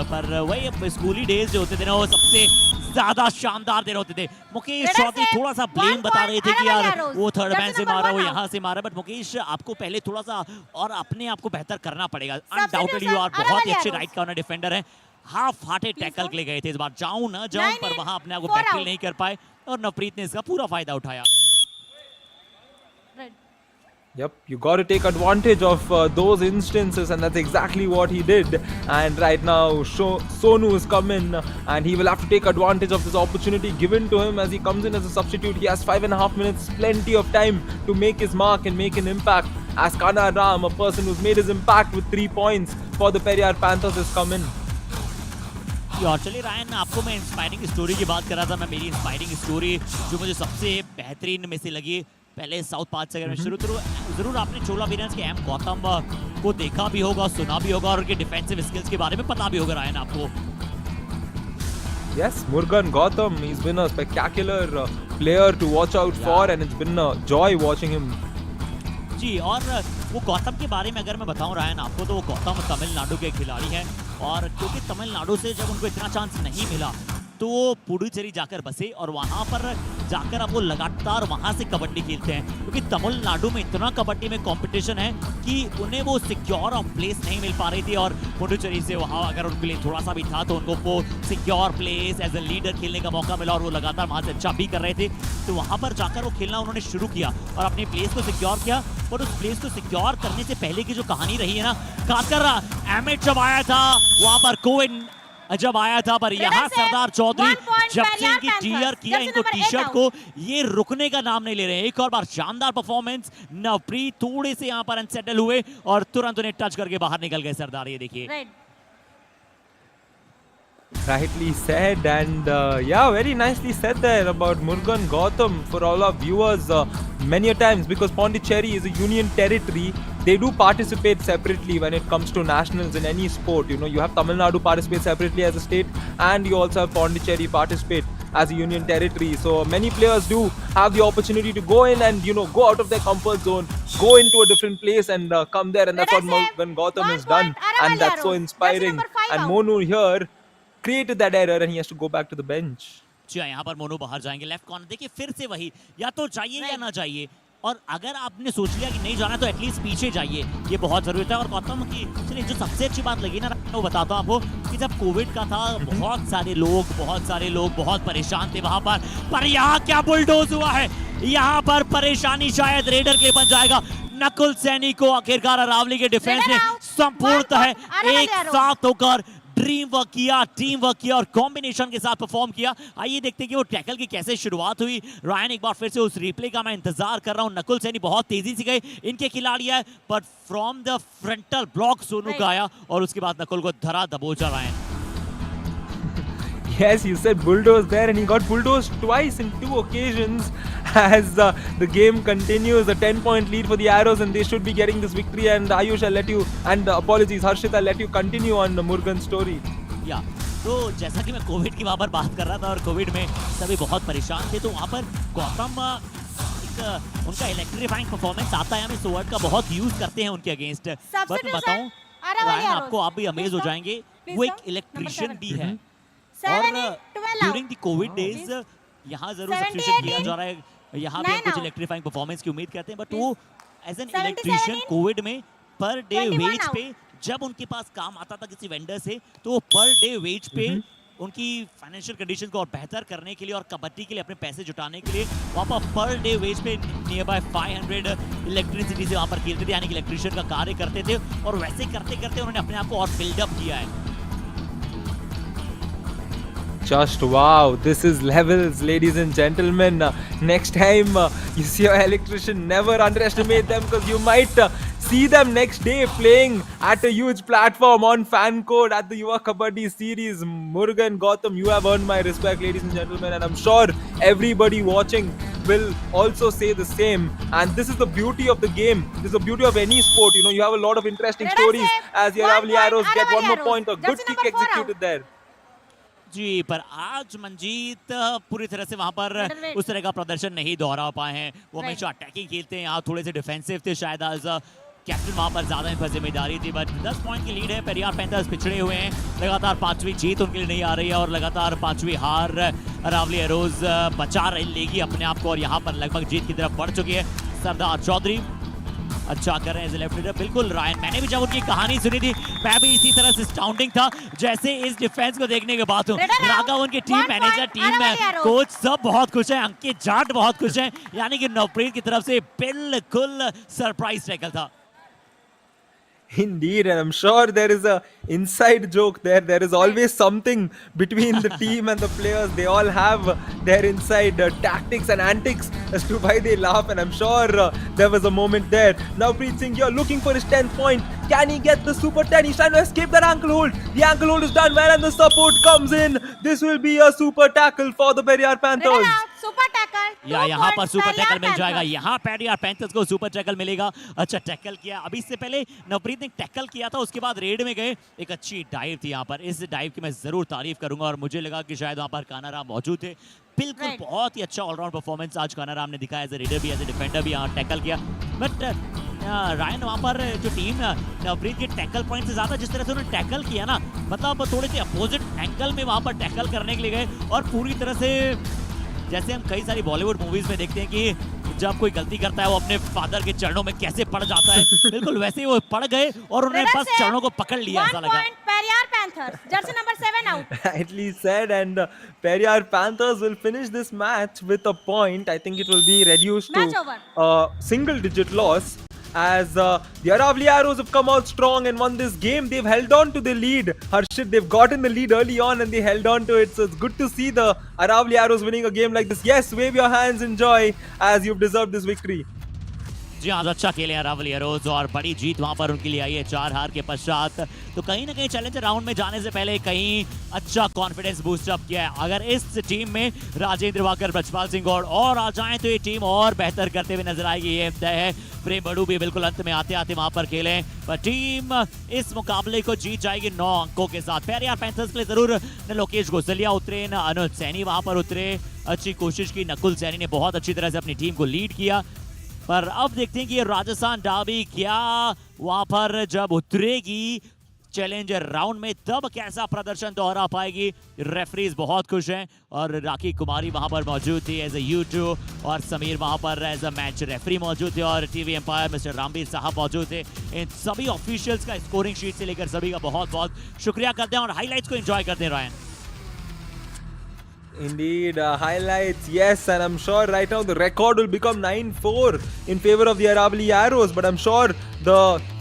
पर वही स्कूली days जो होते थे ना, वो सबसे ज्यादा शानदार दिन होते थे। मुकेश चौधरी थोड़ा सा ब्लेम बता रहे थे कि यार वो थर्ड मैन से मारा, वो यहाँ से मारा, बट मुकेश आपको पहले थोड़ा सा और अपने आप को बेहतर करना पड़ेगा। अनडाउटेडली यू आर बहुत ही अच्छे राइट कॉर्नर डिफेंडर हैं, हाफ हार्टेड टैकल के लिए गए थे इस बार, जाऊं ना जाऊं, पर वहां अपने आप को बैकफिल नहीं कर पाए, और नवप्रीत ने इसका पूरा फायदा उठाया। Yep, you got to take advantage of those instances, and that's exactly what he did. And right now, Sonu has come in, and he will have to take advantage of this opportunity given to him as he comes in as a substitute. He has 5.5 minutes, plenty of time to make his mark and make an impact. As Kana Ram, a person who's made his impact with 3 points for the Periyar Panthers, has come in. और चलिए Ryan, आपको मैं inspiring story की बात कर रहा था, मैं मेरी इंस्पायरिंग स्टोरी जो मुझे सबसे बेहतरीन में से लगी, पहले साउथ पार्ट से अगर मैं शुरू करूँ, जरूर आपने चोला वीरेंस के एम गौतम को देखा भी होगा, सुना भी होगा, और उनके डिफेंसिव स्किल्स के बारे में पता भी होगा रायन आपको। Yes, Murugan Gautam, he's been a spectacular player to watch out for, and it's been a joy watching him. जी, और वो गौतम के बारे में अगर मैं बताऊं रायन आपको, तो वो गौतम तमिलनाडु के खिलाड़ी हैं, और क्योंकि तमिलनाडु से जब उनको इतना चांस नहीं मिला तो वो पुडुचेरी जाकर बसे और वहां पर जाकर अब वो लगातार वहां से कबड्डी खेलते हैं, क्योंकि तमिलनाडु में इतना कबड्डी में कंपटीशन है कि उन्हें वो सिक्योर ऑफ प्लेस नहीं मिल पा रही थी। और पुडुचेरी से वहां अगर उनके लिए थोड़ा सा भी था तो उनको वो secure place as a leader खेलने का मौका मिला और वो लगातार वहां से अच्छा भी कर रहे थे। तो वहां पर जाकर वो खेलना उन्होंने शुरू किया और अपनी प्लेस को सिक्योर किया। और उस प्लेस को सिक्योर करने से पहले की जो कहानी रही है ना, खासकर एमिट जब आया था वहां पर कोविड जब आया था, पर यहाँ सरदार चौधरी जब से इनकी क्लियर किया इनको टी शर्ट को, ये रुकने का नाम नहीं ले रहे हैं। एक और बार शानदार परफॉर्मेंस, नवप्रीत थोड़े से यहाँ पर अनसेटल हुए और तुरंत उन्हें टच करके बाहर निकल गए सरदार। ये देखिए Rightly said, and yeah, very nicely said there about Murugan Gautam for all our viewers. Many a times, because Pondicherry is a union territory, they do participate separately when it comes to nationals in any sport. You know, you have Tamil Nadu participate separately as a state, and you also have Pondicherry participate as a union territory. So many players do have the opportunity to go in and, you know, go out of their comfort zone, go into a different place and come there, and that's what Murugan Gautam has done, and that's so inspiring. And Monu here created that error and he has to go back to the bench. जी यहाँ पर मोनू बाहर जाएंगे left corner. देखिए फिर से वही, या तो चाहिए या ना चाहिए, और अगर आपने सोच लिया कि नहीं जाना तो एटलीस्ट पीछे जाइए, ये बहुत जरूरी है। और गौतम की चलिए जो सबसे अच्छी बात लगी ना, वो बताता हूँ आपको कि जब कोविड का था बहुत सारे लोग बहुत परेशान थे वहां पर यहाँ क्या बुलडोज हुआ है, यहाँ पर परेशानी शायद रेडर के बन जाएगा। नकुल सैनी को आखिरकार अरावली के डिफेंस ने संपूर्णतः एक साथ होकर टीम वर्क किया और कॉम्बिनेशन के साथ परफॉर्म किया। आइए देखते हैं कि वो टैकल की कैसे शुरुआत हुई। रायन एक बार फिर से उस रिप्ले का मैं इंतजार कर रहा हूं। नकुल सैनी बहुत तेजी से गए, इनके खिलाड़ी है, but from the frontal block Sonu का आया और उसके बाद नकुल को धरा दबोचा Ryan. Yes, you said bulldoze there, and he got bulldozed twice in 2 occasions as the game continues. A 10-point lead for the Arrows, and they should be getting this victory. And Ayush, I'll let you, and apologies, Harshit, I'll let you continue on the Murugan story. Yeah. तो जैसा कि मैं Covid की वहाँ पर बात कर रहा था और कोविड में सभी बहुत परेशान थे, तो वहाँ पर गौतम उनका इलेक्ट्रीफाइंग परफॉर्मेंस आता है, हम इस वर्ड का बहुत यूज करते हैं उनके अगेंस्ट। बट मैं बताऊँ रायन, आपको आप भी अमेज हो जाएंगे, वो एक इलेक्ट्रीशियन भी है। और ड्यूरिंग द कोविड डेज यहाँ जरूर सब्स्टिट्यूशन किया जा रहा है, यहाँ भी हम कुछ इलेक्ट्रीफाइंग परफॉर्मेंस की उम्मीद करते हैं, बट वो एज एन इलेक्ट्रीशियन कोविड में पर डे वेज पे जब उनके पास काम आता था किसी वेंडर से, तो वो पर डे वेज पे उनकी फाइनेंशियल कंडीशन को और बेहतर करने के लिए और कबड्डी के लिए अपने पैसे जुटाने के लिए वहाँ पर डे वेज पे नियर बाय 500 इलेक्ट्रिसिटी से वहाँ पर खेलते थे, यानी कि इलेक्ट्रीशियन का कार्य करते थे। और वैसे करते करते उन्होंने अपने आप को और बिल्डअप किया है। Just wow, this is levels, ladies and gentlemen. Next time you see your electrician, never underestimate them, because you might see them next day playing at a huge platform on fan code at the Yuva Kabaddi series. Murugan Gautam, you have earned my respect, ladies and gentlemen, and I'm sure everybody watching will also say the same. And this is the beauty of the game. This is the beauty of any sport. You know, you have a lot of interesting stories as the Aravali Arrows get one more point. A good kick executed there. जी, पर आज मंजीत पूरी तरह से वहां पर उस तरह का प्रदर्शन नहीं दोहरा पाए हैं। वो हमेशा अटैकिंग खेलते हैं, यहाँ थोड़े से डिफेंसिव थे, शायद आज कैप्टन वहां पर ज्यादा इन पर जिम्मेदारी थी। बट 10 पॉइंट की लीड है, पेरियार पैंथर्स पिछड़े हुए हैं, लगातार 5वीं जीत उनके लिए नहीं आ रही है और लगातार 5वीं हार अरावली एरोज बचा लेगी अपने आप को और यहाँ पर लगभग जीत की तरफ बढ़ चुकी है। सरदार चौधरी अच्छा कर रहे हैं लेफ्ट लीडर, बिल्कुल रायन, मैंने भी जब उनकी कहानी सुनी थी मैं भी इसी तरह से स्टाउंडिंग था जैसे इस डिफेंस को देखने के बाद हूँ। राघव उनके टीम मैनेजर, टीम कोच सब बहुत खुश हैं, अंकित जाट बहुत खुश हैं, यानी कि नवप्रीत की तरफ से बिल्कुल सरप्राइज टैकल था। Indeed, and I'm sure there is a inside joke there. There is always something between the team and the players. They all have their inside tactics and antics as to why they laugh, and I'm sure there was a moment there. Now Preet Singh here looking for his 10th point. Can he get the super 10? He's trying to escape that ankle hold. The ankle hold is done well and the support comes in. This will be a super tackle for the Periyar Panthers. Super tackle या यहाँ पर super tackle मिल जाएगा, यहाँ Periyar panthers को super tackle मिलेगा। अच्छा tackle किया, अभी इससे पहले नवप्रीत ने टैकल किया था, उसके बाद रेड में गए, एक अच्छी डाइव थी यहाँ पर। इस डाइव की मैं जरूर तारीफ करूंगा और मुझे लगा कि शायद वहाँ पर कानाराम मौजूद थे। बिल्कुल बहुत ही अच्छा ऑलराउंड परफॉर्मेंस आज कानाराम ने दिखाया, एज ए रेडर भी एज ए डिफेंडर भी यहाँ टैकल किया। बट रायन वहाँ पर जो टीम नवप्रीत के टैकल पॉइंट से ज्यादा जिस तरह से उन्होंने टैकल किया ना, मतलब थोड़े से अपोजिट एंगल में वहाँ पर टैकल करने के लिए गए और पूरी तरह से जैसे हम कई सारी बॉलीवुड मूवीज में देखते हैं कि जब कोई गलती करता है वो अपने फादर के चरणों में कैसे पड़ जाता है, बिल्कुल वैसे ही वो पड़ गए और उन्होंने बस चरणों को पकड़ लिया, ऐसा लगा। Periyar Panthers, jersey number 7 out. Rightly said, and Periyar Panthers will finish this match with a point. I think it will be reduced Match to over. a single-digit loss. As the Aravali Arrows have come out strong and won this game. They've held on to the lead. Harshit, they've gotten the lead early on and they held on to it. So it's good to see the Aravali Arrows winning a game like this. Yes, wave your hands in joy as you've deserved this victory. जी हाँ, अच्छा खेले Aravalli arrows और बड़ी जीत वहां पर उनके लिए आई है 4 हार के पश्चात। तो कहीं ना कहीं चैलेंजर राउंड में जाने से पहले कहीं अच्छा कॉन्फिडेंस बूस्ट अप किया है। अगर इस टीम में राजेंद्र वाकर, ब्रजपाल सिंह गौड़ और आ जाएं तो ये टीम और बेहतर करते हुए नजर आएगी, ये तय है। प्रेम बड़ू भी बिल्कुल अंत में आते आते वहां पर खेले, पर टीम इस मुकाबले को जीत जाएगी 9 अंकों के साथ। पेरियार पैंथर्स के लिए जरूर न लोकेश गोसलिया उतरे, न अनुज सैनी वहां पर उतरे, अच्छी कोशिश की। नकुल सैनी ने बहुत अच्छी तरह से अपनी टीम को लीड किया, पर अब देखते हैं कि राजस्थान डार्बी क्या वहां पर जब उतरेगी चैलेंजर राउंड में तब कैसा प्रदर्शन दोहरा पाएगी। रेफरीज बहुत खुश हैं और राखी कुमारी वहां पर मौजूद थी एज ए यूट्यूब, और समीर वहां पर एज अ मैच रेफरी मौजूद थे, और टीवी एम्पायर मिस्टर रामबीर साहब मौजूद थे। इन सभी ऑफिशियल्स का स्कोरिंग शीट से लेकर सभी का बहुत बहुत शुक्रिया करते हैं और हाईलाइट्स को एंजॉय करते हैं। Ryan Indeed, highlights, yes, and I'm sure right now the record will become 9-4 in favor of the Aravali Arrows, but I'm sure the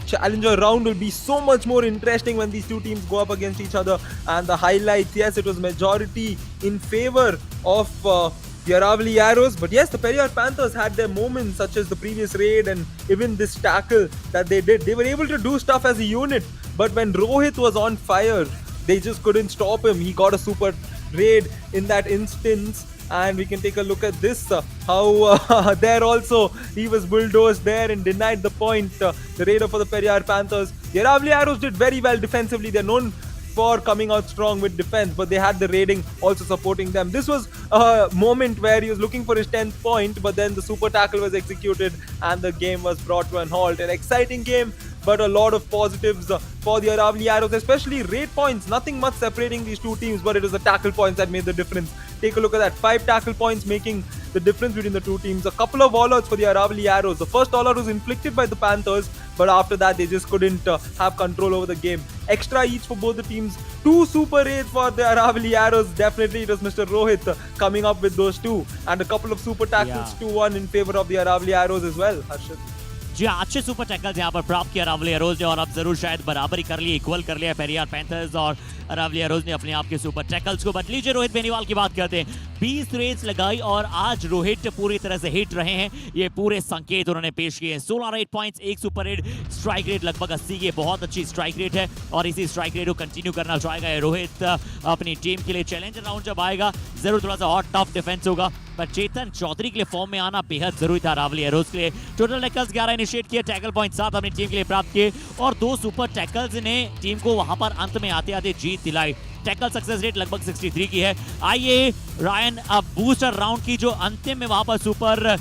challenger round will be so much more interesting when these two teams go up against each other. And the highlights, yes, it was majority in favor of the Aravali Arrows, but yes, the Periyar Panthers had their moments, such as the previous raid and even this tackle that they did. They were able to do stuff as a unit, but when Rohit was on fire, they just couldn't stop him. He got a super raid in that instance, and we can take a look at this, how there also he was bulldozed there and denied the point, the raider for the Periyar Panthers. The Aravali Arrows did very well defensively. They're known for coming out strong with defense, but they had the raiding also supporting them. This was a moment where he was looking for his 10th point, but then the super tackle was executed and the game was brought to an halt. An exciting game, but a lot of positives for the Aravali Arrows, especially raid points. Nothing much separating these two teams, but it was the tackle points that made the difference. Take a look at that. 5 tackle points making the difference between the two teams. A couple of all-outs for the Aravali Arrows. The first all-out was inflicted by the Panthers, but after that they just couldn't have control over the game. Extra each for both the teams. 2 super raids for the Aravali Arrows. Definitely it was Mr. Rohit coming up with those 2. And a couple of super tackles, 2-1 in favor of the Aravali Arrows as well, Harshit. जी हाँ, अच्छे super tackles यहाँ पर प्राप्त किया Aravalli Arrows ने, और अब जरूर शायद बराबरी कर ली, इक्वल कर लिया पेरियार पैंथर्स और अरावली एरोज ने अपने आप के सुपर टैकल्स को। बट लीजिए रोहित बेनीवाल की बात करते हैं। 20 रेड्स लगाई और आज रोहित पूरी तरह से हिट रहे हैं, ये पूरे संकेत उन्होंने पेश किए हैं। 16 red points, 1 super red, strike rate लगभग 80, ये बहुत अच्छी स्ट्राइक रेट है और इसी स्ट्राइक रेट को कंटिन्यू करना चाहेगा रोहित अपनी टीम के लिए। चैलेंजर राउंड जब आएगा जरूर थोड़ा सा और टफ डिफेंस होगा, पर चेतन चौधरी के लिए फॉर्म में आना बेहद जरूरी था अरावली एरोज के लिए। टोटल टैकल्स 11 इनिशिएट किए, टैकल पॉइंट 7 अपनी टीम के लिए प्राप्त किए और 2 सुपर टैकल्स ने टीम को वहां पर अंत में आते आते जीत दिलाई। टैकल सक्सेस रेट लगभग 63 की है। आइए रायन, अब बूस्टर राउंड की जो अंतिम में वहां पर सुपर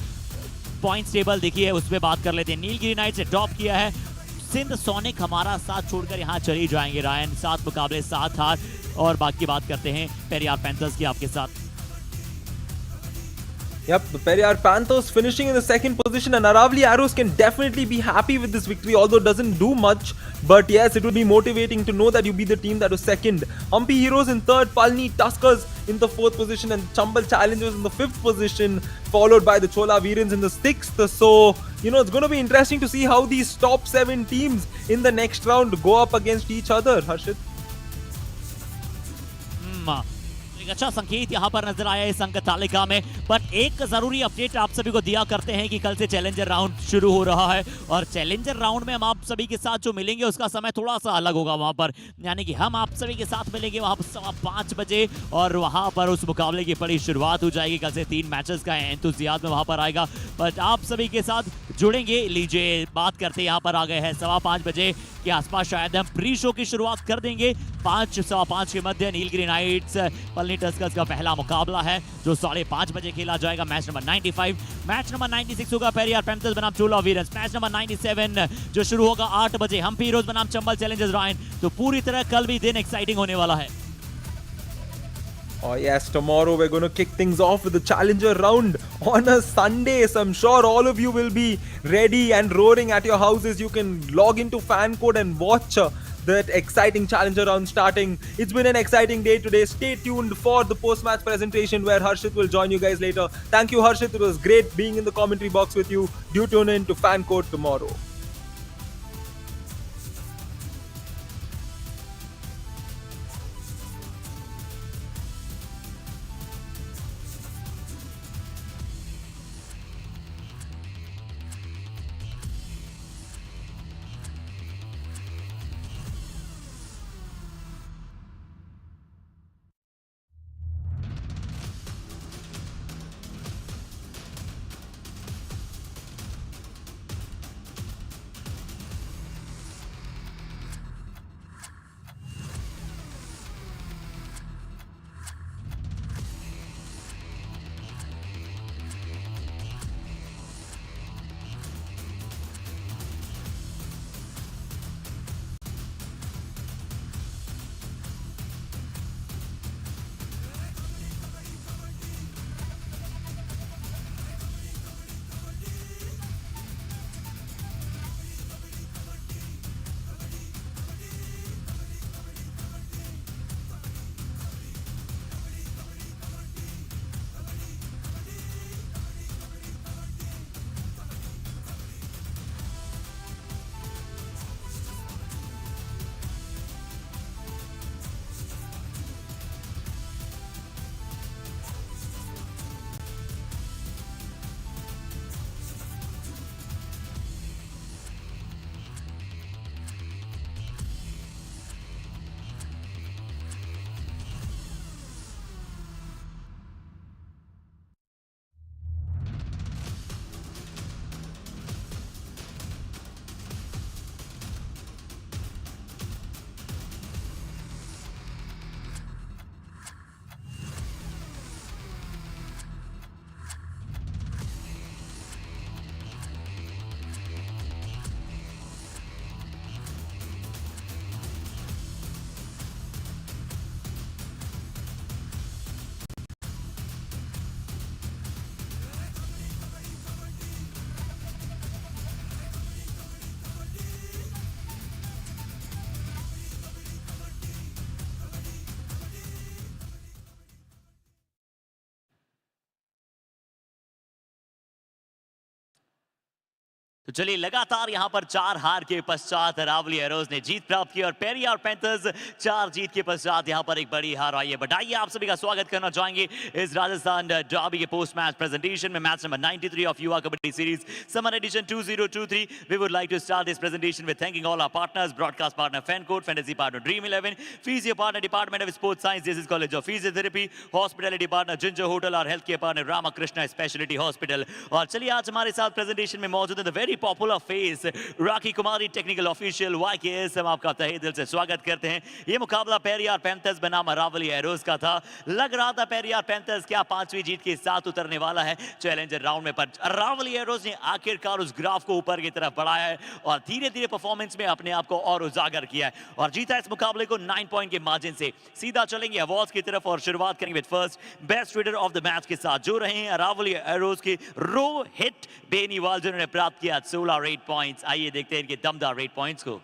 पॉइंट्स टेबल देखी है उस पर बात कर लेते हैं। नीलगिरी नाइट्स ने टॉप किया है, सिंध सोनिक हमारा साथ छोड़कर यहाँ चली जाएंगे रायन। 7 मुकाबले 7 हार, और बाकी बात करते हैं पेरियार पैंथर्स की आपके साथ। Yep, the Periyar Panthers finishing in the 2nd position, and Aravali Arrows can definitely be happy with this victory, although it doesn't do much. But yes, it will be motivating to know that you beat the team that was 2nd. Humpy Heroes in 3rd, Palni Tuskers in the 4th position, and Chambal Challengers in the 5th position, followed by the Chola Veerans in the 6th. So, you know, it's going to be interesting to see how these top 7 teams in the next round go up against each other, Harshit. अच्छा संकेत यहाँ पर नजर आया इस अंक तालिका में, बट एक जरूरी अपडेट आप सभी को दिया करते हैं कि कल से चैलेंजर राउंड शुरू हो रहा है, और चैलेंजर राउंड में हम आप सभी के साथ जो मिलेंगे उसका समय थोड़ा सा अलग होगा वहां पर, यानी कि हम आप सभी के साथ मिलेंगे वहां पर 5 बजे, और वहां पर उस मुकाबले की बड़ी शुरुआत हो जाएगी। कल से 3 मैचेस का एंथुसियाज्म वहां पर आएगा, बट आप सभी के साथ जुड़ेंगे। लीजिए बात करते यहाँ पर आ गए हैं 5:15 बजे के आसपास शायद हम प्री शो की शुरुआत कर देंगे। 5-5:15 के मध्य नीलगिरी नाइट्स पलनी टस्कर्स का पहला मुकाबला है जो 5:30 बजे खेला जाएगा। मैच नंबर 95, मैच नंबर 96 होगा पेरियार पैंथर्स बनाम चोला वीरन्स। मैच नंबर 97 जो शुरू होगा 8 बजे हम्पी हीरोज बनाम चंबल चैलेंजर्स रायन। तो पूरी तरह कल भी दिन एक्साइटिंग होने वाला है। Oh yes, tomorrow we're going to kick things off with the challenger round on a Sunday. So I'm sure all of you will be ready and roaring at your houses. You can log into fan code and watch that exciting challenger round starting. It's been an exciting day today. Stay tuned for the post-match presentation where Harshit will join you guys later. Thank you Harshit, it was great being in the commentary box with you. Do tune in to fan code tomorrow. तो चलिए लगातार यहां पर 4 हार के पश्चात Aravalli Arrows ने जीत प्राप्त की और पेरियार पैंथर्स 4 जीत के पश्चात यहां पर एक बड़ी हार आई है। बधाई, आप सभी का स्वागत करना चाहेंगे इस राजस्थान डर्बी के पोस्ट मैच प्रेजेंटेशन में। Match number 93 of Yuva Kabaddi series summer edition 2023। We would like to start this presentation with thanking all our partners, broadcast partner FanCode, fantasy partner Dream 11, physio partner department of sports science JSS college of physiotherapy, hospitality partner Ginger hotel और health care partner Ramakrishna specialty hospital. और चलिए आज हमारे साथ presentation में मौजूद है the very popular face rakhi Kumari, technical official YKS। हम आपका तहे दिल से स्वागत करते हैं। ये मुकाबला पेरियार पैंथर्स बनाम अरावली एरोज का था। लग रहा था पेरियार पैंथर्स क्या 5वीं जीत के साथ उतरने वाला है चैलेंजर राउंड में, पर अरावली एरोज ने आखिरकार उस ग्राफ को ऊपर की तरफ बढ़ाया है और धीरे धीरे परफॉर्मेंस में अपने आप को और उजागर किया है और जीता इस मुकाबले को 9 पॉइंट के मार्जिन से। सीधा चलेंगे अवार्ड्स की तरफ और शुरुआत करेंगे with first best reader of the match के साथ जो रहे हैं अरावली एरोज के रोहित बेनीवाल, जिन्होंने प्राप्त किया 16 रेट पॉइंट्स। आइए देखते हैं इनके दमदार रेट पॉइंट्स को।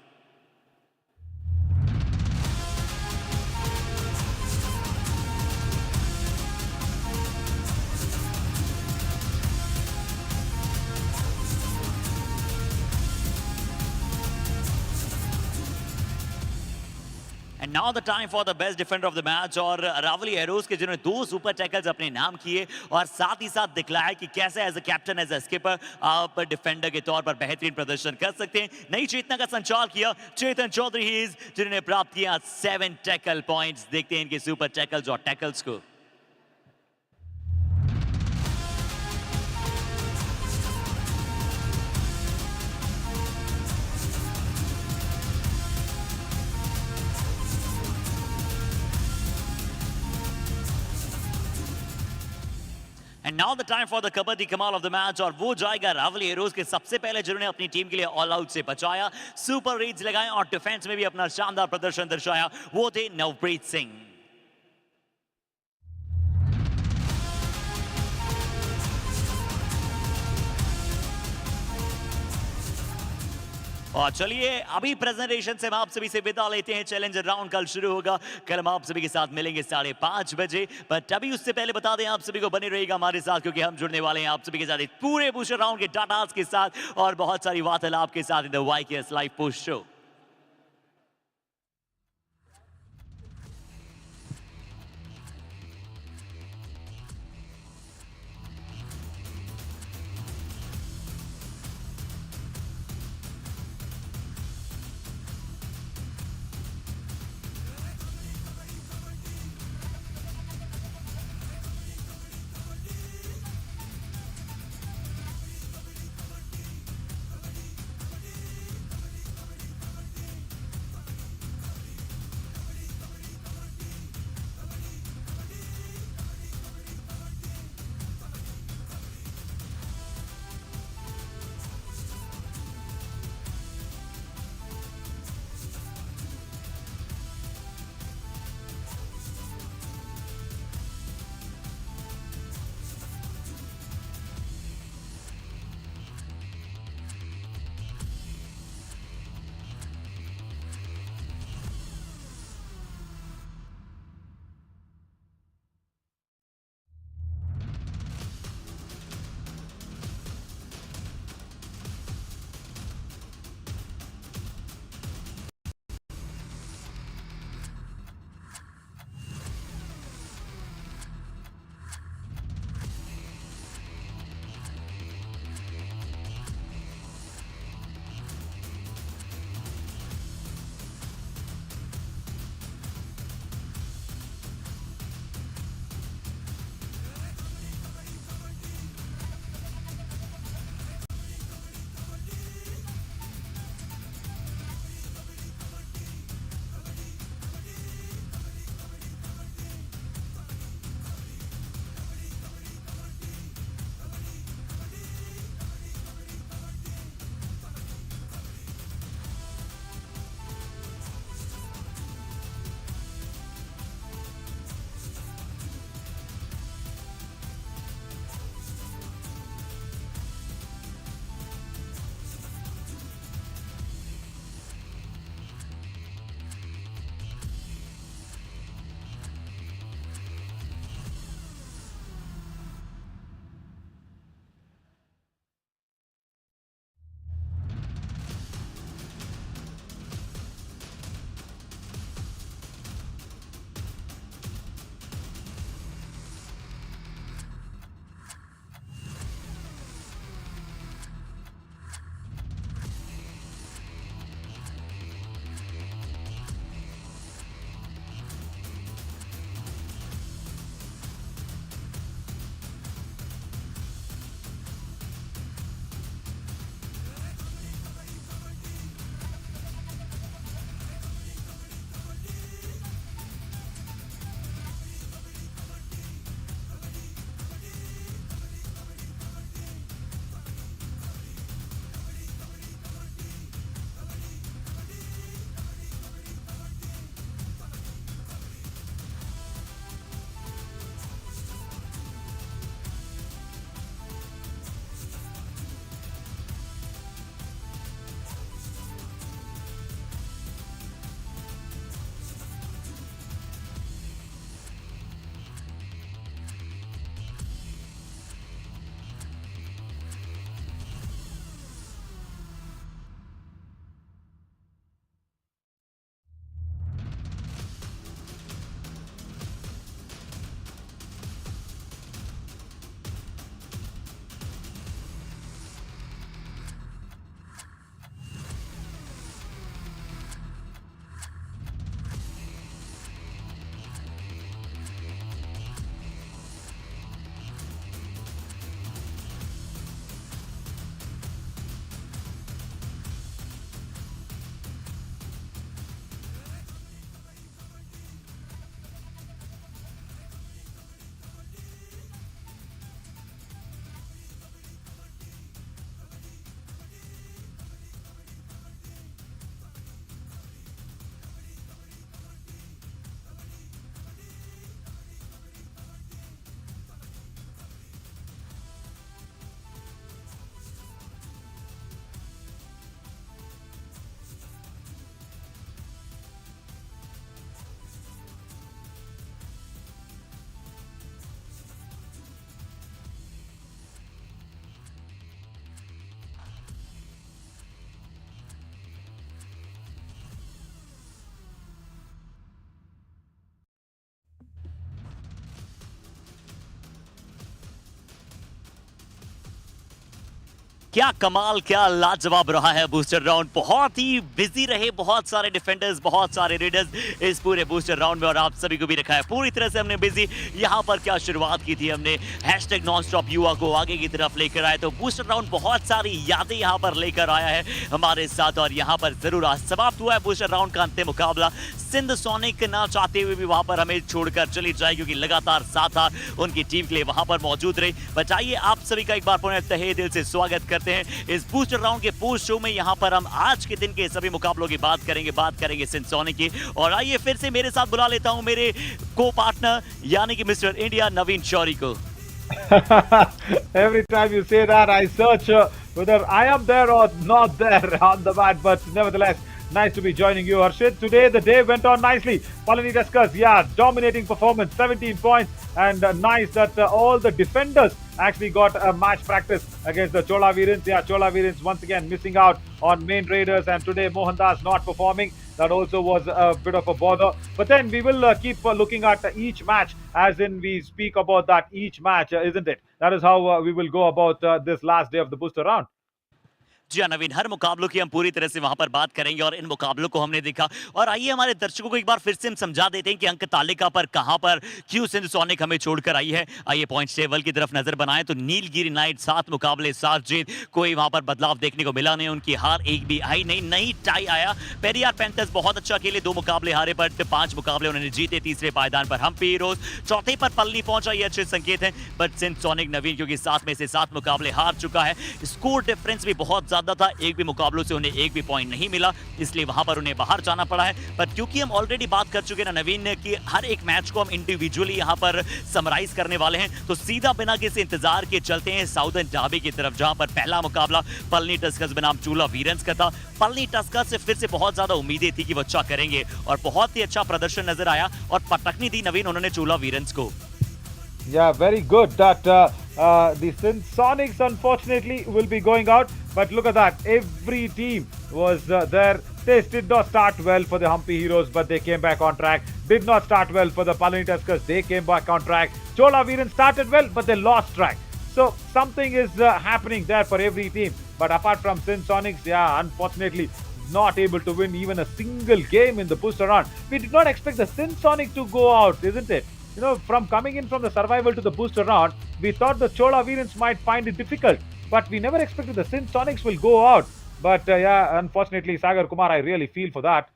And now the time for the best defender of the match और अरावली एरोज के जिन्होंने 2 सुपर टैकल्स अपने नाम किए और साथ ही साथ दिखलाया कि कैसे as a captain as a skipper आप डिफेंडर के तौर पर बेहतरीन प्रदर्शन कर सकते हैं। नई चेतना का संचार किया चेतन चौधरी जिन्होंने प्राप्त किया 7 टैकल पॉइंट्स। देखते हैं इनके सुपर टैकल्स और टैकल्स को। And now the time for the Kabaddi Kamal of the match और वो जाएगा रावली हेरोज के सबसे पहले जिन्होंने अपनी टीम के लिए ऑल आउट से बचाया, सुपर रीड्स लगाए और डिफेंस में भी अपना शानदार प्रदर्शन दर्शाया, वो थे नवप्रीत सिंह। और चलिए अभी प्रेजेंटेशन से हम आप सभी से विदा लेते हैं। चैलेंजर राउंड कल शुरू होगा, कल हम आप सभी के साथ मिलेंगे 5:30 बजे। बट अभी उससे पहले बता दें आप सभी को बने रहिएगा हमारे साथ, क्योंकि हम जुड़ने वाले हैं आप सभी के साथ एक पूरे बूस्टर राउंड के डाटास के साथ और बहुत सारी वार्तालाप के साथ in the YKS live post show. क्या कमाल, क्या लाजवाब रहा है बूस्टर राउंड। बहुत ही बिजी रहे, बहुत सारे डिफेंडर्स, बहुत सारे रेडर्स इस पूरे बूस्टर राउंड में, और आप सभी को भी रखा है पूरी तरह से हमने बिजी। यहाँ पर क्या शुरुआत की थी हमने, हैशटैग नॉन स्टॉप युवा को आगे की तरफ लेकर आए, तो बूस्टर राउंड बहुत सारी यादें यहाँ पर लेकर आया है हमारे साथ। और यहाँ पर जरूर आज समाप्त हुआ है बूस्टर राउंड का अंतिम मुकाबला। सिंध सोनिक ना चाहते हुए भी वहां पर हमें छोड़कर चली जाए, क्योंकि लगातार साथ उनकी टीम के लिए वहां पर मौजूद रही। बताइए आप सभी का एक बार पुनः तहे दिल से स्वागत करते हैं इस बूस्टर राउंड के पोस्ट शो में। यहाँ पर हम आज के दिन के सभी मुकाबलों की बात करेंगे सिंध सोनिक की। और आइए फिर से मेरे साथ बुला लेता हूं मेरे को पार्टनर यानी कि मिस्टर इंडिया नवीन शौरी को। Every time you say that, I search whether I am there or not there on the mat, but nevertheless, nice to be joining you, Harshit. Today, the day went on nicely. Palani Tuskers, yeah, dominating performance, 17 points, and nice that all the defenders actually got a match practice against the Chola Virens. Yeah, Chola Virens once again missing out on main raiders, and today Mohandas not performing. That also was a bit of a bother. But then we will keep looking at each match as in we speak about that each match, isn't it? That is how we will go about this last day of the booster round. जी हाँ नवीन, हर मुकाबलों की हम पूरी तरह से वहां पर बात करेंगे और इन मुकाबलों को हमने देखा। और आइए हमारे दर्शकों को एक बार फिर से हम समझा देते हैं कि अंक तालिका पर कहां पर क्यों सिंध सोनिक हमें छोड़कर आई है। आइए पॉइंट्स टेबल की तरफ नजर बनाएं तो नीलगिरी नाइट 7 मुकाबले 7 जीत, कोई वहां पर बदलाव देखने को मिला नहीं, उनकी हार एक भी आई नहीं टाई आया। पेरियार पैंथर्स बहुत अच्छा खेले, 2 मुकाबले हारे बट 5 मुकाबले उन्होंने जीते। तीसरे पायदान पर हम्पी हीरोज, चौथे पर पलनी पहुंचा, ये अच्छे संकेत हैं। बट सिंध सोनिक नवीन क्योंकि 7 में से 7 मुकाबले हार चुका है, स्कोर डिफरेंस भी बहुत ज्यादा था, एक भी मुकाबलों से उन्हें एक भी पॉइंट नहीं मिला, इसलिए वहां पर उन्हें बाहर जाना पड़ा है। पर क्योंकि हम ऑलरेडी बात कर चुके हैं ना नवीन कि हर एक मैच को हम इंडिविजुअली यहां पर समराइज करने वाले हैं, तो सीधा बिना किसी इंतजार के चलते हैं साउदर्न डाबी की तरफ, जहां पर पहला मुकाबला पलनी टस्कर्स बनाम चूला वीरेंस का था। पलनी टस्कर्स से फिर से बहुत ज्यादा उम्मीदें थी कि वो अच्छा करेंगे और बहुत ही अच्छा प्रदर्शन नजर आया और पटकनी दी नवीन उन्होंने चूला वीरेंस को। Yeah, very good that the Sindh Sonics unfortunately will be going out. But look at that, every team was there. This did not start well for the Humpy Heroes, but they came back on track. Did not start well for the Palani Tuskers, they came back on track. Chola Virens started well, but they lost track. So something is happening there for every team. But apart from Sindh Sonics, yeah, unfortunately not able to win even a single game in the booster round. We did not expect the Sindh Sonics to go out, isn't it? You know, from coming in from the survival to the booster round, we thought the Chola Virens might find it difficult, but we never expected the Sindh Sonics will go out. But yeah, unfortunately, Sagar Kumar, I really feel for that.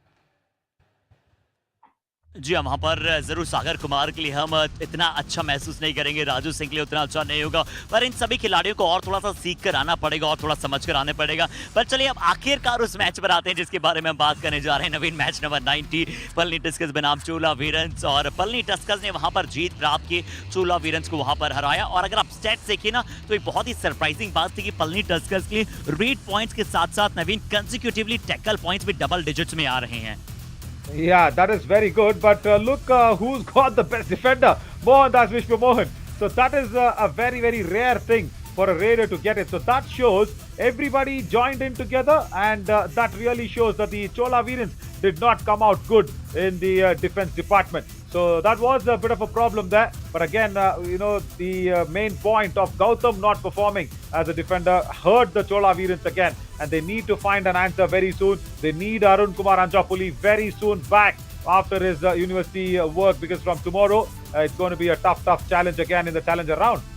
जी हाँ, वहाँ पर जरूर सागर कुमार के लिए हम इतना अच्छा महसूस नहीं करेंगे, राजू सिंह के लिए उतना अच्छा नहीं होगा, पर इन सभी खिलाड़ियों को और थोड़ा सा सीख कर आना पड़ेगा और थोड़ा समझ कर आने पड़ेगा। पर चलिए अब आखिरकार उस मैच पर आते हैं जिसके बारे में हम बात करने जा रहे हैं नवीन। मैच नंबर 90 पलनी टस्कर्स बनाम चूला वीरेंस, और पलनी टस्कर्स ने वहाँ पर जीत प्राप्त की, चूला वीरेंस को वहाँ पर हराया। और अगर आप स्टैट्स देखिए ना तो एक बहुत ही सरप्राइजिंग बात थी कि पलनी टस्कर्स के रेड पॉइंट्स के साथ साथ नवीन कंसेक्यूटिवली टैकल पॉइंट्स भी डबल डिजिट्स में आ रहे हैं। Yeah, that is very good. But look who's got the best defender, Mohandas Vishwa Mohan. So that is a very, very rare thing for a raider to get it. So that shows everybody joined in together, and that really shows that the Chola Virens did not come out good in the defense department. So that was a bit of a problem there. But again, you know, the main point of Gautam not performing as a defender hurt the Chola Virens again. And they need to find an answer very soon. They need Arun Kumar Anjapuli very soon back after his university work, because from tomorrow it's going to be a tough challenge again in the challenger round.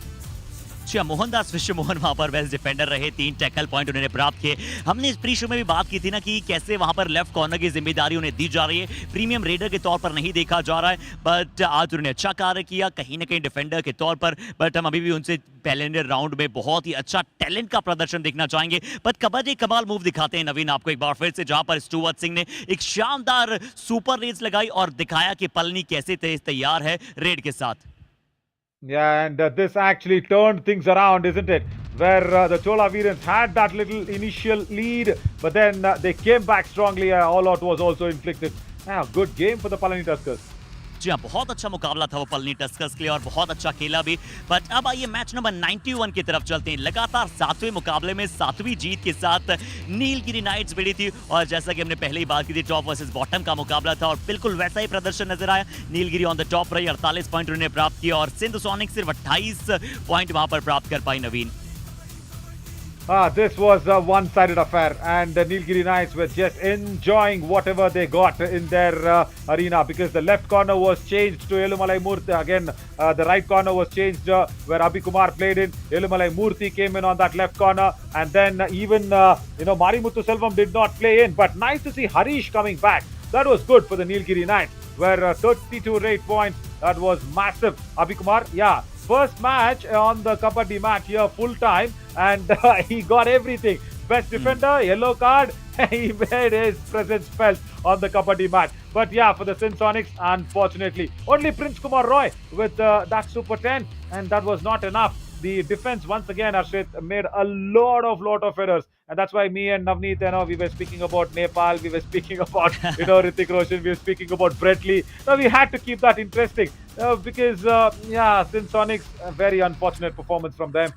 Mohandas विश्व मोहन वहां पर best defender रहे, 3 tackle point उन्होंने प्राप्त किए। हमने इस pre show में भी बात की थी ना कि कैसे वहां पर लेफ्ट कॉर्नर की जिम्मेदारी उन्हें दी जा रही है, प्रीमियम रेडर के तौर पर नहीं देखा जा रहा है, बट आज उन्होंने अच्छा कार्य किया कहीं ना कहीं डिफेंडर के तौर पर। बट हम अभी भी उनसे पहले राउंड में बहुत ही अच्छा टैलेंट का प्रदर्शन देखना चाहेंगे। बट कबड्डी कमाल मूव दिखाते हैं नवीन आपको एक बार फिर से, जहां पर स्टुअर्ट सिंह ने एक शानदार सुपर रेस लगाई और दिखाया कि पलनी कैसे तैयार है रेड के साथ। Yeah, and this actually turned things around, isn't it? Where the Chola Virens had that little initial lead, but then they came back strongly. All out was also inflicted. Good game for the Palani Tuskers. जी हाँ, बहुत अच्छा मुकाबला था वो Palani Tuskers के लिए और बहुत अच्छा खेला भी। बट अब आइए मैच नंबर 91 की तरफ चलते हैं। लगातार 7वें मुकाबले में 7वीं जीत के साथ नीलगिरी नाइट्स भिड़ी थी, और जैसा कि हमने पहले ही बात की थी टॉप वर्सेस बॉटम का मुकाबला था और बिल्कुल वैसा ही प्रदर्शन नजर आया। नीलगिरी ऑन द टॉप रही, 48 पॉइंट उन्होंने प्राप्त किया और सिंध सोनिक सिर्फ 28 पॉइंट वहां पर प्राप्त कर पाई नवीन। This was a one-sided affair, and the Nilgiri Knights were just enjoying whatever they got in their arena, because the left corner was changed to Elumalai Murthy. Again, the right corner was changed where Abhi Kumar played in. Elumalai Murthy came in on that left corner, and then even Marimuthu Selvam did not play in. But nice to see Harish coming back. That was good for the Nilgiri Knights, where 32 rate points. That was massive. Abhi Kumar, yeah. First match on the Kabaddi match here full time, and he got everything. Best defender, yellow card, he made his presence felt on the Kabaddi match. But yeah, for the SINDH, unfortunately, only Prince Kumar Roy with that Super 10, and that was not enough. The defense once again, Arshit, made a lot of errors, and that's why me and Navneet, we were speaking about Nepal, we were speaking about Hrithik Roshan, we were speaking about Brett Lee. Now we had to keep that interesting because SINDH, a very unfortunate performance from them.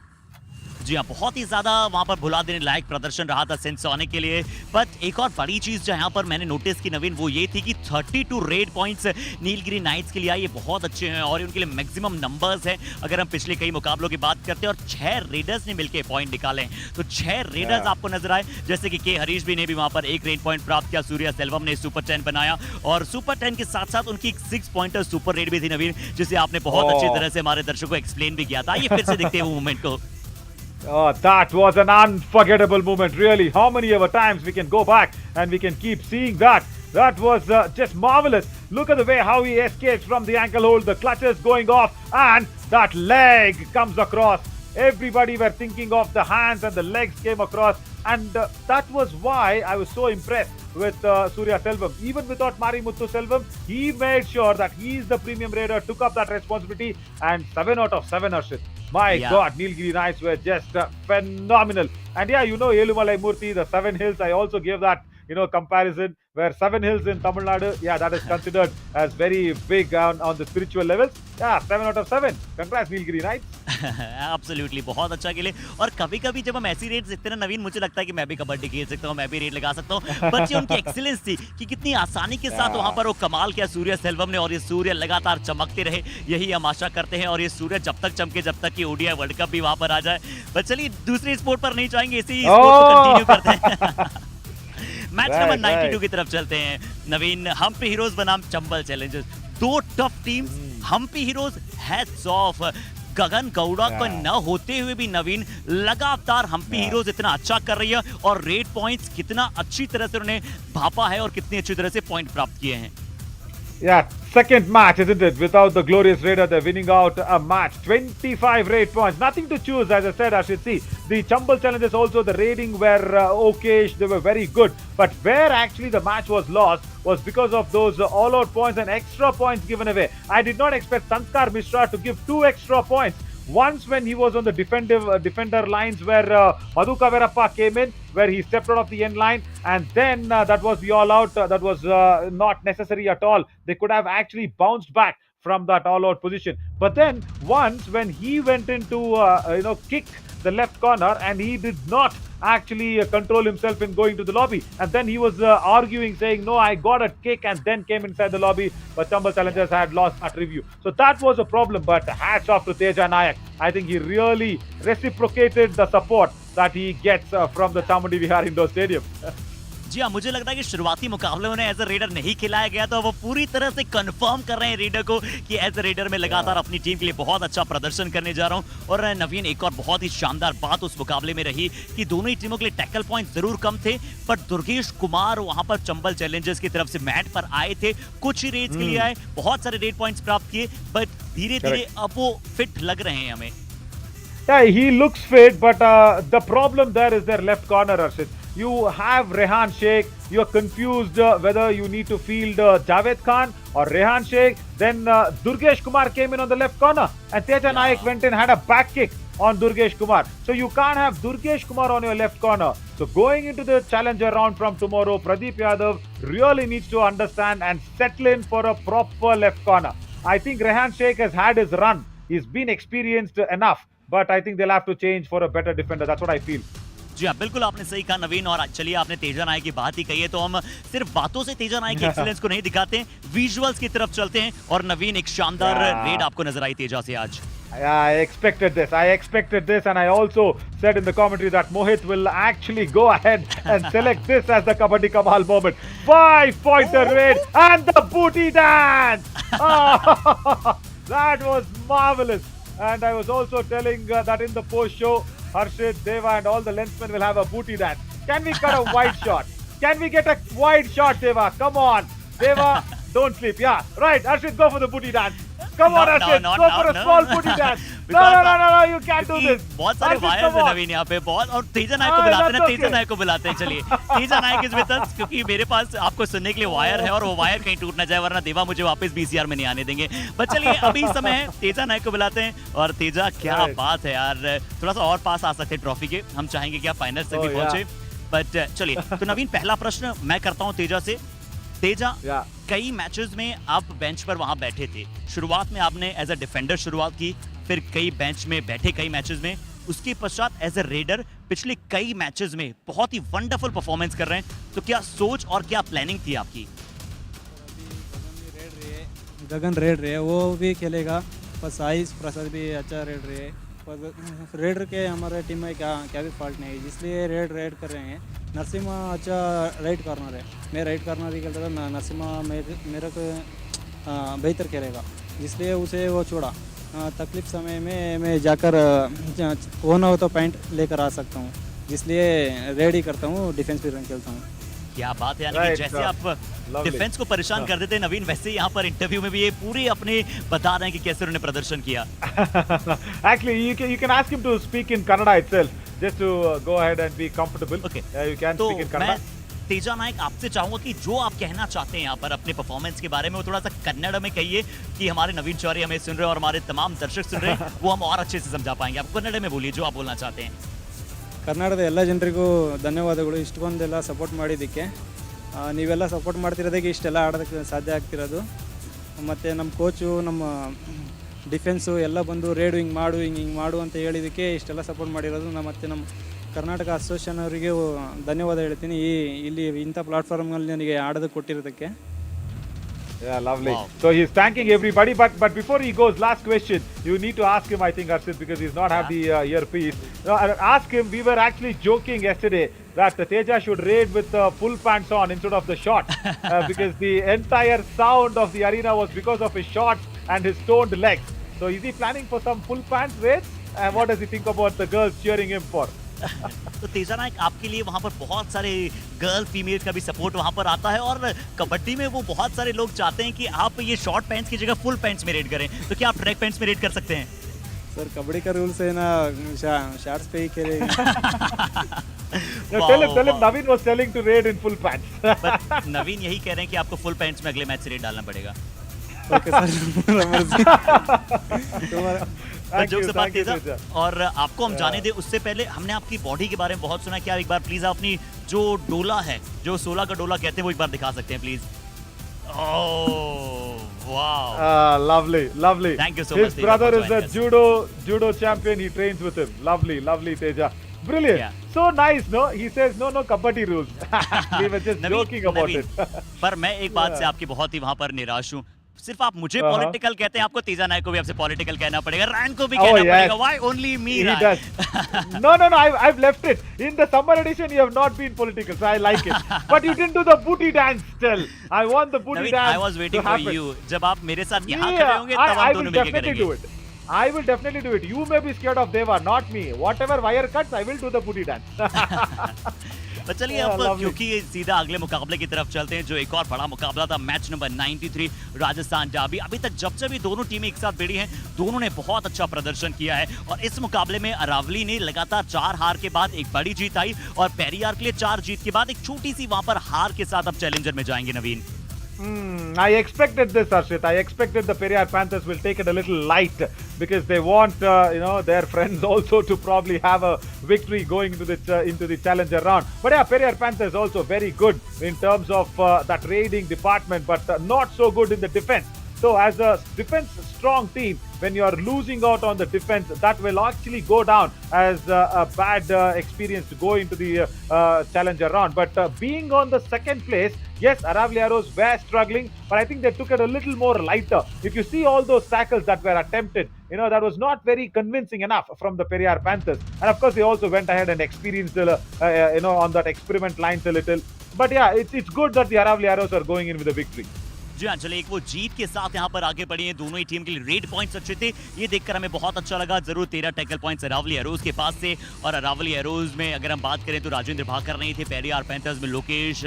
जी हाँ, बहुत ही ज्यादा वहां पर भुला देने लायक प्रदर्शन रहा था SONICS के लिए। बट एक और बड़ी चीज जो यहाँ पर मैंने नोटिस की नवीन, वो ये थी कि 32 रेड पॉइंट्स नीलगिरी नाइट्स के लिए आए, ये बहुत अच्छे हैं और उनके लिए मैक्सिमम नंबर्स हैं अगर हम पिछले कई मुकाबलों की बात करते हैं। और 6 रेडर्स ने मिलकर पॉइंट निकाले, तो 6 रेडर्स आपको नजर आए, जैसे कि के हरीश भी ने भी वहां पर 1 रेड पॉइंट प्राप्त किया, सूर्या सेल्वम ने सुपर 10 बनाया, और सुपर 10 के साथ साथ उनकी 6 पॉइंटर सुपर रेड भी थी नवीन, जिसे आपने बहुत अच्छी तरह से हमारे दर्शकों को एक्सप्लेन भी किया था। ये फिर से देखते हैं वो मूवमेंट को। Oh, that was an unforgettable moment, really. How many ever times we can go back and we can keep seeing that? That was just marvelous. Look at the way how he escapes from the ankle hold, the clutches going off, and that leg comes across. Everybody were thinking of the hands, and the legs came across, and that was why I was so impressed with Surya Selvam. Even without Marimuthu Selvam, he made sure that he's the premium raider, took up that responsibility, and 7 out of 7, Arshit. My God, Nilgiri Knights were just phenomenal. And yeah, Elumalai Murthy, the 7 hills, I also gave that comparison, where 7 hills in Tamil Nadu, yeah, that is considered as very big on the spiritual levels. Yeah, 7 out of 7. Congrats, Nilgiri Knights. Absolutely, बहुत अच्छा खेले। और कभी-कभी जब हम ऐसी red देखते हैं ना नवीन, मुझे लगता है कि मैं भी कबड्डी खेल सकता हूँ, मैं भी रेड लगा सकता हूँ। बट ये उनकी एक्सीलेंस थी कि कितनी आसानी के साथ वहां पर वो कमाल किया सूर्य सेल्वम ने, और ये सूर्य लगातार चमकते रहे, यही हम आशा करते हैं। और ये सूर्य जब तक चमके, जब तक कि ओडीआई वर्ल्ड कप भी वहां पर आ जाए। बट चलिए दूसरी स्पोर्ट पर नहीं जाएंगे, इसी स्पोर्ट को कंटिन्यू करते हैं। मैच नंबर 92 की तरफ चलते हैं नवीन। हम्पी हीरोज बनाम Chambal challengers, 2 tough teams. Hampi heroes hats off, Gagan Gowda को न होते हुए भी नवीन लगातार हम्पी हीरोज इतना अच्छा कर रही है, और रेड पॉइंट्स कितना अच्छी तरह से उन्होंने भापा है और कितनी अच्छी तरह से पॉइंट प्राप्त किए हैं। Yeah, second match, isn't it? Without the glorious raider, they're winning out a match. 25 raid points. Nothing to choose, as I said, I should see. The Chambal challenges also, the raiding were okay, they were very good. But where actually the match was lost was because of those all-out points and extra points given away. I did not expect Sanskar Mishra to give 2 extra points. Once when he was on the defender lines, where Madhu Kaverappa came in, where he stepped out of the end line, and then that was the all-out. That was not necessary at all. They could have actually bounced back from that all-out position. But then once when he went into kick the left corner, and he did not actually control himself in going to the lobby, and then he was arguing, saying, no, I got a kick, and then came inside the lobby, but Chambal Challengers had lost that review. So that was a problem, but hats off to Teja Nayak. I think he really reciprocated the support that he gets from the Chamundi Vihar Indoor Stadium. जी हाँ, मुझे लगता है कि शुरुआती मुकाबले में as a raider नहीं खिलाया गया, तो वो पूरी तरह से कंफर्म कर रहे हैं रेडर को कि एज अ रेडर में लगातार अपनी टीम के लिए बहुत अच्छा प्रदर्शन करने जा रहा हूं। और नवीन, एक और बहुत ही शानदार बात उस मुकाबले में रही कि दोनों ही टीमों के लिए टैकल पॉइंट जरूर कम थे, पर दुर्गेश कुमार वहां पर चंबल चैलेंजर्स की तरफ से मैट पर आए थे, कुछ ही रेड्स के लिए आए, बहुत सारे रेड पॉइंट्स प्राप्त किए, बट धीरे धीरे अब वो फिट लग रहे हैं हमें। Yeah, he looks fit, but the problem there is their left corner, Arshit. You have Rehan Sheikh, you're confused whether you need to field Javed Khan or Rehan Sheikh. Then Durgesh Kumar came in on the left corner, and Teja Nayak went in, had a back kick on Durgesh Kumar. So you can't have Durgesh Kumar on your left corner. So going into the challenger round from tomorrow, Pradeep Yadav really needs to understand and settle in for a proper left corner. I think Rehan Sheikh has had his run. He's been experienced enough, but I think they'll have to change for a better defender. That's what I feel. जी हाँ, बिल्कुल आपने सही कहा नवीन। और चलिए, आपने तेजा नायक की बात ही कही है, तो हम सिर्फ बातों से तेजा नायक की एक्सीलेंस को नहीं दिखाते, विजुअल्स की तरफ चलते हैं। और नवीन, एक शानदार रेड आपको नजर आई तेजा से आज। Yeah, I expected this. I expected this, and I also said in the commentary that Mohit will actually go ahead and select this as the Kabaddi Kamal moment. 5-pointer raid and the booty dance. Oh, that was marvelous. And I was also telling that in the post show, Harshit, Deva, and all the lensmen will have a booty dance. Can we cut a wide shot? Can we get a wide shot, Deva? Come on, Deva, don't sleep. Yeah, right. Harshit, go for the booty dance. Come on, Harshit, go for a small booty dance. No, you can't do this. बहुत सारे wires हैं नवीन यहाँ पे बहुत, और तेजा नायक को बुलाते हैं, तेजा नायक को बुलाते हैं। चलिए, तेजा नायक इज विद अस, क्योंकि मेरे पास आपको सुनने के लिए वायर है और वो वायर कहीं टूट ना जाए, वरना देवा मुझे वापस बीसीआर में नहीं आने देंगे। बट चलिए, अभी समय है तेजा नायक को बुलाते हैं। और तेजा, क्या बात है यार, थोड़ा सा और पास आ सकते हैं ट्रॉफी के, हम चाहेंगे कि आप फाइनल तक भी पहुंचे। बट चलिए, तो नवीन, पहला प्रश्न मैं करता हूँ तेजा से। तेजा, कई मैचेस में आप बेंच पर वहां बैठे थे। शुरुआत में आपने एज अ डिफेंडर शुरुआत की, फिर कई बेंच में बैठे कई मैचेस में, उसके पश्चात एज अ रेडर पिछले कई मैचेस में बहुत ही वंडरफुल परफॉर्मेंस कर रहे हैं। तो क्या सोच और क्या प्लानिंग थी आपकी? गगन रेड रहे, वो भी खेलेगा, पर साइज प्रसाद भी अच्छा रेड रहे, पर रेडर के हमारे टीम में क्या भी फॉल्ट नहीं है, इसलिए रेड कर रहे हैं। नरसिम्हा अच्छा राइट कॉर्नर है, मैं राइट कॉर्नर ही खेलता था, नरसिम्हा मेरे को बेहतर खेलेगा, इसलिए उसे वो छोड़ा। तकलीफ समय में मैं जाकर वो ना हो तो पॉइंट लेकर आ सकता हूँ, इसलिए रेड ही करता हूँ, डिफेंस भी रन खेलता हूँ। क्या बात है, यानी कि जैसे आप डिफेंस को परेशान कर देते हैं नवीन, वैसे ही यहाँ पर इंटरव्यू में भी ये पूरे अपने बता रहे हैं कि कैसे उन्होंने प्रदर्शन किया। Actually, you can ask him to speak in Kannada itself, just to go ahead and be comfortable. Okay. You can speak in Kannada. Teja नायक, आपसे चाहूंगा कि जो आप कहना चाहते हैं यहाँ पर अपने परफॉर्मेंस के बारे में, वो थोड़ा सा कन्नड़ में कहिए कि हमारे नवीन चौरी हमें सुन रहे हैं और हमारे तमाम दर्शक सुन रहे हैं, वो हम और अच्छे से समझा पाएंगे। आप कन्नड़ में बोलिए जो आप बोलना चाहते हैं। ಕನ್ನಡದ ಎಲ್ಲ ಜನರಿಗೂ ಧನ್ಯವಾದಗಳು, ಇಷ್ಟೊಂದೆಲ್ಲ ಸಪೋರ್ಟ್ ಮಾಡಿದ್ದಕ್ಕೆ। ನೀವೆಲ್ಲ ಸಪೋರ್ಟ್ ಮಾಡ್ತಿರೋದಕ್ಕೆ ಇಷ್ಟೆಲ್ಲ ಆಡೋದಕ್ಕೆ ಸಾಧ್ಯ ಆಗ್ತಿರೋದು। ಮತ್ತು ನಮ್ಮ ಕೋಚು, ನಮ್ಮ ಡಿಫೆನ್ಸು ಎಲ್ಲ ಬಂದು ರೇಡು ಹಿಂಗೆ ಮಾಡು ಅಂತ ಹೇಳಿದ್ದಕ್ಕೆ ಇಷ್ಟೆಲ್ಲ ಸಪೋರ್ಟ್ ಮಾಡಿರೋದು। ಮತ್ತು ನಮ್ಮ ಕರ್ನಾಟಕ ಅಸೋಸಿಯೇಷನ್ ಅವರಿಗೆ ಧನ್ಯವಾದ ಹೇಳ್ತೀನಿ, ಇಲ್ಲಿ ಇಂಥ ಪ್ಲಾಟ್ಫಾರ್ಮ್ನಲ್ಲಿ ನನಗೆ ಆಡೋದಕ್ಕೆ ಕೊಟ್ಟಿರೋದಕ್ಕೆ। Yeah, lovely. Wow. So he's thanking everybody, but before he goes, last question. You need to ask him, I think, Harshit, because he's not have the earpiece. Ask him. We were actually joking yesterday that Teja should raid with full pants on instead of the shorts, because the entire sound of the arena was because of his shorts and his toned legs. So is he planning for some full pants raids? And what does he think about the girls cheering him for? तो तेजा नायक, आपके लिए वहाँ पर बहुत सारे girl female का भी support वहाँ पर आता है, और कबड्डी में वो बहुत सारे लोग चाहते हैं कि आप ये शॉर्ट पैंट्स की जगह फुल पैंट्स में रेड करें, तो क्या आप ट्रैक पैंट्स में रेड कर सकते हैं? सर, कबड्डी का रूल्स है ना, शॉर्ट्स पे ही खेलेंगे। Tell him Naveen was telling to raid in full pants. But नवीन यही कह रहे हैं कि आपको फुल पैंट्स में अगले मैच से रेड डालना पड़ेगा। ओके सर, तेजा, और आपको हम जाने दे उससे पहले हमने आपकी बॉडी के बारे में बहुत सुना। क्या एक बार प्लीज आप अपनी जो डोला है, जो 16 का डोला कहते हैं, वो एक बार दिखा सकते हैं please? Wow. Lovely. Thank you so much. His brother is a judo champion. He trains with him. Lovely, Teja. Brilliant. Yeah. So nice, no? He says no kabaddi rules. We were just joking about it. पर मैं एक बात से आपकी बहुत ही वहाँ पर निराश हूँ। सिर्फ आप मुझे पॉलिटिकल कहते हैं, आपको तेजा नायक को भी आपसे पॉलिटिकल कहना पड़ेगा, रैन को भी कहना पड़ेगा। Why only me? He does. No, I've left it. In the summer edition, you have not been political, so I like it. But you didn't do the booty dance still. I want the booty dance. I was waiting for you. जब आप मेरे साथ यहाँ खड़े होंगे, तब हम दोनों मिलके करेंगे। I will definitely do it. You may be scared of Deva, not me. Whatever wire cuts, I will do the booty dance. तो चलिए अब क्योंकि सीधा अगले मुकाबले की तरफ चलते हैं, जो एक और बड़ा मुकाबला था, मैच नंबर 93 राजस्थान डर्बी। अभी तक जब भी दोनों टीमें एक साथ भिड़ी हैं, दोनों ने बहुत अच्छा प्रदर्शन किया है, और इस मुकाबले में अरावली ने लगातार 4 हार के बाद एक बड़ी जीत आई, और पेरियार के लिए 4 जीत के बाद एक छोटी सी वहां पर हार के साथ अब चैलेंजर में जाएंगे नवीन। I expected this, Harshit. I expected the Periyar Panthers will take it a little light, because they want their friends also to probably have a victory going into the challenger round. But yeah, Periyar Panthers also very good in terms of that raiding department, but not so good in the defense. So as a defense strong team, when you are losing out on the defense, that will actually go down as a bad experience to go into the challenger round. But being on the second place Yes, Aravali Arrows were struggling, but I think they took it a little more lighter. If you see all those tackles that were attempted, that was not very convincing enough from the Periyar Panthers. And of course, they also went ahead and experienced, on that experiment lines a little. But yeah, it's good that the Aravali Arrows are going in with a victory. जी हाँ, चले एक वो जीत के साथ यहाँ पर आगे बढ़ी है। दोनों ही टीम के लिए रेड पॉइंट्स अच्छे थे, ये देखकर हमें बहुत अच्छा लगा। जरूर 13 टैकल पॉइंट्स अरावली एरोज के पास से, और अरावली एरोज में अगर हम बात करें तो राजेंद्र भाकर नहीं थे, पेरियार पैंथर्स में लोकेश